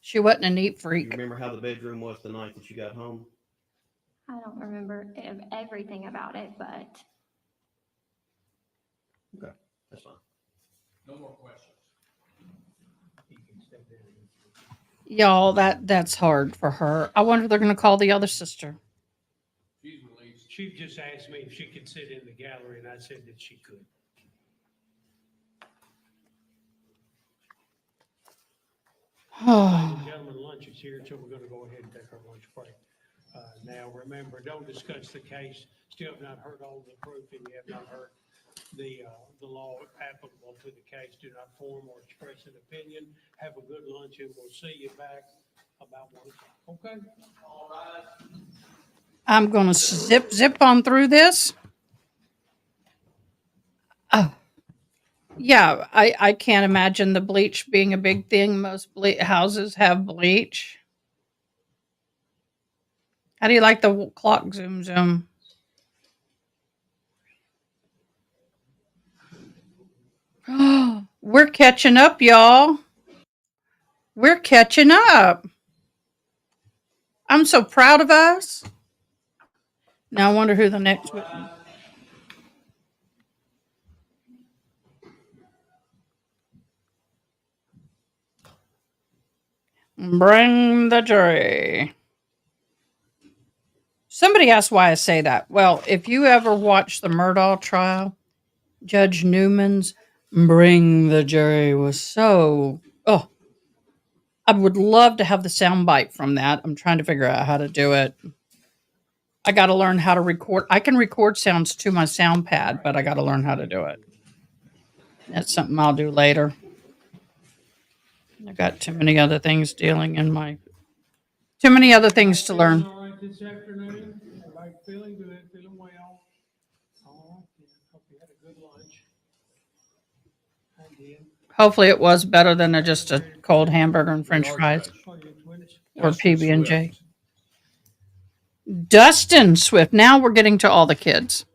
She wasn't a neat You freak. remember how the bedroom was the night that you got home? I don't remember everything about it, but Okay, that's fine. No more questions. Y'all, that's hard for her. I wonder if they're going to call the other sister. She's released. She just asked me if she could sit in the gallery, and I said that she could. Ladies and gentlemen, lunch is here, so we're going to go ahead and take our lunch break. Now, remember, don't discuss the case. Still have not heard all the proof, and you have not heard the law applicable to the case. Do not form or express an opinion. Have a good lunch, and we'll see you back about 1 o'clock. Okay? All right. I'm going to zip on through this. Oh. Yeah, I can't imagine the bleach being a big thing. Most houses have bleach. How do you like the clock zoom? We're catching up, y'all. We're catching up. I'm so proud of us. Now I wonder who the next witness. Bring the jury. Somebody asked why I say that. Well, if you ever watch the Murdaugh trial, Judge Newman's "Bring the jury" was so. Oh, I would love to have the sound bite from that. I'm trying to figure out how to do it. I got to learn how to record. I can record sounds to my sound pad, but I got to learn how to do it. That's something I'll do later. I got too many other things dealing in my. Too many other things to learn. All right this afternoon, like feeling good, feeling well. All right, hope you had a good lunch. I did. Hopefully, it was better than just a cold hamburger and French fries or PB and J. Dustin Swift. Now we're getting to all the kids.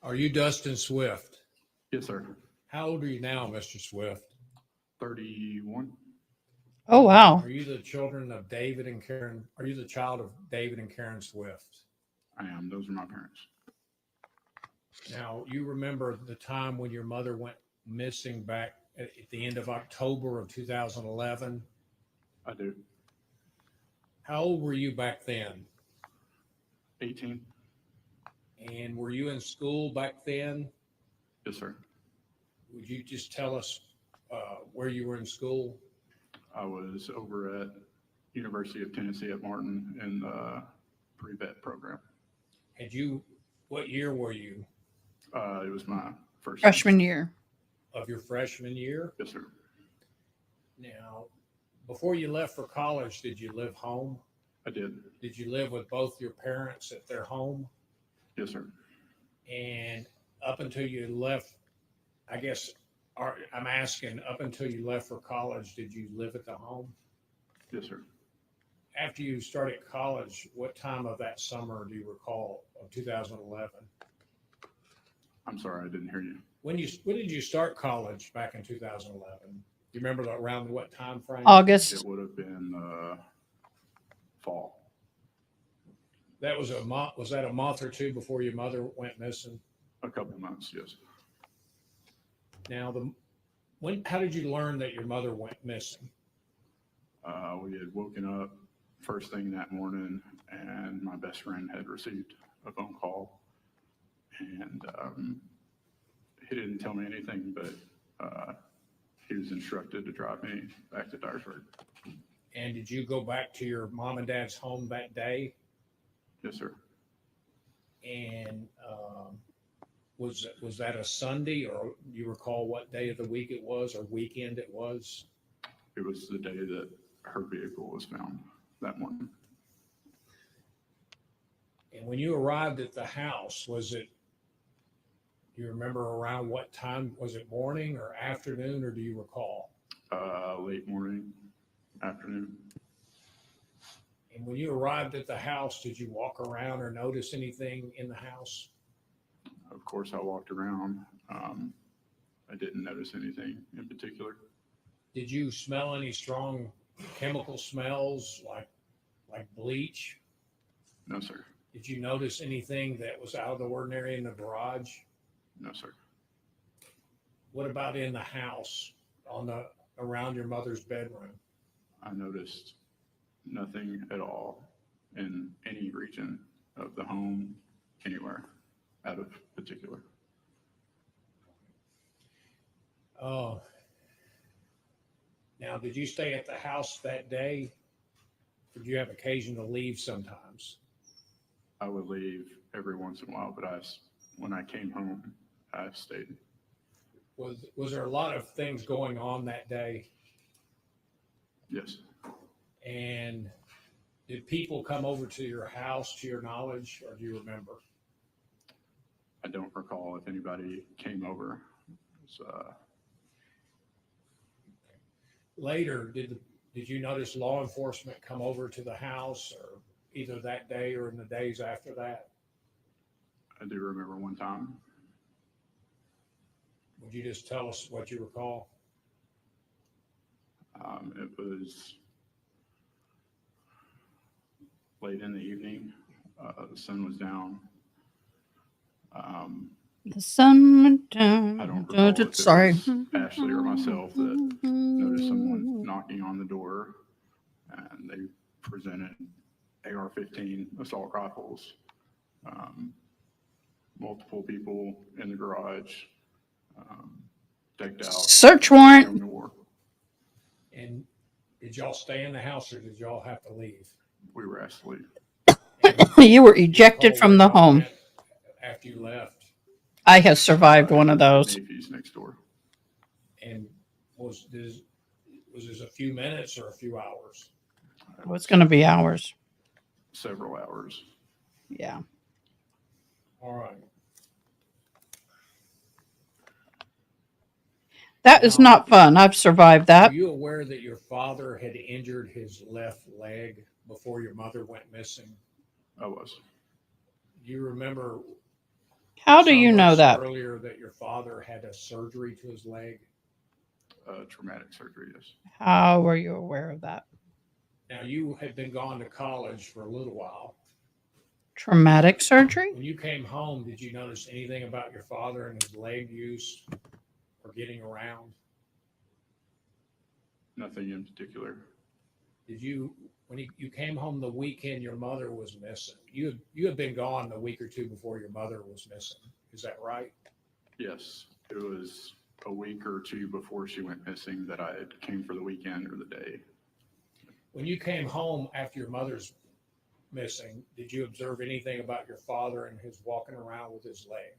Are you Dustin Swift? Yes, sir. How old are you now, Mr. Swift? 31. Oh, wow. Are you the children of David and Karen? Are you the child of David and Karen Swift? I am. Those are my parents. Now, you remember the time when your mother went missing back at the end of October of 2011? I do. How old were you back then? 18. And were you in school back then? Yes, sir. Would you just tell us where you were in school? I was over at University of Tennessee at Martin in the pre-vet program. What year were you? It was my first freshman year. Of your freshman year? Yes, sir. Now, before you left for college, did you live home? I did. Did you live with both your parents at their home? Yes, sir. And up until you left, I guess, I'm asking, up until you left for college, did you live at the home? Yes, sir. After you started college, what time of that summer do you recall of 2011? I'm sorry, I didn't hear you. When did you start college back in 2011? Do you remember around what time frame? August. It would have been fall. That was a month. Was that a month or two before your mother went missing? A couple of months, yes. Now, how did you learn that your mother went missing? We had woken up first thing that morning, and my best friend had received a phone call, and he didn't tell me anything, but he was instructed to drive me back to Dyersburg. And did you go back to your mom and dad's home that day? Yes, sir. And was that a Sunday, or do you recall what day of the week it was or weekend it was? It was the day that her vehicle was found that morning. And when you arrived at the house, do you remember around what time? Was it morning or afternoon, or do you recall? Late morning, afternoon. And when you arrived at the house, did you walk around or notice anything in the house? Of course, I walked around. I didn't notice anything in particular. Did you smell any strong chemical smells like bleach? No, sir. Did you notice anything that was out of the ordinary in the garage? No, sir. What about in the house around your mother's bedroom? I noticed nothing at all in any region of the home, anywhere out of particular. Now, did you stay at the house that day? Or did you have occasion to leave sometimes? I would leave every once in a while, but when I came home, I stayed. Was there a lot of things going on that day? Yes. And did people come over to your house, to your knowledge, or do you remember? I don't recall if anybody came over. Later, did you notice law enforcement come over to the house, or either that day or in the days after that? I do remember one time. Would you just tell us what you recall? It was late in the evening. The sun was down. The sun went down. I don't recall if it Sorry. was Ashley or myself that noticed someone knocking on the door, and they presented AR-15 assault rifles. Multiple people in the garage, decked out. Search warrant. And did y'all stay in the house, or did y'all have to leave? We were asked to leave. You were ejected from the home. After you left? I have survived one of those. Navys next door. And was this a few minutes or a few hours? Well, it's going to be hours. Several hours. Yeah. All right. That is not fun. I've survived that. Are you aware that your father had injured his left leg before your mother went missing? I was. Do you remember? How do you know that? Earlier that your father had a surgery to his leg? Traumatic surgery, yes. How were you aware of that? Now, you had been gone to college for a little while. Traumatic surgery? When you came home, did you notice anything about your father and his leg use or getting around? Nothing in particular. Did you, when you came home the weekend your mother was missing, you had been gone the week or two before your mother was missing. Is that right? Yes. It was a week or two before she went missing that I came for the weekend or the day. When you came home after your mother's missing, did you observe anything about your father and his walking around with his leg?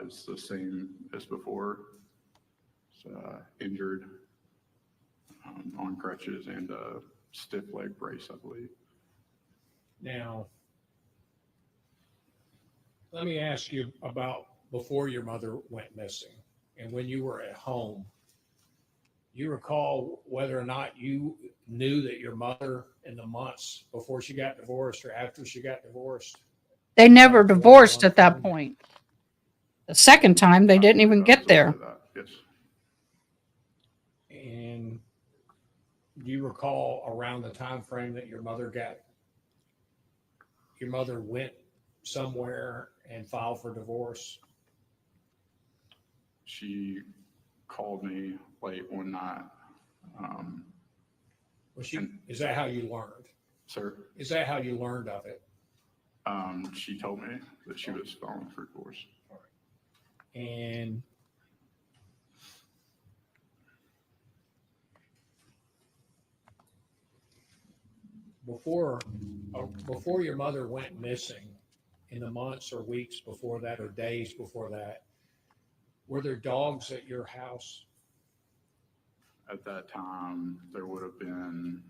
It's the same as before. It's injured, on crutches and a stiff leg brace, I believe. Now, let me ask you about before your mother went missing and when you were at home. You recall whether or not you knew that your mother in the months before she got divorced or after she got divorced? They never divorced at that point. The second time, they didn't even get there. Yes. And do you recall around the time frame that your mother went somewhere and filed for divorce? She called me late one night. Is that how you learned? Sir? Is that how you learned of it? She told me that she was filing for divorce. And before your mother went missing, in the months or weeks before that or days before that, were there dogs at your house? At that time, there would have been,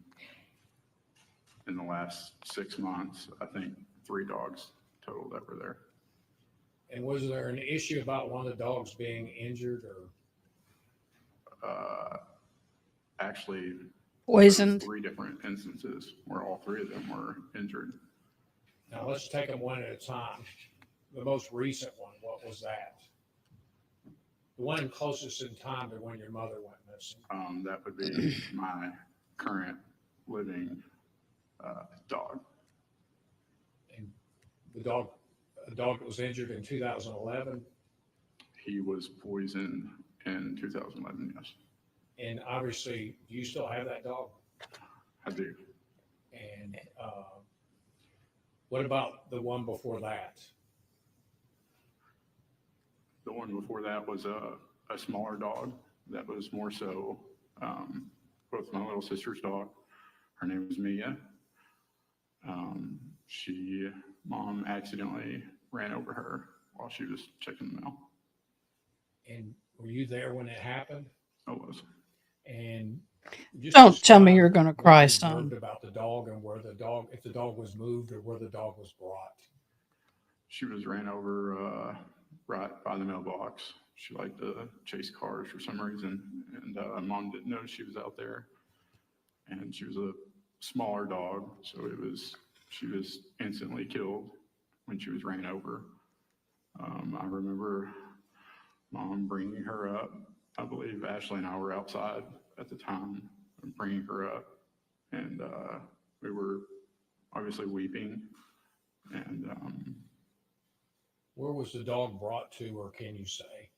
in the last 6 months, I think 3 dogs total that were there. And was there an issue about one of the dogs being injured or? Actually, poisoned. 3 different instances where all 3 of them were injured. Now let's take them one at a time. The most recent one, what was that? The one closest in time to when your mother went missing. That would be my current living dog. And a dog that was injured in 2011? He was poisoned in 2011, yes. And obviously, do you still have that dog? I do. And what about the one before that? The one before that was a smaller dog that was more so with my little sister's dog. Her name was Mia. Mom accidentally ran over her while she was checking the mail. And were you there when it happened? I was. And just Don't tell me describe you're gonna what cry, you son. observed about the dog and where the dog, if the dog was moved or where the dog was brought. She was ran over right by the mailbox. She liked to chase cars for some reason, and Mom didn't know she was out there. And she was a smaller dog, so she was instantly killed when she was ran over. I remember Mom bringing her up. I believe Ashley and I were outside at the time, bringing her up, and we were obviously weeping. And Where was the dog brought to, or can you say?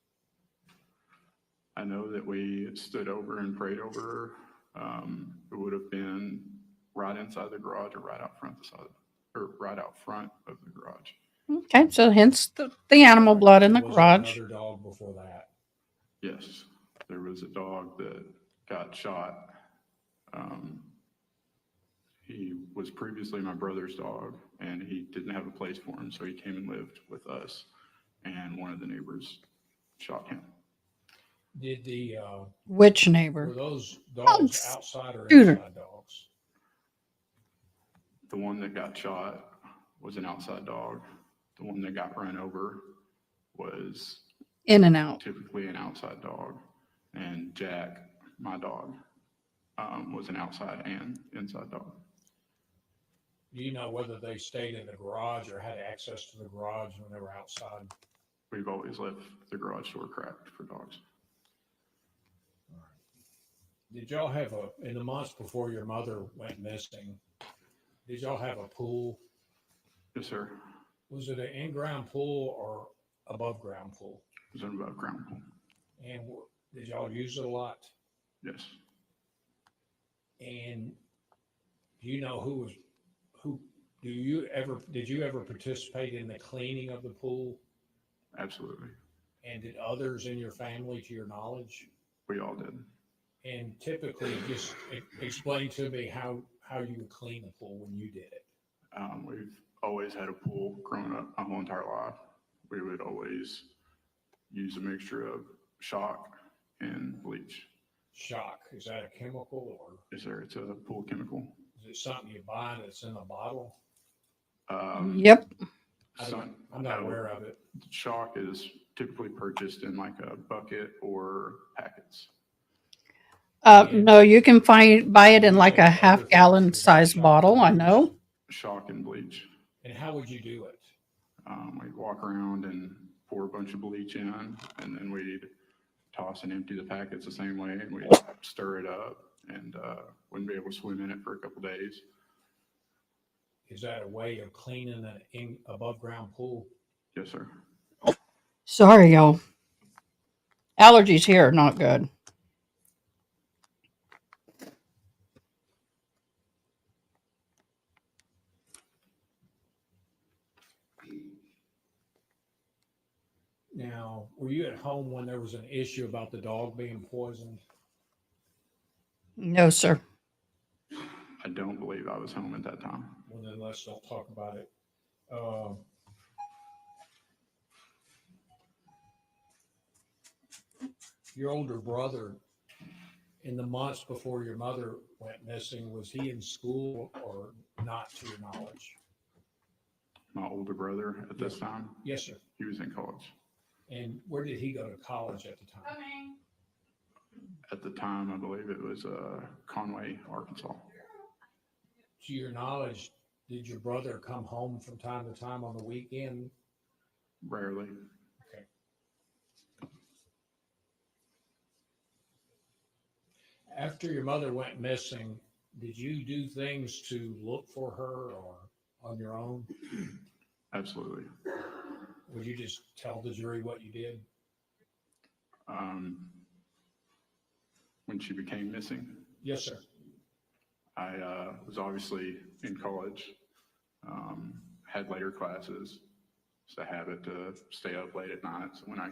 I know that we stood over and prayed over her. It would have been right inside the garage or right out front of the garage. Okay, so hence the animal blood in the Was garage. there another dog before that? Yes, there was a dog that got shot. He was previously my brother's dog, and he didn't have a place for him, so he came and lived with us, and one of the neighbors shot him. Did the Which neighbor? were those dogs Oh, outside or shooter. inside dogs? The one that got shot was an outside dog. The one that got run over was In and out. typically an outside dog. And Jack, my dog, was an outside and inside dog. Do you know whether they stayed in the garage or had access to the garage when they were outside? We've always left the garage door cracked for dogs. Did y'all have in the months before your mother went missing, did y'all have a pool? Yes, sir. Was it an in-ground pool or above-ground pool? It was an above ground pool. And did y'all use it a lot? Yes. And do you know did you ever participate in the cleaning of the pool? Absolutely. And did others in your family, to your knowledge? We all did. And typically, just explain to me how you would clean the pool when you did it. We've always had a pool growing up my whole entire life. We would always use a mixture of shock and bleach. Shock, is that a chemical or? Yes, sir. It's a pool chemical. Is it something you buy that's in a bottle? Yep. I'm not aware of it. Shock is typically purchased in like a bucket or packets. No, you can buy it in like a half-gallon size bottle, I know. Shock and bleach. And how would you do it? We'd walk around and pour a bunch of bleach in, and then we'd toss and empty the packets the same way, and we'd stir it up, and wouldn't be able to swim in it for a couple days. Is that a way of cleaning an above-ground pool? Yes, sir. Sorry, y'all. Allergies here are not good. Now, were you at home when there was an issue about the dog being poisoned? No, sir. I don't believe I was home at that time. Well, then let's don't talk about it. Your older brother, in the months before your mother went missing, was he in school or not, to your knowledge? My older brother at this time? Yes, sir. He was in college. And where did he go to college at the time? At the time, I believe it was Conway, Arkansas. To your knowledge, did your brother come home from time to time on the weekend? Rarely. Okay. After your mother went missing, did you do things to look for her or on your own? Absolutely. Would you just tell the jury what you did? When she became missing? Yes, sir. I was obviously in college, had later classes. It's a habit to stay up late at night. So when I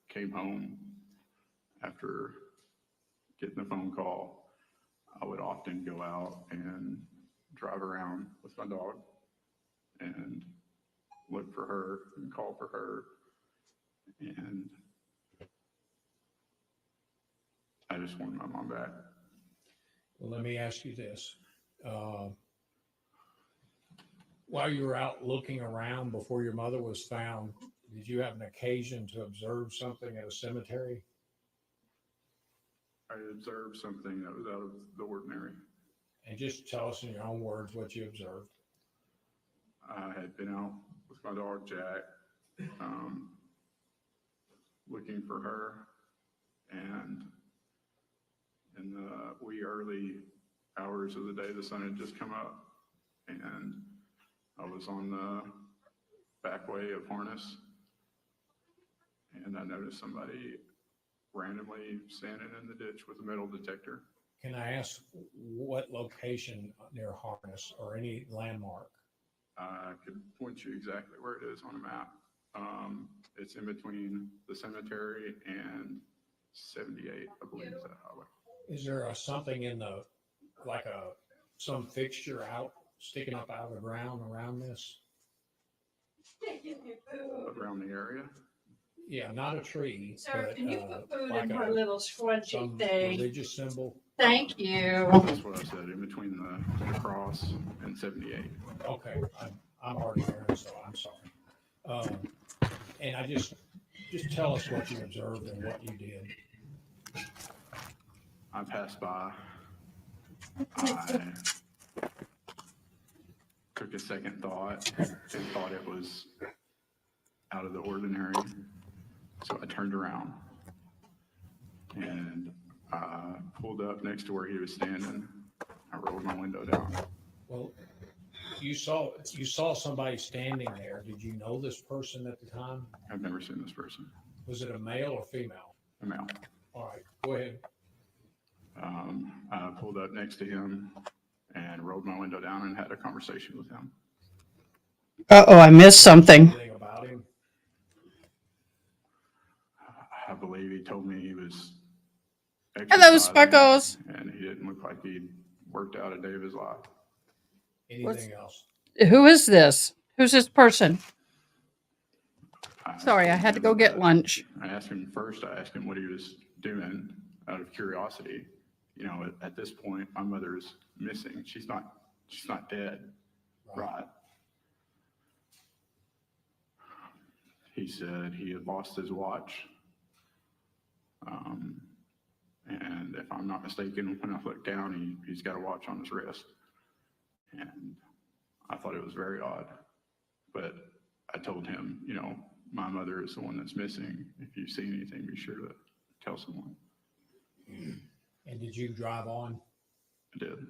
came home after getting the phone call, I would often go out and drive around with my dog and look for her and call for her. And I just wanted my mom back. Well, let me ask you this. While you were out looking around before your mother was found, did you have an occasion to observe something at a cemetery? I observed something that was out of the ordinary. And just tell us in your own words what you observed. I had been out with my dog, Jack, looking for her, and in the wee early hours of the day, the sun had just come up, and I was on the back way of Harness, and I noticed somebody randomly standing in the ditch with a metal detector. Can I ask what location near Harness or any landmark? I could point you exactly where it is on a map. It's in between the cemetery and 78, I believe is that highway. Is there something in the, like some fixture out, sticking up out of the ground around this? Around the area? Yeah, not a tree, Sir, but can you put food like in her little scrunchy some thing? religious symbol. Thank you. That's what I said, in between the cross and 78. Okay, I'm already there, so I'm sorry. And I just tell us what you observed and what you did. I passed by. I took a second thought and thought it was out of the ordinary. So I turned around and I pulled up next to where he was standing. I rolled my window down. Well, you saw somebody standing there. Did you know this person at the time? I've never seen this person. Was it a male or female? A male. All right, go ahead. I pulled up next to him and rolled my window down and had a conversation with him. Uh-oh, I missed something. Anything about him? I believe he told me he was Hello, exercising, Sparkles. and he didn't look like he'd worked out a day of his life. Anything else? Who is this? Who's this person? Sorry, I had to go get lunch. I asked him first, I asked him what he was doing out of curiosity. You know, at this point, my mother is missing. She's not dead, right? He said he had lost his watch. And if I'm not mistaken, when I looked down, he's got a watch on his wrist. And I thought it was very odd. But I told him, you know, my mother is the one that's missing. If you see anything, be sure to tell someone. And did you drive on? I did.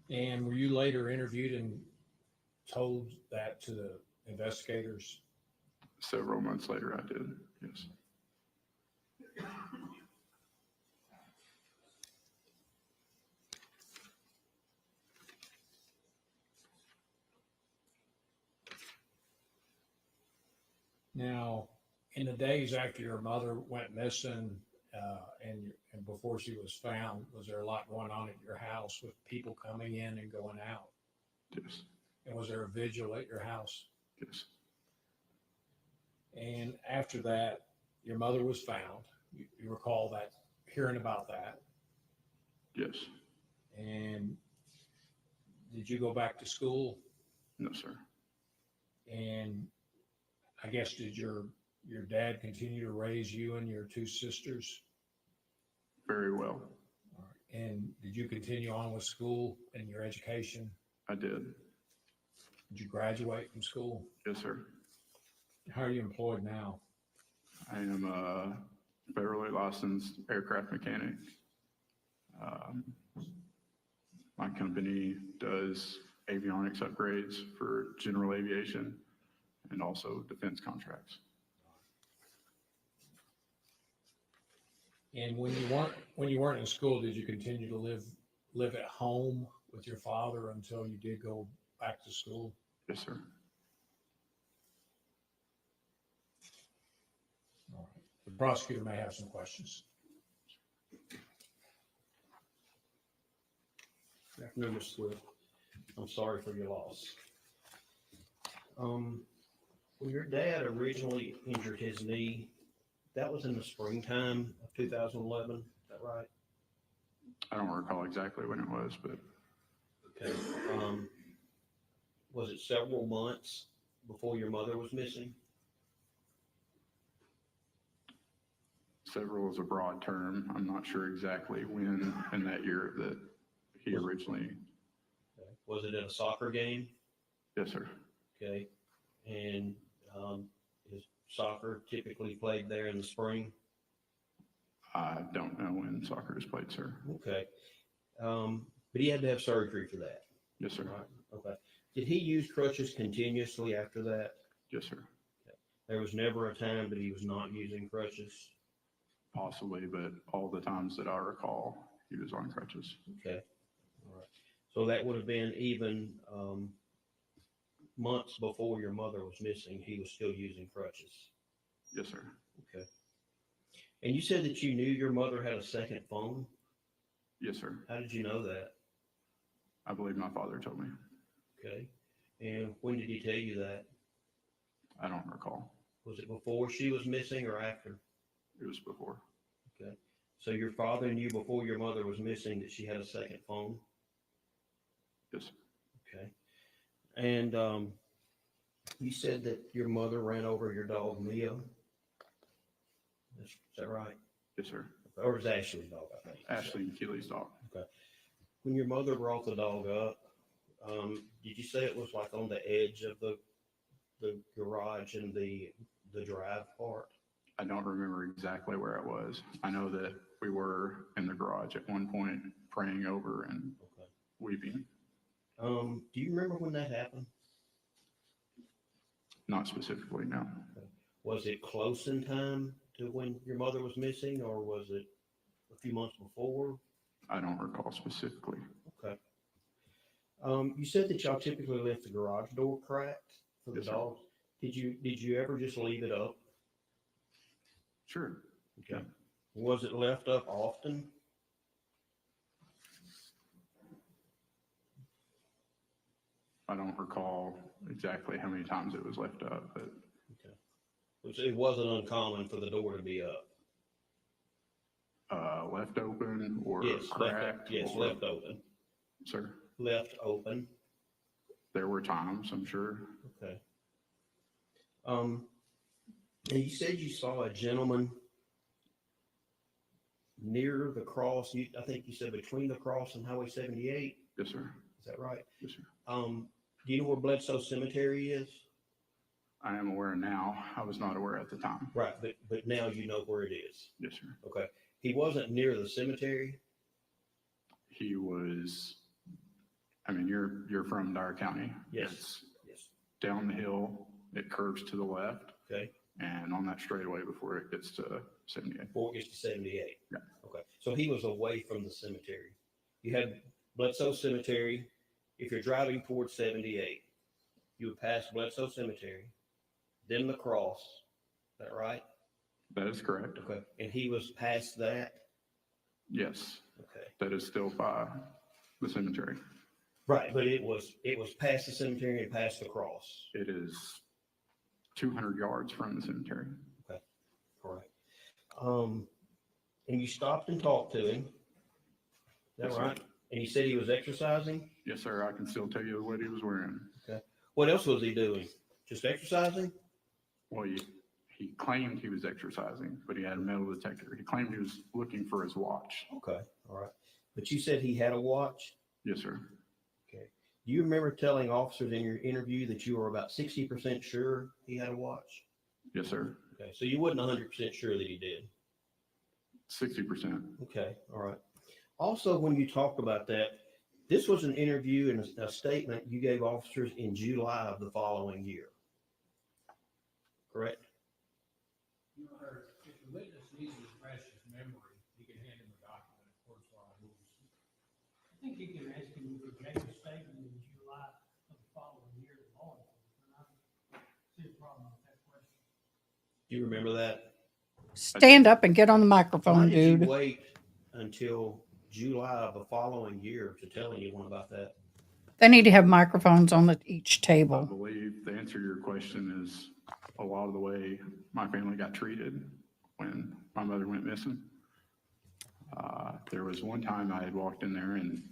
And were you later interviewed and told that to the investigators? Several months later, I did, yes. Now, in the days after your mother went missing and before she was found, was there a lot going on at your house with people coming in and going out? Yes. And was there a vigil at your house? Yes. And after that, your mother was found. You recall that, hearing about that? Yes. And did you go back to school? No, sir. And I guess did your dad continue to raise you and your two sisters? Very well. All right. And did you continue on with school and your education? I did. Did you graduate from school? Yes, sir. How are you employed now? I am a federally licensed aircraft mechanic. My company does avionics upgrades for general aviation and also defense contracts. And when you weren't in school, did you continue to live at home with your father until you did go back to school? Yes, sir. The prosecutor may have some questions. Good afternoon, Mr. Swift. I'm sorry for your loss. When your dad originally injured his knee, that was in the springtime of 2011, is that right? I don't recall exactly when it was, but Okay. Was it several months before your mother was missing? several is a broad term. I'm not sure exactly when in that year that he originally. Was it at a soccer game? Yes, sir. Okay. And is soccer typically played there in the spring? I don't know when soccer is played, sir. Okay. But he had to have surgery for that. Yes, sir. Right. Okay. Did he use crutches continuously after that? Yes, sir. Okay. There was never a time that he was not using crutches? Possibly, but all the times that I recall, he was on crutches. Okay. All right. So that would have been even months before your mother was missing, he was still using crutches? Yes, sir. Okay. And you said that you knew your mother had a second phone? Yes, sir. How did you know that? I believe my father told me. Okay. And when did he tell you that? I don't recall. Was it before she was missing or after? It was before. Okay. So your father knew before your mother was missing that she had a second phone? Yes, sir. Okay. And you said that your mother ran over your dog, Mia. Is that right? Yes, sir. Or was Ashley's dog, I think? Ashley and Keely's dog. Okay. When your mother brought the dog up, did you say it was like on the edge of the garage and the drive part? I don't remember exactly where it was. I know that we were in the garage at one point praying over and weeping. Do you remember when that happened? Not specifically, no. Okay. Was it close in time to when your mother was missing, or was it a few months before? I don't recall specifically. Okay. You said that y'all typically left the garage door cracked for the Yes, sir. dogs. Did you ever just leave it up? Sure. Okay. Was it left up often? I don't recall exactly how many times it was left up, but It wasn't uncommon for the door to be up. left open or Yes, cracked. yes, or- left open. Sir, Left open. there were times, I'm sure. Okay. And you said you saw a gentleman near the cross. I think you said between the cross and Highway 78. Yes, sir. Is that right? Yes, sir. Do you know where Bledsoe Cemetery is? I am aware now. I was not aware at the time. Right, but now you know where it is. Yes, sir. Okay. He wasn't near the cemetery. He was, I mean, you're from Dyer County. Yes. It's Yes. down the hill, it curves to the left, Okay. and on that straightaway before it gets to 78. Before it gets to 78. Yeah. Okay. So he was away from the cemetery. You had Bledsoe Cemetery. If you're driving towards 78, you would pass Bledsoe Cemetery, then the cross. Is that right? That is correct. Okay. And he was past that? Yes. Okay. That is still by the cemetery. Right, but it was past the cemetery and past the cross. It is 200 yards from the cemetery. Okay. All right. And you stopped and talked to him. Is that Yes, sir. right? And he said he was exercising? Yes, sir. I can still tell you what he was wearing. Okay. What else was he doing? Just exercising? Well, he claimed he was exercising, but he had a metal detector. He claimed he was looking for his watch. Okay. All right. But you said he had a watch? Yes, sir. Okay. Do you remember telling officers in your interview that you were about 60% sure he had a watch? Yes, sir. Okay. So you wasn't 100% sure that he did? 60%. Okay. All right. Also, when you talked about that, this was an interview and a statement you gave officers in July of the following year. Correct? If the witness needs to refresh his memory, he can hand him a document, of course, while I rules. I think he can ask him to make a statement in July of the following year to law enforcement. I don't see a problem with that question. Do you remember that? Stand up and get on the Why microphone, did you dude. wait until July of the following year to tell anyone about that? They need to have microphones on each I table. believe the answer to your question is a lot of the way my family got treated when my mother went missing. There was one time I had walked in there and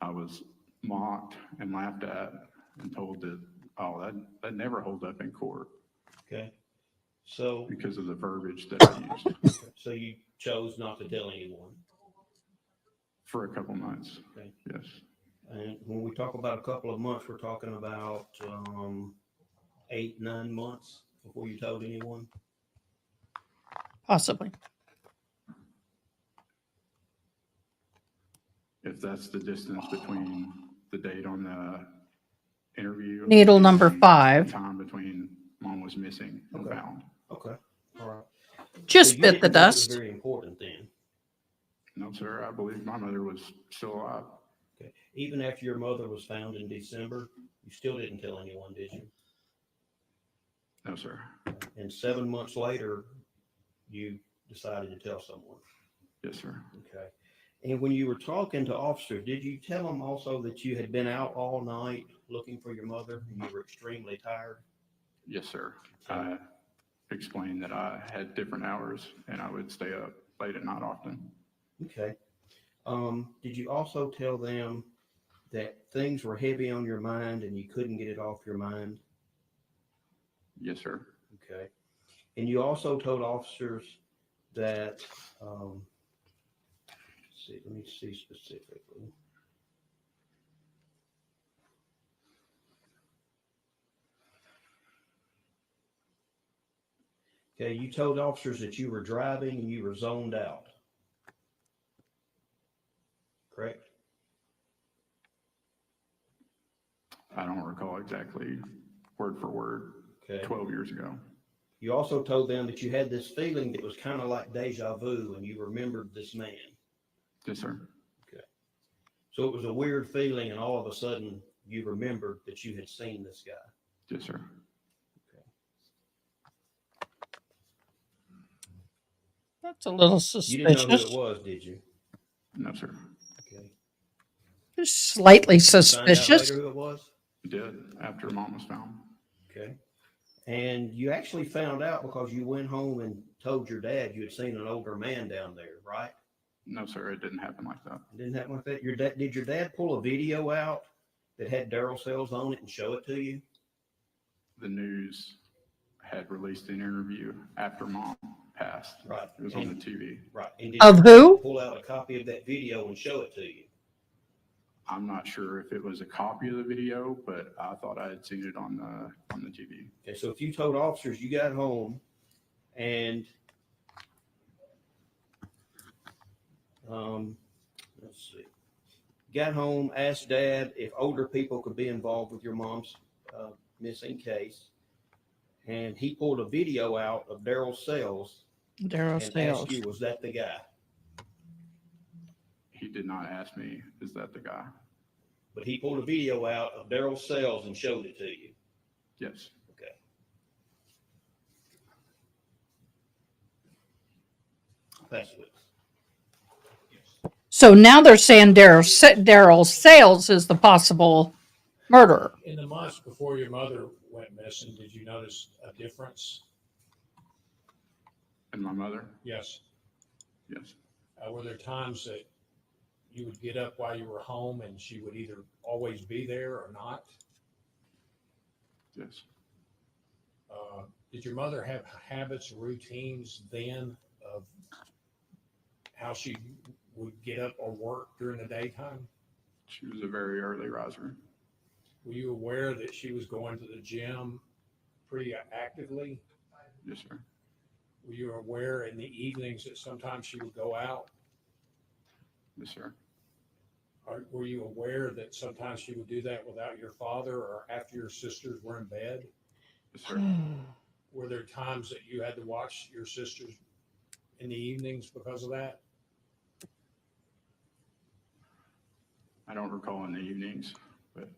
I was mocked and laughed at and told that, oh, that never hold up in court. Okay. So. Because of the verbiage that I used. So you chose not to tell anyone? For a couple months. Okay. Yes. And when we talk about a couple of months, we're talking about 8, 9 months before you told anyone? Possibly. If that's the distance between the date on the interview. Needle number and 5. The time between mom was missing and Okay. found. Okay, all right. Just So you bit didn't the think it was dust. very important then? No, sir, I believe my mother was still alive. Okay. Even after your mother was found in December, you still didn't tell anyone, did you? No, sir. And 7 months later, you decided to tell someone? Yes, sir. Okay. And when you were talking to officers, did you tell them also that you had been out all night looking for your mother and you were extremely tired? Yes, sir. I explained that I had different hours and I would stay up late at night often. Okay. Did you also tell them that things were heavy on your mind and you couldn't get it off your mind? Yes, sir. Okay. And you also told officers that, let me see specifically. Okay, you told officers that you were driving and you were zoned out. Correct? I don't recall exactly word for word. Okay. 12 years ago. You also told them that you had this feeling that was kind of like deja vu and you remembered this man. Yes, sir. Okay. So it was a weird feeling and all of a sudden you remembered that you had seen this guy. Yes, sir. That's a little You didn't know suspicious. who it was, did you? No, sir. Okay. Just slightly Did you find out suspicious. later who it was? I did after mom was found. Okay. And you actually found out because you went home and told your dad you had seen an older man down there, right? No, sir, it didn't happen like that. It didn't happen like that. Did your dad pull a video out that had Daryl cells on it and show it to you? The news had released an interview after mom passed. Right. It was on the TV. Right. And did Of your who? dad pull out a copy of that video and show it to you? I'm not sure if it was a copy of the video, but I thought I had seen it on the TV. Okay, so if you told officers you got home and let's see, got home, asked dad if older people could be involved with your mom's missing case, and he pulled a video out of Daryl's cells Daryl and Sales. asked you, was that the guy? He did not ask me, is that the guy? But he pulled a video out of Daryl's cells and showed it to you. Yes. Okay. That's it. So now they're saying Daryl Sales is the possible murderer. In the months before your mother went missing, did you notice a difference? And my mother? Yes. Yes. Were there times that you would get up while you were home and she would either always be there or not? Yes. Did your mother have habits, routines then of how she would get up or work during the daytime? She was a very early riser. Were you aware that she was going to the gym pretty actively? Yes, sir. Were you aware in the evenings that sometimes she would go out? Yes, sir. Were you aware that sometimes she would do that without your father or after your sisters were in bed? Yes, sir. Were there times that you had to watch your sisters in the evenings because of that? I don't recall in the evenings, but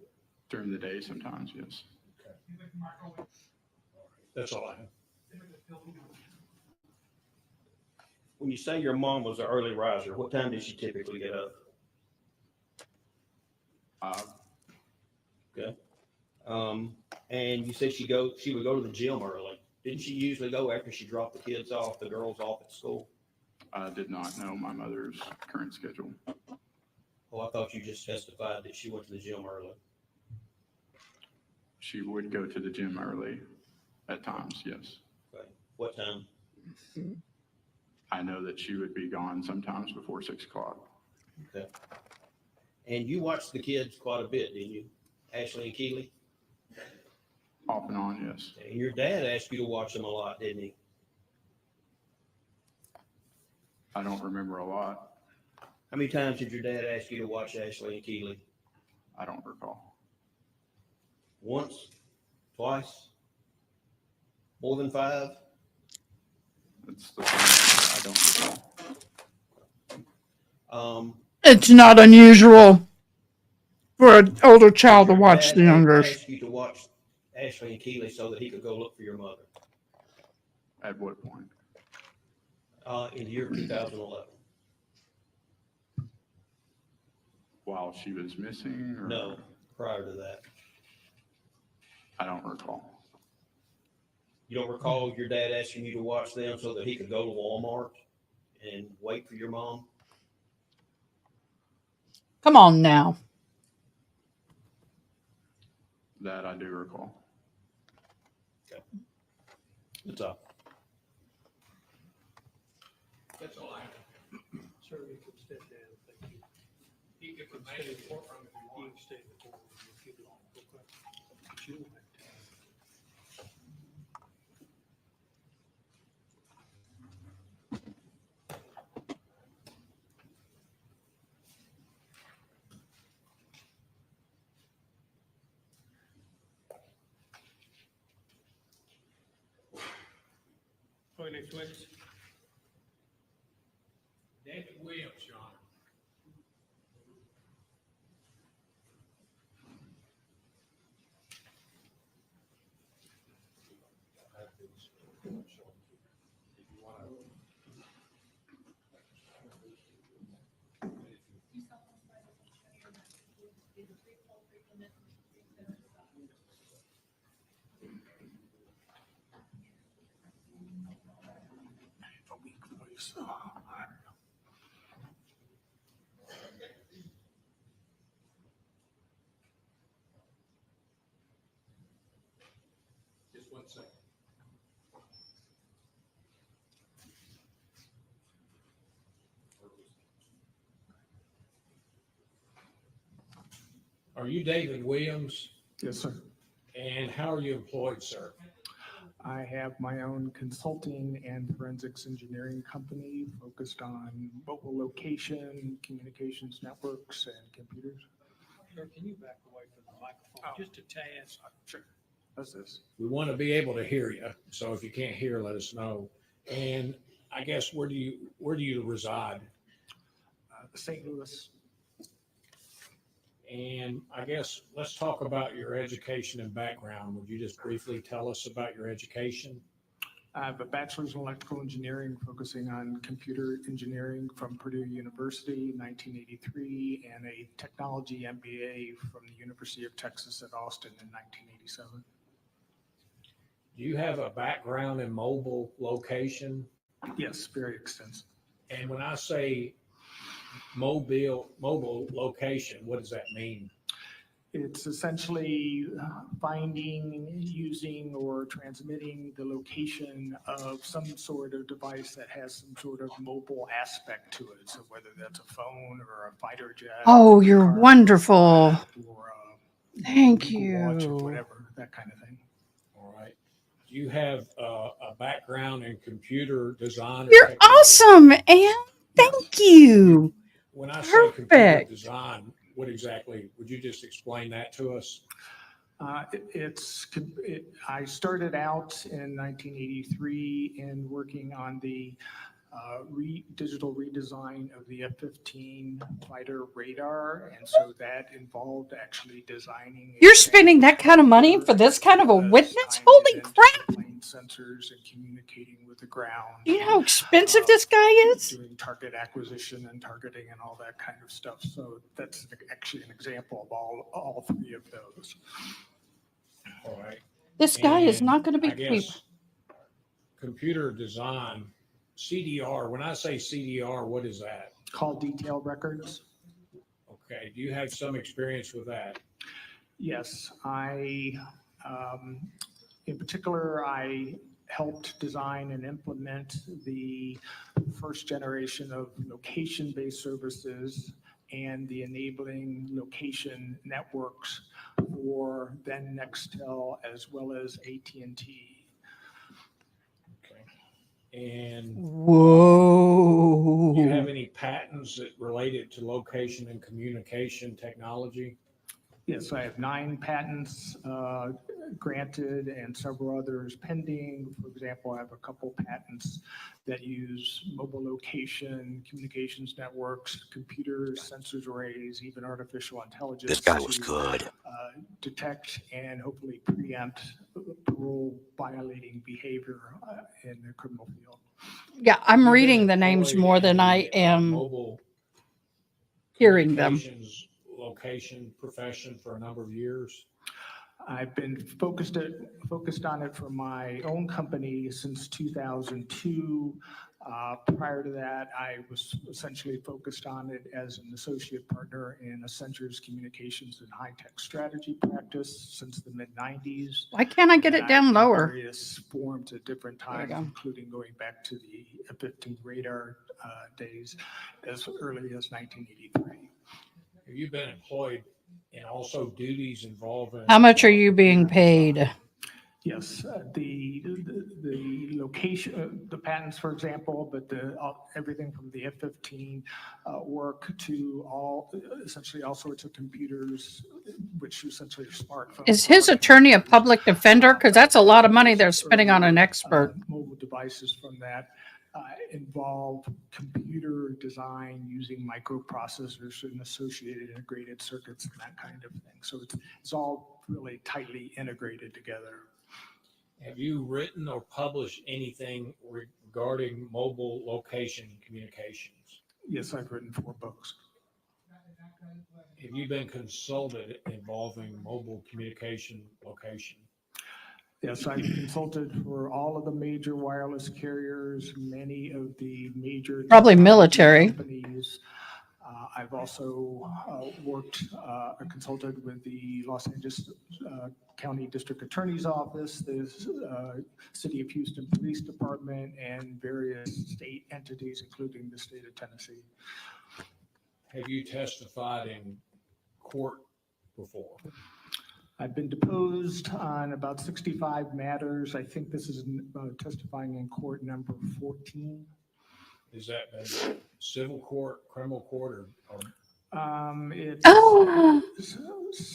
during the day sometimes, yes. Okay. That's all I have. when you say your mom was an early riser, what time did she typically get up? Okay. And you said she would go to the gym early. Didn't she usually go after she dropped the kids off, the girls off at school? I did not know my mother's current schedule. Oh, I thought you just testified that she went to the gym early. She would go to the gym early at times, yes. Okay. What time? I know that she would be gone sometimes before 6 o'clock. Okay. And you watched the kids quite a bit, didn't you? Ashley and Keely? Off and on, yes. And your dad asked you to watch them a lot, didn't he? I don't remember a lot. How many times did your dad ask you to watch Ashley and Keely? I don't recall. Once? Twice? More than 5? That's the thing I don't recall. It's not unusual for an older child to watch the younger. Asked you to watch Ashley and Keely so that he could go look for your mother. At what point? In the year 2011. While she was missing? Or? No, prior to that. I don't recall. You don't recall your dad asking you to watch them so that he could go to Walmart and wait for your mom? Come on now. That I do recall. Okay. That's all. That's all I have. Sir, you can step down, thank you. You can remain in the courtroom if you want. You can stay in the courtroom if you want. Okay. You don't have to. Next witness. David Williams, Your Honor. Just 1 second. Are you David Williams? Yes, sir. And how are you employed, sir? I have my own consulting and forensics engineering company focused on mobile location, communications networks, and computers. Sir, can you back away from the microphone just a tad? Sure. What's this? We want to be able to hear you, so if you can't hear, let us know. And I guess where do you reside? St. Louis. And I guess let's talk about your education and background. Would you just briefly tell us about your education? I have a bachelor's in electrical engineering focusing on computer engineering from Purdue University in 1983 and a technology MBA from the University of Texas at Austin in 1987. Do you have a background in mobile location? Yes, very extensive. And when I say mobile location, what does that mean? It's essentially finding, using, or transmitting the location of some sort of device that has some sort of mobile aspect to it. So whether that's a phone or a fighter jet. Oh, you're wonderful. Or Thank watch or you. whatever, that kind of thing. All right. Do you have a background in computer design? or You're technology? awesome, Anne. Thank you. When I say computer Perfect. design, what exactly, would you just explain that to us? I started out in 1983 in working on the digital redesign of the F-15 fighter radar. And so that involved actually designing. You're spending that kind of money for this kind of a witness? Holy crap. sensors and communicating with the ground. Do you know how expensive this guy is? Doing target acquisition and targeting and all that kind of stuff. So that's actually an example of all three of those. All right. This guy is And not going to be I cheap. guess computer design, CDR, when I say CDR, what is that? Call detail records. Okay, do you have some experience with that? Yes, in particular, I helped design and implement the first generation of location-based services and the enabling location networks for then Nextel as well as AT&T. And whoa, do you have any patents that related to location and communication technology? Yes, I have 9 patents granted and several others pending. For example, I have a couple patents that use mobile location, communications networks, computers, sensors, arrays, even artificial intelligence. This guy was good. Detect and hopefully preempt parole violating behavior in the criminal field. Yeah, I'm reading the names more than I am Mobile hearing them. communications location profession for a number of years? I've been focused on it for my own company since 2002. Prior to that, I was essentially focused on it as an associate partner in Accenture's communications and high-tech strategy practice since the mid-90s. Why can't I get it down lower? Various forms at different times, go. including going back to the F-15 radar days as early as 1983. Have you been employed in also duties involving? How much are you being paid? Yes, the location, the patents, for example, but everything from the F-15 work to essentially all sorts of computers, which essentially are smartphones. Is his attorney a public defender? Because that's a lot of money they're spending on an expert. Mobile devices from that involve computer design using microprocessors and associated integrated circuits and that kind of thing. So it's all really tightly integrated together. Have you written or published anything regarding mobile location communications? Yes, I've written 4 books. Have you been consulted involving mobile communication location? Yes, I've consulted for all of the major wireless carriers, many of the major Probably military. companies. I've also consulted with the Los Angeles County District Attorney's Office, the City of Houston Police Department, and various state entities, including the state of Tennessee. Have you testified in court before? I've been deposed on about 65 matters. I think this is testifying in court number 14. Is that been civil court, criminal court, or? It's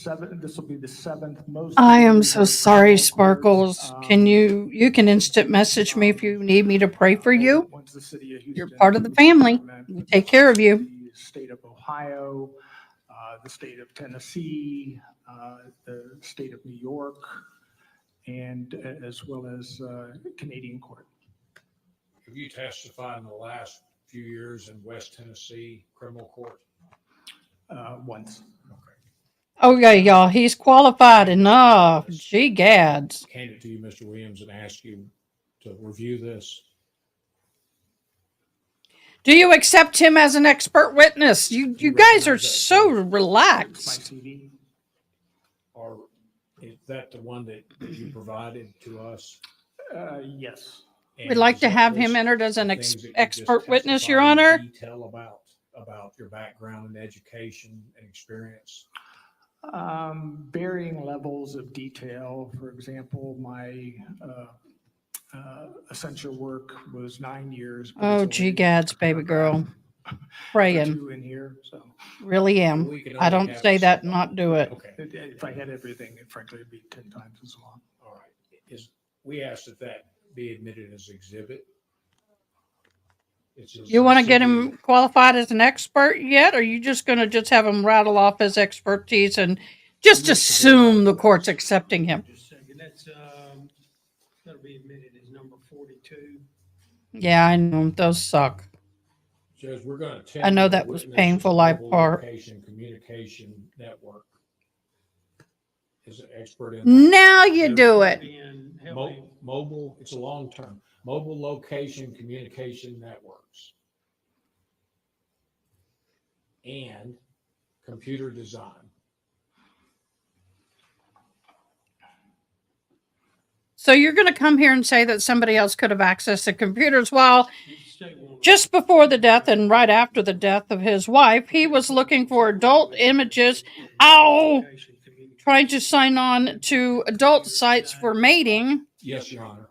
7. This will be the 7th. Most. I am so sorry, Sparkles. Can you can instant message me if you need me to pray for you? Once the city of You're Houston, part of the family. We take care of you. the state of Ohio, the state of Tennessee, the state of New York, and as well as Canadian court. Have you testified in the last few years in West Tennessee criminal court? Once. Oh yeah, y'all. He's qualified enough. Gee gads. Hand it to you, Mr. Williams, and ask you to review this. Do you accept him as an expert witness? You guys are so relaxed. Or is that the one that you provided to us? Yes. And We'd like is to that have him list entered as an the things that you just expert witness, Your testified in Honor. Detail about your background and education and experience. Varying levels of detail. For example, my essential work was 9 years. but Oh, it's gee only gads, baby girl. for Praying. 2 in here, so. Really am. We can I only don't have say that some- and not do it. Okay. If I had everything, frankly, it'd be 10 times as long. All right. We asked that be admitted as exhibit. You want to get him qualified as an expert yet? Or are you just going to just have him rattle off his expertise and just assume the court's accepting him? Just a second, that's, that'll be admitted as number 42. Yeah, I know. Those suck. Judge, we're going to I know tender that the was witness's painful, I mobile part. location communication network. Is an expert in that. Now you do it. Being heavily Mobile, it's a long term. Mobile location communication networks. And computer design. So you're going to come here and say that somebody else could have accessed the computers while just before the death and right after the death of his wife, he was looking for adult images. Ow! Trying to sign on to adult sites for mating. Yes, Your Honor.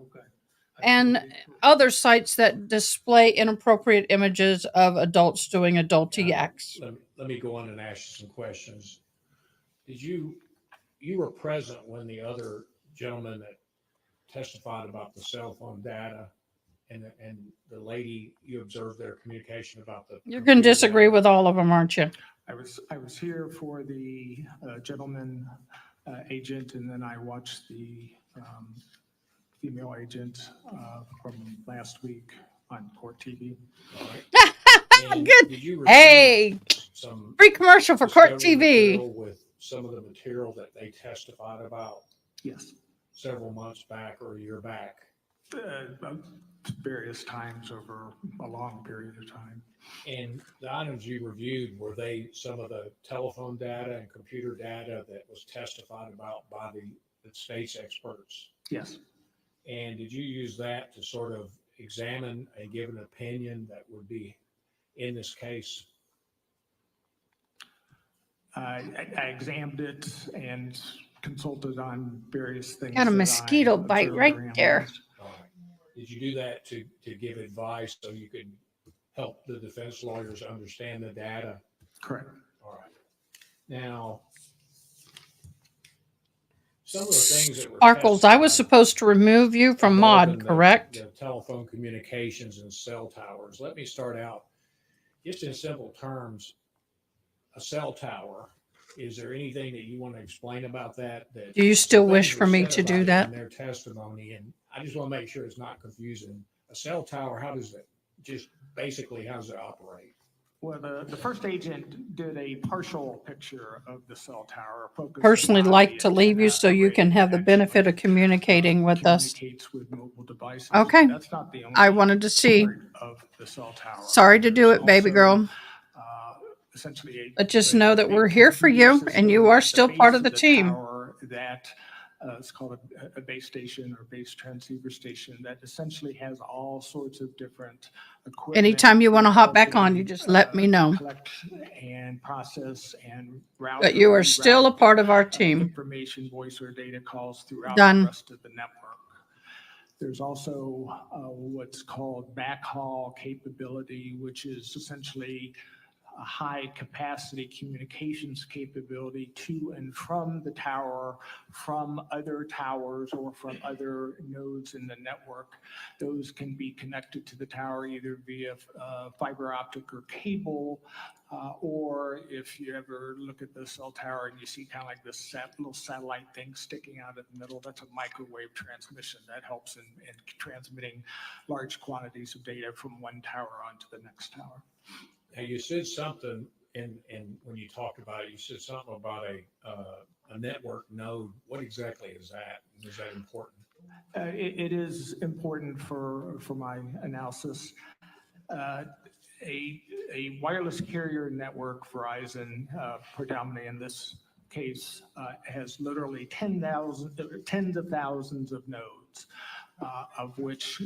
And other sites that display inappropriate images of adults doing adulty acts. Let me go on and ask you some questions. Did you were present when the other gentleman that testified about the cell phone data and the lady, you observed their communication about the. You're going to disagree with all of them, aren't you? I was here for the gentleman agent, and then I watched the female agent from last week on Court TV. Good. Hey, free commercial for Court TV. With some of the material that they testified about. Yes. Several months back or a year back. Various times over a long period of time. And the items you reviewed, were they some of the telephone data and computer data that was testified about by the state's experts? Yes. And did you use that to sort of examine and give an opinion that would be in this case? I examined it and consulted on various things. Got a mosquito bite right there. All right. Did you do that to give advice so you could help the defense lawyers understand the data? Correct. All right. Now, some of the things that were Sparkles, I was supposed to remove you from mod, correct? The telephone communications and cell towers. Let me start out just in simple terms. A cell tower. Is there anything that you want to explain about that? Do you still wish for me to do that? In their testimony, and I just want to make sure it's not confusing. A cell tower, how does it operate? Well, the first agent did a partial picture of the cell tower. Personally like to leave you so you can have the benefit of communicating with us. Communicates with mobile devices. Okay. That's not the only I wanted to see. part of the cell tower. Sorry to do it, baby girl. Essentially, But just know that we're here for you, and you are still part of the team. That it's called a base station or base transceiver station that essentially has all sorts of different equipment. Anytime you want to hop back on, you just let me know. Collect and process and route. But you are still a part of our team. Information, voice or data calls throughout Done. the rest of the network. There's also what's called backhaul capability, which is essentially a high capacity communications capability to and from the tower, from other towers or from other nodes in the network. Those can be connected to the tower either via fiber optic or cable, or if you ever look at the cell tower and you see kind of like this little satellite thing sticking out of the middle, that's a microwave transmission that helps in transmitting large quantities of data from one tower onto the next tower. Now, you said something in when you talked about it, you said something about a network node. What exactly is that? Is that important? It is important for my analysis. A wireless carrier network, Verizon, predominantly in this case, has literally tens of thousands of nodes. Of which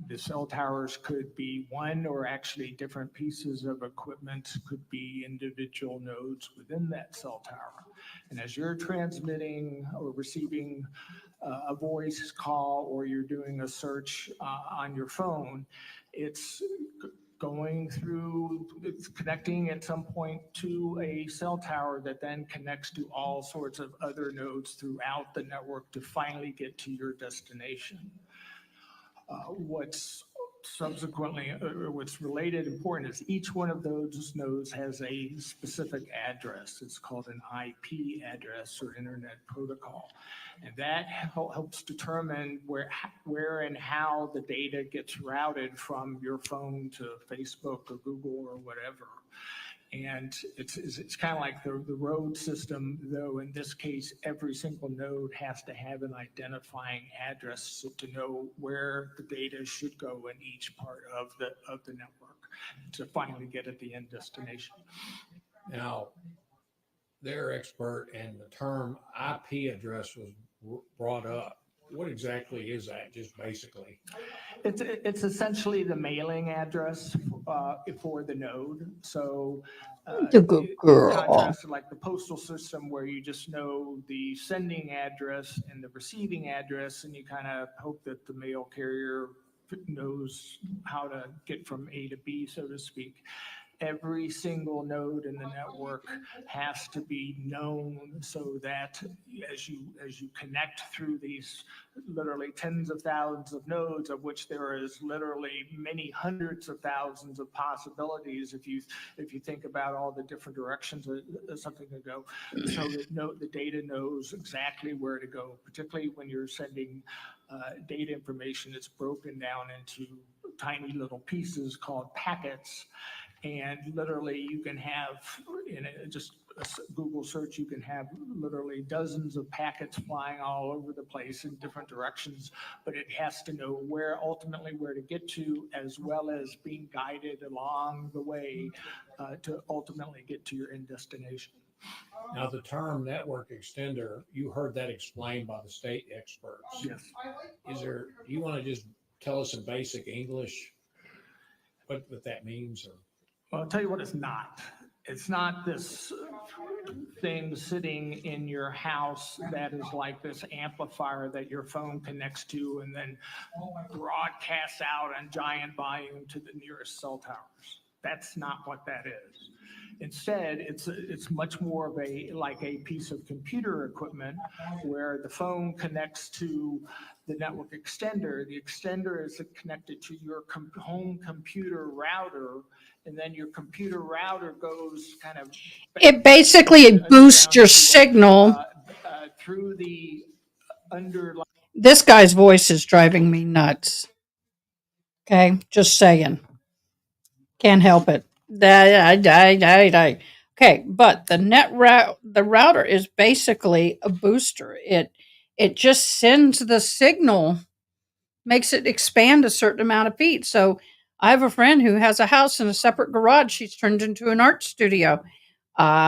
the cell towers could be one or actually different pieces of equipment, could be individual nodes within that cell tower. And as you're transmitting or receiving a voice call or you're doing a search on your phone, it's going through, it's connecting at some point to a cell tower that then connects to all sorts of other nodes throughout the network to finally get to your destination. What's subsequently, what's related important is each one of those nodes has a specific address. It's called an IP address or Internet Protocol. And that helps determine where and how the data gets routed from your phone to Facebook or Google or whatever. And it's kind of like the road system, though in this case, every single node has to have an identifying address to know where the data should go in each part of the network to finally get at the end destination. Now, they're expert and the term IP address was brought up. What exactly is that, just basically? It's essentially the mailing address for the node. So The good in girl. contrast to like the postal system where you just know the sending address and the receiving address, and you kind of hope that the mail carrier knows how to get from A to B, so to speak. Every single node in the network has to be known so that as you connect through these literally tens of thousands of nodes, of which there is literally many hundreds of thousands of possibilities if you think about all the different directions that something could go, so that the data knows exactly where to go, particularly when you're sending data information that's broken down into tiny little pieces called packets. And literally you can have, in just a Google search, you can have literally dozens of packets flying all over the place in different directions, but it has to know ultimately where to get to, as well as being guided along the way to ultimately get to your end destination. Now, the term network extender, you heard that explained by the state experts. Yes. Do you want to just tell us in basic English what that means? Or? Well, I'll tell you what it's not. It's not this thing sitting in your house that is like this amplifier that your phone connects to and then broadcasts out on giant volume to the nearest cell towers. That's not what that is. Instead, it's much more of a piece of computer equipment where the phone connects to the network extender. The extender is connected to your home computer router, and then your computer router goes kind of. It basically boosts your signal. Through the underlying. This guy's voice is driving me nuts. Okay, just saying. Can't help it. Okay, but the router is basically a booster. It just sends the signal, makes it expand a certain amount of feet. So I have a friend who has a house in a separate garage. She's turned into an art studio.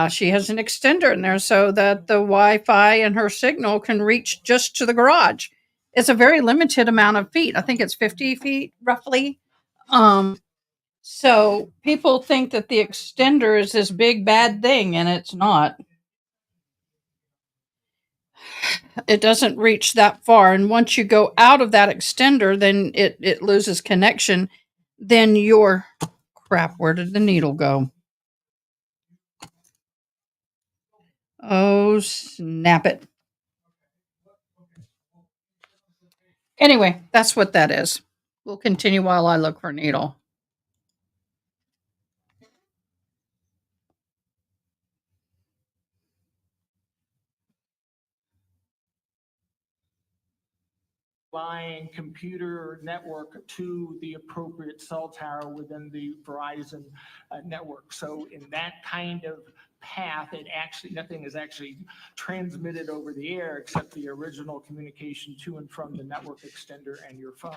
She has an extender in there so that the Wi-Fi and her signal can reach just to the garage. It's a very limited amount of feet. I think it's 50 feet roughly. So people think that the extender is this big bad thing, and it's not. It doesn't reach that far. And once you go out of that extender, then it loses connection. Then crap, where did the needle go? Oh, snap it. Anyway, that's what that is. We'll continue while I look for a needle. Line computer network to the appropriate cell tower within the Verizon network. So in that kind of path, nothing is actually transmitted over the air except the original communication to and from the network extender and your phone.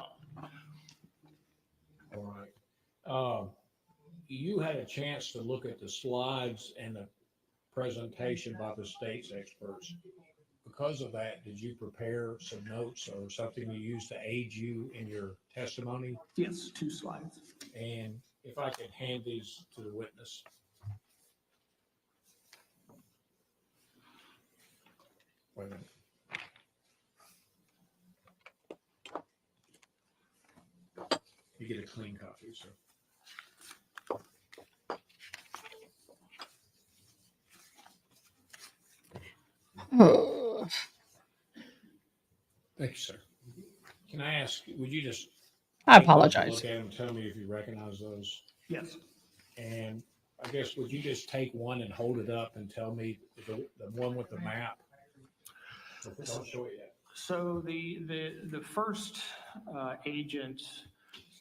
All right. You had a chance to look at the slides and the presentation by the state's experts. Because of that, did you prepare some notes or something you used to aid you in your testimony? Yes, 2 slides. And if I could hand these to the witness. Wait a minute. You get a clean copy, sir. Thank you, sir. Can I ask, would you just I Take one to apologize. Look at them, tell me if you recognize those. Yes. And I guess, would you just take one and hold it up and tell me the one with the map? Don't show it yet. So the first agent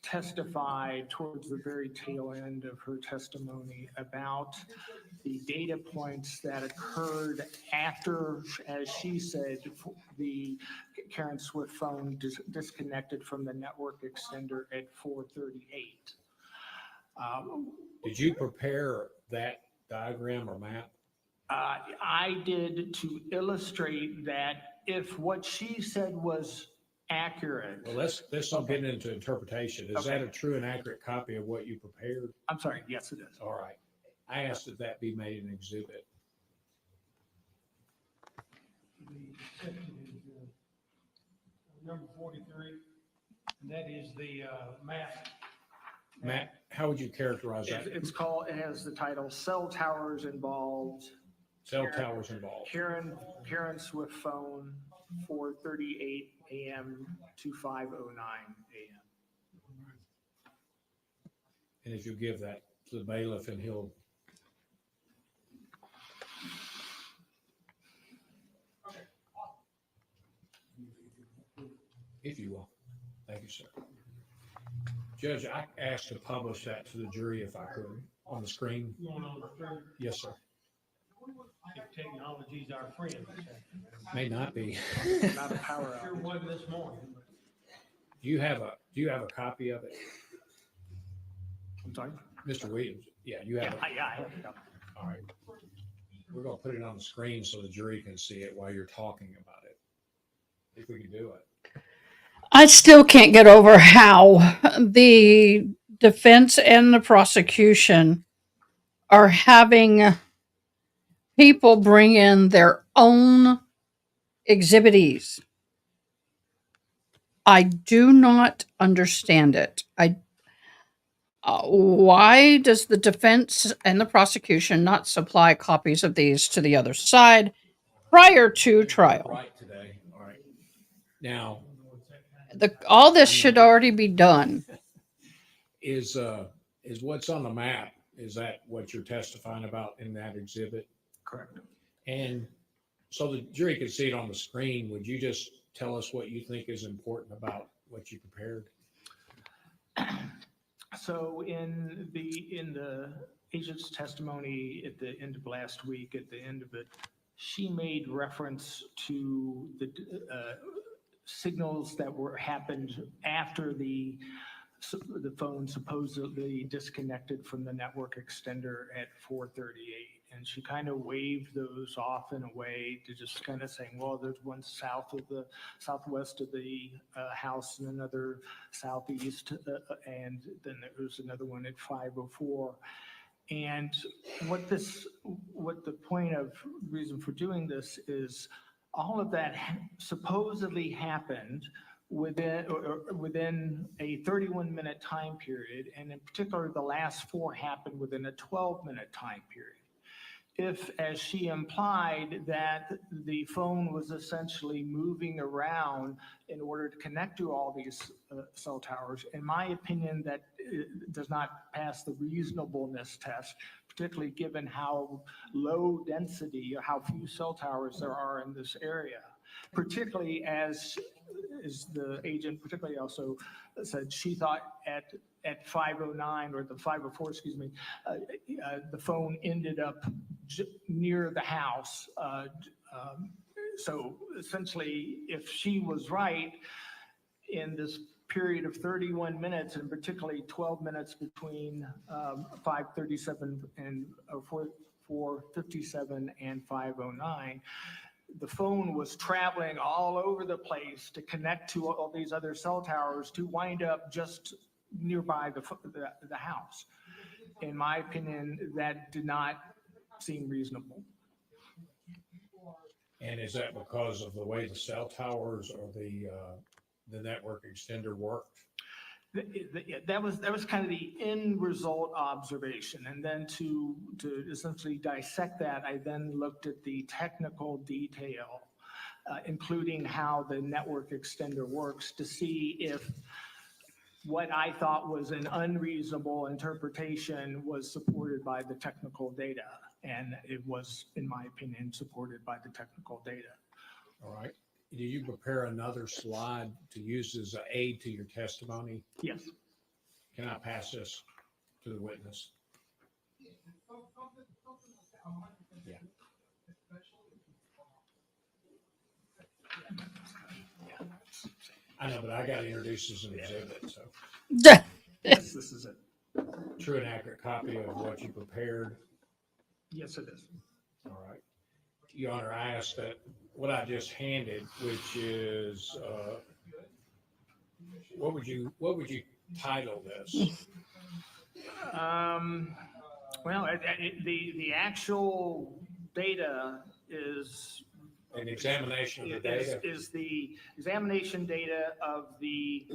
testified towards the very tail end of her testimony about the data points that occurred after, as she said, the Karen Swift phone disconnected from the network extender at 4:38. Did you prepare that diagram or map? I did, to illustrate that if what she said was accurate. Well, let's get into interpretation. Is that a true and accurate copy of what you prepared? I'm sorry, yes, it is. All right. I asked that that be made an exhibit. Number 43, and that is the map. Matt, how would you characterize that? It's called, it has the title Cell Towers Involved. Cell towers involved. Karen Swift phone, 4:38 a.m. to 5:09 a.m. And if you give that to the bailiff and he'll. If you will. Thank you, sir. Judge, I asked to publish that to the jury if I could on the screen. You want on the screen? Yes, sir. If technology's our friend. May not be. Not a power Sure outage. wasn't this morning. Do you have a copy of it? I'm sorry? Mr. Williams? Yeah, you have it. Yeah, I have it. All right. We're going to put it on the screen so the jury can see it while you're talking about it. If we can do it. I still can't get over how the defense and the prosecution are having people bring in their own exhibitees. I do not understand it. Why does the defense and the prosecution not supply copies of these to the other side prior to trial? Right today. All right. Now, All this should already be done. is what's on the map, is that what you're testifying about in that exhibit? Correct. And so the jury can see it on the screen. Would you just tell us what you think is important about what you prepared? So in the agent's testimony at the end of last week, at the end of it, she made reference to the signals that happened after the phone supposedly disconnected from the network extender at 4:38. And she kind of waved those off in a way to just kind of saying, well, there's one southwest of the house and another southeast, and then there was another one at 5:04. And what the point of reason for doing this is all of that supposedly happened within a 31-minute time period, and in particular, the last four happened within a 12-minute time period. If, as she implied, that the phone was essentially moving around in order to connect to all these cell towers, in my opinion, that does not pass the reasonableness test, particularly given how low density or how few cell towers there are in this area. Particularly as the agent particularly also said, she thought at 5:09 or the 5:04, excuse me, the phone ended up near the house. So essentially, if she was right in this period of 31 minutes, and particularly 12 minutes between 5:37 and 4:57 and 5:09, the phone was traveling all over the place to connect to all these other cell towers to wind up just nearby the house. In my opinion, that did not seem reasonable. And is that because of the way the cell towers or the network extender worked? That was kind of the end result observation. And then to essentially dissect that, I then looked at the technical detail, including how the network extender works, to see if what I thought was an unreasonable interpretation was supported by the technical data. And it was, in my opinion, supported by the technical data. All right. Do you prepare another slide to use as an aid to your testimony? Yes. Can I pass this to the witness? Yeah. I know, but I got to introduce this as an exhibit, so. Yes, this is it. True and accurate copy of what you prepared. Yes, it is. All right. Your Honor, I asked that what I just handed, which is, what would you title this? Well, the actual data is An examination of the data? Is the examination data of the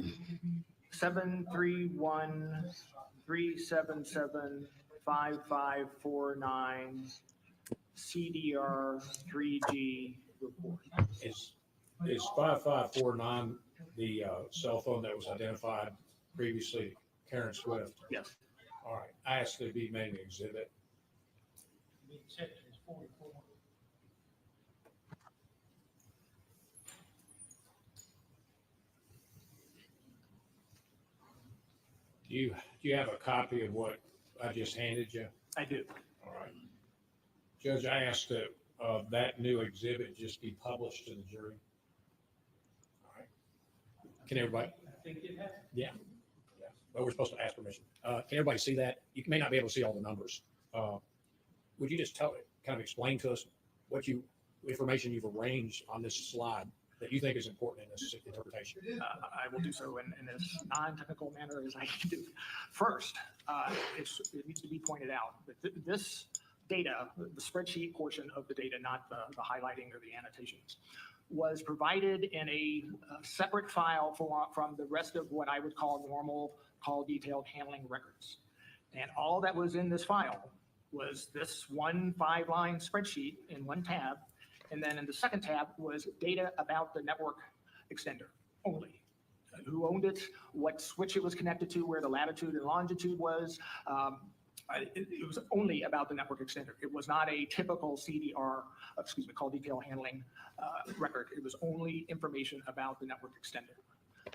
731-377-5549 CDR 3G report. Is 5549 the cell phone that was identified previously, Karen Swift? Yes. All right. I asked to be made an exhibit. Do you have a copy of what I just handed you? I do. All right. Judge, I asked that that new exhibit just be published to the jury. All right. Can everybody? I think it has. Yeah. Yeah. Well, we're supposed to ask permission. Can everybody see that? You may not be able to see all the numbers. Would you just kind of explain to us what information you've arranged on this slide that you think is important in this interpretation? I will do so in as non-technical manner as I can do. First, it needs to be pointed out that this data, the spreadsheet portion of the data, not the highlighting or the annotations, was provided in a separate file from the rest of what I would call normal call detailed handling records. And all that was in this file was this one 5-line spreadsheet in one tab. And then in the second tab was data about the network extender only. Who owned it, what switch it was connected to, where the latitude and longitude was. It was only about the network extender. It was not a typical call detail handling record. It was only information about the network extender.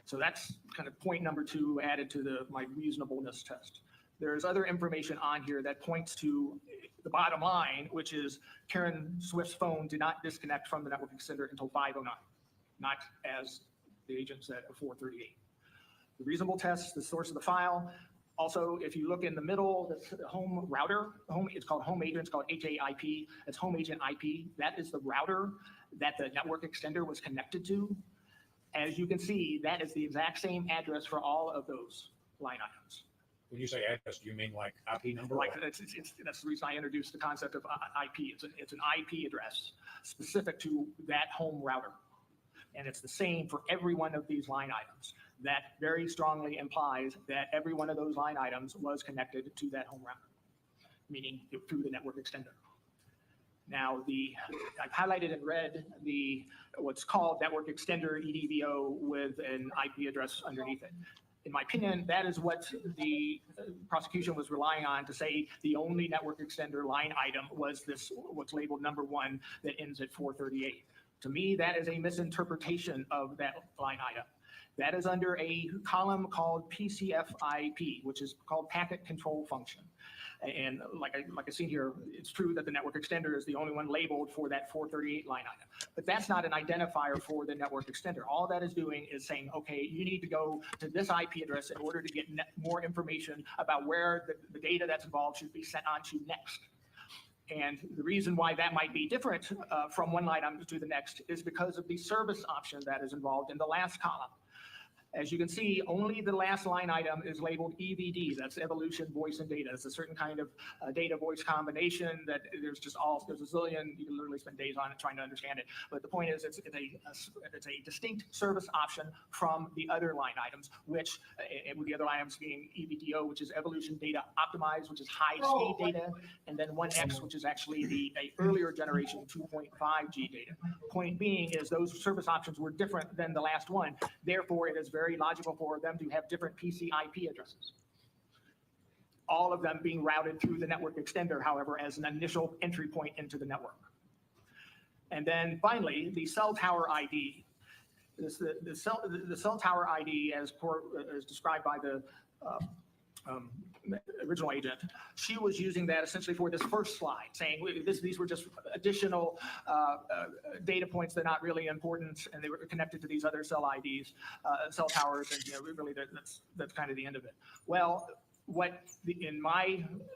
So that's kind of point number 2 added to my reasonableness test. There's other information on here that points to the bottom line, which is Karen Swift's phone did not disconnect from the network extender until 5:09, not as the agent said at 4:38. The reasonable test, the source of the file. Also, if you look in the middle, the home router, it's called home agent, it's called HAIP, it's home agent IP. That is the router that the network extender was connected to. As you can see, that is the exact same address for all of those line items. When you say address, do you mean like IP number? Like that's the reason I introduced the concept of IP. It's an IP address specific to that home router. And it's the same for every one of these line items. That very strongly implies that every one of those line items was connected to that home router, meaning through the network extender. Now, I've highlighted in red what's called network extender EDVO with an IP address underneath it. In my opinion, that is what the prosecution was relying on to say the only network extender line item was this, what's labeled number 1 that ends at 438. To me, that is a misinterpretation of that line item. That is under a column called PCFIP, which is called Packet Control Function. And like I see here, it's true that the network extender is the only one labeled for that 438 line item. But that's not an identifier for the network extender. All that is doing is saying, okay, you need to go to this IP address in order to get more information about where the data that's involved should be sent on to next. And the reason why that might be different from one line item to the next is because of the service option that is involved in the last column. As you can see, only the last line item is labeled EVD. That's evolution, voice, and data. It's a certain kind of data voice combination that there's a zillion. You can literally spend days on it trying to understand it. But the point is, it's a distinct service option from the other line items, which, with the other items being EVDO, which is evolution data optimized, which is high-speed data, and then 1X, which is actually a earlier generation 2.5G data. Point being is those service options were different than the last one. Therefore, it is very very logical for them to have different PC IP addresses. All of them being routed through the network extender, however, as an initial entry point into the network. And then finally, the cell tower ID. The cell tower ID, as described by the original agent, she was using that essentially for this first slide, saying these were just additional data points that are not really important, and they were connected to these other cell IDs, cell towers, and really that's kind of the end of it. Well, in my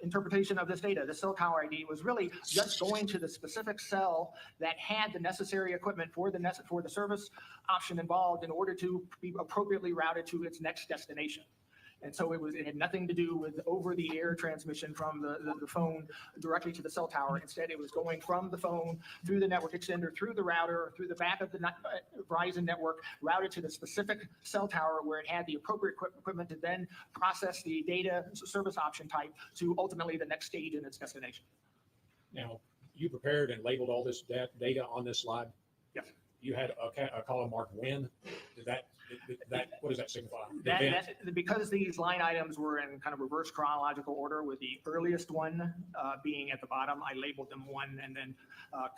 interpretation of this data, the cell tower ID was really just going to the specific cell that had the necessary equipment for the service option involved in order to be appropriately routed to its next destination. And so it had nothing to do with over-the-air transmission from the phone directly to the cell tower. Instead, it was going from the phone through the network extender, through the router, through the back of the Verizon network, routed to the specific cell tower where it had the appropriate equipment to then process the data service option type to ultimately the next stage in its destination. Now, you prepared and labeled all this data on this slide? Yes. You had a column marked when? What does that signify? Because these line items were in kind of reverse chronological order, with the earliest one being at the bottom, I labeled them 1, and then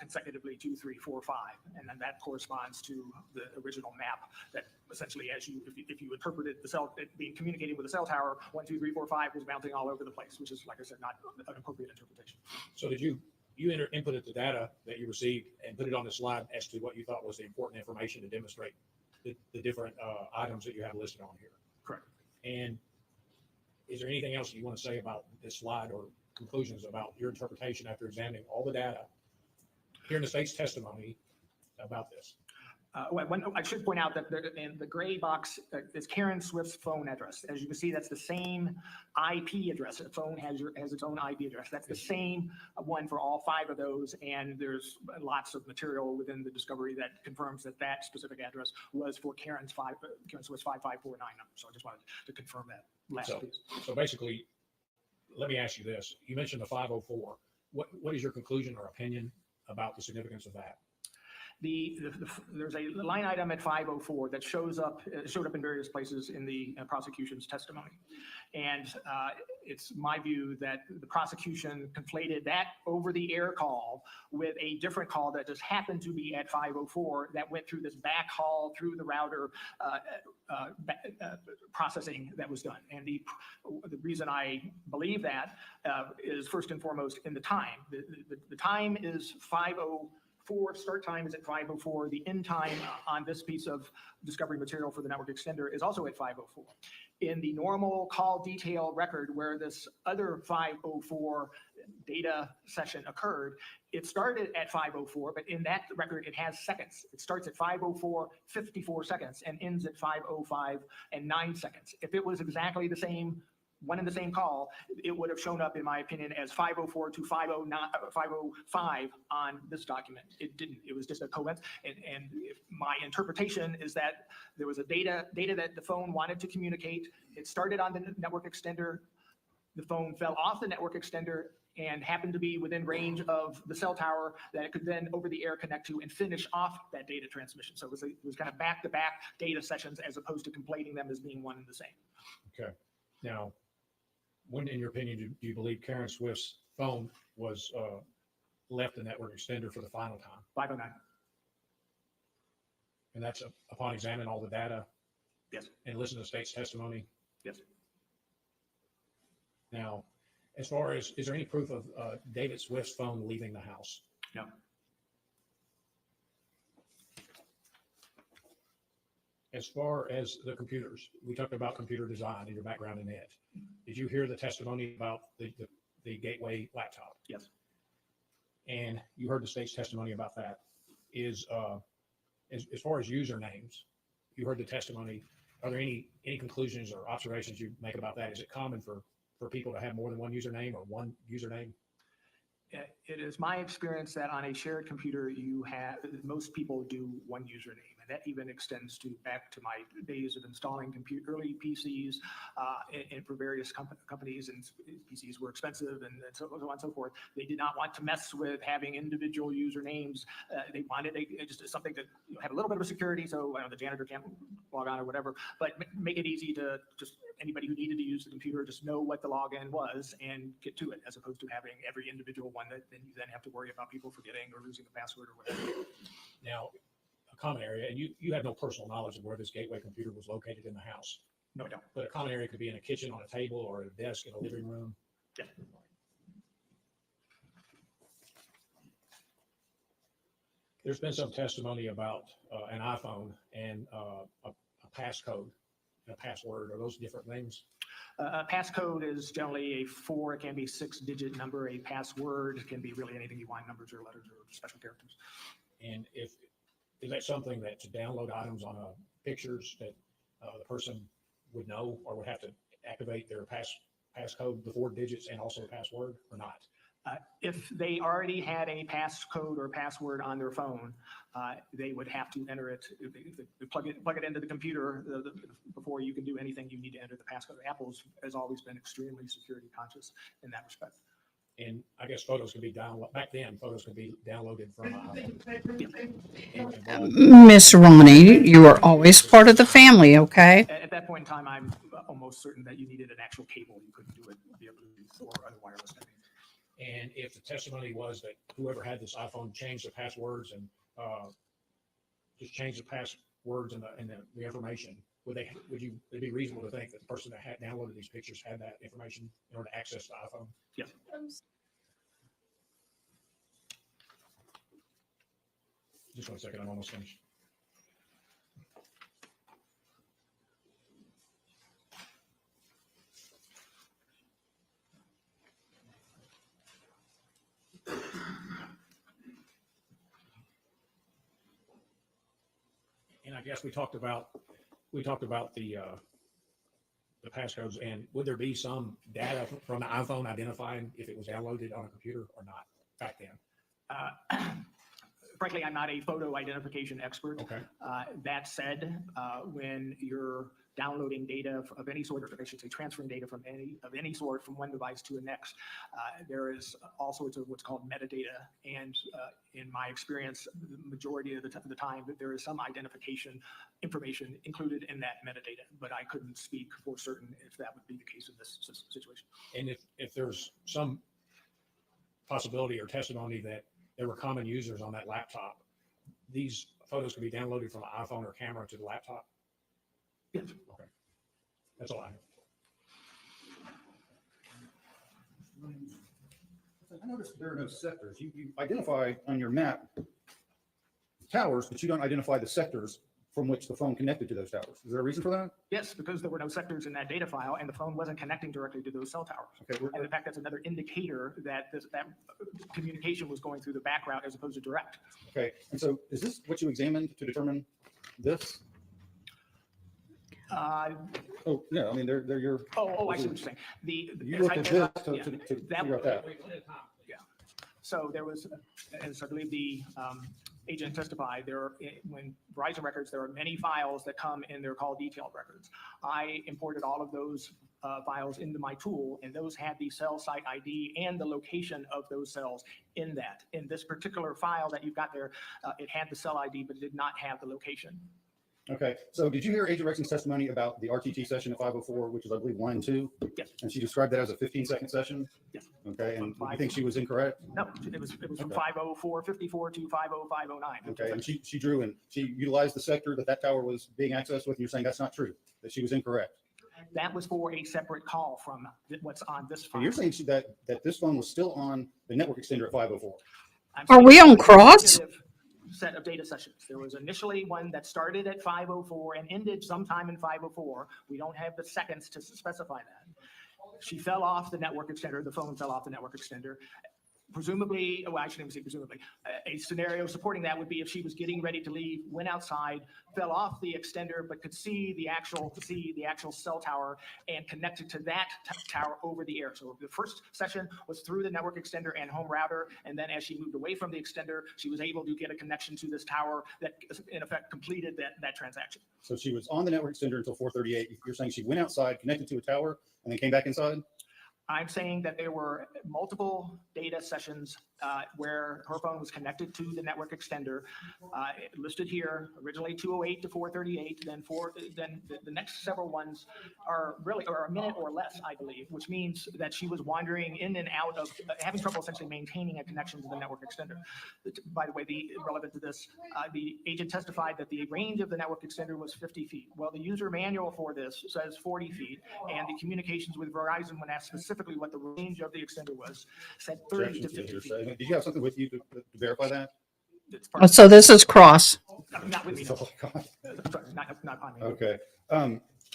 consecutively 2, 3, 4, 5, and then that corresponds to the original map. That essentially, if you interpreted the cell being communicating with the cell tower, 1, 2, 3, 4, 5 was bouncing all over the place, which is, like I said, not an appropriate interpretation. So did you inputted the data that you received and put it on the slide as to what you thought was the important information to demonstrate the different items that you have listed on here? Correct. And is there anything else you want to say about this slide or conclusions about your interpretation after examining all the data, hearing the state's testimony about this? I should point out that in the gray box is Karen Swift's phone address. As you can see, that's the same IP address. A phone has its own IP address. That's the same one for all 5 of those, and there's lots of material within the discovery that confirms that specific address was for Karen Swift's 5549 number. So I just wanted to confirm that last piece. So basically, let me ask you this. You mentioned the 504. What is your conclusion or opinion about the significance of that? There's a line item at 504 that showed up in various places in the prosecution's testimony. And it's my view that the prosecution conflated that over-the-air call with a different call that just happened to be at 504 that went through this back hall through the router processing that was done. And the reason I believe that is first and foremost in the time. The time is 5:04. Start time is at 5:04. The end time on this piece of discovery material for the network extender is also at 5:04. In the normal call detail record where this other 5:04 data session occurred, it started at 5:04, but in that record, it has seconds. It starts at 5:04, 54 seconds, and ends at 5:05 and 9 seconds. If it was exactly the same one in the same call, it would have shown up, in my opinion, as 5:04 to 5:05 on this document. It didn't. It was just a coincidence. And my interpretation is that there was a data that the phone wanted to communicate. It started on the network extender. The phone fell off the network extender and happened to be within range of the cell tower that it could then over the air connect to and finish off that data transmission. So it was kind of back-to-back data sessions as opposed to conflating them as being one and the same. Okay. Now, when, in your opinion, do you believe Karen Swift's phone was left the network extender for the final time? 5:09. And that's upon examining all the data? Yes. And listening to the state's testimony? Yes. Now, as far as, is there any proof of David Swift's phone leaving the house? No. As far as the computers, we talked about computer design and your background in it. Did you hear the testimony about the Gateway laptop? Yes. And you heard the state's testimony about that. Is as far as usernames, you heard the testimony. Are there any conclusions or observations you make about that? Is it common for people to have more than one username or one username? It is my experience that on a shared computer, most people do one username. And that even extends back to my days of installing early PCs and for various companies, and PCs were expensive and so on and so forth. They did not want to mess with having individual usernames. They wanted just something that have a little bit of security, so the janitor can't log on or whatever, but make it easy to just anybody who needed to use the computer just know what the login was and get to it, as opposed to having every individual one that then you then have to worry about people forgetting or losing the password or whatever. Now, a common area, and you have no personal knowledge of where this gateway computer was located in the house. No, I don't. But a common area could be in a kitchen, on a table, or a desk in a living room. Yeah. There's been some testimony about an iPhone and a passcode, and a password. Are those different things? Passcode is generally it can be 6-digit number. A password can be really anything you want, numbers or letters or special characters. And is that something that to download items on pictures that the person would know, or would have to activate their passcode, the 4 digits, and also a password, or not? If they already had a passcode or password on their phone, they would have to enter it. If they plug it into the computer before you can do anything. You need to enter the passcode. Apple's has always been extremely security conscious in that respect. And I guess photos could be downloaded back then. Photos could be downloaded from. Miss Ronnie, you are always part of the family, okay? At that point in time, I'm almost certain that you needed an actual cable. You couldn't do it via Bluetooth or other wireless techniques. And if the testimony was that whoever had this iPhone changed the passwords and just changed the passwords and the information, would it be reasonable to think that the person that had downloaded these pictures had that information in order to access the iPhone? Yes. Just 1 second, I'm almost finished. And I guess we talked about the passcodes, and would there be some data from the iPhone identifying if it was downloaded on a computer or not back then? Frankly, I'm not a photo identification expert. Okay. That said, when you're downloading data of any sort, or I should say transferring data from any sort from one device to the next, there is all sorts of what's called metadata. And in my experience, the majority of the time, there is some identification information included in that metadata, but I couldn't speak for certain if that would be the case in this situation. And if there's some possibility or testimony that there were common users on that laptop, these photos can be downloaded from an iPhone or camera to the laptop? Yes. Okay. That's all I have. I noticed there are no sectors. You identify on your map towers, but you don't identify the sectors from which the phone connected to those towers. Is there a reason for that? Yes, because there were no sectors in that data file and the phone wasn't connecting directly to those cell towers. Okay, and in fact, that's another indicator that that communication was going through the back route as opposed to direct. Okay, and so is this what you examined to determine this? Oh, yeah, I mean, they're your. Oh, I see what you're saying. You looked at this to figure out that. Yeah. So there was, as I believe the agent testified, when Verizon records, there are many files that come in, they're called detailed records. I imported all of those files into my tool, and those had the cell site ID and the location of those cells in that. In this particular file that you've got there, it had the cell ID, but it did not have the location. Okay, so did you hear Agent Rexon's testimony about the RTT session at 504, which is, I believe, 1 and 2? Yes. And she described that as a 15-second session? Yes. Okay, and you think she was incorrect? No, it was from 504.54 to 505.09. Okay, and she drew and she utilized the sector that tower was being accessed with, and you're saying that's not true, that she was incorrect? That was for a separate call from what's on this file. And you're saying that this phone was still on the network extender at 504? Are we on cross? Set of data sessions. There was initially one that started at 504 and ended sometime in 504. We don't have the seconds to specify that. She fell off the network extender. The phone fell off the network extender. presumably, well, I shouldn't even say presumably, a scenario supporting that would be if she was getting ready to leave, went outside, fell off the extender, but could see the actual cell tower and connected to that tower over the air. So the first session was through the network extender and home router, and then as she moved away from the extender, she was able to get a connection to this tower that in effect completed that transaction. So she was on the network extender until 4:38. You're saying she went outside, connected to a tower, and then came back inside? I'm saying that there were multiple data sessions where her phone was connected to the network extender, listed here, originally 2:08 to 4:38, then the next several ones are a minute or less, I believe, which means that she was wandering in and out of, having trouble essentially maintaining a connection to the network extender. By the way, relevant to this, the agent testified that the range of the network extender was 50 feet. Well, the user manual for this says 40 feet, and the communications with Verizon, when asked specifically what the range of the extender was, said 30 to 50 feet. Did you have something with you to verify that? So this is cross. Not with me, no. Oh, God. Sorry, not on me. Okay.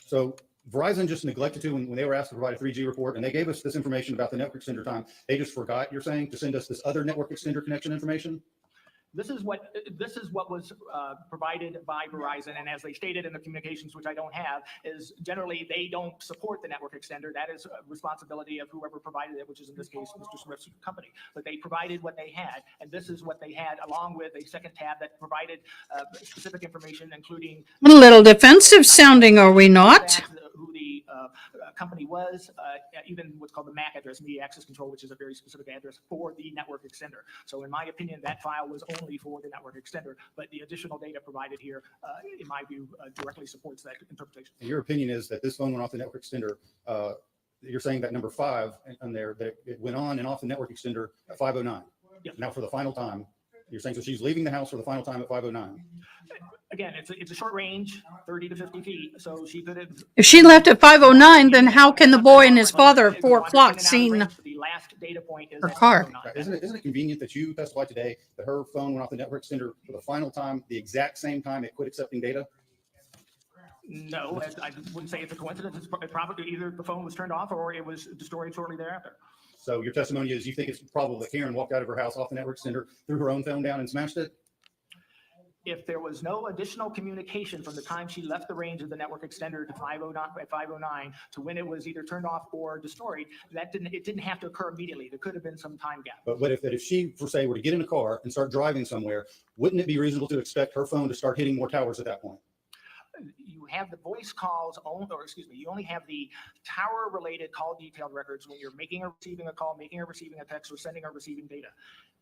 So Verizon just neglected to, when they were asked to provide a 3G report, and they gave us this information about the network extender time, they just forgot, you're saying, to send us this other network extender connection information? This is what was provided by Verizon, and as they stated in the communications, which I don't have, is generally they don't support the network extender. That is a responsibility of whoever provided it, which is in this case Mr. Smith's company. But they provided what they had, and this is what they had, along with a second tab that provided specific information, including A little defensive sounding, are we not? who the company was, even what's called the MAC address, media access control, which is a very specific address for the network extender. So in my opinion, that file was only for the network extender, but the additional data provided here, in my view, directly supports that interpretation. And your opinion is that this phone went off the network extender. You're saying that number 5 on there, that it went on and off the network extender at 5:09. Yep. Now for the final time, you're saying, so she's leaving the house for the final time at 5:09. Again, it's a short range, 30 to 50 feet, so she could have. If she left at 5:09, then how can the boy and his father at 4 o'clock seen The last data point is her at car? 5:09. Isn't it convenient that you testified today that her phone went off the network extender for the final time, the exact same time it quit accepting data? No, I wouldn't say it's a coincidence. It's probably either the phone was turned off or it was destroyed shortly thereafter. So your testimony is you think it's probable that Karen walked out of her house off the network extender, threw her own phone down and smashed it? If there was no additional communication from the time she left the range of the network extender to 5:09 to when it was either turned off or destroyed, it didn't have to occur immediately. There could have been some time gap. But what if she, for say, were to get in a car and start driving somewhere, wouldn't it be reasonable to expect her phone to start hitting more towers at that point? You have the voice calls, you only have the tower-related call detailed records when you're making or receiving a call, making or receiving a text, or sending or receiving data.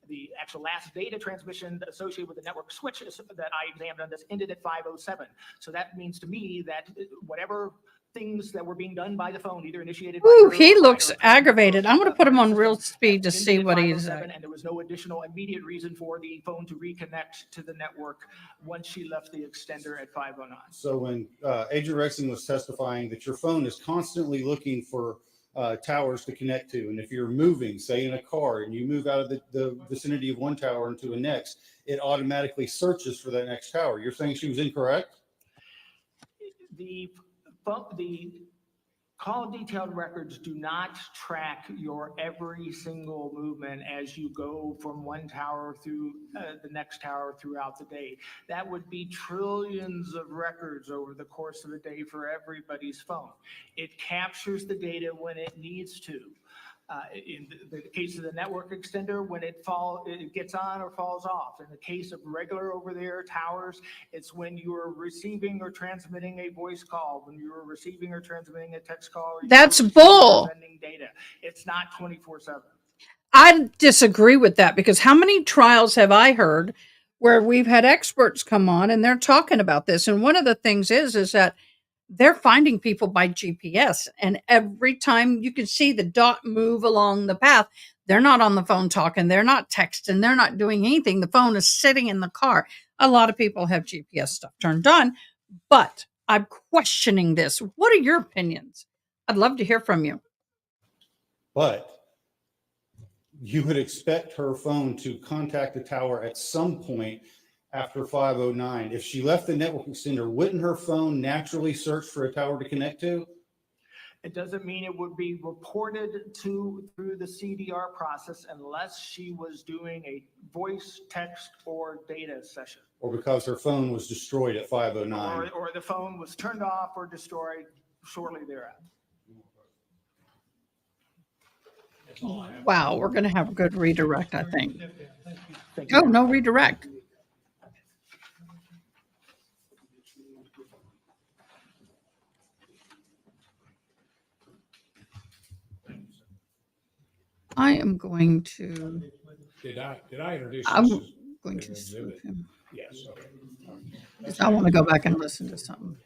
The actual last data transmission associated with the network switch that I examined on this ended at 5:07. So that means to me that whatever things that were being done by the phone, either initiated by Ooh, her he or by looks her aggravated. I'm going to put him on real speed to ended see at what he's 5:07, and there was no additional immediate reason for the phone to reconnect to the network once she left the extender at 5:09. So when Agent Rexing was testifying that your phone is constantly looking for towers to connect to, and if you're moving, say in a car, and you move out of the vicinity of one tower into a next, it automatically searches for that next tower. You're saying she was incorrect? The call detailed records do not track your every single movement as you go from one tower through the next tower throughout the day. That would be trillions of records over the course of the day for everybody's phone. It captures the data when it needs to. In the case of the network extender, when it gets on or falls off. In the case of regular over-the-air towers, it's when you are receiving or transmitting a voice call, when you are receiving or transmitting a text call. That's bull. Sending data. It's not 24/7. I disagree with that because how many trials have I heard where we've had experts come on and they're talking about this? And one of the things is that they're finding people by GPS, and every time you can see the dot move along the path, they're not on the phone talking, they're not texting, they're not doing anything. The phone is sitting in the car. A lot of people have GPS stuff turned on, but I'm questioning this. What are your opinions? I'd love to hear from you. But you would expect her phone to contact the tower at some point after 5:09. If she left the network extender, wouldn't her phone naturally search for a tower to connect to? It doesn't mean it would be reported through the CDR process unless she was doing a voice, text, or data session. Or because her phone was destroyed at 5:09. Or the phone was turned off or destroyed shortly thereafter. Wow, we're going to have a good redirect, I think. Thank Oh, you. no redirect. I am going to. Did I introduce I'm this as going an to exhibit? skip him. Yes, okay. Because I want to go back and listen to something.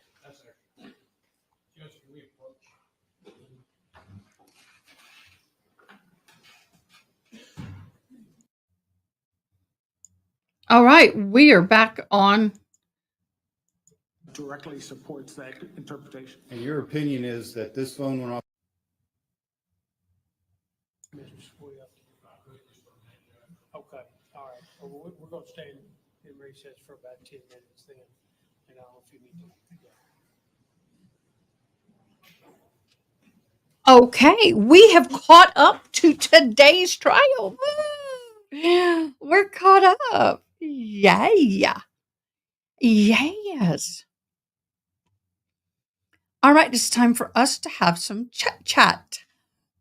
All right, we are back on. Directly supports that interpretation. And your opinion is that this phone went off? Okay, all right. Well, we're going to stay in recess for about 10 minutes then, and I don't know if you need to. Okay, we have caught up to today's trial. Woo! We're caught up. Yay. Yes. All right, it's time for us to have some chat.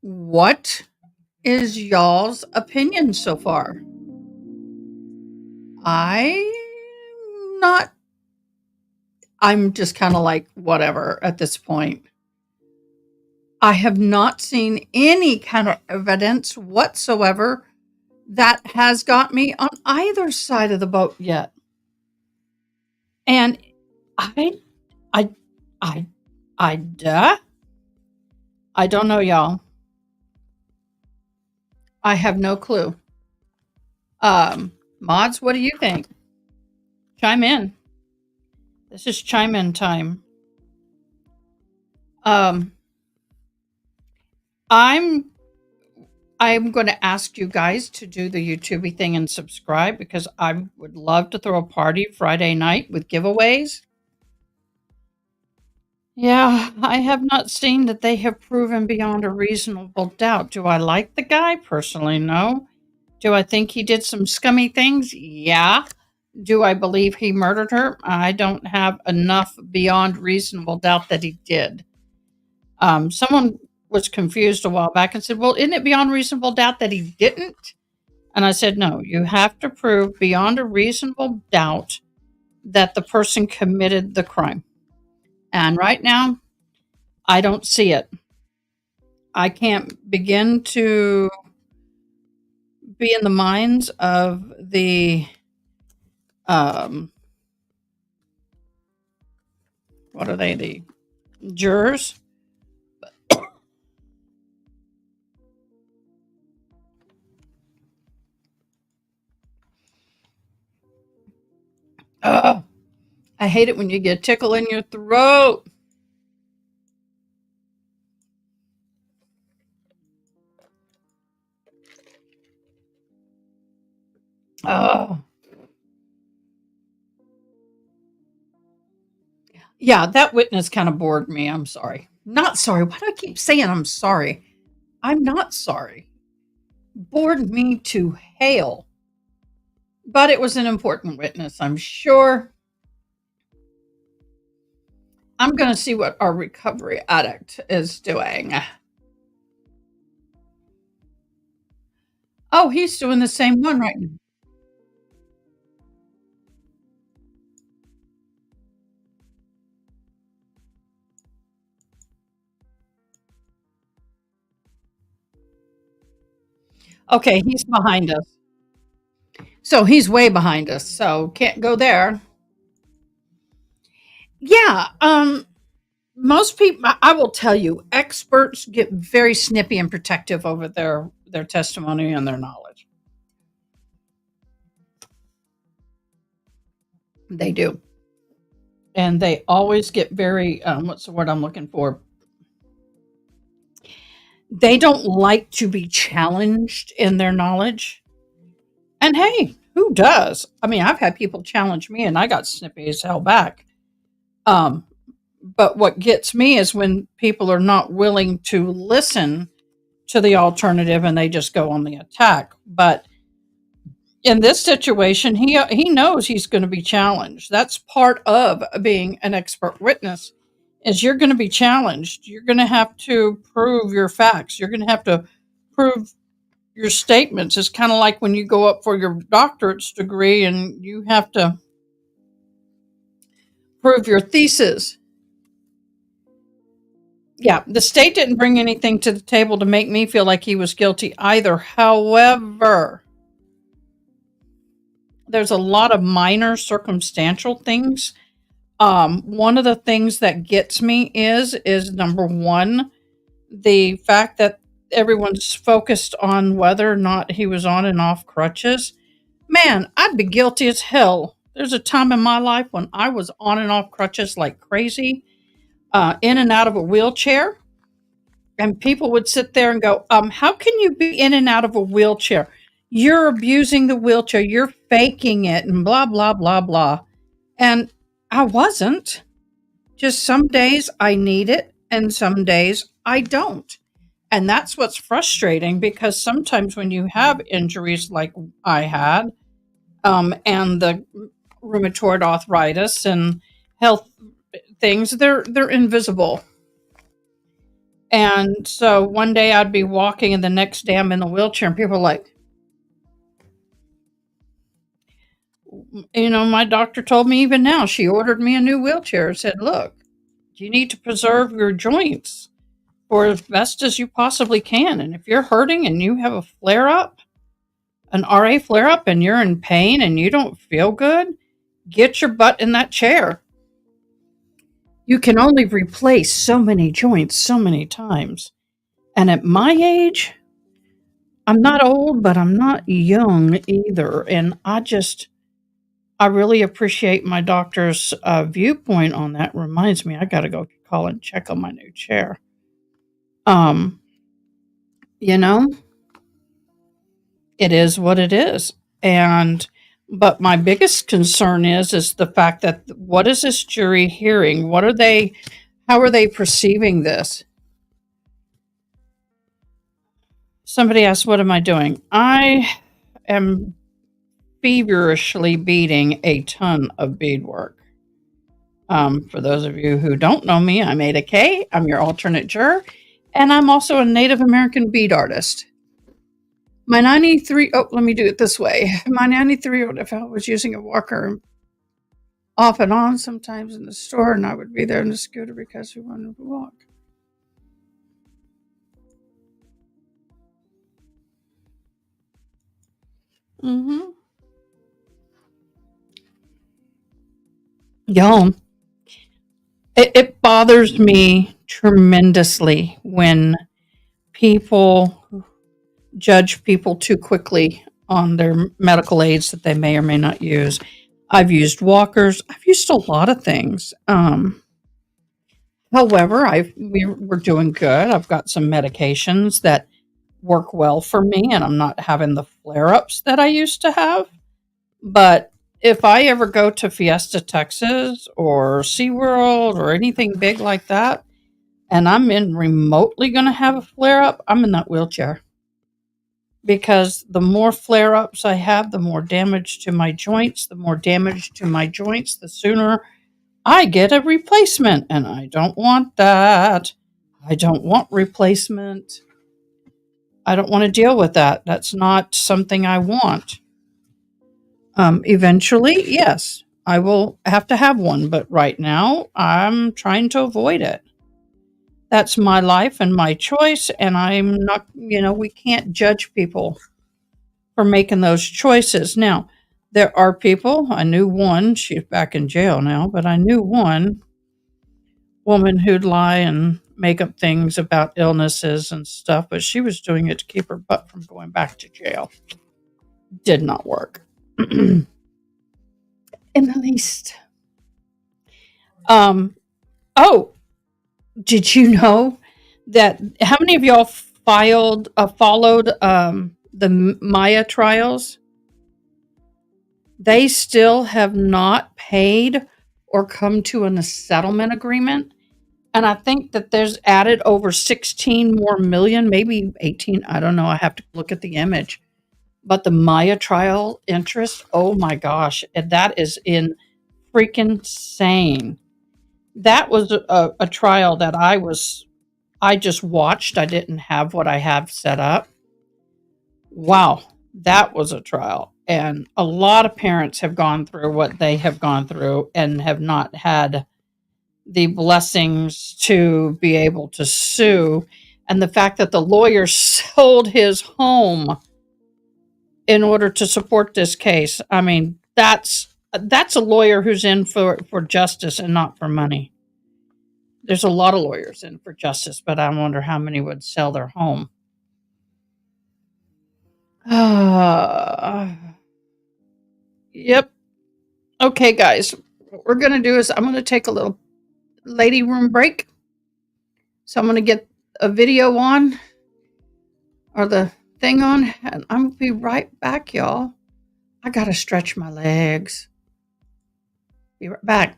What is y'all's opinion so far? I'm just kind of like, whatever at this point. I have not seen any kind of evidence whatsoever that has got me on either side of the boat yet. And I don't know, y'all. I have no clue. Mods, what do you think? Chime in. This is chime in time. I'm going to ask you guys to do the YouTube thing and subscribe because I would love to throw a party Friday night with giveaways. Yeah, I have not seen that they have proven beyond a reasonable doubt. Do I like the guy? Personally, no. Do I think he did some scummy things? Yeah. Do I believe he murdered her? I don't have enough beyond reasonable doubt that he did. Someone was confused a while back and said, well, isn't it beyond reasonable doubt that he didn't? And I said, no, you have to prove beyond a reasonable doubt that the person committed the crime. And right now, I don't see it. I can't begin to be in the minds of the what are they, the jurors? I hate it when you get a tickle in your throat. Yeah, that witness kind of bored me. I'm sorry. Not sorry. Why do I keep saying I'm sorry? I'm not sorry. Bored me to hell. But it was an important witness, I'm sure. I'm going to see what our recovery addict is doing. Oh, he's doing the same one right now. Okay, he's behind us. So he's way behind us, so can't go there. Yeah, most people, I will tell you, experts get very snippy and protective over their testimony and their knowledge. They do. And they always get very, what's the word I'm looking for? They don't like to be challenged in their knowledge. And hey, who does? I mean, I've had people challenge me and I got snippy as hell back. But what gets me is when people are not willing to listen to the alternative and they just go on the attack. But in this situation, he knows he's going to be challenged. That's part of being an expert witness. Is you're going to be challenged. You're going to have to prove your facts. You're going to have to prove your statements. It's kind of like when you go up for your doctorate's degree and you have to prove your thesis. Yeah, the state didn't bring anything to the table to make me feel like he was guilty either. However, there's a lot of minor circumstantial things. One of the things that gets me is number one, the fact that everyone's focused on whether or not he was on and off crutches. Man, I'd be guilty as hell. There's a time in my life when I was on and off crutches like crazy, in and out of a wheelchair. And people would sit there and go, how can you be in and out of a wheelchair? You're abusing the wheelchair. You're faking it and blah, blah, blah, blah. And I wasn't. Just some days I need it and some days I don't. And that's what's frustrating, because sometimes when you have injuries like I had, and the rheumatoid arthritis and health things, they're invisible. And so one day I'd be walking and the next day I'm in the wheelchair and people are like, my doctor told me even now, she ordered me a new wheelchair, said, look, you need to preserve your joints for as best as you possibly can. And if you're hurting and you have a flare up, an RA flare up, and you're in pain and you don't feel good, get your butt in that chair. You can only replace so many joints so many times. And at my age, I'm not old, but I'm not young either. And I really appreciate my doctor's viewpoint on that. Reminds me, I got to go call and check on my new chair. You know, it is what it is. But my biggest concern is the fact that what is this jury hearing? How are they perceiving this? Somebody asked, what am I doing? I am feverishly beading a ton of beadwork. For those of you who don't know me, I'm Ada Kay. I'm your alternate juror, and I'm also a Native American bead artist. My 93, let me do it this way. My 93-year-old fellow was using a walker off and on sometimes in the store, and I would be there in the scooter because he wanted to walk. Y'all, it bothers me tremendously when people judge people too quickly on their medical aids that they may or may not use. I've used walkers. I've used a lot of things. However, we're doing good. I've got some medications that work well for me, and I'm not having the flare-ups that I used to have. But if I ever go to Fiesta, Texas, or SeaWorld, or anything big like that, and I'm remotely going to have a flare-up, I'm in that wheelchair. Because the more flare-ups I have, the more damage to my joints. The more damage to my joints, the sooner I get a replacement. And I don't want that. I don't want replacement. I don't want to deal with that. That's not something I want. Eventually, yes, I will have to have one. But right now, I'm trying to avoid it. That's my life and my choice, and I'm not, we can't judge people for making those choices. Now, there are people, I knew one, she's back in jail now, but I knew one woman who'd lie and make up things about illnesses and stuff, but she was doing it to keep her butt from going back to jail. Did not work. In the least. Did you know that how many of y'all followed the Maya trials? They still have not paid or come to a settlement agreement. And I think that there's added over 16 more million, maybe 18. I don't know. I have to look at the image. But the Maya trial interest, oh my gosh, and that is in freaking insane. That was a trial that I just watched. I didn't have what I have set up. Wow, that was a trial. And a lot of parents have gone through what they have gone through and have not had the blessings to be able to sue. And the fact that the lawyer sold his home in order to support this case. I mean, that's a lawyer who's in for justice and not for money. There's a lot of lawyers in for justice, but I wonder how many would sell their home. Yep. Okay, guys. What we're going to do is I'm going to take a little lady room break. So I'm going to get a video on or the thing on, and I'm going to be right back, y'all. I got to stretch my legs. Be right back.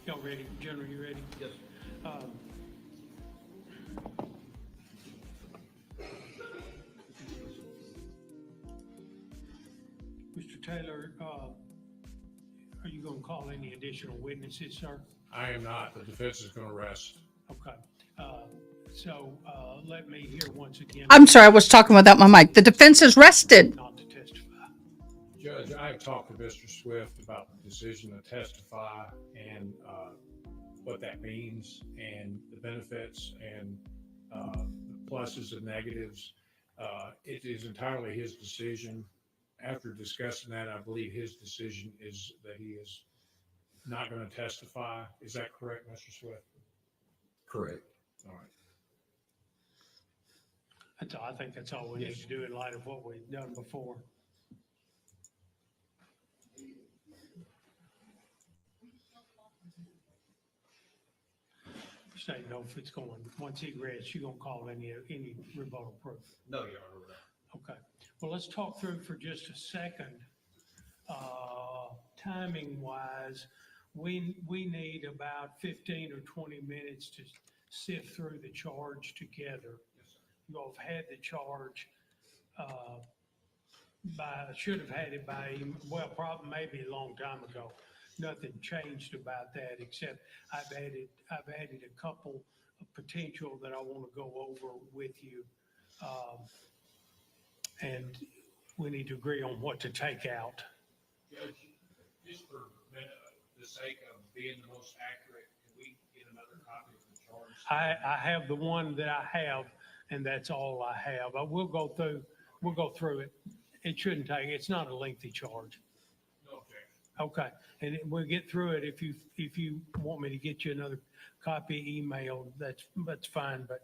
Y'all ready? General, you ready? Yes. Mr. Taylor, are you going to call any additional witnesses, sir? I am not. The defense is going to rest. Okay. So let me hear once again. I'm sorry, I was talking without my mic. The defense is rested. Not to testify. Judge, I have talked to Mr. Swift about the decision to testify and what that means and the benefits and the pluses and negatives. It is entirely his decision. After discussing that, I believe his decision is that he is not going to testify. Is that correct, Mr. Swift? Correct. All right. I think that's all we need to do in light of what we've done before. Say no if it's going, once he rests, you're going to call any rebuttal proof? No, Your Honor. Okay. Well, let's talk through for just a second. Timing wise, we need about 15 or 20 minutes to sift through the charge together. You all have had the charge should have had it by, well, probably maybe a long time ago. Nothing changed about that, except I've added a couple of potential that I want to go over with you. And we need to agree on what to take out. Judge, just for the sake of being the most accurate, can we get another copy of the charge? I have the one that I have, and that's all I have. We'll go through it. It shouldn't take, it's not a lengthy charge. No objection. Okay, and we'll get through it. If you want me to get you another copy emailed, that's fine, but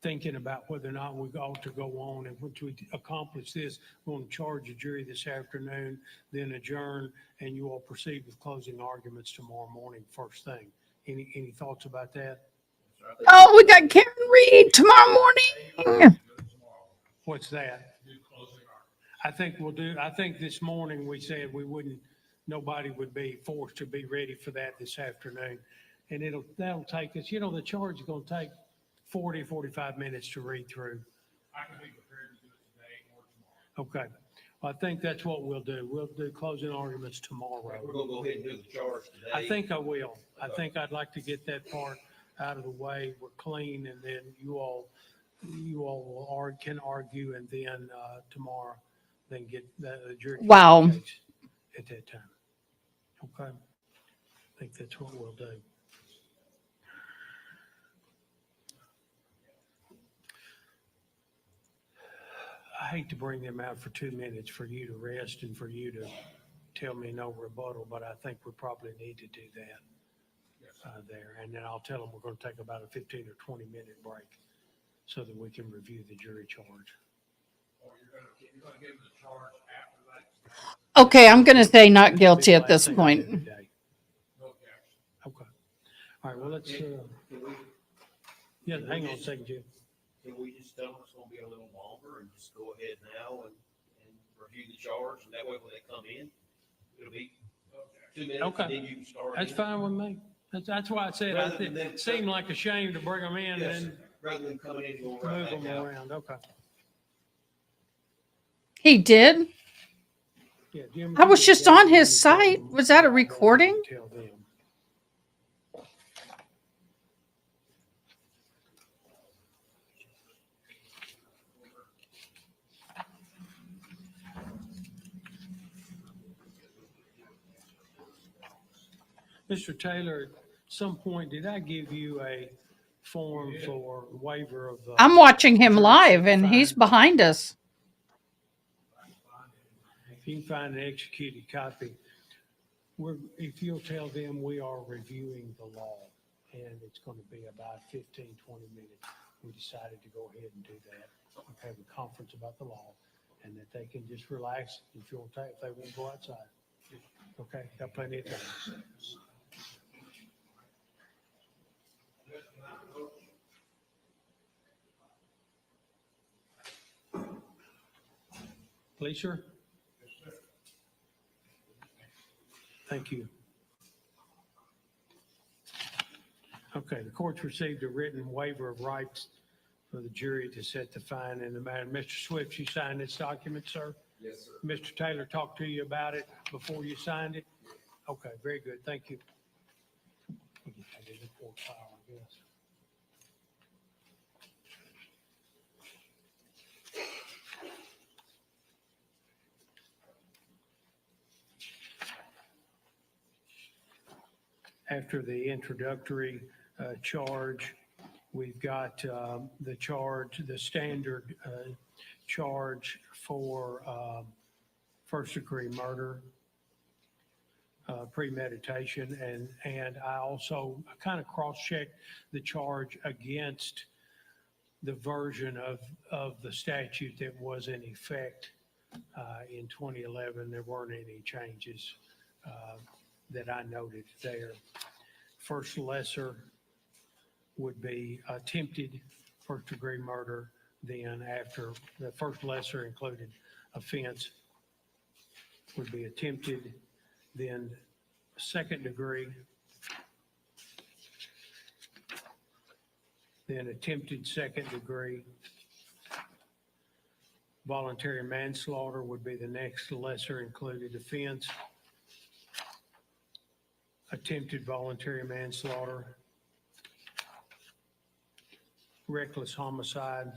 thinking about whether or not we ought to go on, and once we accomplish this, we're going to charge the jury this afternoon, then adjourn, and you all proceed with closing arguments tomorrow morning, first thing. Any thoughts about that? Oh, we got Karen Reed tomorrow morning. What's that? I think this morning we said nobody would be forced to be ready for that this afternoon. And that'll take us, the charge is going to take 40, 45 minutes to read through. I can be prepared to do it today or tomorrow. Okay. Well, I think that's what we'll do. We'll do closing arguments tomorrow. We're going to go ahead and do the charge today. I think I will. I think I'd like to get that part out of the way. We're clean, and then you all can argue, and then tomorrow, then get the jury. Wow. At that time. Okay. I think that's what we'll do. I hate to bring them out for 2 minutes for you to rest and for you to tell me no rebuttal, but I think we probably need to do that there. And then I'll tell them we're going to take about a 15 or 20 minute break so that we can review the jury charge. Or you're going to give them the charge after that? Okay, I'm going to say not guilty at this point. No objection. Okay. All right, well, let's, yeah, hang on a second, Jim. Can we just tell them it's going to be a little longer and just go ahead now and review the charge? And that way when they come in, it'll be 2 minutes. Okay. And then you can start. That's fine with me. That's why I said it seemed like a shame to bring them in and rather than coming in and going right move back them out. around. Okay. He did? Yeah, Jim, I was just on his site. Was that a recording? Tell them. Mr. Taylor, at some point, did I give you a form for waiver of? I'm watching him live, and he's behind us. If you can find an executed copy, if you'll tell them we are reviewing the law, and it's going to be about 15, 20 minutes, we decided to go ahead and do that. Have a conference about the law, and that they can just relax if they won't go outside. Okay, got plenty of time. Please, sir. Thank you. Okay, the court's received a written waiver of rights for the jury to set the fine in the matter. Mr. Swift, you signed this document, sir? Yes, sir. Mr. Taylor talked to you about it before you signed it? Okay, very good. Thank you. We'll get that in the court file, I guess. After the introductory charge, we've got the charge, the standard charge for first-degree murder, premeditation, and I also kind of cross-checked the charge against the version of the statute that was in effect in 2011. There weren't any changes that I noted there. First lesser would be attempted first-degree murder. Then after the first lesser included offense would be attempted, then second degree, then attempted second degree. Voluntary manslaughter would be the next lesser included offense. Attempted voluntary manslaughter. Reckless homicide.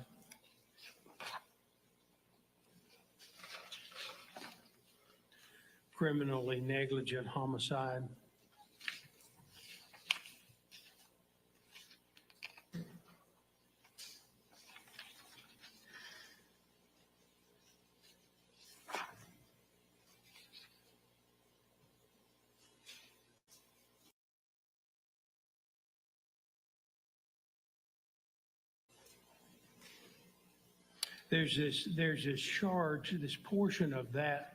Criminally negligent homicide. There's this charge, this portion of that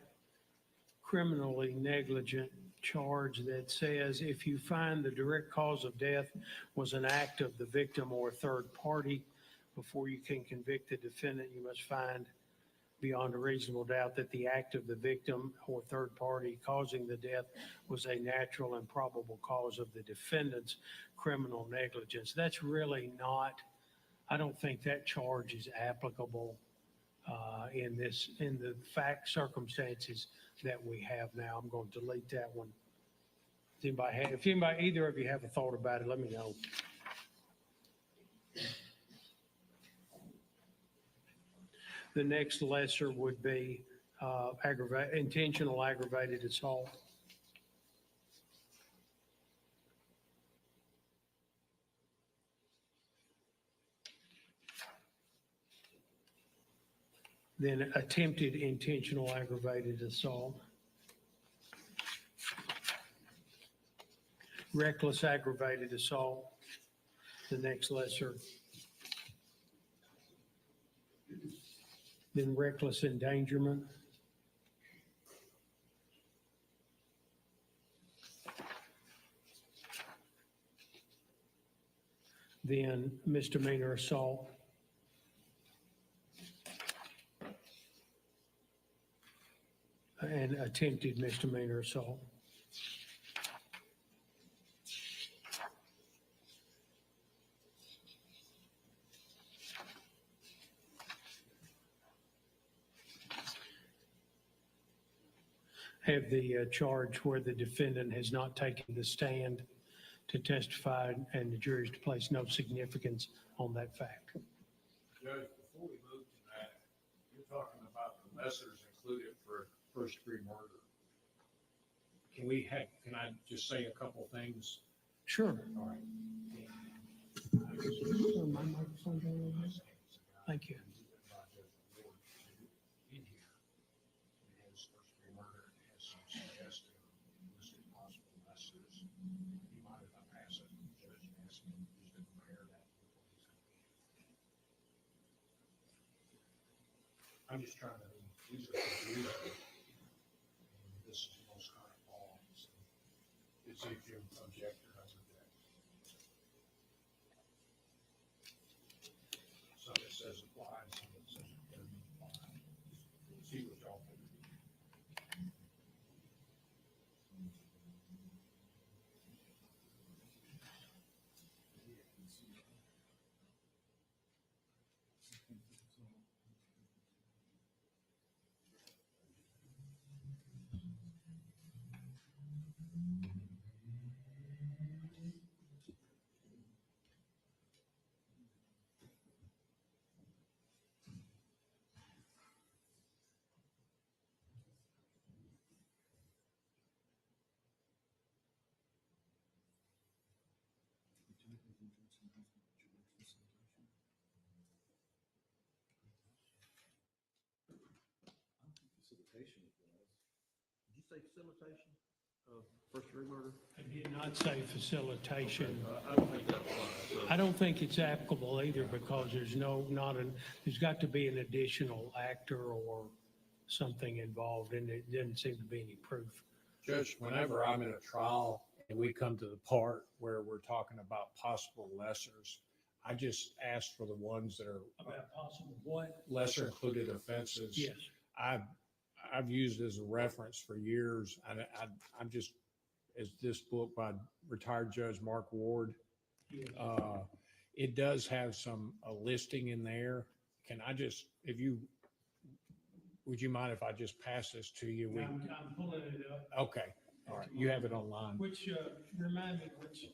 criminally negligent charge that says if you find the direct cause of death was an act of the victim or third party, before you can convict the defendant, you must find beyond a reasonable doubt that the act of the victim or third party causing the death was a natural and probable cause of the defendant's criminal negligence. That's really not, I don't think that charge is applicable in the fact circumstances that we have now. I'm going to delete that one. If either of you have a thought about it, let me know. The next lesser would be intentional aggravated assault. Then attempted intentional aggravated assault. Reckless aggravated assault, the next lesser. Then reckless endangerment. Then misdemeanor assault. And attempted misdemeanor assault. Have the charge where the defendant has not taken the stand to testify and the jury is to place no significance on that fact. Judge, before we move to that, you're talking about the lessers included for first degree murder. Can I just say a couple things? Sure. All right. Thank you. In here, it has first degree murder, it has some suggested listed possible lessers. You mind if I pass it? Judge asked me just to compare that. I'm just trying to, these are confusing. This is the most current law. So it's if you object or doesn't object. Some it says applies, some it says it doesn't apply. See what y'all think. Did you say facilitation of first degree murder? I did not say facilitation. I don't think that applies. I don't think it's applicable either because there's there's got to be an additional actor or something involved and it didn't seem to be any proof. Judge, whenever I'm in a trial and we come to the part where we're talking about possible lessers, I just ask for the ones that are About possible what? lesser included offenses. Yes. I've used as a reference for years. I'm just, as this book by retired Judge Mark Ward, it does have a listing in there. Can I just, would you mind if I just pass this to you? I'm pulling it up. Okay, all right, you have it online. Which, remind me which.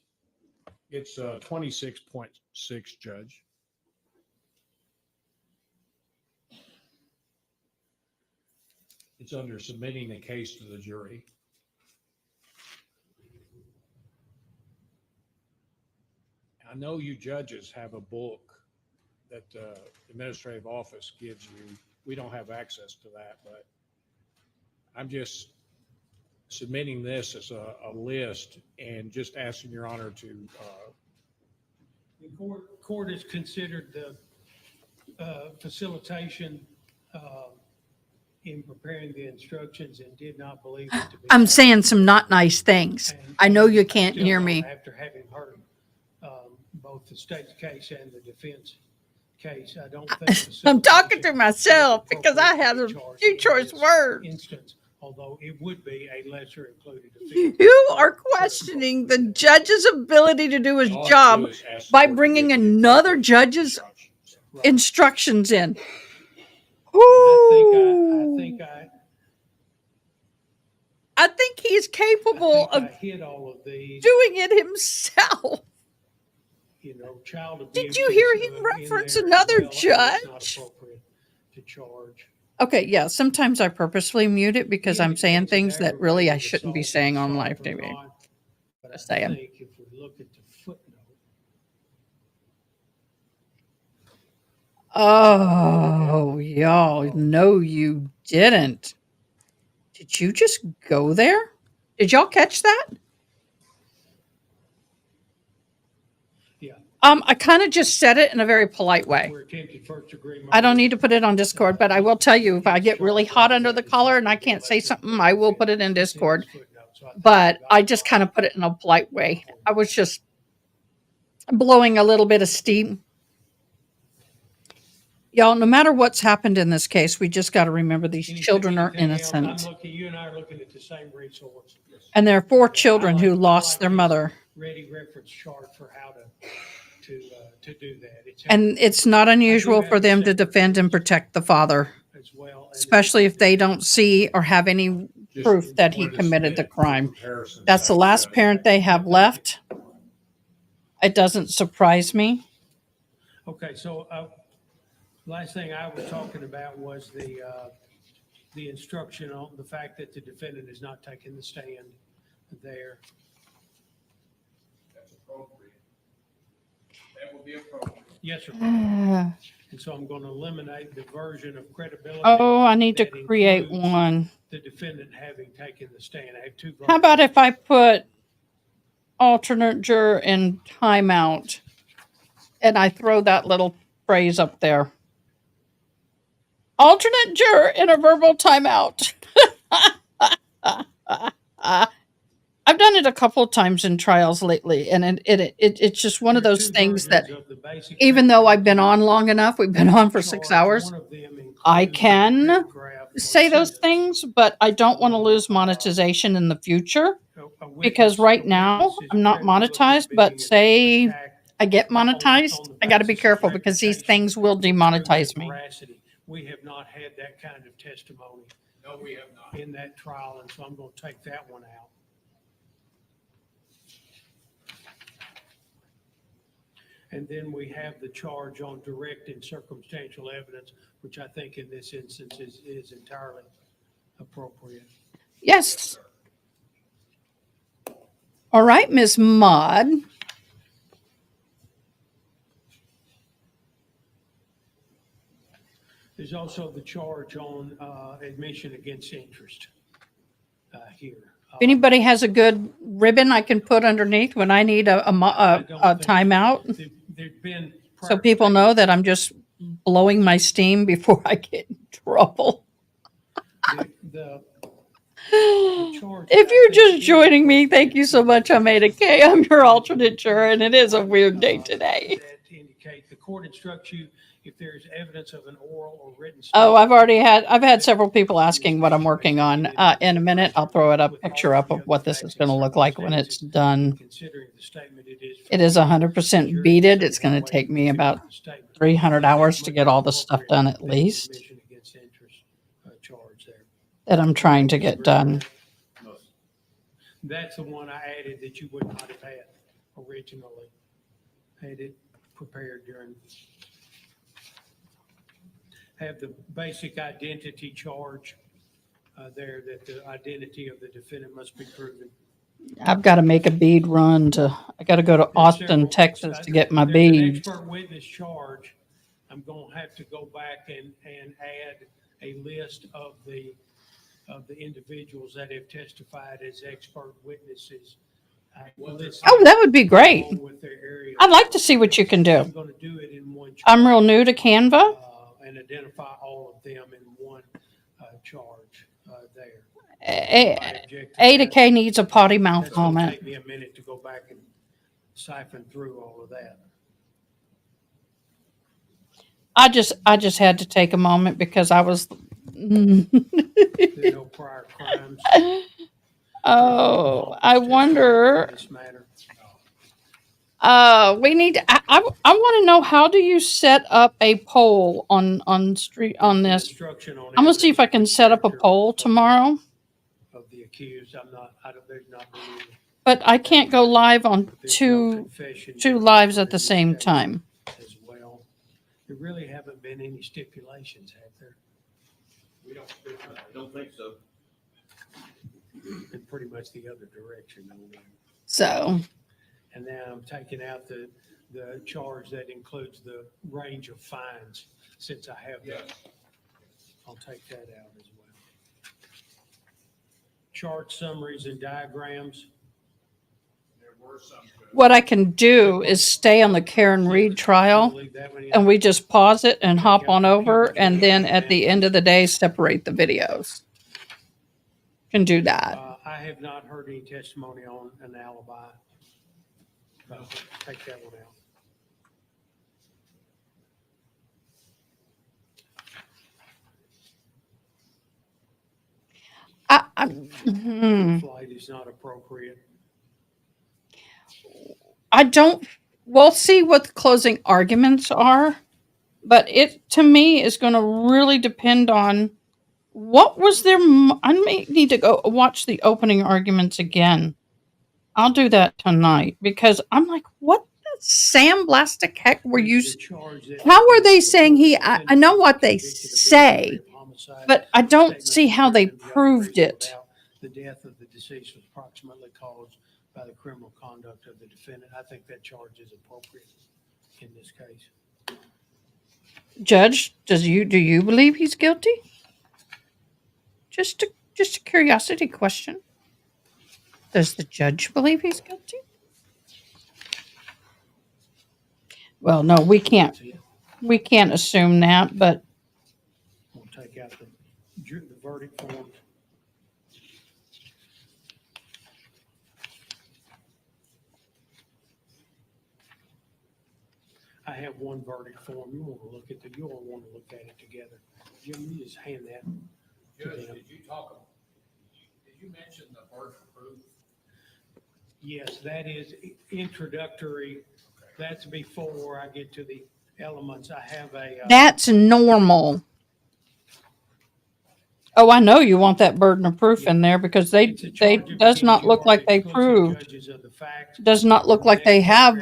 It's 26.6, Judge. It's under submitting the case to the jury. I know you judges have a book that the administrative office gives you. We don't have access to that, but I'm just submitting this as a list and just asking Your Honor to. The court has considered the facilitation in preparing the instructions and did not believe it to be. I'm saying some not nice things. I know you can't hear me. After having heard both the state's case and the defense case, I don't think. I'm talking to myself because I had a few choice words. Instance, although it would be a lesser included offense. You are questioning the judge's ability to do his job by bringing another judge's instructions in. I think he's capable of hit all of these. doing it himself. Child abuse. Did you hear him reference another judge? To charge. Okay, yeah. Sometimes I purposely mute it because I'm saying things that really I shouldn't be saying on live TV. But Just I saying. think if we look at the footnote. Oh, y'all, no, you didn't. Did you just go there? Did y'all catch that? Yeah. I kind of just said it in a very polite way. We're attempted first degree murder. I don't need to put it on Discord, but I will tell you if I get really hot under the collar and I can't say something, I will put it in Discord. But I just kind of put it in a polite way. I was just blowing a little bit of steam. Y'all, no matter what's happened in this case, we just got to remember these children are innocent. You and I are looking at the same resource. And there are 4 children who lost their mother. Ready reference chart for how to do that. And it's not unusual for them to defend and protect the father, especially if they don't see or have any proof that he committed the crime. That's the last parent they have left. It doesn't surprise me. Okay, so last thing I was talking about was the instruction on the fact that the defendant is not taking the stand there. That's appropriate. That would be appropriate. Yes, sir. And so I'm going to eliminate the version of credibility. Oh, I need to create one. The defendant having taken the stand. I have 2 versions. How about if I put alternate juror in timeout and I throw that little phrase up there? Alternate juror in a verbal timeout. I've done it a couple of times in trials lately, and it's just one of those things that even though I've been on long enough, we've been on for 6 hours, I can say those things, but I don't want to lose monetization in the future because right now I'm not monetized, but say I get monetized, I got to be careful because these things will demonetize me. We have not had that kind of testimony. No, we have not. In that trial, and so I'm going to take that one out. And then we have the charge on direct and circumstantial evidence, which I think in this instance is entirely appropriate. Yes. All right, Ms. Maud. There's also the charge on admission against interest here. If anybody has a good ribbon I can put underneath when I need a timeout, There've been so people know that I'm just blowing my steam before I get in trouble. the If you're just joining me, thank you so much. I'm Ada Kay. I'm your alternate juror, and it is a weird day today. that indicate the court instructs you if there is evidence of an oral or written. Oh, I've had several people asking what I'm working on. In a minute, I'll throw it up, picture up of what this is going to look like when it's done. Considering the statement It is 100% beaded. It's going to take me about 300 hours to get all the stuff done at least admission against interest charge there. that I'm trying to get done. That's the one I added that you would not have had originally. Had it prepared during. Have the basic identity charge there that the identity of the defendant must be proven. I've got to make a bead run I got to go to Austin, Texas to get my beads. Expert witness charge. I'm going to have to go back and add a list of the individuals that have testified as expert witnesses. Oh, that would be great. I'd like to see what you can do. I'm going to do it in one charge. I'm real new to Canva. And identify all of them in one charge there. Ada K needs a potty mouth That's going to moment. take me a minute to go back and siphon through all of that. I just had to take a moment because I was. There's no prior crimes. Oh, I wonder. This matter. We need. I want to know, how do you set up a poll on this? I'm gonna see if I can set up a poll tomorrow. Of the accused, there's not really. But I can't go live on two lives at the same time. As well, there really haven't been any stipulations, have there? I don't think so. And pretty much the other direction. So. And now I'm taking out the charge that includes the range of fines, since I have that. I'll take that out as well. Chart summaries and diagrams. There were some. What I can do is stay on the Karen Reed trial, and we just pause it and hop on over, and then at the end of the day, separate the videos. Can do that. I have not heard any testimony on an alibi. So take that one out. Flight is not appropriate. I don't. We'll see what the closing arguments are, but it to me is going to really depend on what was their. I may need to go watch the opening arguments again. I'll do that tonight because I'm like, what the sandblastic heck were you? How are they saying he? I know what they say, but I don't see how they proved it. The death of the deceased was approximately caused by the criminal conduct of the defendant. I think that charge is appropriate in this case. Judge, do you believe he's guilty? Just a curiosity question. Does the judge believe he's guilty? Well, no, we can't assume that, but We'll take out the verdict form. I have one verdict form. You'll want to look at it together. Jim, you just hand that to Judge, them. did you mention the burden of proof? Yes, that is introductory. That's before I get to the elements. I have a. that's normal. Oh, I know you want that burden of proof in there because they does not look like they proved. Does not look like they have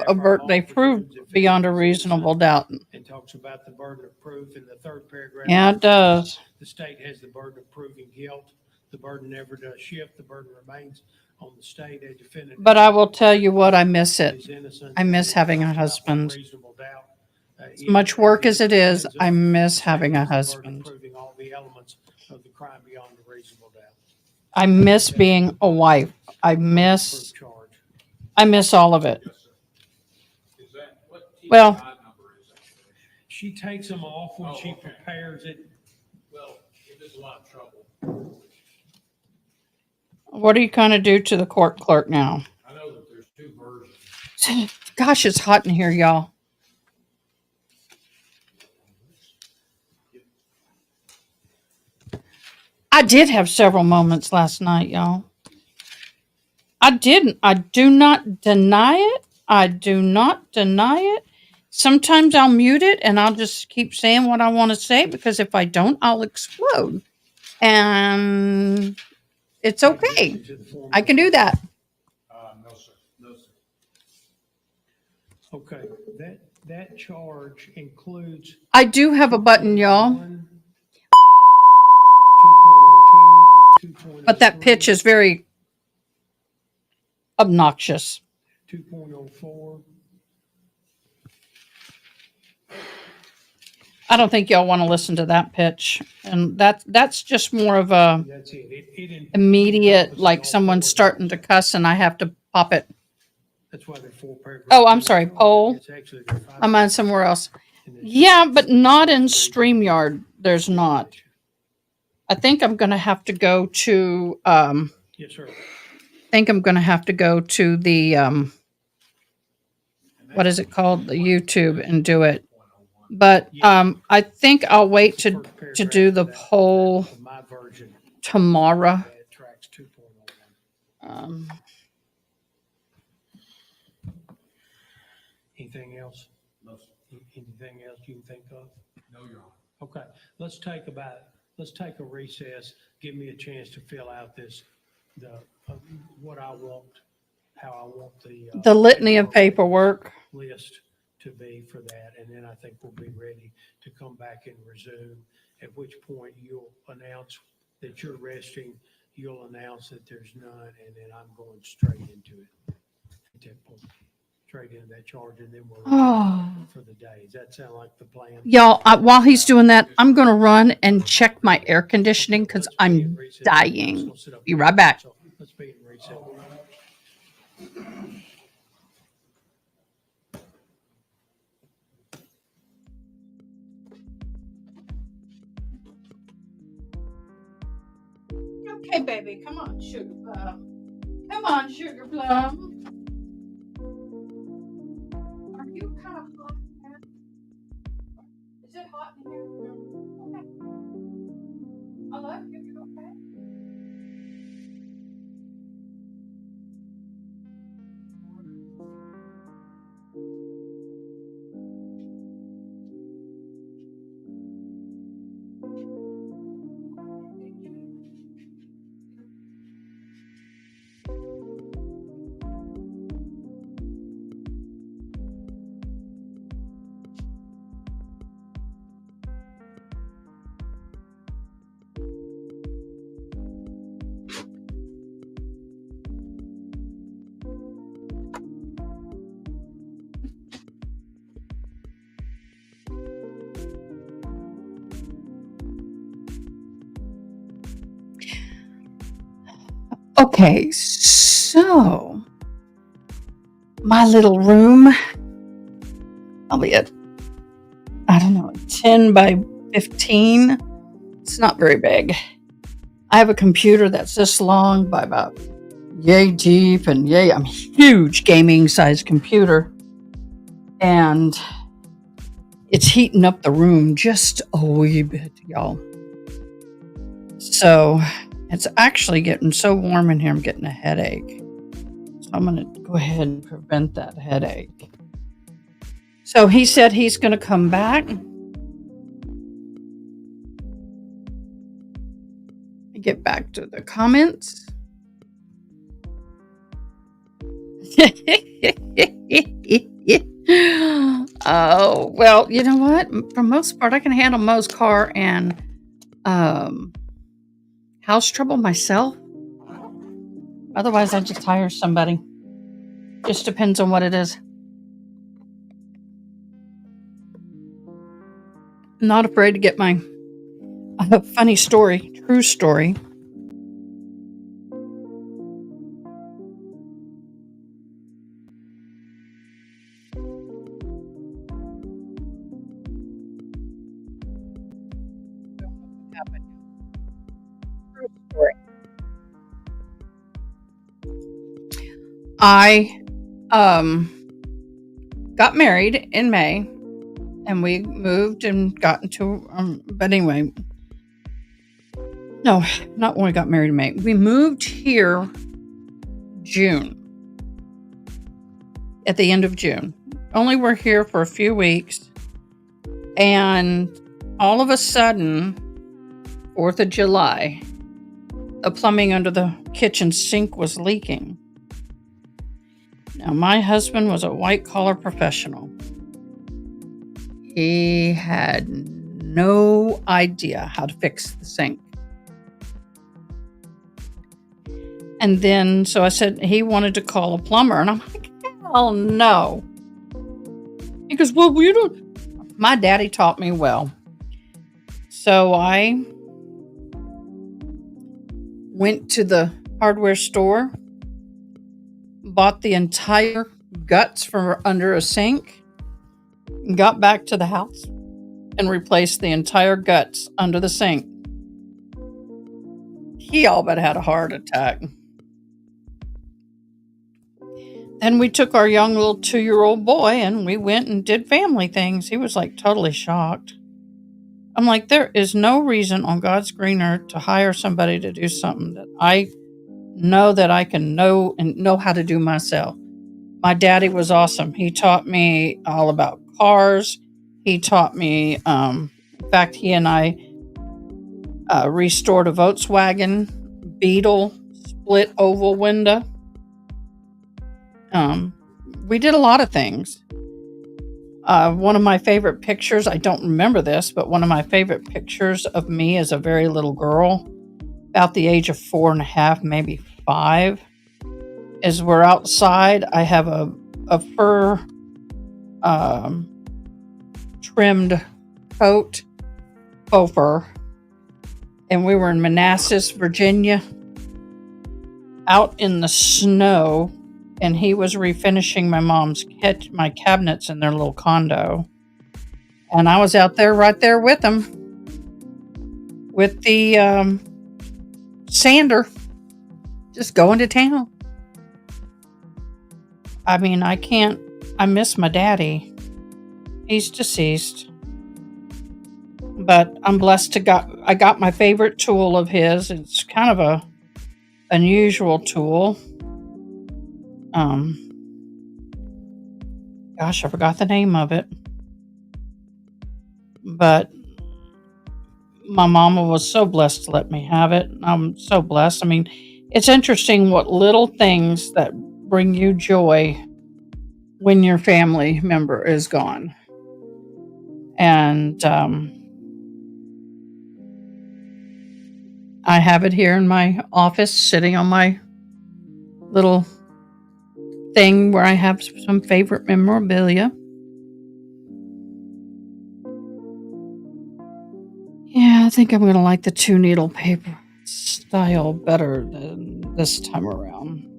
they proved beyond a reasonable doubt. And talks about the burden of proof in the third paragraph. Yeah, it does. The state has the burden of proving guilt. The burden never does shift. The burden remains on the state. A defendant. But I will tell you what, I miss it. I miss having a husband. Reasonable doubt As much work as it is, ends I up miss having a the burden of husband. Proving all the elements of the crime beyond a reasonable doubt. I miss being a wife. I miss all of it. Well, She takes them off when she prepares it. Well, if it's a lot of trouble. what are you going to do to the court clerk now? I know that there's two versions. Gosh, it's hot in here, y'all. I did have several moments last night, y'all. I didn't. I do not deny it. I do not deny it. Sometimes I'll mute it and I'll just keep saying what I want to say because if I don't, I'll explode. And it's okay. I can do that. No, sir. No, sir. Okay, that charge includes I do have a button, y'all. 2.02, But that pitch is very obnoxious. 2.04. I don't think y'all want to listen to that pitch. And that's just more of a That's it. immediate, like someone's starting to cuss and I have to pop it. That's why they're 4 paragraphs. Oh, I'm sorry, poll. It's actually they're 5 I'm on somewhere else. Yeah, but not in StreamYard. There's not. I think I'm going to have to go to, Yes, sir. I think I'm going to have to go to the, what is it called? The YouTube and do it. But I think I'll wait to do the poll My version. tomorrow. It tracks 2.01. Anything else? No, sir. Anything else you can think of? No, Your Honor. Okay, let's take a recess. Give me a chance to fill out this, what I want, how I want The litany of paperwork. list to be for that, and then I think we'll be ready to come back and resume, at which point you'll announce that you're resting, you'll announce that there's none, and then I'm going straight into it at that point. Straight into that charge, and then we're for the day. Does that sound like the plan? Y'all, while he's doing that, I'm going to run and check my air conditioning because I'm dying. Be right back. So let's be in recess. Okay, baby, come on, sugar plum. Come on, sugar plum. Are you kind of hot in here? Is it hot in here? Okay. I love you. You okay? Okay, so my little room, albeit, I don't know, 10 by 15. It's not very big. I have a computer that's this long by about yay deep and yay, I'm huge gaming size computer. And it's heating up the room just a wee bit, y'all. So it's actually getting so warm in here, I'm getting a headache. So I'm going to go ahead and prevent that headache. So he said he's going to come back. Get back to the comments. Oh, well, you know what? For the most part, I can handle Mo's car and house trouble myself. Otherwise, I just hire somebody. Just depends on what it is. not afraid to get my funny story, true story. True story. I got married in May, and we moved and got into but anyway, no, not when we got married in May. We moved here June, at the end of June. Only were here for a few weeks, and all of a sudden, 4th of July, the plumbing under the kitchen sink was leaking. Now, my husband was a white-collar professional. He had no idea how to fix the sink. And then, so I said he wanted to call a plumber, and I'm like, hell no. He goes, well, you don't. My daddy taught me well. So I went to the hardware store, bought the entire guts from under a sink, and got back to the house and replaced the entire guts under the sink. He all but had a heart attack. Then we took our young little 2-year-old boy and we went and did family things. He was like totally shocked. I'm like, there is no reason on God's green earth to hire somebody to do something that I know that I can know and know how to do myself. My daddy was awesome. He taught me all about cars. He taught me, in fact, he and I restored a Volkswagen Beetle split oval window. We did a lot of things. One of my favorite pictures, I don't remember this, but one of my favorite pictures of me as a very little girl, about the age of 4.5, maybe 5, is we're outside. I have a fur trimmed coat, faux fur, and we were in Manassas, Virginia, out in the snow, and he was refinishing my cabinets in their little condo, and I was out there right there with him with the sander, just going to town. I mean, I miss my daddy. He's deceased. But I'm blessed I got my favorite tool of his. It's kind of a unusual tool. Gosh, I forgot the name of it. But my mama was so blessed to let me have it. I'm so blessed. I mean, it's interesting what little things that bring you joy when your family member is gone. And I have it here in my office, sitting on my little thing where I have some favorite memorabilia. Yeah, I think I'm going to like the 2-needle paper style better than this time around.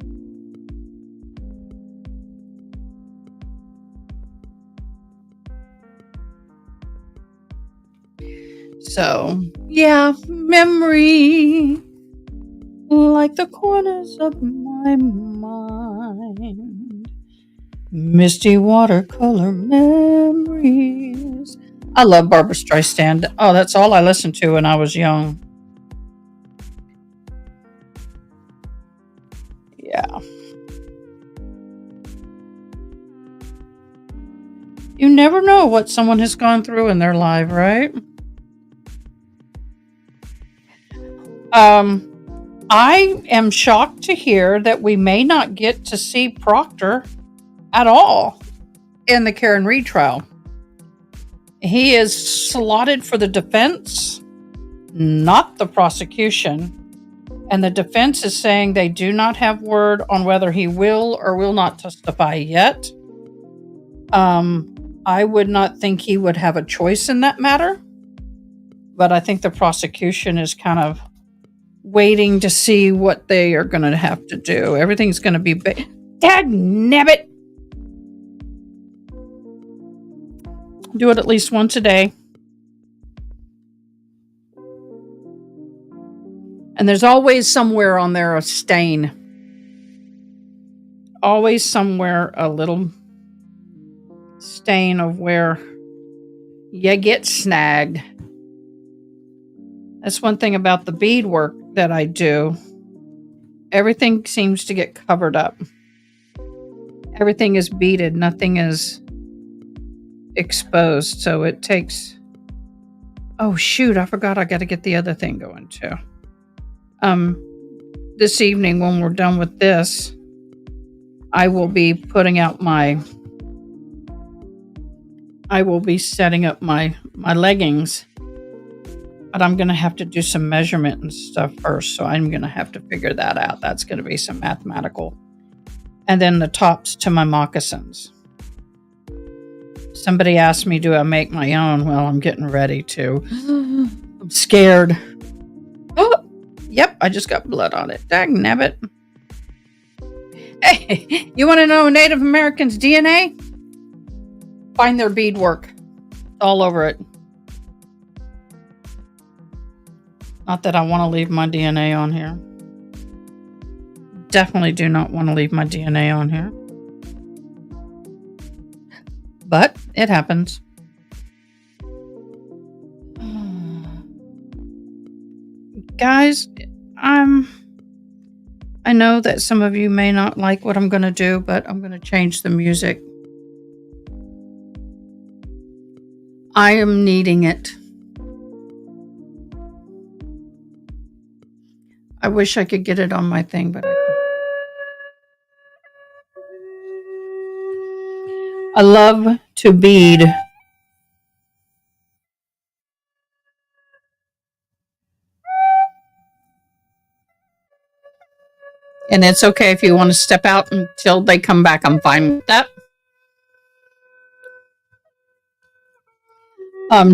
So, yeah, memory, like the corners of my mind. Misty watercolor memories. I love Barbra Streisand. Oh, that's all I listened to when I was young. Yeah. You never know what someone has gone through in their life, right? I am shocked to hear that we may not get to see Proctor at all in the Karen Reed trial. He is slotted for the defense, not the prosecution. And the defense is saying they do not have word on whether he will or will not testify yet. I would not think he would have a choice in that matter. but I think the prosecution is kind of waiting to see what they are going to have to do. Everything's going to be dagnabbit. Do it at least once a day. And there's always somewhere on there a stain. Always somewhere a little stain of where you get snagged. That's one thing about the beadwork that I do. Everything seems to get covered up. Everything is beaded. Nothing is exposed. So it takes... Oh, shoot. I forgot I got to get the other thing going, too. This evening, when we're done with this, I will be putting out I will be setting up my leggings. But I'm going to have to do some measurement and stuff first. So I'm going to have to figure that out. That's going to be some mathematical. And then the tops to my moccasins. Somebody asked me, do I make my own? Well, I'm getting ready to. I'm scared. Oh, yep, I just got blood on it. Dagnabbit. Hey, you want to know Native Americans' DNA? Find their beadwork. All over it. Not that I want to leave my DNA on here. Definitely do not want to leave my DNA on here. But it happens. Guys, I know that some of you may not like what I'm going to do, but I'm going to change the music. I am needing it. I wish I could get it on my thing, but I love to bead. And it's okay if you want to step out until they come back. I'm fine with that.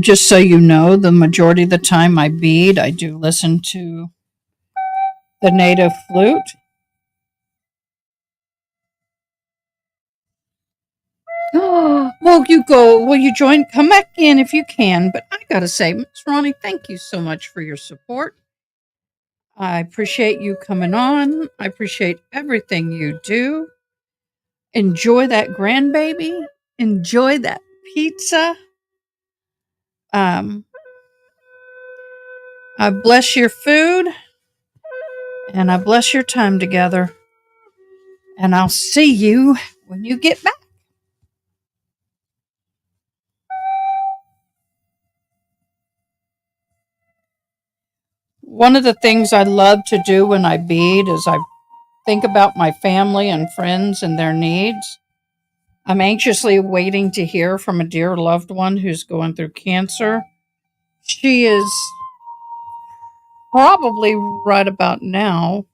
Just so you know, the majority of the time I bead, I do listen to the native flute. Will you join? Come back in if you can. But I gotta say, Miss Ronnie, thank you so much for your support. I appreciate you coming on. I appreciate everything you do. Enjoy that grandbaby. Enjoy that pizza. I bless your food. And I bless your time together. And I'll see you when you get back. One of the things I love to do when I bead is I think about my family and friends and their needs. I'm anxiously waiting to hear from a dear loved one who's going through cancer. She is probably right about now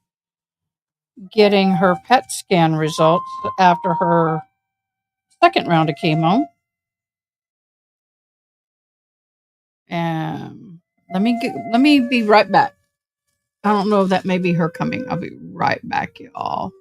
getting her PET scan results after her second round of chemo. And let me be right back. I don't know if that may be her coming. I'll be right back, y'all.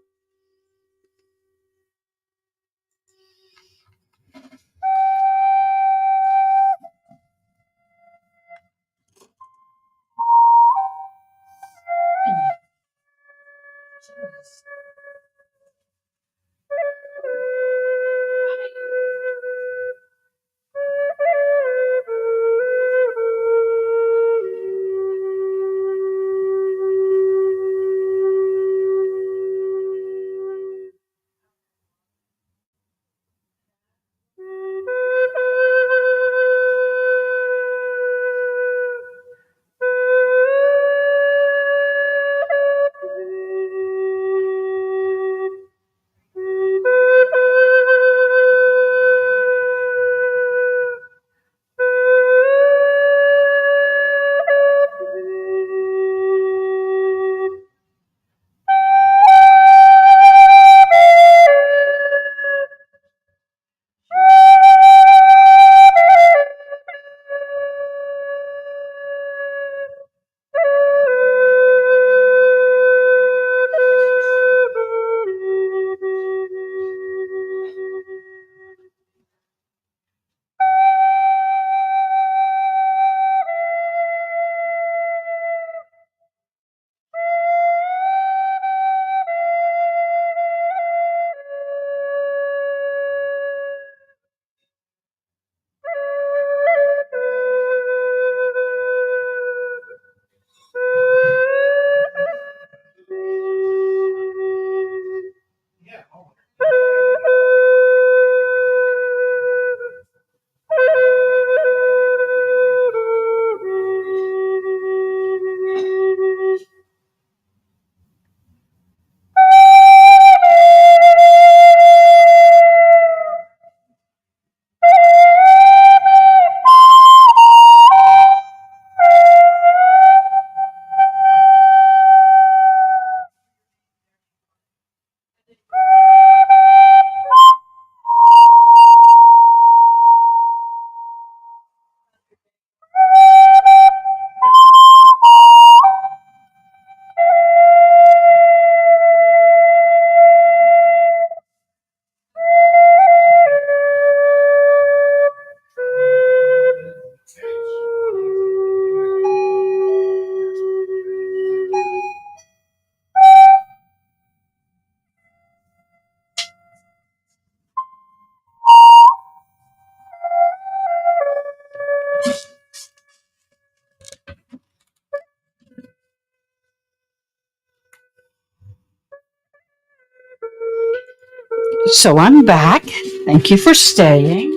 So I'm back. Thank you for staying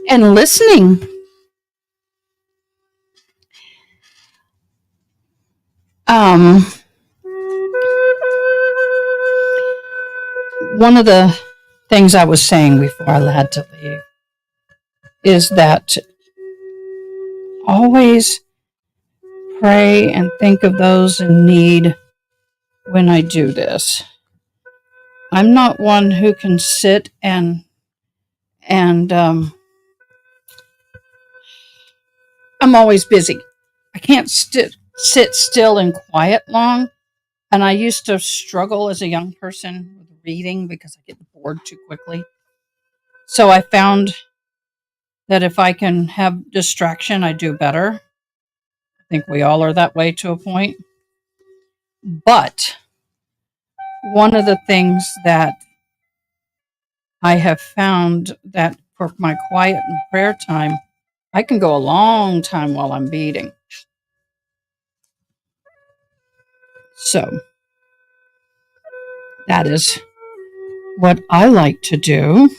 and listening. One of the things I was saying before I had to leave is that always pray and think of those in need when I do this. I'm not one who can sit and I'm always busy. I can't sit still and quiet long. And I used to struggle as a young person with reading because I get bored too quickly. So I found that if I can have distraction, I do better. I think we all are that way to a point. But one of the things that I have found that for my quiet and prayer time, I can go a long time while I'm beading. So that is what I like to do.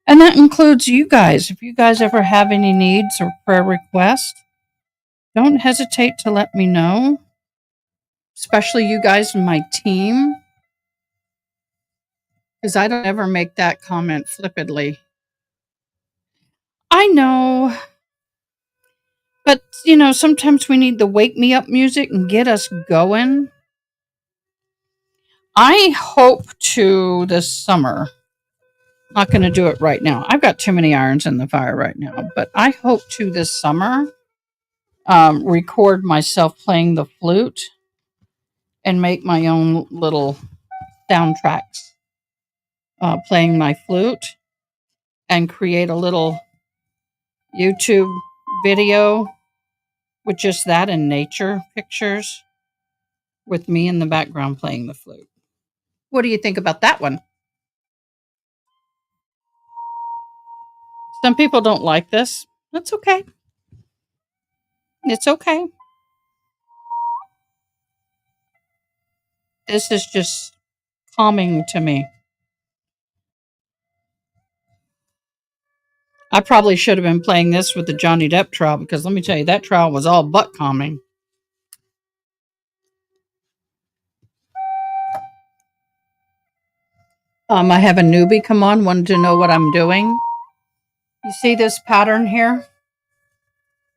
And that includes you guys. If you guys ever have any needs or prayer requests, don't hesitate to let me know, especially you guys in my team, because I don't ever make that comment flippantly. I know, but sometimes we need the wake me up music and get us going. I hope to this summer, not going to do it right now. I've got too many irons in the fire right now, but I hope to this summer record myself playing the flute and make my own little soundtracks playing my flute and create a little YouTube video with just that and nature pictures with me in the background playing the flute. What do you think about that one? Some people don't like this. That's okay. It's okay. This is just calming to me. I probably should have been playing this with the Johnny Depp trial because let me tell you, that trial was all but calming. I have a newbie come on, wanted to know what I'm doing. You see this pattern here?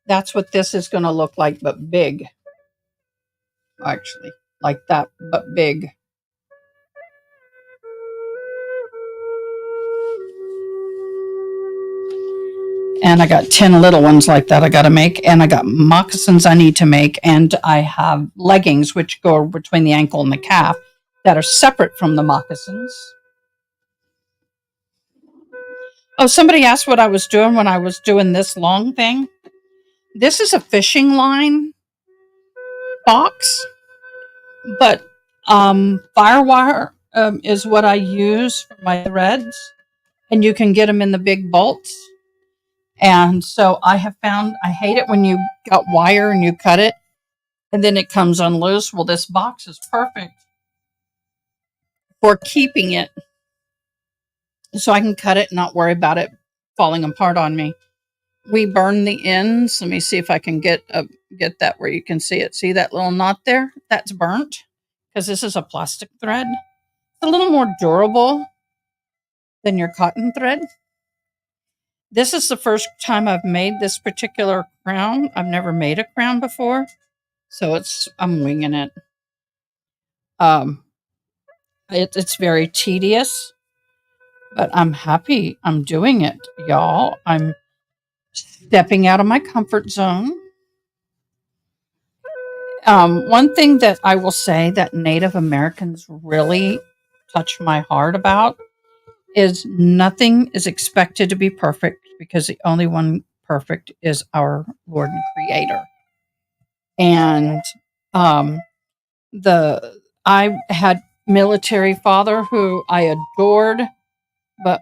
That's what this is going to look like, but big. Actually, like that, but big. And I got 10 little ones like that I got to make. And I got moccasins I need to make. And I have leggings, which go between the ankle and the calf, that are separate from the moccasins. Oh, somebody asked what I was doing when I was doing this long thing. This is a fishing line box, but firewire is what I use for my threads. And you can get them in the big bolts. And so I have found, I hate it when you got wire and you cut it and then it comes unloose. Well, this box is perfect for keeping it so I can cut it and not worry about it falling apart on me. We burn the ends. Let me see if I can get that where you can see it. See that little knot there? That's burnt because this is a plastic thread. It's a little more durable than your cotton thread. This is the first time I've made this particular crown. I've never made a crown before, so I'm winging it. It's very tedious, but I'm happy I'm doing it, y'all. I'm stepping out of my comfort zone. One thing that I will say that Native Americans really touch my heart about is nothing is expected to be perfect because the only one perfect is our Lord and Creator. And I had military father who I adored, but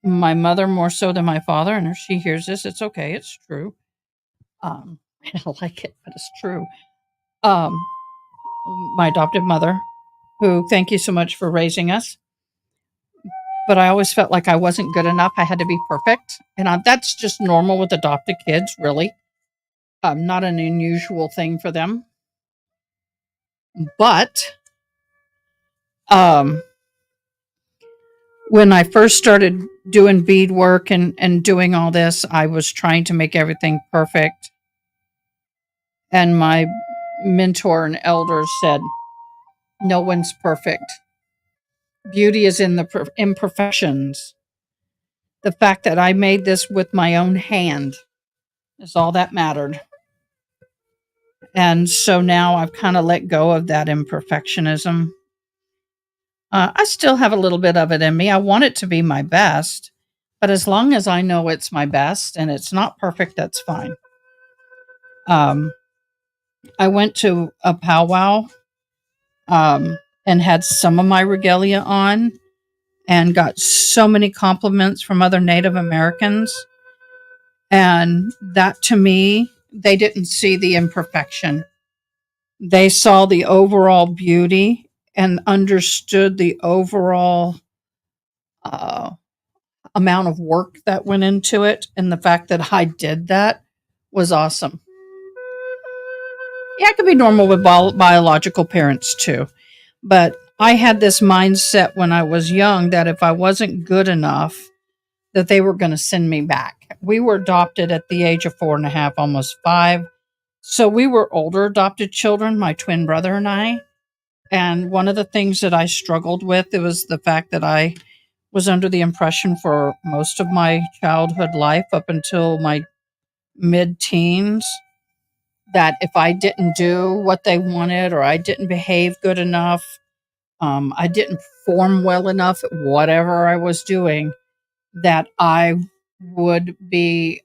my mother more so than my father. And if she hears this, it's okay. It's true. I don't like it, but it's true. My adopted mother, who thank you so much for raising us. but I always felt like I wasn't good enough. I had to be perfect. And that's just normal with adopted kids, really. Not an unusual thing for them. But um, when I first started doing beadwork and doing all this, I was trying to make everything perfect. And my mentor and elders said, no one's perfect. Beauty is in the imperfections. The fact that I made this with my own hand is all that mattered. And so now I've kind of let go of that imperfectionism. I still have a little bit of it in me. I want it to be my best, but as long as I know it's my best and it's not perfect, that's fine. I went to a powwow and had some of my regalia on and got so many compliments from other Native Americans. And that, to me, they didn't see the imperfection. They saw the overall beauty and understood the overall amount of work that went into it. And the fact that I did that was awesome. Yeah, it could be normal with biological parents too. But I had this mindset when I was young that if I wasn't good enough, that they were going to send me back. We were adopted at the age of 4.5, almost 5. So we were older adopted children, my twin brother and I. And one of the things that I struggled with, it was the fact that I was under the impression for most of my childhood life up until my mid-teens that if I didn't do what they wanted or I didn't behave good enough, I didn't perform well enough at whatever I was doing, that I would be,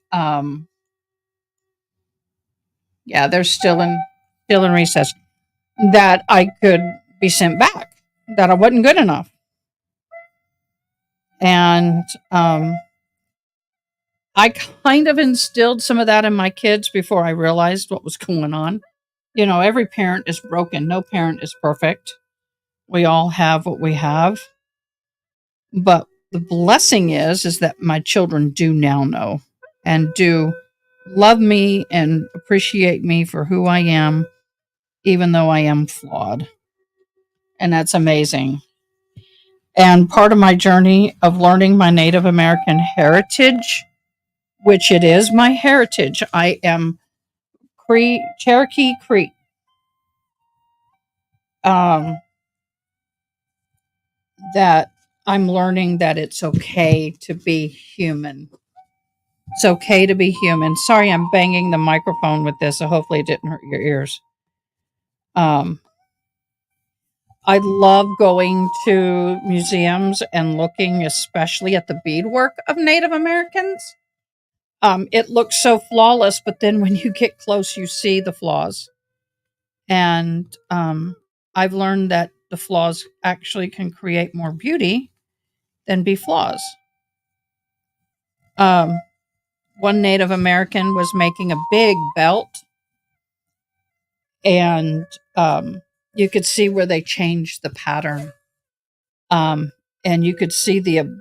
yeah, they're still in recess, that I could be sent back, that I wasn't good enough. And I kind of instilled some of that in my kids before I realized what was going on. You know, every parent is broken. No parent is perfect. We all have what we have. But the blessing is that my children do now know and do love me and appreciate me for who I am, even though I am flawed. And that's amazing. And part of my journey of learning my Native American heritage, which it is my heritage, I am Cherokee Creek. That I'm learning that it's okay to be human. It's okay to be human. Sorry, I'm banging the microphone with this, so hopefully it didn't hurt your ears. I love going to museums and looking especially at the beadwork of Native Americans. It looks so flawless, but then when you get close, you see the flaws. And I've learned that the flaws actually can create more beauty than be flaws. One Native American was making a big belt, and you could see where they changed the pattern. And you could see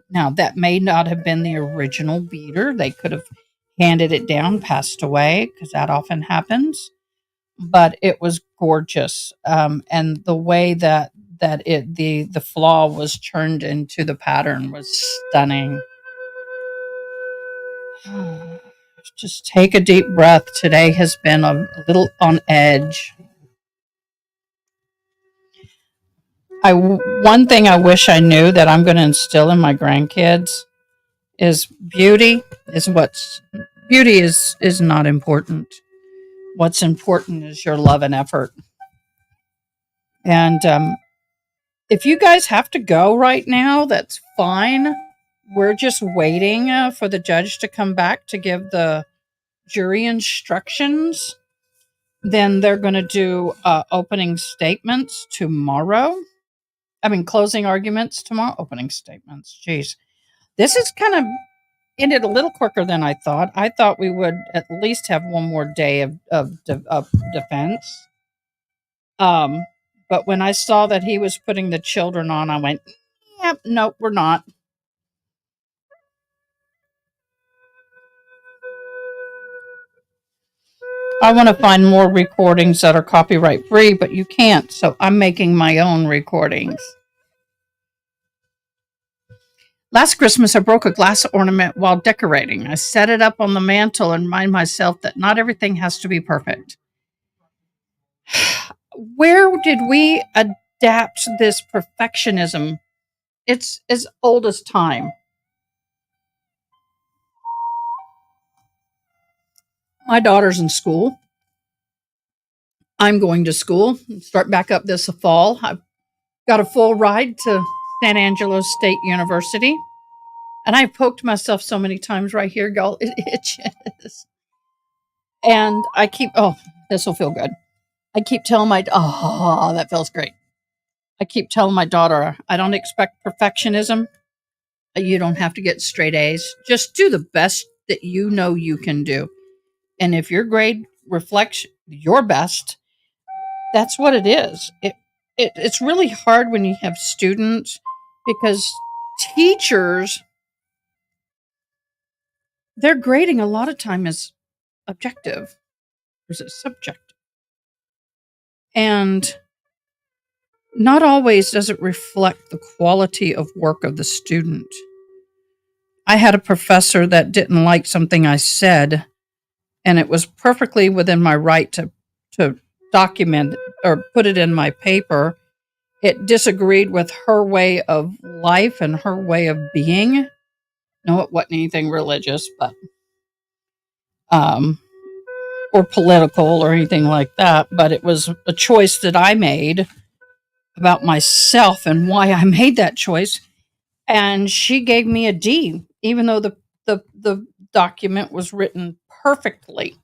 now that may not have been the original beater. They could have handed it down, passed away, because that often happens. But it was gorgeous. And the way that the flaw was turned into the pattern was stunning. Just take a deep breath. Today has been a little on edge. One thing I wish I knew that I'm going to instill in my grandkids is beauty is not important. What's important is your love and effort. And if you guys have to go right now, that's fine. We're just waiting for the judge to come back to give the jury instructions. Then they're going to do opening statements tomorrow. Closing arguments tomorrow. Opening statements. Jeez. This is kind of ended a little quicker than I thought. I thought we would at least have one more day of defense. But when I saw that he was putting the children on, I went, yep, nope, we're not. I want to find more recordings that are copyright free, but you can't, so I'm making my own recordings. Last Christmas, I broke a glass ornament while decorating. I set it up on the mantle and remind myself that not everything has to be perfect. Where did we adapt this perfectionism? It's as old as time. My daughter's in school. I'm going to school. Start back up this fall. I've got a full ride to San Angelo State University. And I've poked myself so many times right here, y'all. It itches. And I keep, oh, this will feel good. I keep telling that feels great. I keep telling my daughter, I don't expect perfectionism. You don't have to get straight A's. Just do the best that you know you can do. And if your grade reflects your best, that's what it is. It's really hard when you have students because teachers, their grading a lot of time is objective. Or is it subjective? And not always does it reflect the quality of work of the student. I had a professor that didn't like something I said, and it was perfectly within my right to document or put it in my paper. It disagreed with her way of life and her way of being. No, it wasn't anything religious, but or political or anything like that. But it was a choice that I made about myself and why I made that choice. And she gave me a D, even though the document was written perfectly.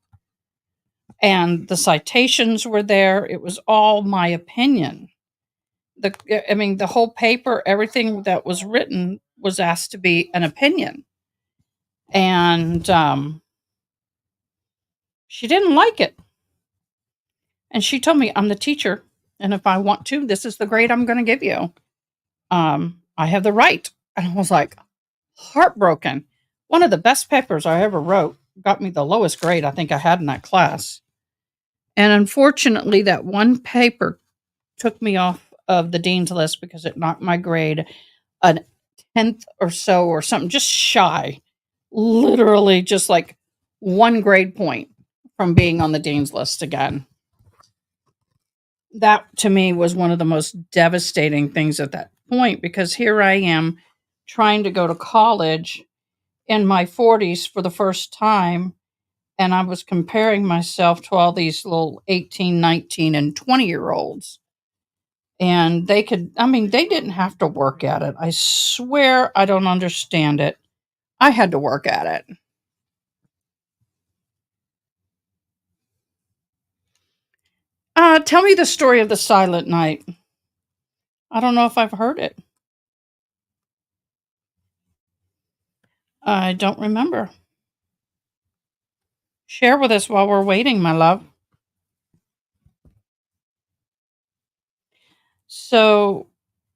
And the citations were there. It was all my opinion. The whole paper, everything that was written was asked to be an opinion. And she didn't like it. And she told me, I'm the teacher. And if I want to, this is the grade I'm going to give you. I have the right. And I was like, heartbroken. One of the best papers I ever wrote got me the lowest grade I think I had in that class. And unfortunately, that one paper took me off of the dean's list because it knocked my grade a 10th or so or something, just shy. Literally just like one grade point from being on the dean's list again. That to me was one of the most devastating things at that point because here I am trying to go to college in my 40s for the first time, and I was comparing myself to all these little 18, 19, and 20-year-olds. And they didn't have to work at it. I swear I don't understand it. I had to work at it. Tell me the story of the Silent Night. I don't know if I've heard it. I don't remember. Share with us while we're waiting, my love. So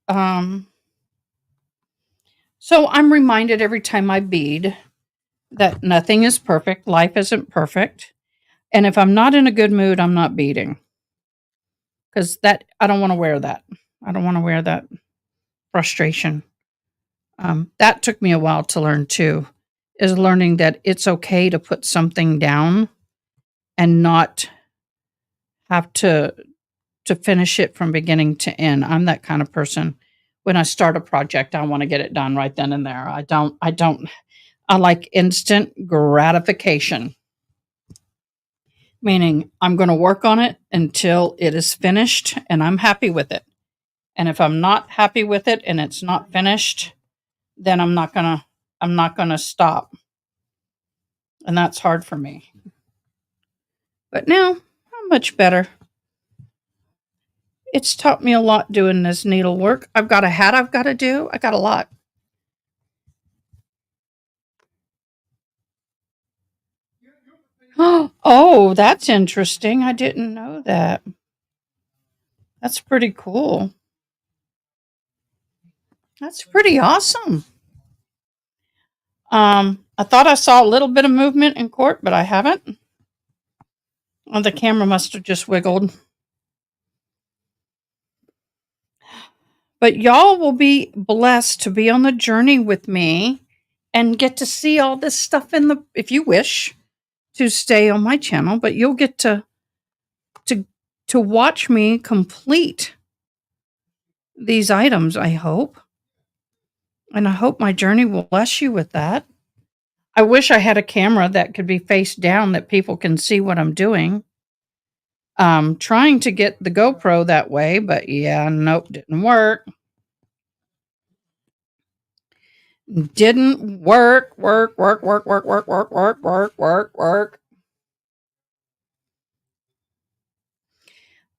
I'm reminded every time I bead that nothing is perfect. Life isn't perfect. And if I'm not in a good mood, I'm not beading. Because I don't want to wear that. I don't want to wear that frustration. That took me a while to learn too, is learning that it's okay to put something down and not have to finish it from beginning to end. I'm that kind of person. When I start a project, I want to get it done right then and there. I like instant gratification. Meaning I'm going to work on it until it is finished and I'm happy with it. And if I'm not happy with it and it's not finished, then I'm not going to stop. And that's hard for me. But now I'm much better. It's taught me a lot doing this needlework. I've got a hat I've got to do. I got a lot. Oh, that's interesting. I didn't know that. That's pretty cool. That's pretty awesome. I thought I saw a little bit of movement in court, but I haven't. Oh, the camera must have just wiggled. But y'all will be blessed to be on the journey with me and get to see all this stuff if you wish to stay on my channel, but you'll get to watch me complete these items, I hope. And I hope my journey will bless you with that. I wish I had a camera that could be face down that people can see what I'm doing. Trying to get the GoPro that way, but yeah, nope, didn't work. Didn't work. Work.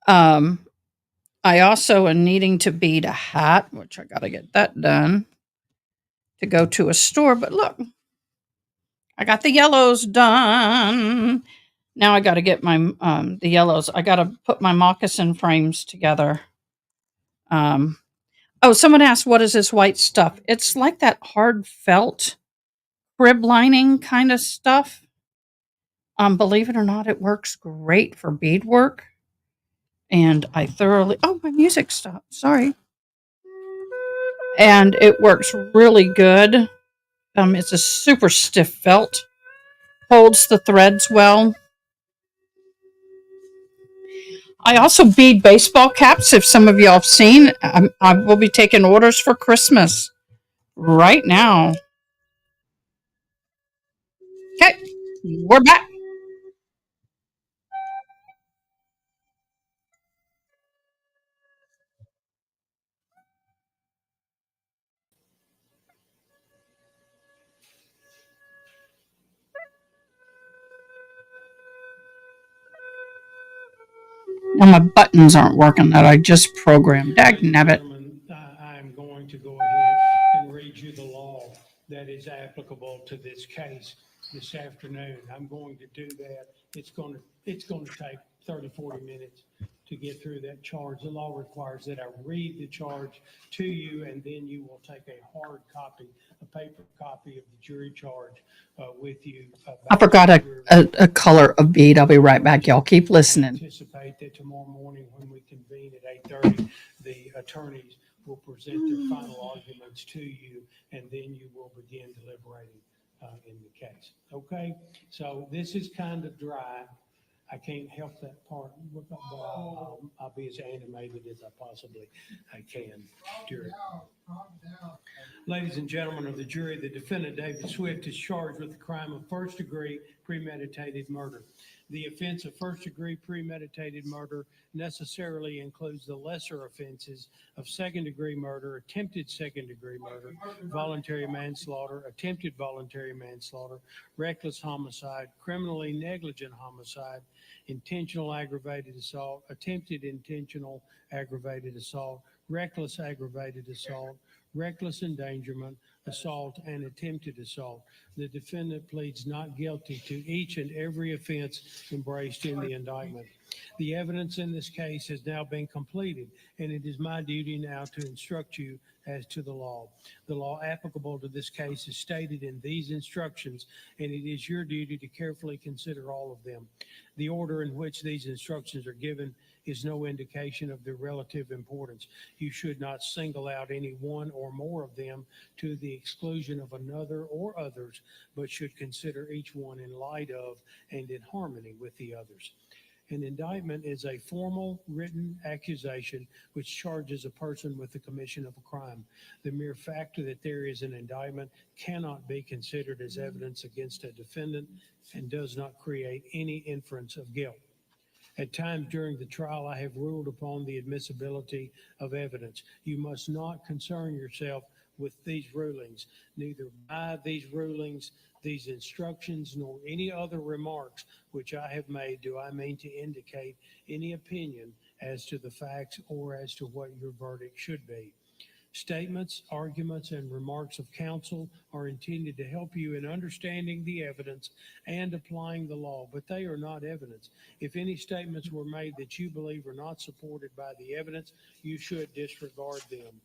I also am needing to bead a hat, which I got to get that done to go to a store. But look, I got the yellows done. Now I got to get my the yellows. I got to put my moccasin frames together. Oh, someone asked, what is this white stuff? It's like that hard felt crib lining kind of stuff. Believe it or not, it works great for beadwork. And I thoroughly, oh, my music stopped. Sorry. And it works really good. It's a super stiff felt. Holds the threads well. I also bead baseball caps. If some of y'all have seen, I will be taking orders for Christmas right now. Okay, we're back. Now my buttons aren't working that I just programmed. Dagnabbit. I'm going to go ahead and read you the law that is applicable to this case this afternoon. I'm going to do that. It's going to take 30, 40 minutes to get through that charge. The law requires that I read the charge to you, and then you will take a hard copy, a paper copy of the jury charge with you. I forgot a color of bead. I'll be right back. Y'all keep listening. Anticipate that tomorrow morning when we convene at 8:30, the attorneys will present their final arguments to you, and then you will begin deliberating in the case. Okay? So this is kind of dry. I can't help that part, but I'll be as animated as I possibly can during. Ladies and gentlemen of the jury, the defendant David Swift is charged with the crime of first-degree premeditated murder. The offense of first-degree premeditated murder necessarily includes the lesser offenses of second-degree murder, attempted second-degree murder, voluntary manslaughter, attempted voluntary manslaughter, reckless homicide, criminally negligent homicide, intentional aggravated assault, attempted intentional aggravated assault, reckless aggravated assault, reckless endangerment, assault, and attempted assault. The defendant pleads not guilty to each and every offense embraced in the indictment. The evidence in this case has now been completed, and it is my duty now to instruct you as to the law. The law applicable to this case is stated in these instructions, and it is your duty to carefully consider all of them. The order in which these instructions are given is no indication of their relative importance. You should not single out any one or more of them to the exclusion of another or others, but should consider each one in light of and in harmony with the others. An indictment is a formal written accusation which charges a person with the commission of a crime. The mere fact that there is an indictment cannot be considered as evidence against a defendant and does not create any inference of guilt. At times during the trial, I have ruled upon the admissibility of evidence. You must not concern yourself with these rulings. Neither by these rulings, these instructions, nor any other remarks which I have made do I mean to indicate any opinion as to the facts or as to what your verdict should be. Statements, arguments, and remarks of counsel are intended to help you in understanding the evidence and applying the law, but they are not evidence. If any statements were made that you believe are not supported by the evidence, you should disregard them.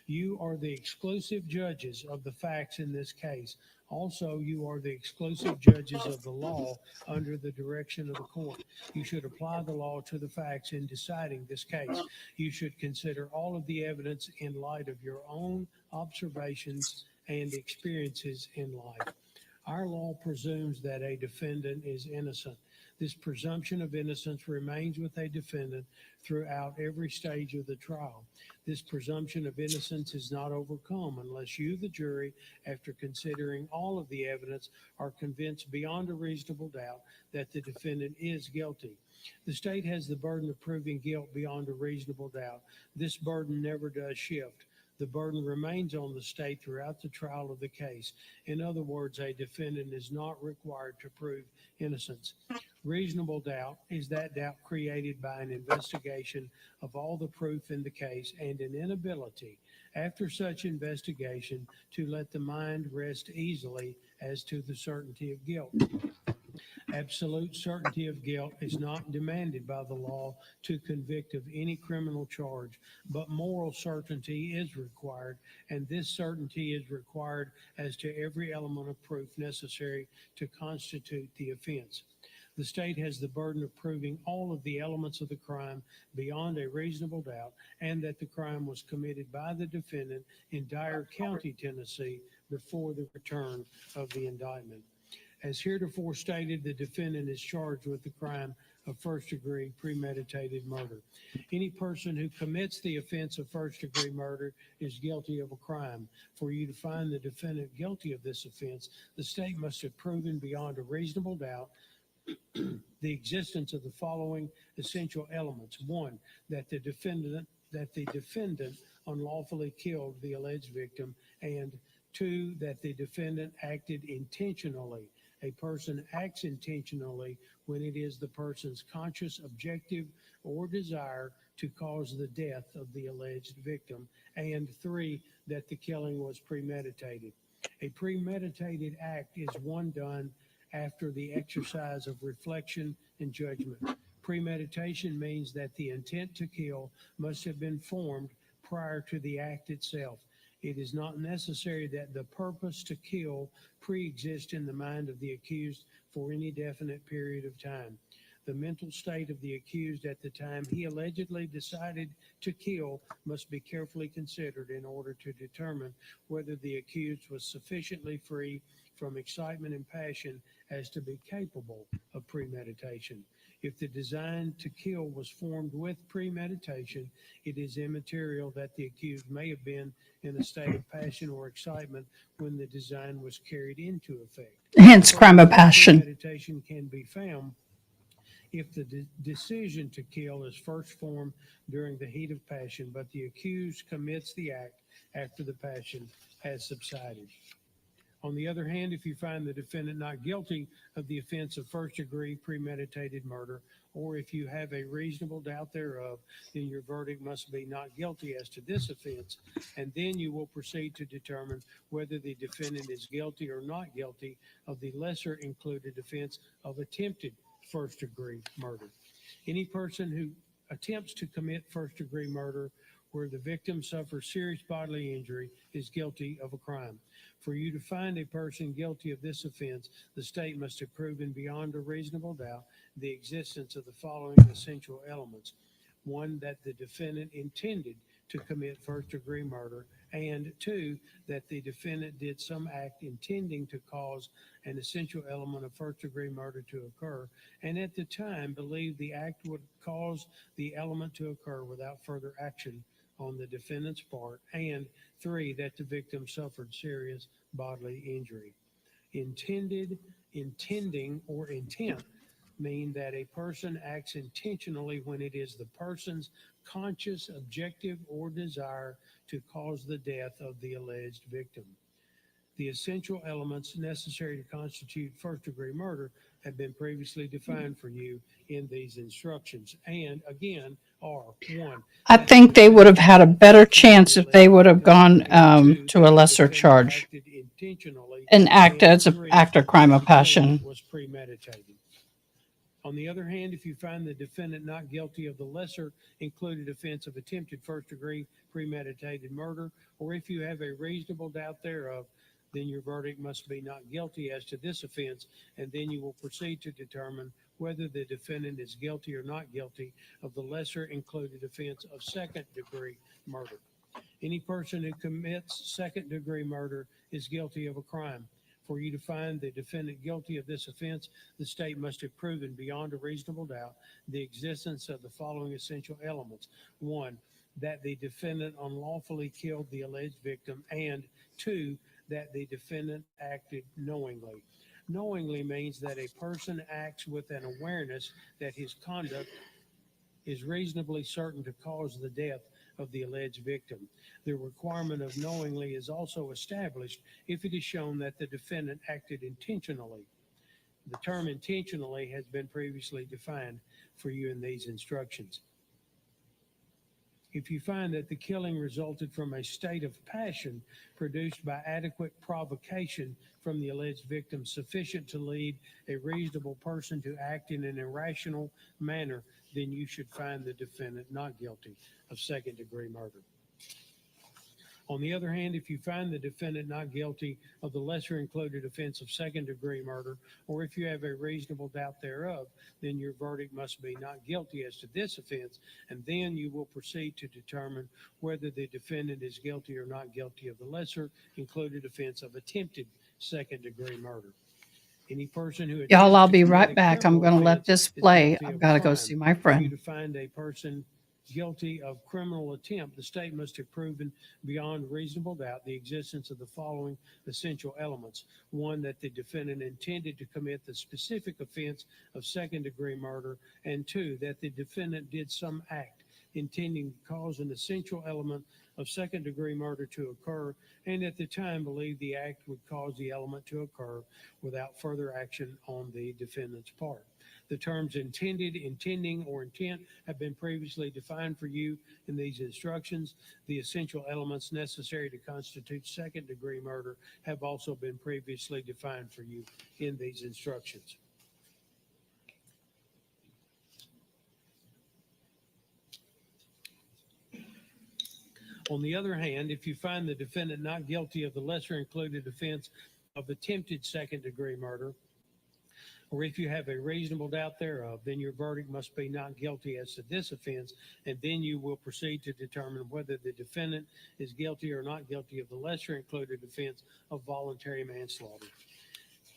You are the exclusive judges of the facts in this case. Also, you are the exclusive judges of the law under the direction of the court. You should apply the law to the facts in deciding this case. You should consider all of the evidence in light of your own observations and experiences in life. Our law presumes that a defendant is innocent. This presumption of innocence remains with a defendant throughout every stage of the trial. This presumption of innocence is not overcome unless you, the jury, after considering all of the evidence, are convinced beyond a reasonable doubt that the defendant is guilty. The state has the burden of proving guilt beyond a reasonable doubt. This burden never does shift. The burden remains on the state throughout the trial of the case. In other words, a defendant is not required to prove innocence. Reasonable doubt is that doubt created by an investigation of all the proof in the case and an inability, after such investigation, to let the mind rest easily as to the certainty of guilt. Absolute certainty of guilt is not demanded by the law to convict of any criminal charge, but moral certainty is required, and this certainty is required as to every element of proof necessary to constitute the offense. The state has the burden of proving all of the elements of the crime beyond a reasonable doubt, and that the crime was committed by the defendant in Dyer County, Tennessee, before the return of the indictment. As heretofore stated, the defendant is charged with the crime of first-degree premeditated murder. Any person who commits the offense of first-degree murder is guilty of a crime. For you to find the defendant guilty of this offense, the state must have proven beyond a reasonable doubt the existence of the following essential elements. One, that the defendant unlawfully killed the alleged victim, and two, that the defendant acted intentionally. A person acts intentionally when it is the person's conscious objective or desire to cause the death of the alleged victim. And three, that the killing was premeditated. A premeditated act is one done after the exercise of reflection and judgment. Premeditation means that the intent to kill must have been formed prior to the act itself. It is not necessary that the purpose to kill pre-exist in the mind of the accused for any definite period of time. The mental state of the accused at the time he allegedly decided to kill must be carefully considered in order to determine whether the accused was sufficiently free from excitement and passion as to be capable of premeditation. If the design to kill was formed with premeditation, it is immaterial that the accused may have been in a state of passion or excitement when the design was carried into effect. Hence, crime of passion. Premeditation can be found if the decision to kill is first formed during the heat of passion, but the accused commits the act after the passion has subsided. On the other hand, if you find the defendant not guilty of the offense of first-degree premeditated murder, or if you have a reasonable doubt thereof, then your verdict must be not guilty as to this offense, and then you will proceed to determine whether the defendant is guilty or not guilty of the lesser included offense of attempted first-degree murder. Any person who attempts to commit first-degree murder where the victim suffers serious bodily injury is guilty of a crime. For you to find a person guilty of this offense, the state must have proven beyond a reasonable doubt the existence of the following essential elements. One, that the defendant intended to commit first-degree murder, and two, that the defendant did some act intending to cause an essential element of first-degree murder to occur, and at the time believed the act would cause the element to occur without further action on the defendant's part, and three, that the victim suffered serious bodily injury. Intending, or intent mean that a person acts intentionally when it is the person's conscious objective or desire to cause the death of the alleged victim. The essential elements necessary to constitute first-degree murder have been previously defined for you in these instructions, and again are: one, I think they would have had a better chance if they would have gone to a lesser charge. An act as an act of crime of passion. Was premeditated. On the other hand, if you find the defendant not guilty of the lesser included offense of attempted first-degree premeditated murder, or if you have a reasonable doubt thereof, then your verdict must be not guilty as to this offense, and then you will proceed to determine whether the defendant is guilty or not guilty of the lesser included offense of second-degree murder. Any person who commits second-degree murder is guilty of a crime. For you to find the defendant guilty of this offense, the state must have proven beyond a reasonable doubt the existence of the following essential elements. One, that the defendant unlawfully killed the alleged victim, and two, that the defendant acted knowingly. Knowingly means that a person acts with an awareness that his conduct is reasonably certain to cause the death of the alleged victim. The requirement of knowingly is also established if it is shown that the defendant acted intentionally. The term intentionally has been previously defined for you in these instructions. If you find that the killing resulted from a state of passion produced by adequate provocation from the alleged victim sufficient to lead a reasonable person to act in an irrational manner, then you should find the defendant not guilty of second-degree murder. On the other hand, if you find the defendant not guilty of the lesser included offense of second-degree murder, or if you have a reasonable doubt thereof, then your verdict must be not guilty as to this offense, and then you will proceed to determine whether the defendant is guilty or not guilty of the lesser included offense of attempted second-degree murder. Any person who Y'all, I'll attempts to be commit right a back. I'm criminal going to let offense this is play. guilty I've of got to a go crime. see my For you friend. to find a person guilty of criminal attempt, the state must have proven beyond reasonable doubt the existence of the following essential elements. One, that the defendant intended to commit the specific offense of second-degree murder, and two, that the defendant did some act intending to cause an essential element of second-degree murder to occur, and at the time believed the act would cause the element to occur without further action on the defendant's part. The terms intended, intending, or intent have been previously defined for you in these instructions. The essential elements necessary to constitute second-degree murder have also been previously defined for you in these instructions. On the other hand, if you find the defendant not guilty of the lesser included offense of attempted second-degree murder, or if you have a reasonable doubt thereof, then your verdict must be not guilty as to this offense, and then you will proceed to determine whether the defendant is guilty or not guilty of the lesser included offense of voluntary manslaughter.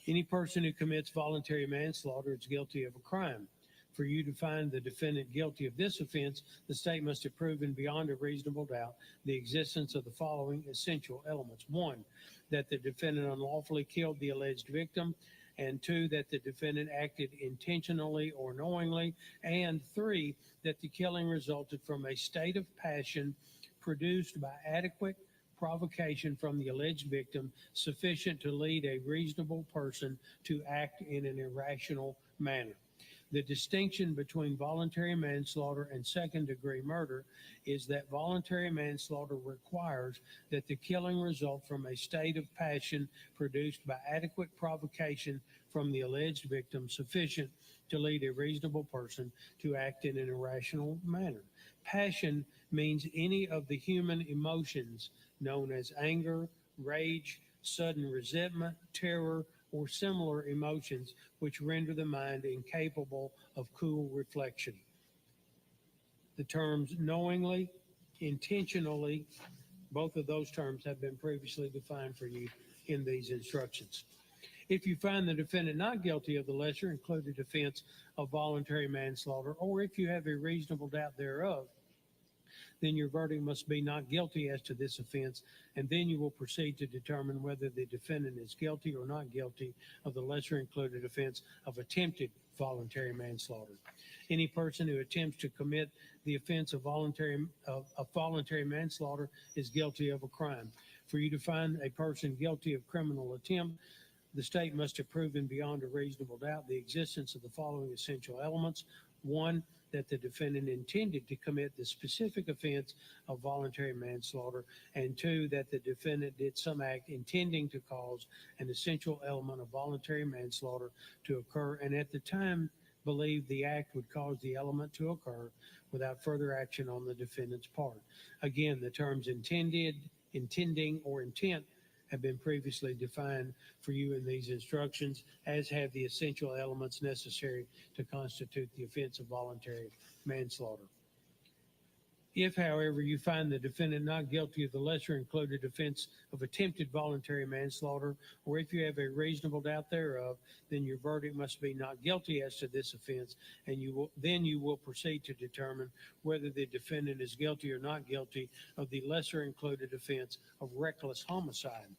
Any person who commits voluntary manslaughter is guilty of a crime. For you to find the defendant guilty of this offense, the state must have proven beyond a reasonable doubt the existence of the following essential elements. One, that the defendant unlawfully killed the alleged victim, and two, that the defendant acted intentionally or knowingly, and three, that the killing resulted from a state of passion produced by adequate provocation from the alleged victim sufficient to lead a reasonable person to act in an irrational manner. The distinction between voluntary manslaughter and second-degree murder is that voluntary manslaughter requires that the killing result from a state of passion produced by adequate provocation from the alleged victim sufficient to lead a reasonable person to act in an irrational manner. Passion means any of the human emotions known as anger, rage, sudden resentment, terror, or similar emotions which render the mind incapable of cool reflection. The terms knowingly, intentionally, both of those terms have been previously defined for you in these instructions. If you find the defendant not guilty of the lesser included offense of voluntary manslaughter, or if you have a reasonable doubt thereof, then your verdict must be not guilty as to this offense, and then you will proceed to determine whether the defendant is guilty or not guilty of the lesser included offense of attempted voluntary manslaughter. Any person who attempts to commit the offense of voluntary manslaughter is guilty of a crime. For you to find a person guilty of criminal attempt, the state must have proven beyond a reasonable doubt the existence of the following essential elements. One, that the defendant intended to commit the specific offense of voluntary manslaughter, and two, that the defendant did some act intending to cause an essential element of voluntary manslaughter to occur, and at the time believe the act would cause the element to occur without further action on the defendant's part. Again, the terms intended, intending, or intent have been previously defined for you in these instructions, as have the essential elements necessary to constitute the offense of voluntary manslaughter. If, however, you find the defendant not guilty of the lesser included offense of attempted voluntary manslaughter, or if you have a reasonable doubt thereof, then your verdict must be not guilty as to this offense, and then you will proceed to determine whether the defendant is guilty or not guilty of the lesser included offense of reckless homicide.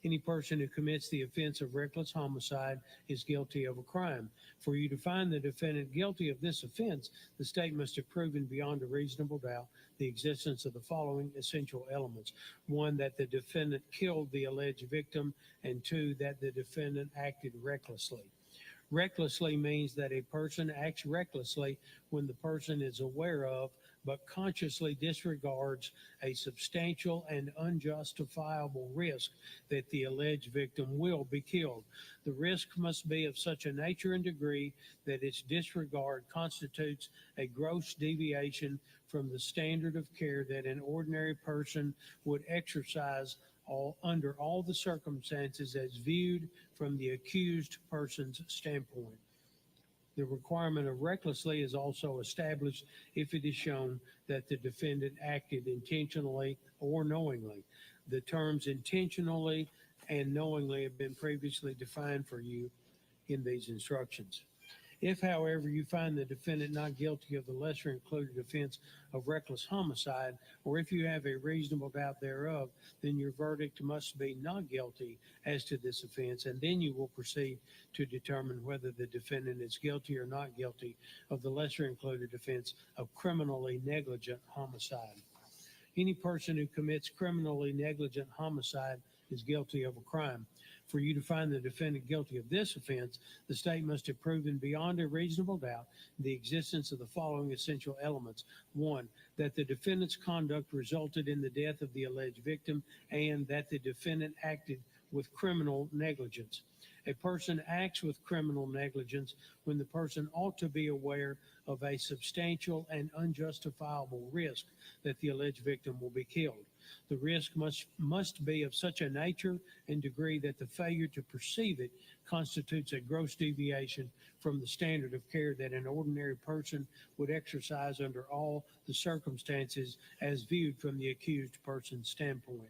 Any person who commits the offense of reckless homicide is guilty of a crime. For you to find the defendant guilty of this offense, the state must have proven beyond a reasonable doubt the existence of the following essential elements. One, that the defendant killed the alleged victim, and two, that the defendant acted recklessly. Recklessly means that a person acts recklessly when the person is aware of but consciously disregards a substantial and unjustifiable risk that the alleged victim will be killed. The risk must be of such a nature and degree that its disregard constitutes a gross deviation from the standard of care that an ordinary person would exercise under all the circumstances as viewed from the accused person's standpoint. The requirement of recklessly is also established if it is shown that the defendant acted intentionally or knowingly. The terms intentionally and knowingly have been previously defined for you in these instructions. If, however, you find the defendant not guilty of the lesser included offense of reckless homicide, or if you have a reasonable doubt thereof, then your verdict must be not guilty as to this offense, and then you will proceed to determine whether the defendant is guilty or not guilty of the lesser included offense of criminally negligent homicide. Any person who commits criminally negligent homicide is guilty of a crime. For you to find the defendant guilty of this offense, the state must have proven beyond a reasonable doubt the existence of the following essential elements. One, that the defendant's conduct resulted in the death of the alleged victim, and that the defendant acted with criminal negligence. A person acts with criminal negligence when the person ought to be aware of a substantial and unjustifiable risk that the alleged victim will be killed. The risk must be of such a nature and degree that the failure to perceive it constitutes a gross deviation from the standard of care that an ordinary person would exercise under all the circumstances as viewed from the accused person's standpoint.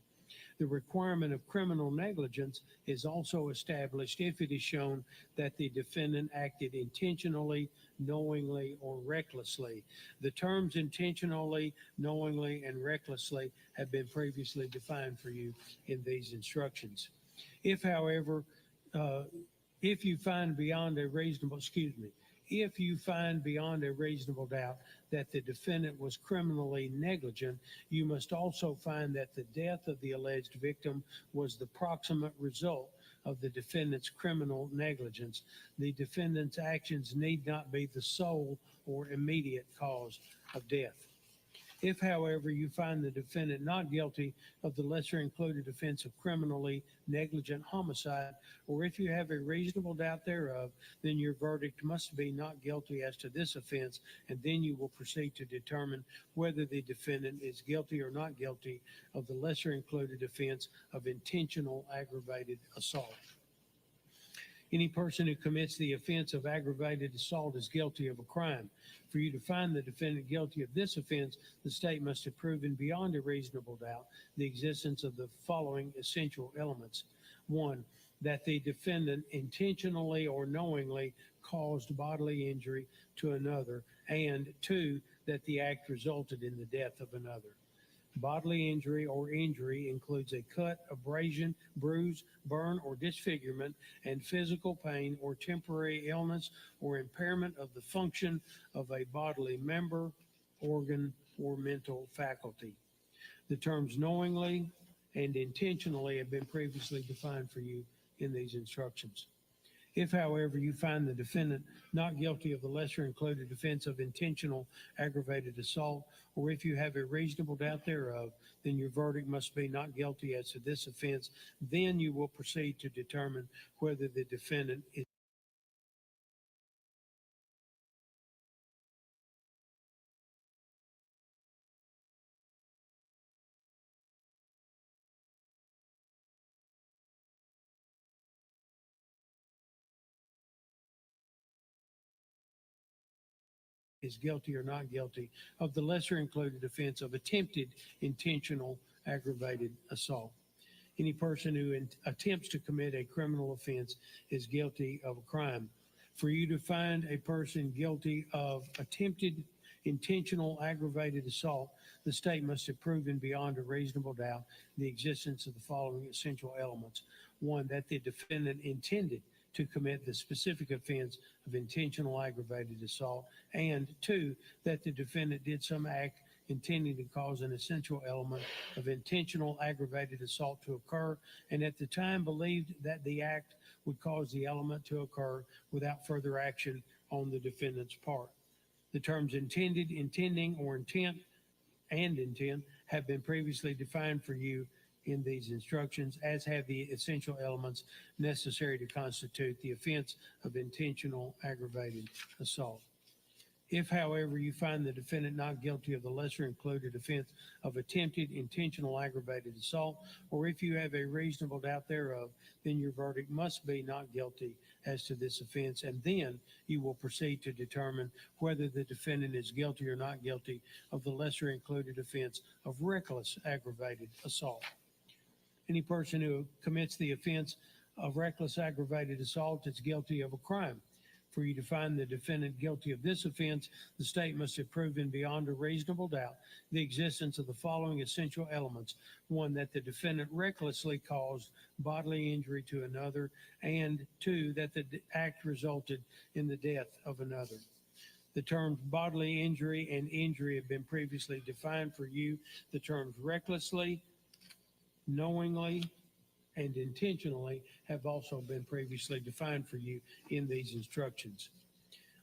The requirement of criminal negligence is also established if it is shown that the defendant acted intentionally, knowingly, or recklessly. The terms intentionally, knowingly, and recklessly have been previously defined for you in these instructions. If, however, if you find beyond a reasonable doubt that the defendant was criminally negligent, you must also find that the death of the alleged victim was the proximate result of the defendant's criminal negligence. The defendant's actions need not be the sole or immediate cause of death. If, however, you find the defendant not guilty of the lesser included offense of criminally negligent homicide, or if you have a reasonable doubt thereof, then your verdict must be not guilty as to this offense, and then you will proceed to determine whether the defendant is guilty or not guilty of the lesser included offense of intentional aggravated assault. Any person who commits the offense of aggravated assault is guilty of a crime. For you to find the defendant guilty of this offense, the state must have proven beyond a reasonable doubt the existence of the following essential elements. One, that the defendant intentionally or knowingly caused bodily injury to another, and two, that the act resulted in the death of another. Bodily injury or injury includes a cut, abrasion, bruise, burn, or disfigurement, and physical pain or temporary illness or impairment of the function of a bodily member, organ, or mental faculty. The terms knowingly and intentionally have been previously defined for you in these instructions. If, however, you find the defendant not guilty of the lesser included offense of intentional aggravated assault, or if you have a reasonable doubt thereof, then your verdict must be not guilty as to this offense. Then you will proceed to determine whether the defendant is is guilty or not guilty of the lesser included offense of attempted intentional aggravated assault. Any person who attempts to commit a criminal offense is guilty of a crime. For you to find a person guilty of attempted intentional aggravated assault, the state must have proven beyond a reasonable doubt the existence of the following essential elements. One, that the defendant intended to commit the specific offense of intentional aggravated assault, and two, that the defendant did some act intending to cause an essential element of intentional aggravated assault to occur, and at the time believed that the act would cause the element to occur without further action on the defendant's part. The terms intended, intending, or intent and intent have been previously defined for you in these instructions, as have the essential elements necessary to constitute the offense of intentional aggravated assault. If, however, you find the defendant not guilty of the lesser included offense of attempted intentional aggravated assault, or if you have a reasonable doubt thereof, then your verdict must be not guilty as to this offense, and then you will proceed to determine whether the defendant is guilty or not guilty of the lesser included offense of reckless aggravated assault. Any person who commits the offense of reckless aggravated assault is guilty of a crime. For you to find the defendant guilty of this offense, the state must have proven beyond a reasonable doubt the existence of the following essential elements. One, that the defendant recklessly caused bodily injury to another, and two, that the act resulted in the death of another. The terms bodily injury and injury have been previously defined for you. The terms recklessly, knowingly, and intentionally have also been previously defined for you in these instructions.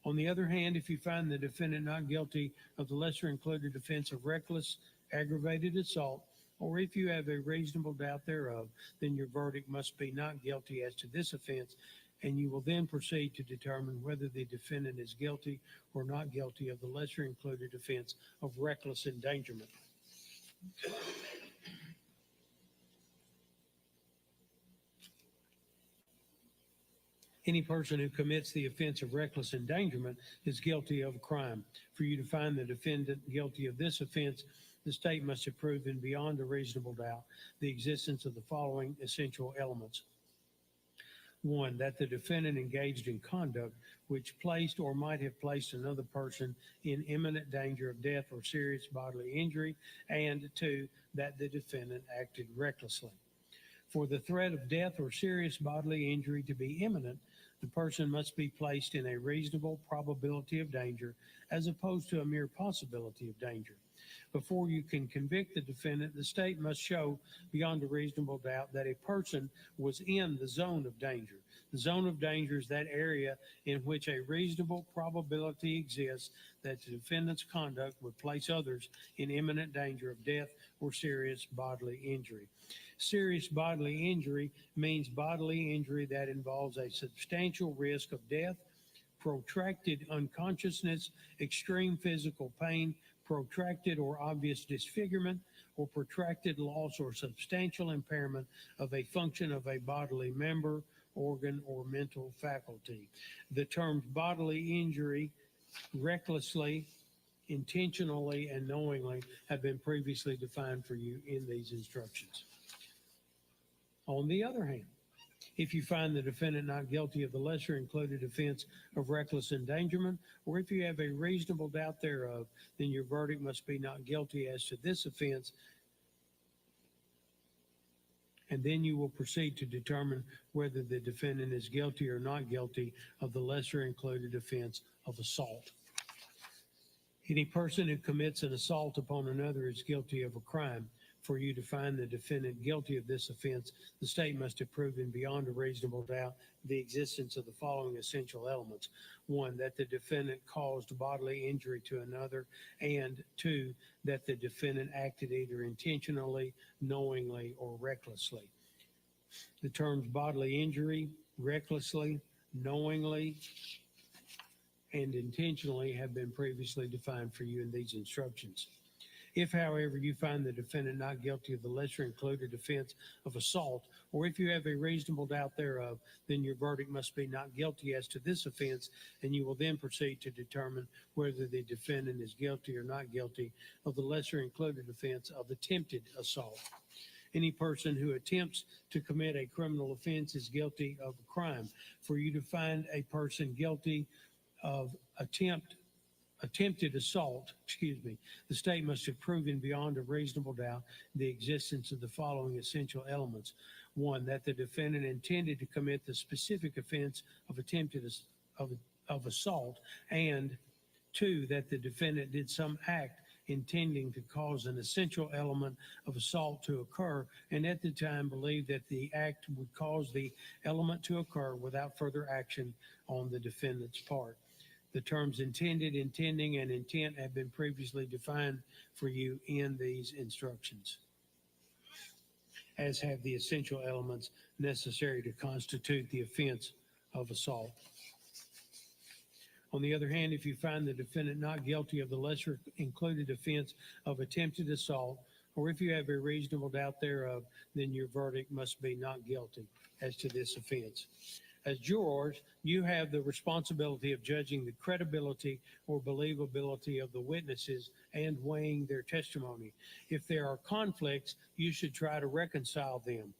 On the other hand, if you find the defendant not guilty of the lesser included offense of reckless aggravated assault, or if you have a reasonable doubt thereof, then your verdict must be not guilty as to this offense, and you will then proceed to determine whether the defendant is guilty or not guilty of the lesser included offense of reckless endangerment. Any person who commits the offense of reckless endangerment is guilty of a crime. For you to find the defendant guilty of this offense, the state must have proven beyond a reasonable doubt the existence of the following essential elements. One, that the defendant engaged in conduct which placed or might have placed another person in imminent danger of death or serious bodily injury, and two, that the defendant acted recklessly. For the threat of death or serious bodily injury to be imminent, the person must be placed in a reasonable probability of danger as opposed to a mere possibility of danger. Before you can convict the defendant, the state must show beyond a reasonable doubt that a person was in the zone of danger. The zone of danger is that area in which a reasonable probability exists that the defendant's conduct would place others in imminent danger of death or serious bodily injury. Serious bodily injury means bodily injury that involves a substantial risk of death, protracted unconsciousness, extreme physical pain, protracted or obvious disfigurement, or protracted loss or substantial impairment of a function of a bodily member, organ, or mental faculty. The terms bodily injury, recklessly, intentionally, and knowingly have been previously defined for you in these instructions. On the other hand, if you find the defendant not guilty of the lesser included offense of reckless endangerment, or if you have a reasonable doubt thereof, then your verdict must be not guilty as to this offense, and then you will proceed to determine whether the defendant is guilty or not guilty of the lesser included offense of assault. Any person who commits an assault upon another is guilty of a crime. For you to find the defendant guilty of this offense, the state must have proven beyond a reasonable doubt the existence of the following essential elements. One, that the defendant caused bodily injury to another, and two, that the defendant acted either intentionally, knowingly, or recklessly. The terms bodily injury, recklessly, knowingly, and intentionally have been previously defined for you in these instructions. If, however, you find the defendant not guilty of the lesser included offense of assault, or if you have a reasonable doubt thereof, then your verdict must be not guilty as to this offense, and you will then proceed to determine whether the defendant is guilty or not guilty of the lesser included offense of attempted assault. Any person who attempts to commit a criminal offense is guilty of a crime. For you to find a person guilty of attempted assault, the state must have proven beyond a reasonable doubt the existence of the following essential elements. One, that the defendant intended to commit the specific offense of of assault, and two, that the defendant did some act intending to cause an essential element of assault to occur, and at the time believed that the act would cause the element to occur without further action on the defendant's part. The terms intended, intending, and intent have been previously defined for you in these instructions, as have the essential elements necessary to constitute the offense of assault. On the other hand, if you find the defendant not guilty of the lesser included offense of attempted assault, or if you have a reasonable doubt thereof, then your verdict must be not guilty as to this offense. As jurors, you have the responsibility of judging the credibility or believability of the witnesses and weighing their testimony. If there are conflicts, you should try to reconcile them.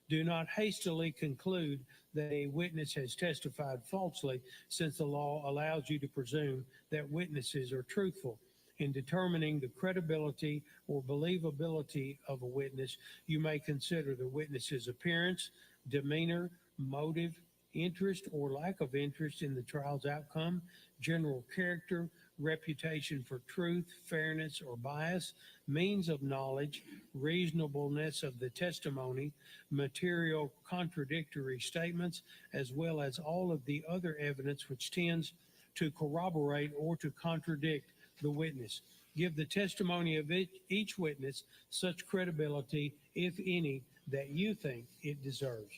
Do not hastily conclude that a witness has testified falsely, since the law allows you to presume that witnesses are truthful. In determining the credibility or believability of a witness, you may consider the witness's appearance, demeanor, motive, interest or lack of interest in the trial's outcome, general character, reputation for truth, fairness, or bias, means of knowledge, reasonableness of the testimony, material contradictory statements, as well as all of the other evidence which tends to corroborate or to contradict the witness. Give the testimony of each witness such credibility, if any, that you think it deserves.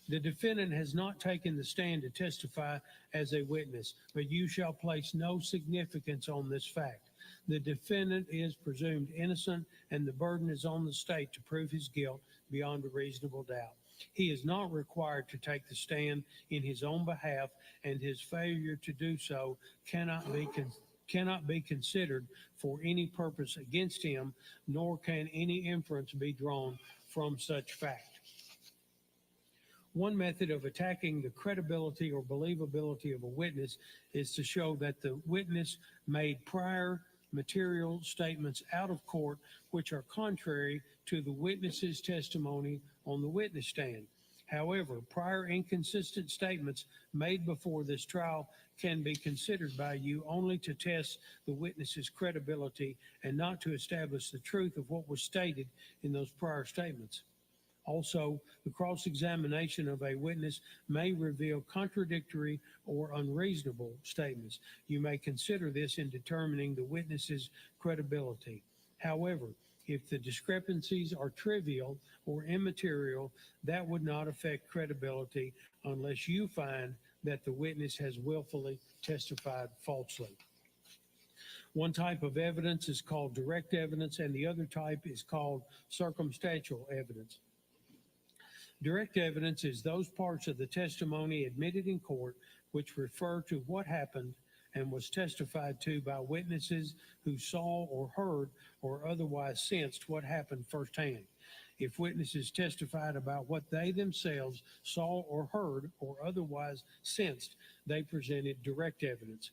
The defendant has not taken the stand to testify as a witness, but you shall place no significance on this fact. The defendant is presumed innocent, and the burden is on the state to prove his guilt beyond a reasonable doubt. He is not required to take the stand in his own behalf, and his failure to do so cannot be considered for any purpose against him, nor can any inference be drawn from such fact. One method of attacking the credibility or believability of a witness is to show that the witness made prior material statements out of court which are contrary to the witness's testimony on the witness stand. However, prior inconsistent statements made before this trial can be considered by you only to test the witness's credibility and not to establish the truth of what was stated in those prior statements. Also, the cross-examination of a witness may reveal contradictory or unreasonable statements. You may consider this in determining the witness's credibility. However, if the discrepancies are trivial or immaterial, that would not affect credibility unless you find that the witness has willfully testified falsely. One type of evidence is called direct evidence, and the other type is called circumstantial evidence. Direct evidence is those parts of the testimony admitted in court which refer to what happened and was testified to by witnesses who saw or heard or otherwise sensed what happened firsthand. If witnesses testified about what they themselves saw or heard or otherwise sensed, they presented direct evidence.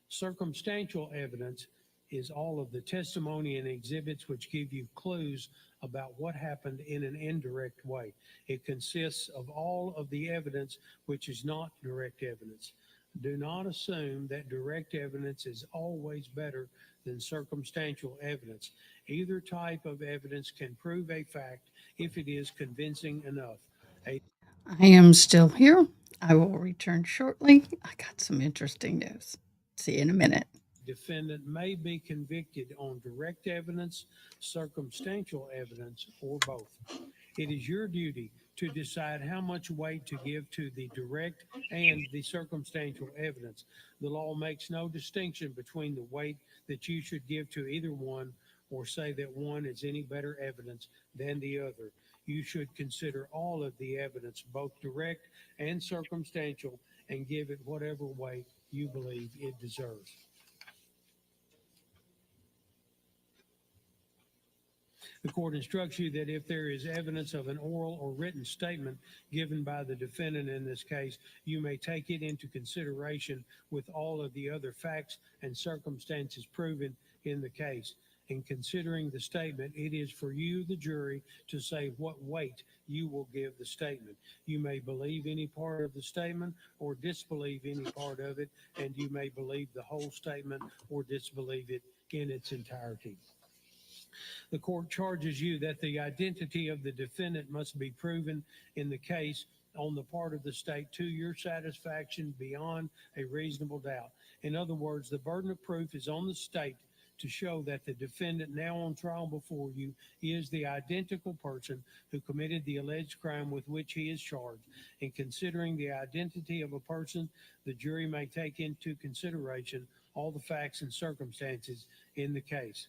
Circumstantial evidence is all of the testimony and exhibits which give you clues about what happened in an indirect way. It consists of all of the evidence which is not direct evidence. Do not assume that direct evidence is always better than circumstantial evidence. Either type of evidence can prove a fact if it is convincing enough. I am still here. I will return shortly. I got some interesting news. See you in a minute. Defendant may be convicted on direct evidence, circumstantial evidence, or both. It is your duty to decide how much weight to give to the direct and the circumstantial evidence. The law makes no distinction between the weight that you should give to either one or say that one is any better evidence than the other. You should consider all of the evidence, both direct and circumstantial, and give it whatever weight you believe it deserves. The court instructs you that if there is evidence of an oral or written statement given by the defendant in this case, you may take it into consideration with all of the other facts and circumstances proven in the case. In considering the statement, it is for you, the jury, to say what weight you will give the statement. You may believe any part of the statement or disbelieve any part of it, and you may believe the whole statement or disbelieve it in its entirety. The court charges you that the identity of the defendant must be proven in the case on the part of the state to your satisfaction beyond a reasonable doubt. In other words, the burden of proof is on the state to show that the defendant now on trial before you is the identical person who committed the alleged crime with which he is charged. In considering the identity of a person, the jury may take into consideration all the facts and circumstances in the case.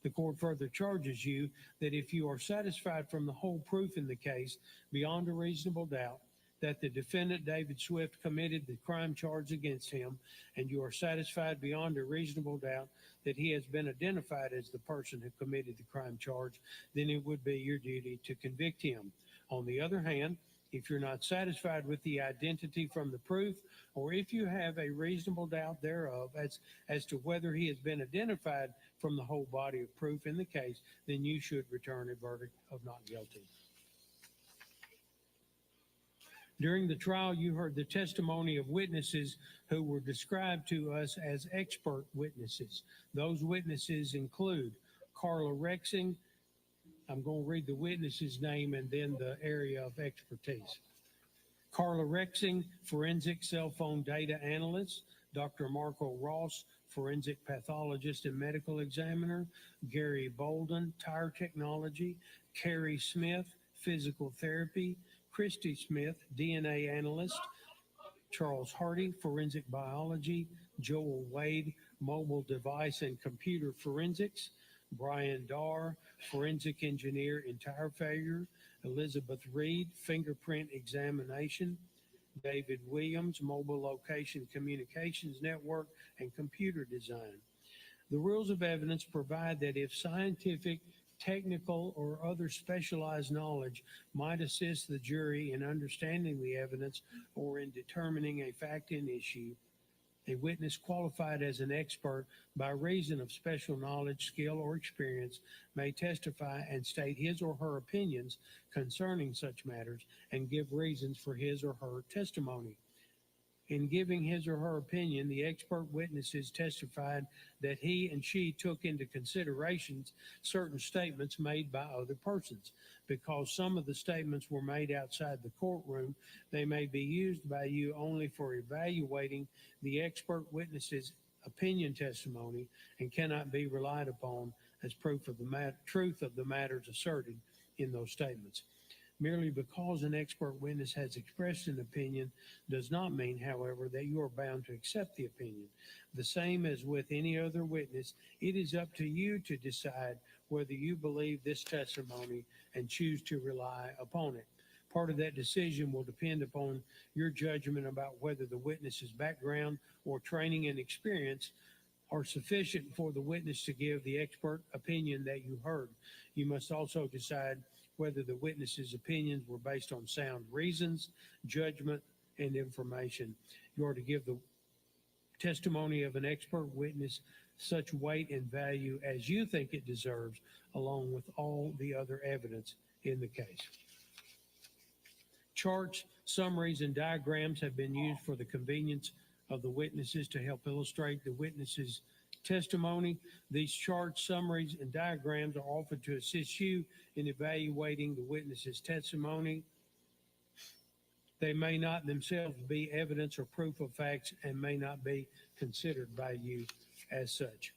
The court further charges you that if you are satisfied from the whole proof in the case, beyond a reasonable doubt, that the defendant, David Swift, committed the crime charged against him, and you are satisfied beyond a reasonable doubt that he has been identified as the person who committed the crime charged, then it would be your duty to convict him. On the other hand, if you're not satisfied with the identity from the proof, or if you have a reasonable doubt thereof as to whether he has been identified from the whole body of proof in the case, then you should return a verdict of not guilty. During the trial, you heard the testimony of witnesses who were described to us as expert witnesses. Those witnesses include Carla Rexing. I'm going to read the witness's name and then the area of expertise. Carla Rexing, forensic cell phone data analyst. Dr. Marco Ross, forensic pathologist and medical examiner. Gary Bolden, tire technology. Carrie Smith, physical therapy. Christy Smith, DNA analyst. Charles Hardy, forensic biology. Joel Wade, mobile device and computer forensics. Brian Darr, forensic engineer in tire failure. Elizabeth Reed, fingerprint examination. David Williams, mobile location communications network and computer design. The rules of evidence provide that if scientific, technical, or other specialized knowledge might assist the jury in understanding the evidence or in determining a fact in issue, a witness qualified as an expert by reason of special knowledge, skill, or experience may testify and state his or her opinions concerning such matters and give reasons for his or her testimony. In giving his or her opinion, the expert witnesses testified that he and she took into consideration certain statements made by other persons. Because some of the statements were made outside the courtroom, they may be used by you only for evaluating the expert witness's opinion testimony and cannot be relied upon as proof of the truth of the matters asserted in those statements. Merely because an expert witness has expressed an opinion does not mean, however, that you are bound to accept the opinion. The same as with any other witness, it is up to you to decide whether you believe this testimony and choose to rely upon it. Part of that decision will depend upon your judgment about whether the witness's background or training and experience are sufficient for the witness to give the expert opinion that you heard. You must also decide whether the witness's opinions were based on sound reasons, judgment, and information. You are to give the testimony of an expert witness such weight and value as you think it deserves, along with all the other evidence in the case. Charts, summaries, and diagrams have been used for the convenience of the witnesses to help illustrate the witness's testimony. These charts, summaries, and diagrams are offered to assist you in evaluating the witness's testimony. They may not themselves be evidence or proof of facts and may not be considered by you as such.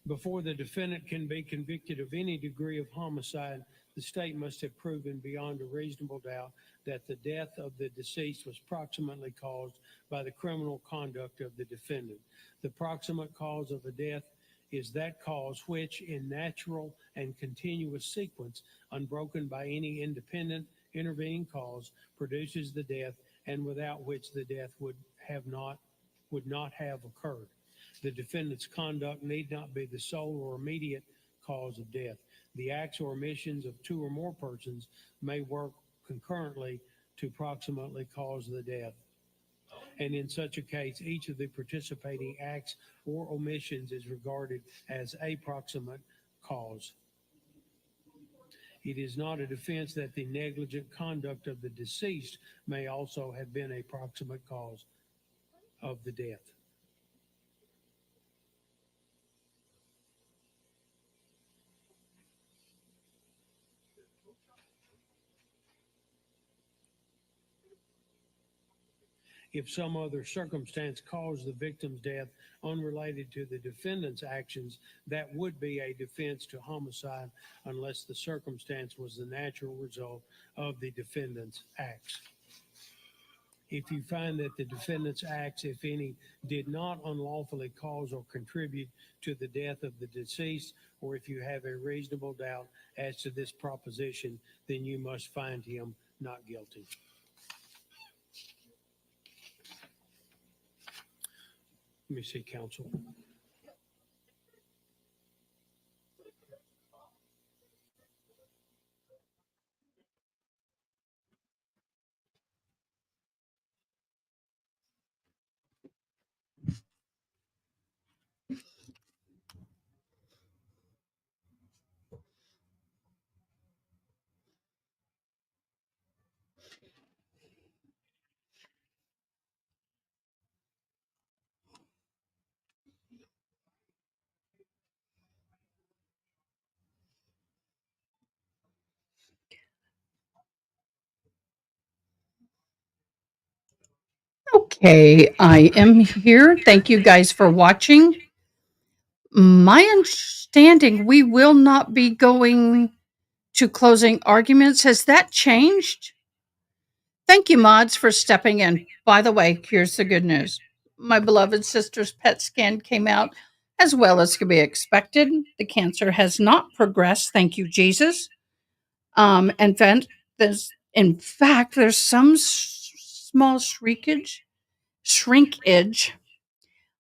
Before the defendant can be convicted of any degree of homicide, the state must have proven beyond a reasonable doubt that the death of the deceased was proximately caused by the criminal conduct of the defendant. The proximate cause of a death is that cause which, in natural and continuous sequence, unbroken by any independent intervening cause, produces the death, and without which the death would not have occurred. The defendant's conduct need not be the sole or immediate cause of death. The acts or omissions of two or more persons may work concurrently to proximately cause the death. And in such a case, each of the participating acts or omissions is regarded as a proximate cause. It is not a defense that the negligent conduct of the deceased may also have been a proximate cause of the death. If some other circumstance caused the victim's death unrelated to the defendant's actions, that would be a defense to homicide unless the circumstance was the natural result of the defendant's acts. If you find that the defendant's acts, if any, did not unlawfully cause or contribute to the death of the deceased, or if you have a reasonable doubt as to this proposition, then you must find him not guilty. Let me see, counsel. Okay, I am here. Thank you guys for watching. My understanding, we will not be going to closing arguments. Has that changed? Thank you, mods, for stepping in. By the way, here's the good news. My beloved sister's PET scan came out as well as could be expected. The cancer has not progressed. Thank you, Jesus. And then in fact, there's some small shrinkage,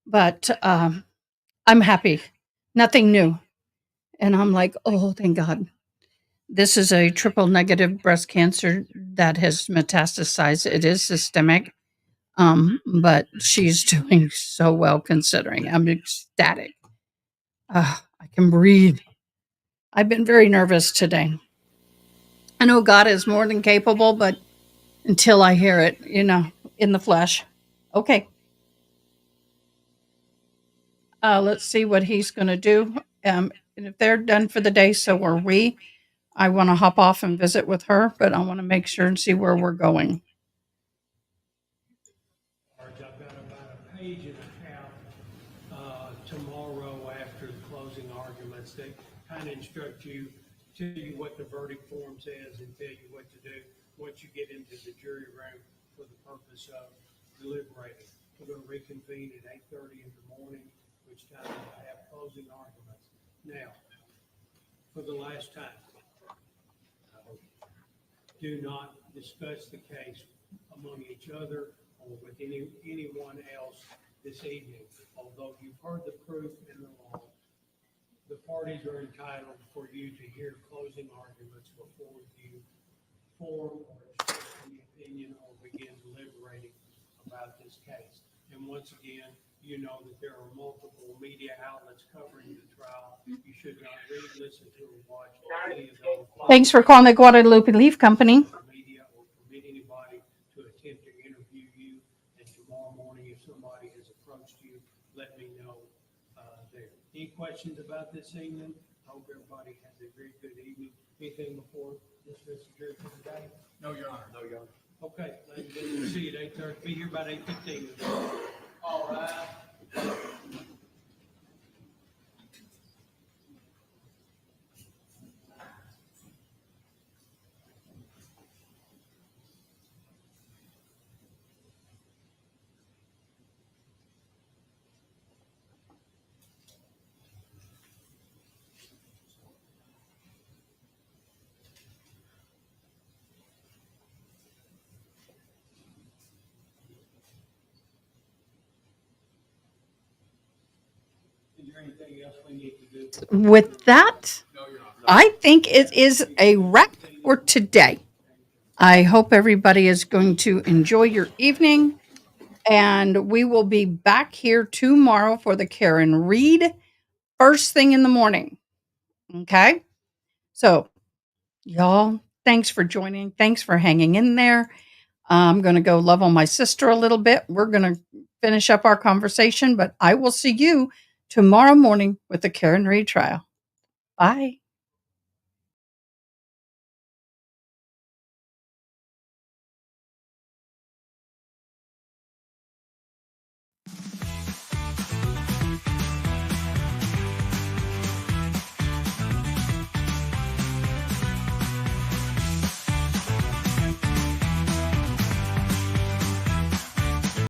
but I'm happy. Nothing new. And I'm like, oh, thank God. This is a triple negative breast cancer that has metastasized. It is systemic, but she's doing so well considering. I'm ecstatic. I can breathe. I've been very nervous today. I know God is more than capable, but until I hear it, in the flesh. Okay. Let's see what he's going to do. And if they're done for the day, so are we. I want to hop off and visit with her, but I want to make sure and see where we're going. I've got about a page and a half tomorrow after the closing arguments that kind of instruct you, tell you what the verdict form says and tell you what to do once you get into the jury room for the purpose of deliberating. We're going to reconvene at 8:30 in the morning, which time we'll have closing arguments. Now, for the last time, do not discuss the case among each other or with anyone else this evening. Although you've heard the proof in the law, the parties are entitled for you to hear closing arguments before you form or express any opinion or begin deliberating about this case. And once again, you know that there are multiple media outlets covering the trial. You should not read, listen to, or watch any of those. Thanks for calling the Guadalupe Leaf Company. Media or permit anybody to attempt to interview you. And tomorrow morning, if somebody has approached you, let me know there. Any questions about this evening? I hope everybody has a very good evening. Anything before dismissing jury for the day? No, Your Honor. No, Your Honor. Okay, ladies and gentlemen, we'll see you at 8:30. Be here about 8:15. All right. Is there anything else we need to do? With that, I think it is a wrap for today. I hope everybody is going to enjoy your evening, and we will be back here tomorrow for the Karen Read first thing in the morning. Okay? So, y'all, thanks for joining. Thanks for hanging in there. I'm going to go love on my sister a little bit. We're going to finish up our conversation, but I will see you tomorrow morning with the Karen Read trial. Bye.